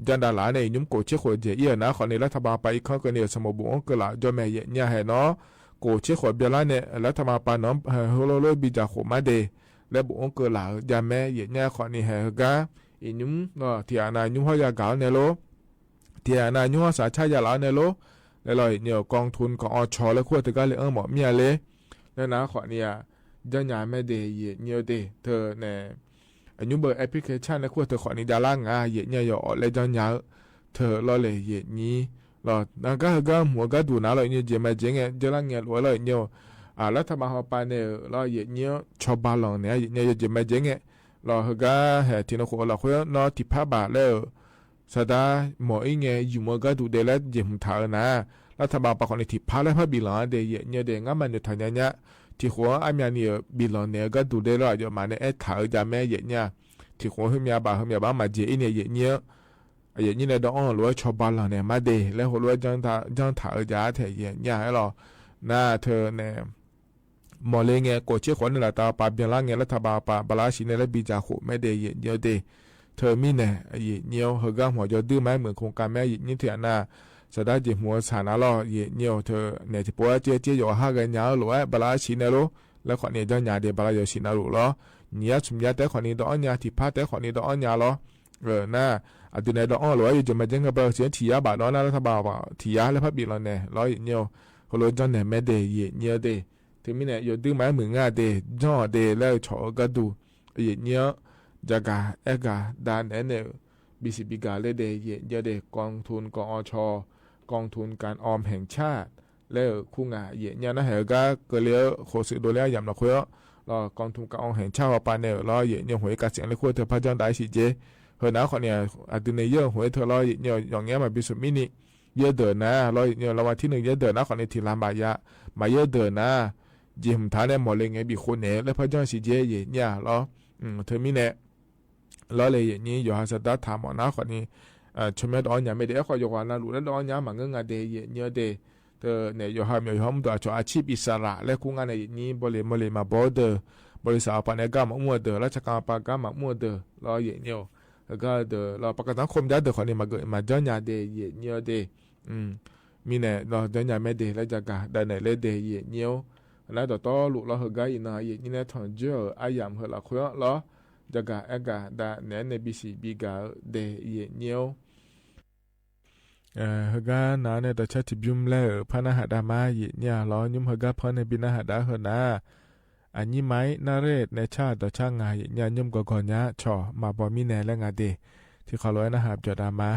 S3: จันดาลาเนี่ยยุ่งโกเชขวดเยี่ยนะขอในรัฐบาลไปเขาก็เนี่ยสมบูรณ์ก็ละจอแม่เยี่ยเห็นเนาะโกเชขวดเบลาเนี่ยรัฐบาลไปน้องฮโลโลบิจาขมาเดและบุญก็ละจอแม่เยี่ยขอนี่เห็นก็ยุ่งเนาะเทียนายุ่งเขาอยากเก่าเนี่ยโลเทียนายุ่งเขาสาชายาลาเนี่ยโลแล้วเราเนี่ยกองทุนของอชและขั้วถึงก็เลยหมอเมียเลยแล้วนะขอเนี่ยจังยาไม่เดยเนี่ยเดเธอเนี่ยยุ่งเบอร์แอปพลิเคชันและขั้วเธอขอนี่ดาล่างเนี่ยอยู่เลยจังยาเธอเราเลยนี้เรานั่นก็หัวก็ดูนะเราเนี่ยเจมาเจงจะล่างเนี่ยเราเลยเนี่ยรัฐบาลเขาไปเนี่ยเราเนี่ยชอบบ้านเราเนี่ยเจมาเจงเราก็เห็นที่เราคนเราคนเราที่พับบาทแล้วสดาหมออีเนี่ยอยู่มันก็ดูเดแล้วเจมถานะรัฐบาลปากคนที่พับแล้วพับบิลล์เดยเนี่ยเดงั้นมันอยู่ทางเนี่ยท ที่หัวอามีนี่บิลเนี่ยก็ดูได้รอดอยู่มาในถาจะแม่เยเนี่ยที่หัวเฮียบ้ามาเจเนี่ยเยเนี่ยอย่างนี้เนี่ยต้องรู้ว่าชอบบ้านเราเนี่ยมาเดแล้วรู้ว่าจังถาจะแถเยเนี่ยให้เราน่าเธอเนี่ยมอเลงก็เชื่อคนนี่แหละตาปาเบียงล่างเงี้ยแล้วถ้าบาลาชิเนี่ยแล้วบีจ่าหูไม่เดเยเดเธอมีเนี่ยเนี่ยเฮก็หัวจะดื้อไหมเหมือนโครงการแม่ยิ่งเถียน่าสดาจิหัวสานาล้อเนี่ยเธอเนี่ยที่ปัวเจ๊อยู่ห้ากันยาวหรือว่าบาลาชิเนี่ยรู้แล้วคนนี้จะหยาเดบาลาอยู่ชินารู้ล้อเนี่ยชุมยาแต่คนนี้ดอกเนี่ยที่พัดแต่คนนี้ดอกเนี่ยล้อน่าอันนี้ดอกหรือว่าอยู่จะมาเจงกับเราเสียทียาบาดล้อน่ารัฐบาลว่าทียาแล้วพับบีเราเนี่ยล้อเนี่ยเขาเลยจะเนี่ยไม่เดเนี่ยเดถึงมีเนี่ยอยู่ดื้อไหมเหมือนง่าเดจ่อเดแล้วชอก็ดูเนี่ยจะกากาดานเนี่ยบีซีบีกาเลยเดเนี่ยเดกองทุนกอชกองทุนการออมแห่งชาติแล้วคู่งาเนี่ยนะเหรอก็เกลียวโคสิโดเลียยำละคุยแล้วกองทุนการออมแห่งชาติว่าปานเนี่ยแล้วเนี่ยหวยกาเสียงเลยคุยเธอพระเจ้าได้สิเจเฮอหน้าคนเนี่ยอันนี้เยอะหวยเธอแล้วเนี่ยอย่างเงี้ยมาบิสุมินิเยอะเดินนะแล้วเนี่ยรางวัลที่1เยอะเดินนะคนนี้ทีลามบายะมาเยอะเดินนะจิมทานเนี่ยหมดเลยไงบีคนเนี่ยแล้วพระเจ้าสิเจเนี่ยแล้วเธอมีเนี่ยแล้วเลยอย่างนี้อยู่หาสตาร์ถามหน้าคนนี้ชมดอนอย่าไม่ได้ขออยู่วันนั้นรู้แล้วดอนอย่ามันก็งานเดย์เนี่ยเดย์เธอเนี่ยอยู่หาอยู่ห้องตัวอาชีพอิสระและคู่งานในนี้บริมาบอเดอร์บริษัทปานกามามัวเดอร์ราชการปากามามัวเดอร์แล้วอย่างนี้แล้วก็เดอร์เราประกาศสังคมได้เดอร์คนนี้มาเจ้าหน้าเดย์เนี่ยเดย์มีเนี่ยเราเจ้าหน้าไม่เดย์แล้วจะกะได้ไหนเลยเดย์เนี่ยแล้วต่อลูกเราเหกาอินาอย่างนี้เนี่ยทอนเจออายามเหละคุยแล้วจะกะได้เนี่ยในบีซีบีกาเดย์เนี่ยเฮกานาเนี่ยตัวชัดจิบุมแล้วพนาหาดามาเนี่ยล้อยุ่มเฮกาพอในบินาหาดาเฮนาอันนี้ไหมนาเรศในชาติตัวช่างงายเนี่ยยุ่มก่อนเนี่ยชอมาบอมีแน่และงาเดที่เขาล้อยนะหาบจอดามา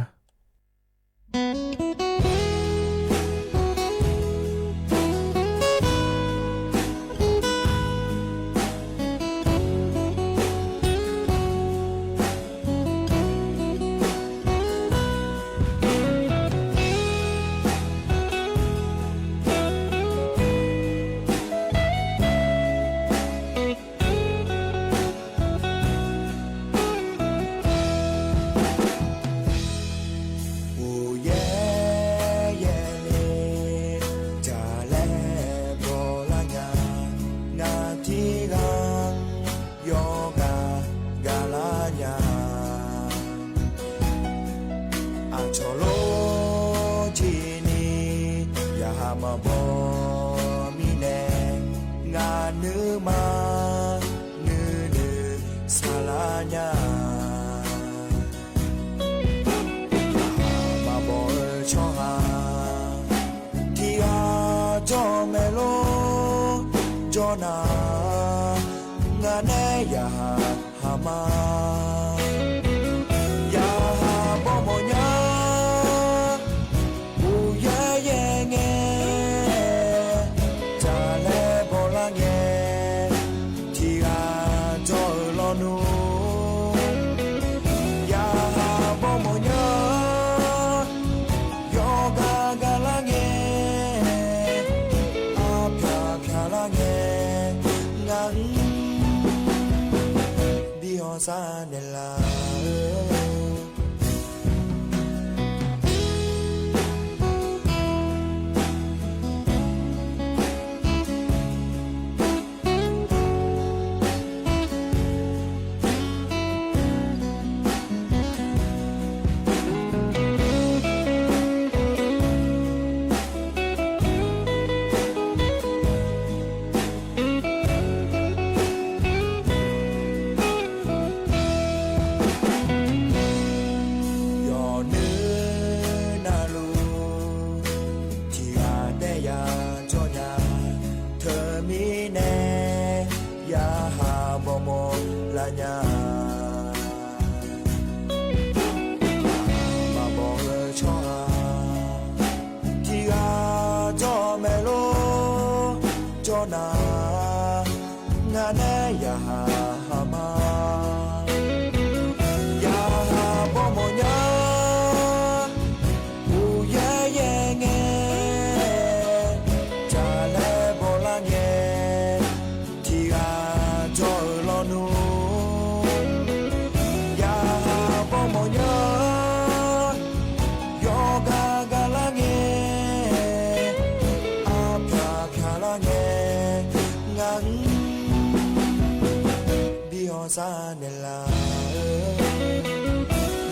S15: Sanela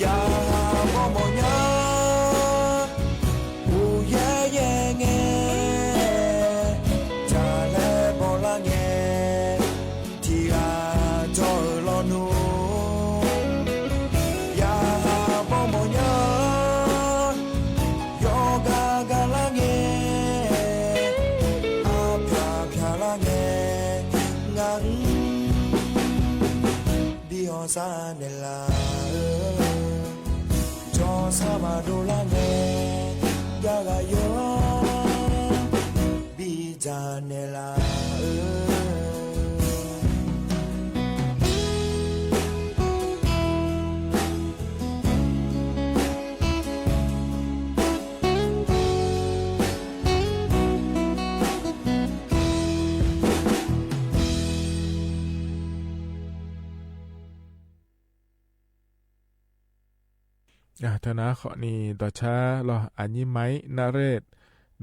S15: Ya Momonya Uye Yenge Jale Bolange Tiga Jolonu Ya Momonya Yoga Galange Apya Pyalange Ngan Sanela Jo sama dolange Yaga yo Bijanela
S3: ธนาขอนี่ต่อช้าลออันนี้ไม้นาเรศ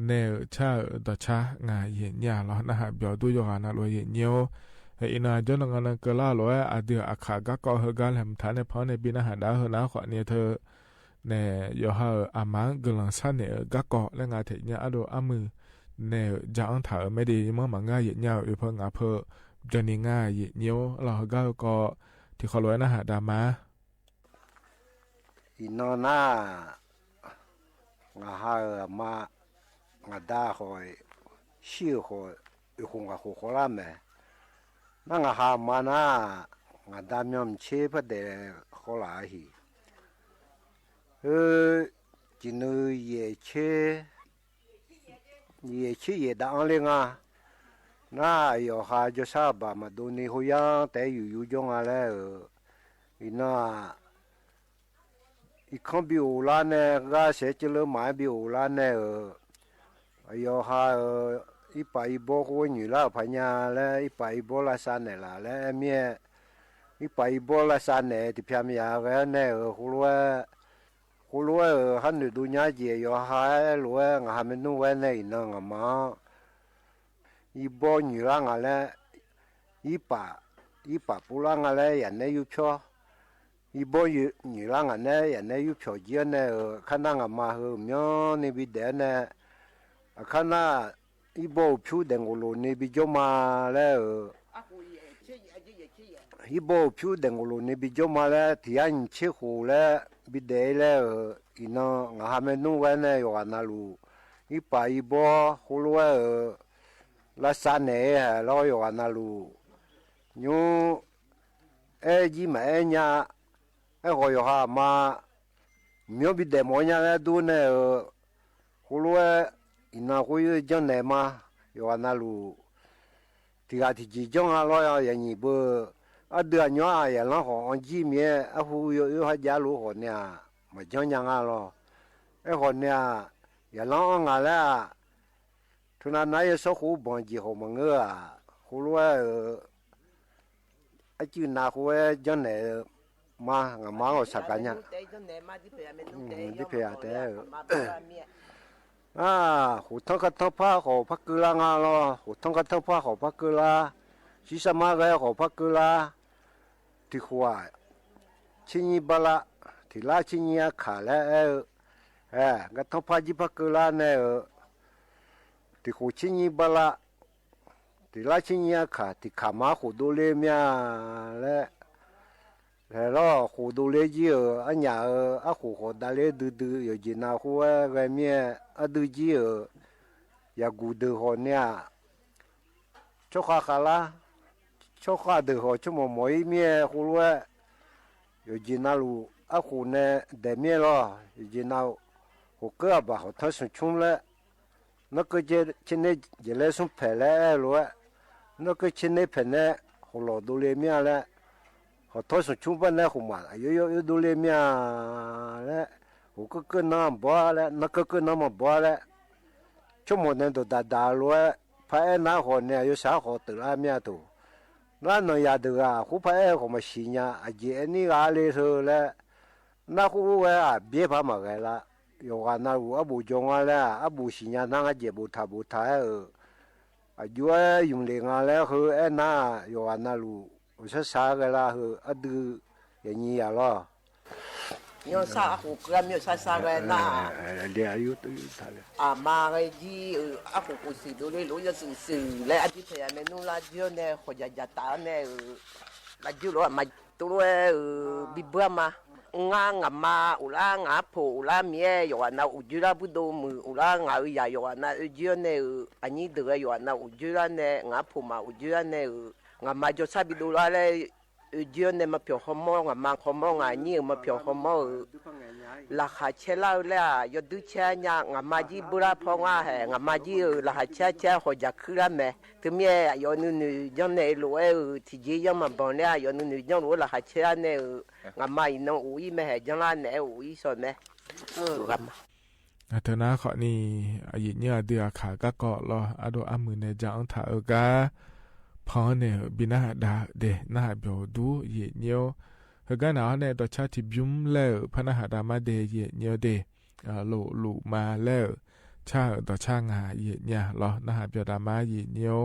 S3: เนอชาต่อช้างาเย็นยาลอนะฮะเบียวดูยกานาลอยเย็นเนียวเฮอินาจนงานังกลาลอยอาเดืออาขากะกอเฮกาลแหมทานในพอในบินาหาดาเฮนาขอนี่เธอเนยอฮาอามังกลังซันเนกะกอและงาเทญาอโดอามือเนจางถาไม่ดีเมื่อมังงาเย็นยาวอยู่เพิ่งอาเพอจนิงาเย็นเนียวลอเฮกาก็ที่เขาลอยนะหาดามา
S6: Inona ngaha ma ngada hoi shi hoi ihunga hokolame na ngaha mana ngada myom chepa de holahi jinu ye che ye da anlenga na yo ha jo saba madoni hoya te yu jong ale ina ikan biola ne ga se chelo mai biola ne yo ha ipa ibo ko ni la pa nya le ipa ibo la sa ne la le mie ipa ibo la sa ne ti pya mi ya ga ne hu lo han de du nya je yo ha lo nga ha me nu we ne ina nga ma ibo ni la nga le ipa pula nga le ya ne yu cho ibo ni la nga ne ya ne yu pyo ji ne khana nga ma hu myo ni bi de ne khana ibo pyu de ngolo ni bi jo ma le ibo pyu de ngolo ni bi jo ma le ti an che hu le bi de le ina nga ha me nu we ne yo na lu ipa ibo hu lo la sa ne lo yo na lu nyu ji ma nya ho yo ha ma myo bi de mo nya la du ne hu lo ina hu yo jan ne ma yo na lu ti ga ti ji jong a lo ya ni bo a de nya ya la ho on ji mie a hu yo ha ja lu ho nya ma jong nya nga lo ho nya ya la nga la tu na na ye so hu bon ji ho ma nga hu lo a ji na hu jan ne ma nga ma o sakanya di pe ate hu thong ka thong pha ho phakula nga lo hu thong ka thong pha ho phakula si sama ga ho phakula ti khwa chini bala ti la chini ya kha le ga thong pha ji phakula ne ti khu chini bala ti la chini ya kha ti kha ma khu do le mya le lo khu do le ji a nya a khu ho da le du yo ji na khu ga mie a du ji ya gu de ho nya cho kha khala cho kha de ho cho mo moi mie khu lo yo ji na lu a khu ne de mie lo yo ji na ho ka ba ho ta su chung le nó cứ trên này giờ lấy xuống phèn lại rồi nó cứ trên này phèn này họ lò đồ lê mía lại họ thôi xuống chung bên này họ mà yo đồ lê mía lại họ cứ nó bỏ lại nó cứ nó mà bỏ lại chung một年都打rồi phải拿họ này有啥họ tự làm mía tu那那呀的啊湖拍họ mà xí nha à giờ này啊嘞是嘞那湖啊别怕嘛个啦有啊那有阿不中啊嘞阿不是呀那个节不他啊有啊用力啊嘞和那有啊那路我说啥个啦？阿都也你呀咯。
S8: Nyo sa ako kram nyo sa saray na.
S6: Dia ayu tu tale.
S8: Amare di ako ko si dole lo ya si le adi pe me nu la dio ne khoja jata ne la dio lo ma tu bibra ma nga ngama ula nga po ula mie yo na ujura budo mu ula nga ya yo na dio ne ani de yo na ujura ne nga po ma ujura ne nga ma jo sabi do la le dio ne ma pyo homo nga ma homo nga ni ma pyo homo la ha chela la yo du cha nya nga ma ji bura pho nga he nga ma ji la ha cha cha ho ja khra me tu mie yo nu nu jon ne lo ti ji yo ma bon le yo nu nu jon lo la ha cha ne nga ma i no u i me he jon la ne u i so me ga ma
S3: เธอหน้าขอนี่อายุเนี่ยเดือขาก็เกาะรออาดูอามือในจังถ่าเอกาพอเนี่ยบินาดาเดน่าเบียวดูเยเนียวเฮกันเอาเนี่ยตัวชาติบิมเล่พนักดามาเดเยเนียวเดหลุมาเล่ชาตัวชางาเยเนี่ยรอน่าเบียวดามาเยเนียว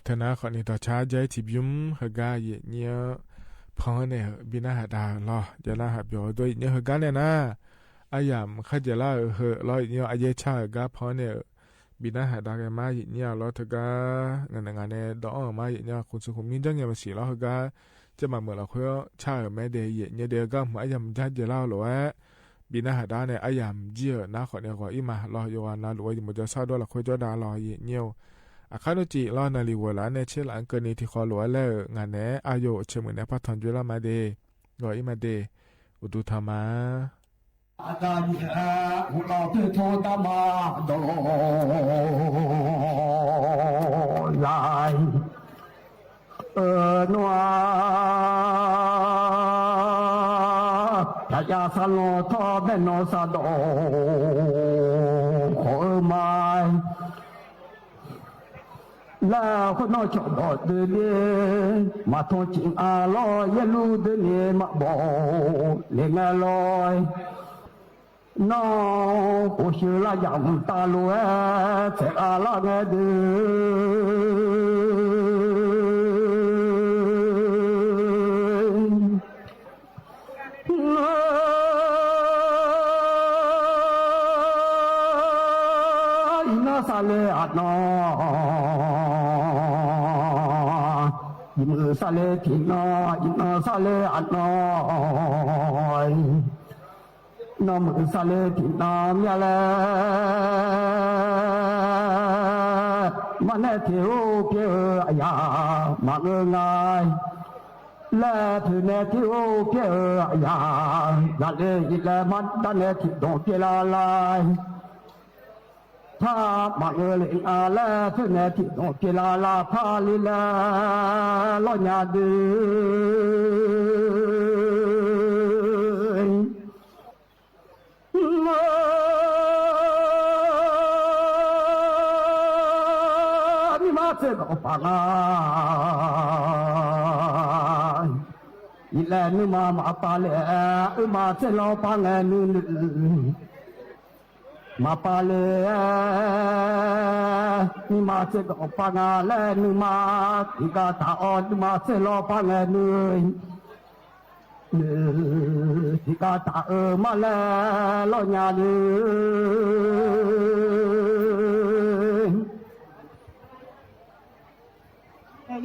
S3: ธนาขอนี่ต่อช้าใจที่ยุมฮกาเยเนี่ยพอเนี่ยบินาหาดาลอจะลาหับยอด้วยเนี่ยฮกาเนี่ยนะอายามขัดจะลาเหอลอยเนี่ยอายชากาพอเนี่ยบินาหาดาแกมาเนี่ยลอทกางานเนี่ยดอกมาเนี่ยคุณสุขุมมินจังเนี่ยมาสีลอฮกาจะมาเมื่อเราคุยชาแม่เดย์เนี่ยเดก็มาอายามจัดจะลาหรอวะบินาหาดาเนี่ยอายามเจียนะขอเนี่ยก็อีมาลอยวันนะหรือว่ามันจะซาด้วยเราคุยจะดาลอยเนี่ยอาคาโนจิลอนาลีวัวลาเนเชลอันเกนีที่ขอหลัวเล่งานเนอายุเชมือเนพัฒนจุลามาเดรออีมาเดอุดุธรรมา
S1: อาจารย์อุลาเตโทตามาโดลายนัวพระยาสโลทอเบโนซาโดขอมาแล้วคนน้อยชอบบอกเดือดมาทนจิงอาลอยลูเดือดมาบอกเลี้ยงลอยน้องผู้ชื่อละยำตาลัวเจ้าละเงดือซาเลอัดนอยิมซาเลทินอยิมซาเลอัดนอนอมซาเลทินอมยาเลมันเนทิวเปียยามาเงยและถึงเนทิวเปียยาละเลยิเลมันดันเนทิดงเปียลาลายถ้ามาเอลิอาลาถึงเนติโนกิลาลาพาลิลาลอยาดืนี่มาเจอกับปางอีแลนี่มาปาเลมาเจอเราปางนู่นมาปาเลนี่มาเจอกับปังอาเลนี่มาที่กาตาออนมาเจอรอปังเนยที่กาตามาเลลอยาเลย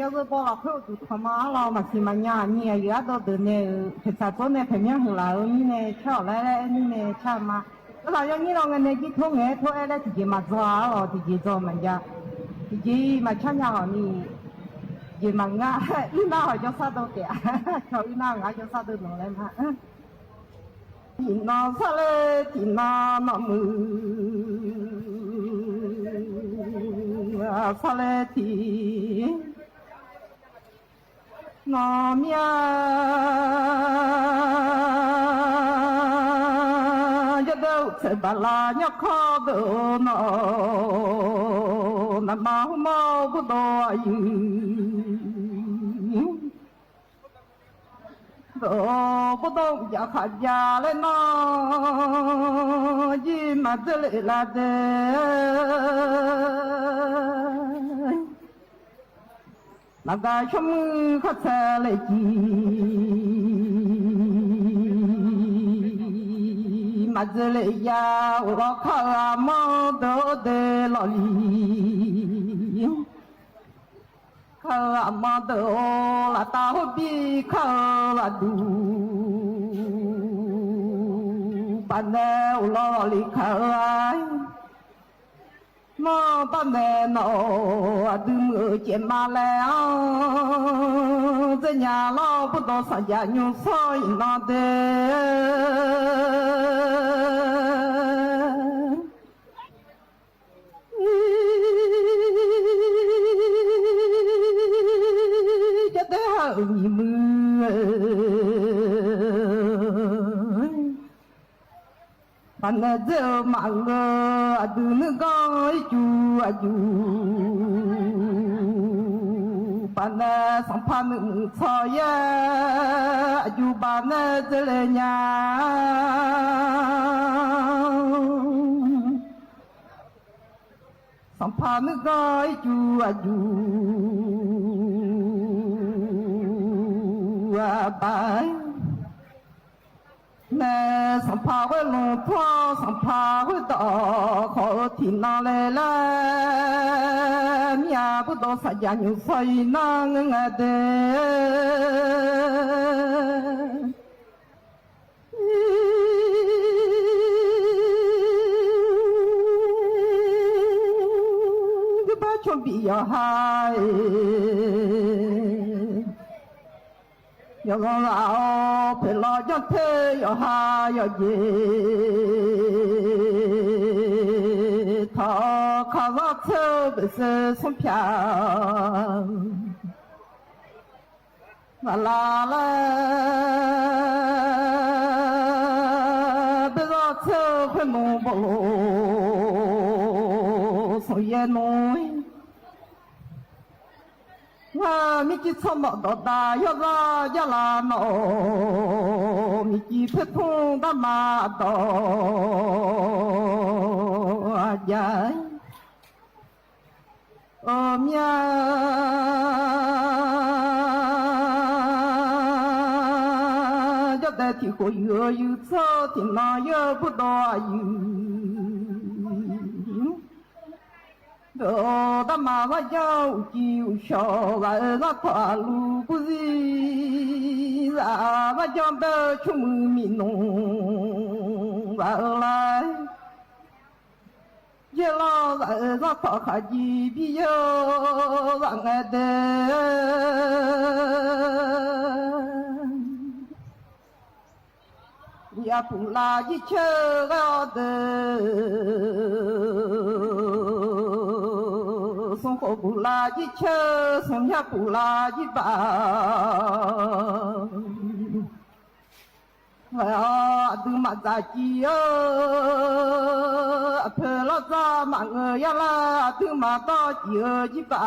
S14: 要是把老口都他妈了嘛，起码伢你也要到的呢，实在做呢，平常很老你呢，跳来了你呢，跳嘛。老要你那个那几拖哎拖哎了，自己嘛抓了，自己做嘛家，自己嘛参加好你，自己嘛啊，一拿好就啥都给，瞧一拿啊就啥都弄来嘛，一拿啥嘞，一拿那么啊啥嘞的，那面。sẽ bà la nhóc khó đồ nó nằm máu máu của tôi đồ của tôi giờ khát già lên nó gì mà thế lại là thế làm cái trong khát xe lại chi mà giờ lại ya lo khá mơ đỡ để lo li khá mơ đỡ là tao bi khá là đủ bạn nêu lo li khá mơ bạn nêu đừng ở trên mà leo giờ nhà lo不多少家用所以那你们，把那这马个都能搞一住，把那上盘能炒呀，就把那这来娘。สัมภาระก็จูจูบายแม่สัมภาระหลวงพ่อสัมภาระต่อขอที่นาเลยละเมียบุตรสัญญาอยู่ใส่นางเดchuẩn bị giờ hai giờ con lão phải lo cho thế giờ hai giờ gì thọ khó vất sơ bị sơ sống phiền và là bây giờ sơ phải mù bộ soi yên nói mi chỉ xong một đợt ta yêu ra yêu là nó mi chỉ phải thung ta mà đó dài mía cho ta thì có yêu cho thì nó yêu不多đó ta mà vợ nhau chịu sợ và nó thỏa lu bu gì là vợ chồng ta chung mình nông và lại giờ lo và nó thỏa khá gì bây giờ và nghe ya pula ji chơ ga de song ko pula ji chơ song ya pula ji ba ha du ma za ji ơ phê lo za ma ngơ ya la du ma to ji ơ ji ba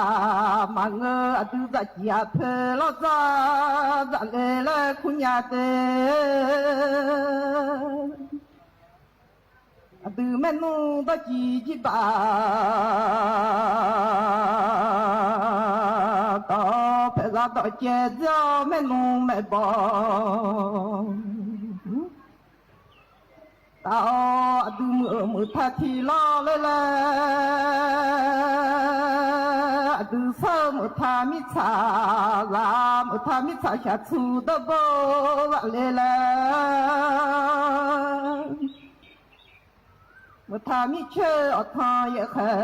S14: ma ngơ du za ji ya phê lo za le le kunya te từ men nu ba chỉ ba to phải ra to che cho men nu mẹ bỏ tao từ mưa tha thì lo lên từ sơ mưa tha mi cha ra mưa tha mi cha cha chu đó bố lên một thà mi chơi ở thà ye khờ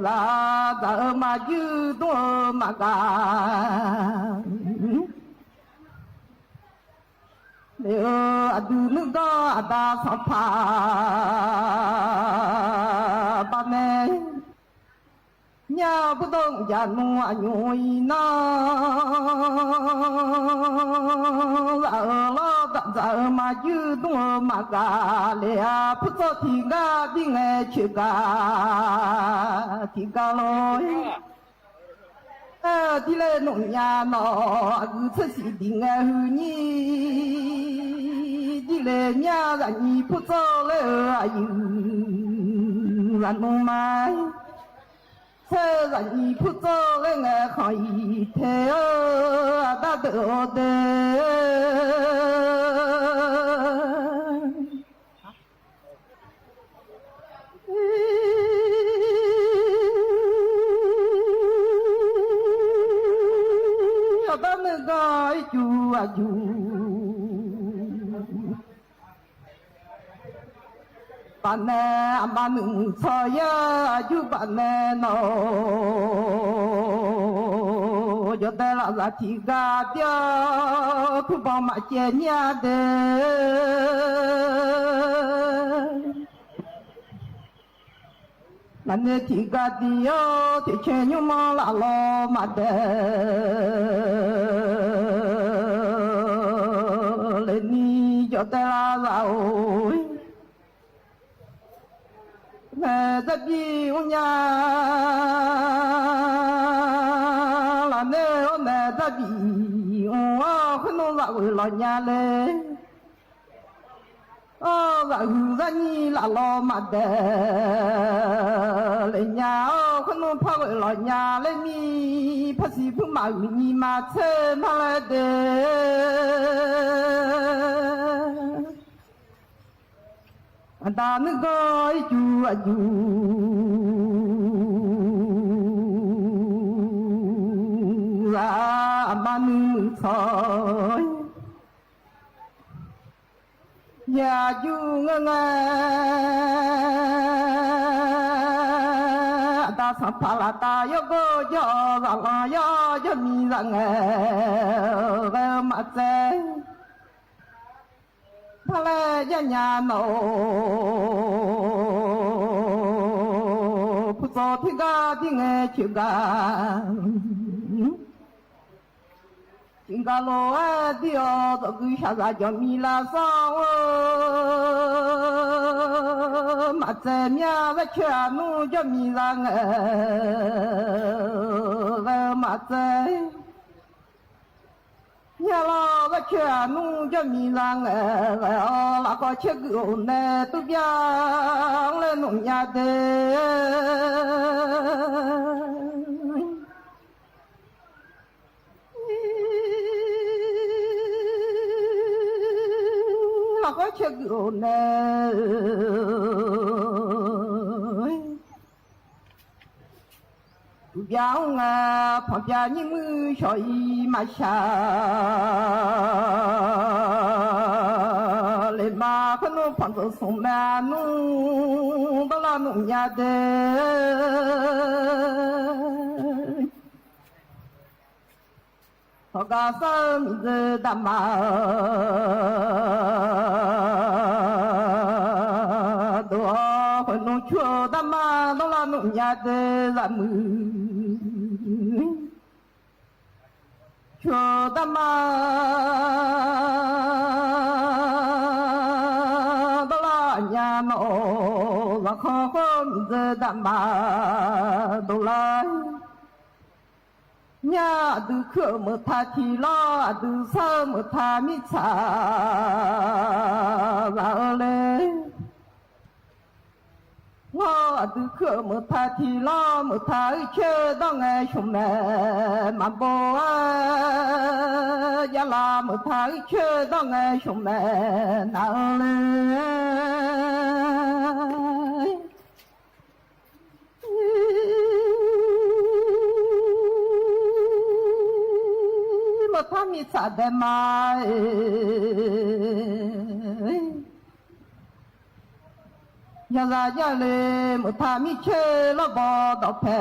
S14: là giờ mà dư đua mà gà nếu adu nước đó ada sapa ba mẹ nhà bất động nhà nuôi nuôi nó lo tận giờ mà dư đua mà gà lẽ phút cho thì gà đi nghe chuyện gà thì gà lối đi lên nông nhà nó cứ thật sự đi nghe hư nhi đi lên nhà là nhi phút cho lẽ ayu là nông mai thế là nhi phút cho lẽ nghe khỏi thế đã được ba mươi gói chu chu bạn nè ba mươi soi chu bạn nè nó cho ta là giá trị ga tiêu thu bao mà che nhà đê là nè thì ga tiêu thì che nhung mà là lo mà đê lên đi cho ta là giàu mẹ rất gì nhà là nếu mẹ rất gì, 我可能老为老娘嘞。là hư ra nhi là lo mà đẻ lên nhà con nó phá vỡ lo nhà lên mi phát sĩ phụ mà nhi mà chơi mà lại đẻ ta nữ gọi chú à chú ra mà nữ thôi nhà chú ngơ ta sắp phá là ta yêu cô cho rằng là cho mi rằng về mặt thế thà lẽ nhà nô phụ cho thì ga thì nghe chịu ga chính cả lô đi ở đó cứ xa ra cho mi là sao mà xem nhà với cha nu cho mi là nghe về mặt thế nhà lo với cha nu cho mi là nghe là có chiếc gỗ nè tu bia lên nông nhà thế có chiếc gỗ nè tu giáo ngà phong gia như mưa soi mà xa lên mà con nó phong tự sống mẹ nu đó là nông nhà đê họ cả sớm giờ đam mà đồ hồi nó chua đam mà đó là nông nhà đê là mưa chua đam mà đó là nhà nô là khó khăn giờ đam mà đồ là nhà từ khờ một thà thì lo từ sơ một thà mi xa vào lên lo từ khờ một thà thì lo một thà chơi đó nghe chúng mẹ mà bố gia là một thà chơi đó nghe chúng mẹ nào lên một tháng mi xa đêm mai nhà ra nhà lê một tháng mi chơi lo bò đọc phê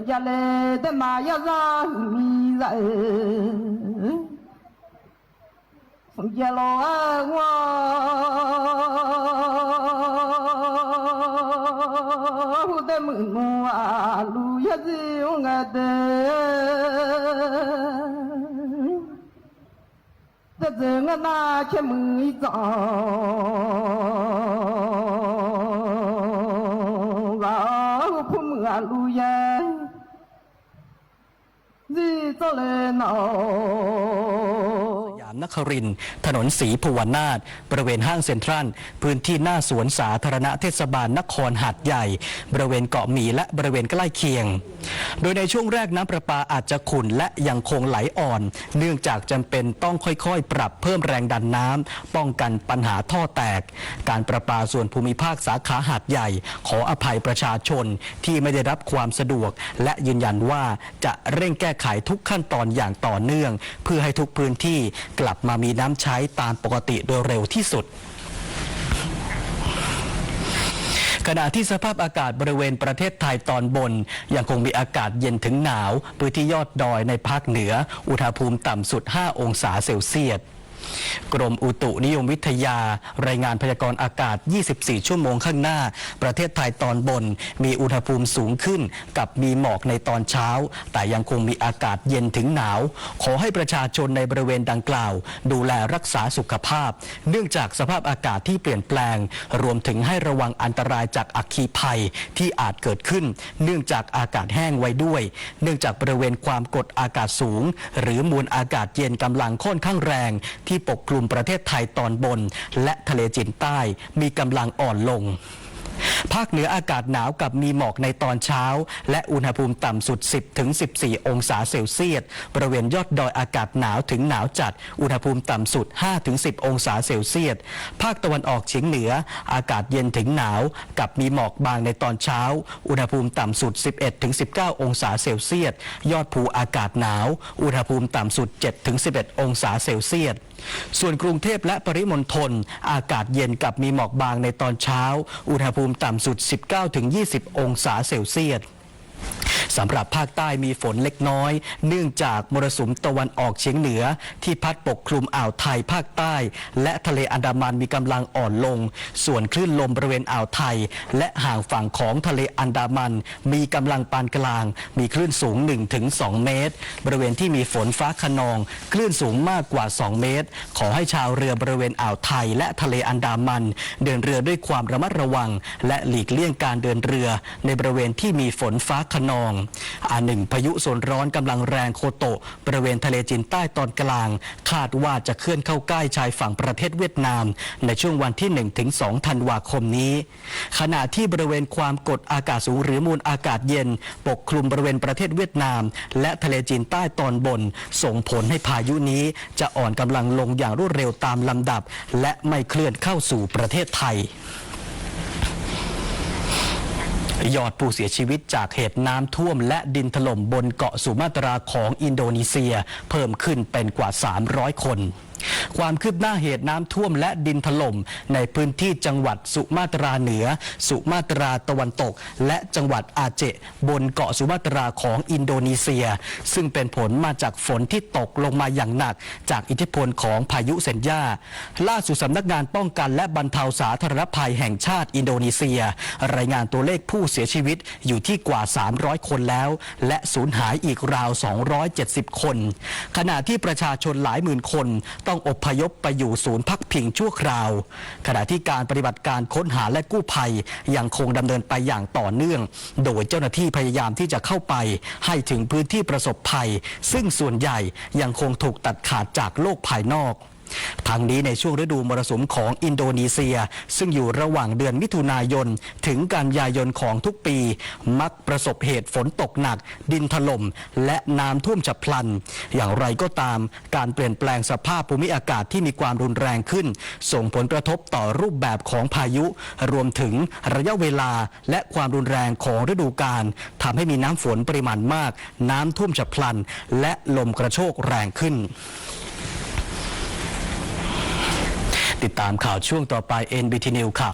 S14: nhà lê đêm mai nhà ra mi dậy không nhà lo ngoa đêm mưa lu ya gì ông nghe thế giờ nghe na che mưa gió vào phun mưa lu ya gì cho lên nào
S7: ยามนครินทร์ถนนศรีภูวนาถบริเวณห้างเซ็นทรัลพื้นที่หน้าสวนสาธารณะเทศบาลนครหาดใหญ่บริเวณเกาะหมีและบริเวณใกล้เคียงโดยในช่วงแรกน้ำประปาอาจจะขุ่นและยังคงไหลอ่อนเนื่องจากจำเป็นต้องค่อยๆปรับเพิ่มแรงดันน้ำป้องกันปัญหาท่อแตกการประปาส่วนภูมิภาคสาขาหาดใหญ่ขออภัยประชาชนที่ไม่ได้รับความสะดวกและยืนยันว่าจะเร่งแก้ไขทุกขั้นตอนอย่างต่อเนื่องเพื่อให้ทุกพื้นที่กลับมามีน้ำใช้ตามปกติโดยเร็วที่สุดขณะที่สภาพอากาศบริเวณประเทศไทยตอนบนยังคงมีอากาศเย็นถึงหนาวพื้นที่ยอดดอยในภาคเหนืออุณหภูมิต่ำสุด5 องศาเซลเซียส
S2: กรมอุตุนิยมวิทยารายงานพยากรณ์อากาศ 24 ชั่วโมงข้างหน้าประเทศไทยตอนบนมีอุณหภูมิสูงขึ้นกับมีหมอกในตอนเช้าแต่ยังคงมีอากาศเย็นถึงหนาวขอให้ประชาชนในบริเวณดังกล่าวดูแลรักษาสุขภาพเนื่องจากสภาพอากาศที่เปลี่ยนแปลงรวมถึงให้ระวังอันตรายจากอัคคีภัยที่อาจเกิดขึ้นเนื่องจากอากาศแห้งไว้ด้วยเนื่องจากบริเวณความกดอากาศสูงหรือมวลอากาศเย็นกำลังค่อนข้างแรงที่ปกคลุมประเทศไทยตอนบนและทะเลจีนใต้มีกำลังอ่อนลงภาคเหนืออากาศหนาวกับมีหมอกในตอนเช้าและอุณหภูมิต่ำสุด 10-14 องศาเซลเซียสบริเวณยอดดอยอากาศหนาวถึงหนาวจัดอุณหภูมิต่ำสุด 5-10 องศาเซลเซียสภาคตะวันออกเฉียงเหนืออากาศเย็นถึงหนาวกับมีหมอกบางในตอนเช้าอุณหภูมิต่ำสุด 11-19 องศาเซลเซียสยอดภูอากาศหนาวอุณหภูมิต่ำสุด 7-11 องศาเซลเซียสส่วนกรุงเทพและปริมณฑลอากาศเย็นกับมีหมอกบางในตอนเช้าอุณหภูมิต่ำสุด 19-20 องศาเซลเซียสสำหรับภาคใต้มีฝนเล็กน้อยเนื่องจากมรสุมตะวันออกเฉียงเหนือที่พัดปกคลุมอ่าวไทยภาคใต้และทะเลอันดามันมีกำลังอ่อนลงส่วนคลื่นลมบริเวณอ่าวไทยและห่างฝั่งของทะเลอันดามันมีกำลังปานกลางมีคลื่นสูง 1-2 เมตรบริเวณที่มีฝนฟ้าคะนองคลื่นสูงมากกว่า2เมตรขอให้ชาวเรือบริเวณอ่าวไทยและทะเลอันดามันเดินเรือด้วยความระมัดระวังและหลีกเลี่ยงการเดินเรือในบริเวณที่มีฝนฟ้าคะนอง1พายุโซนร้อนกำลังแรงโคโตะบริเวณทะเลจีนใต้ตอนกลางคาดว่าจะเคลื่อนเข้าใกล้ชายฝั่งประเทศเวียดนามในช่วงวันที่ 1-2 ธันวาคมนี้ขณะที่บริเวณความกดอากาศสูงหรือมวลอากาศเย็นปกคลุมบริเวณประเทศเวียดนามและทะเลจีนใต้ตอนบนส่งผลให้พายุนี้จะอ่อนกำลังลงอย่างรวดเร็วตามลำดับและไม่เคลื่อนเข้าสู่ประเทศไทยยอดผู้เสียชีวิตจากเหตุน้ำท่วมและดินถล่มบนเกาะสุมาตราของอินโดนีเซียเพิ่มขึ้นเป็นกว่า300 คนความคืบหน้าเหตุน้ำท่วมและดินถล่มในพื้นที่จังหวัดสุมาตราเหนือสุมาตราตะวันตกและจังหวัดอาเจบนเกาะสุมาตราของอินโดนีเซียซึ่งเป็นผลมาจากฝนที่ตกลงมาอย่างหนักจากอิทธิพลของพายุเซนยาล่าสุดสำนักงานป้องกันและบรรเทาสาธารณภัยแห่งชาติอินโดนีเซียรายงานตัวเลขผู้เสียชีวิตอยู่ที่กว่า300 คนแล้วและสูญหายอีกราว270 คนขณะที่ประชาชนหลายหมื่นคนต้องอพยพไปอยู่ศูนย์พักพิงชั่วคราวขณะที่การปฏิบัติการค้นหาและกู้ภัยยังคงดำเนินไปอย่างต่อเนื่องโดยเจ้าหน้าที่พยายามที่จะเข้าไปให้ถึงพื้นที่ประสบภัยซึ่งส่วนใหญ่ยังคงถูกตัดขาดจากโลกภายนอกทางนี้ในช่วงฤดูมรสุมของอินโดนีเซียซึ่งอยู่ระหว่างเดือนมิถุนายนถึงกันยายนของทุกปีมักประสบเหตุฝนตกหนักดินถล่มและน้ำท่วมฉับพลันอย่างไรก็ตามการเปลี่ยนแปลงสภาพภูมิอากาศที่มีความรุนแรงขึ้นส่งผลกระทบต่อรูปแบบของพายุรวมถึงระยะเวลาและความรุนแรงของฤดูกาลทำให้มีน้ำฝนปริมาณมากน้ำท่วมฉับพลันและลมกระโชกแรงขึ้นติดตามข่าวช่วงต่อไป NBT News ค่ะ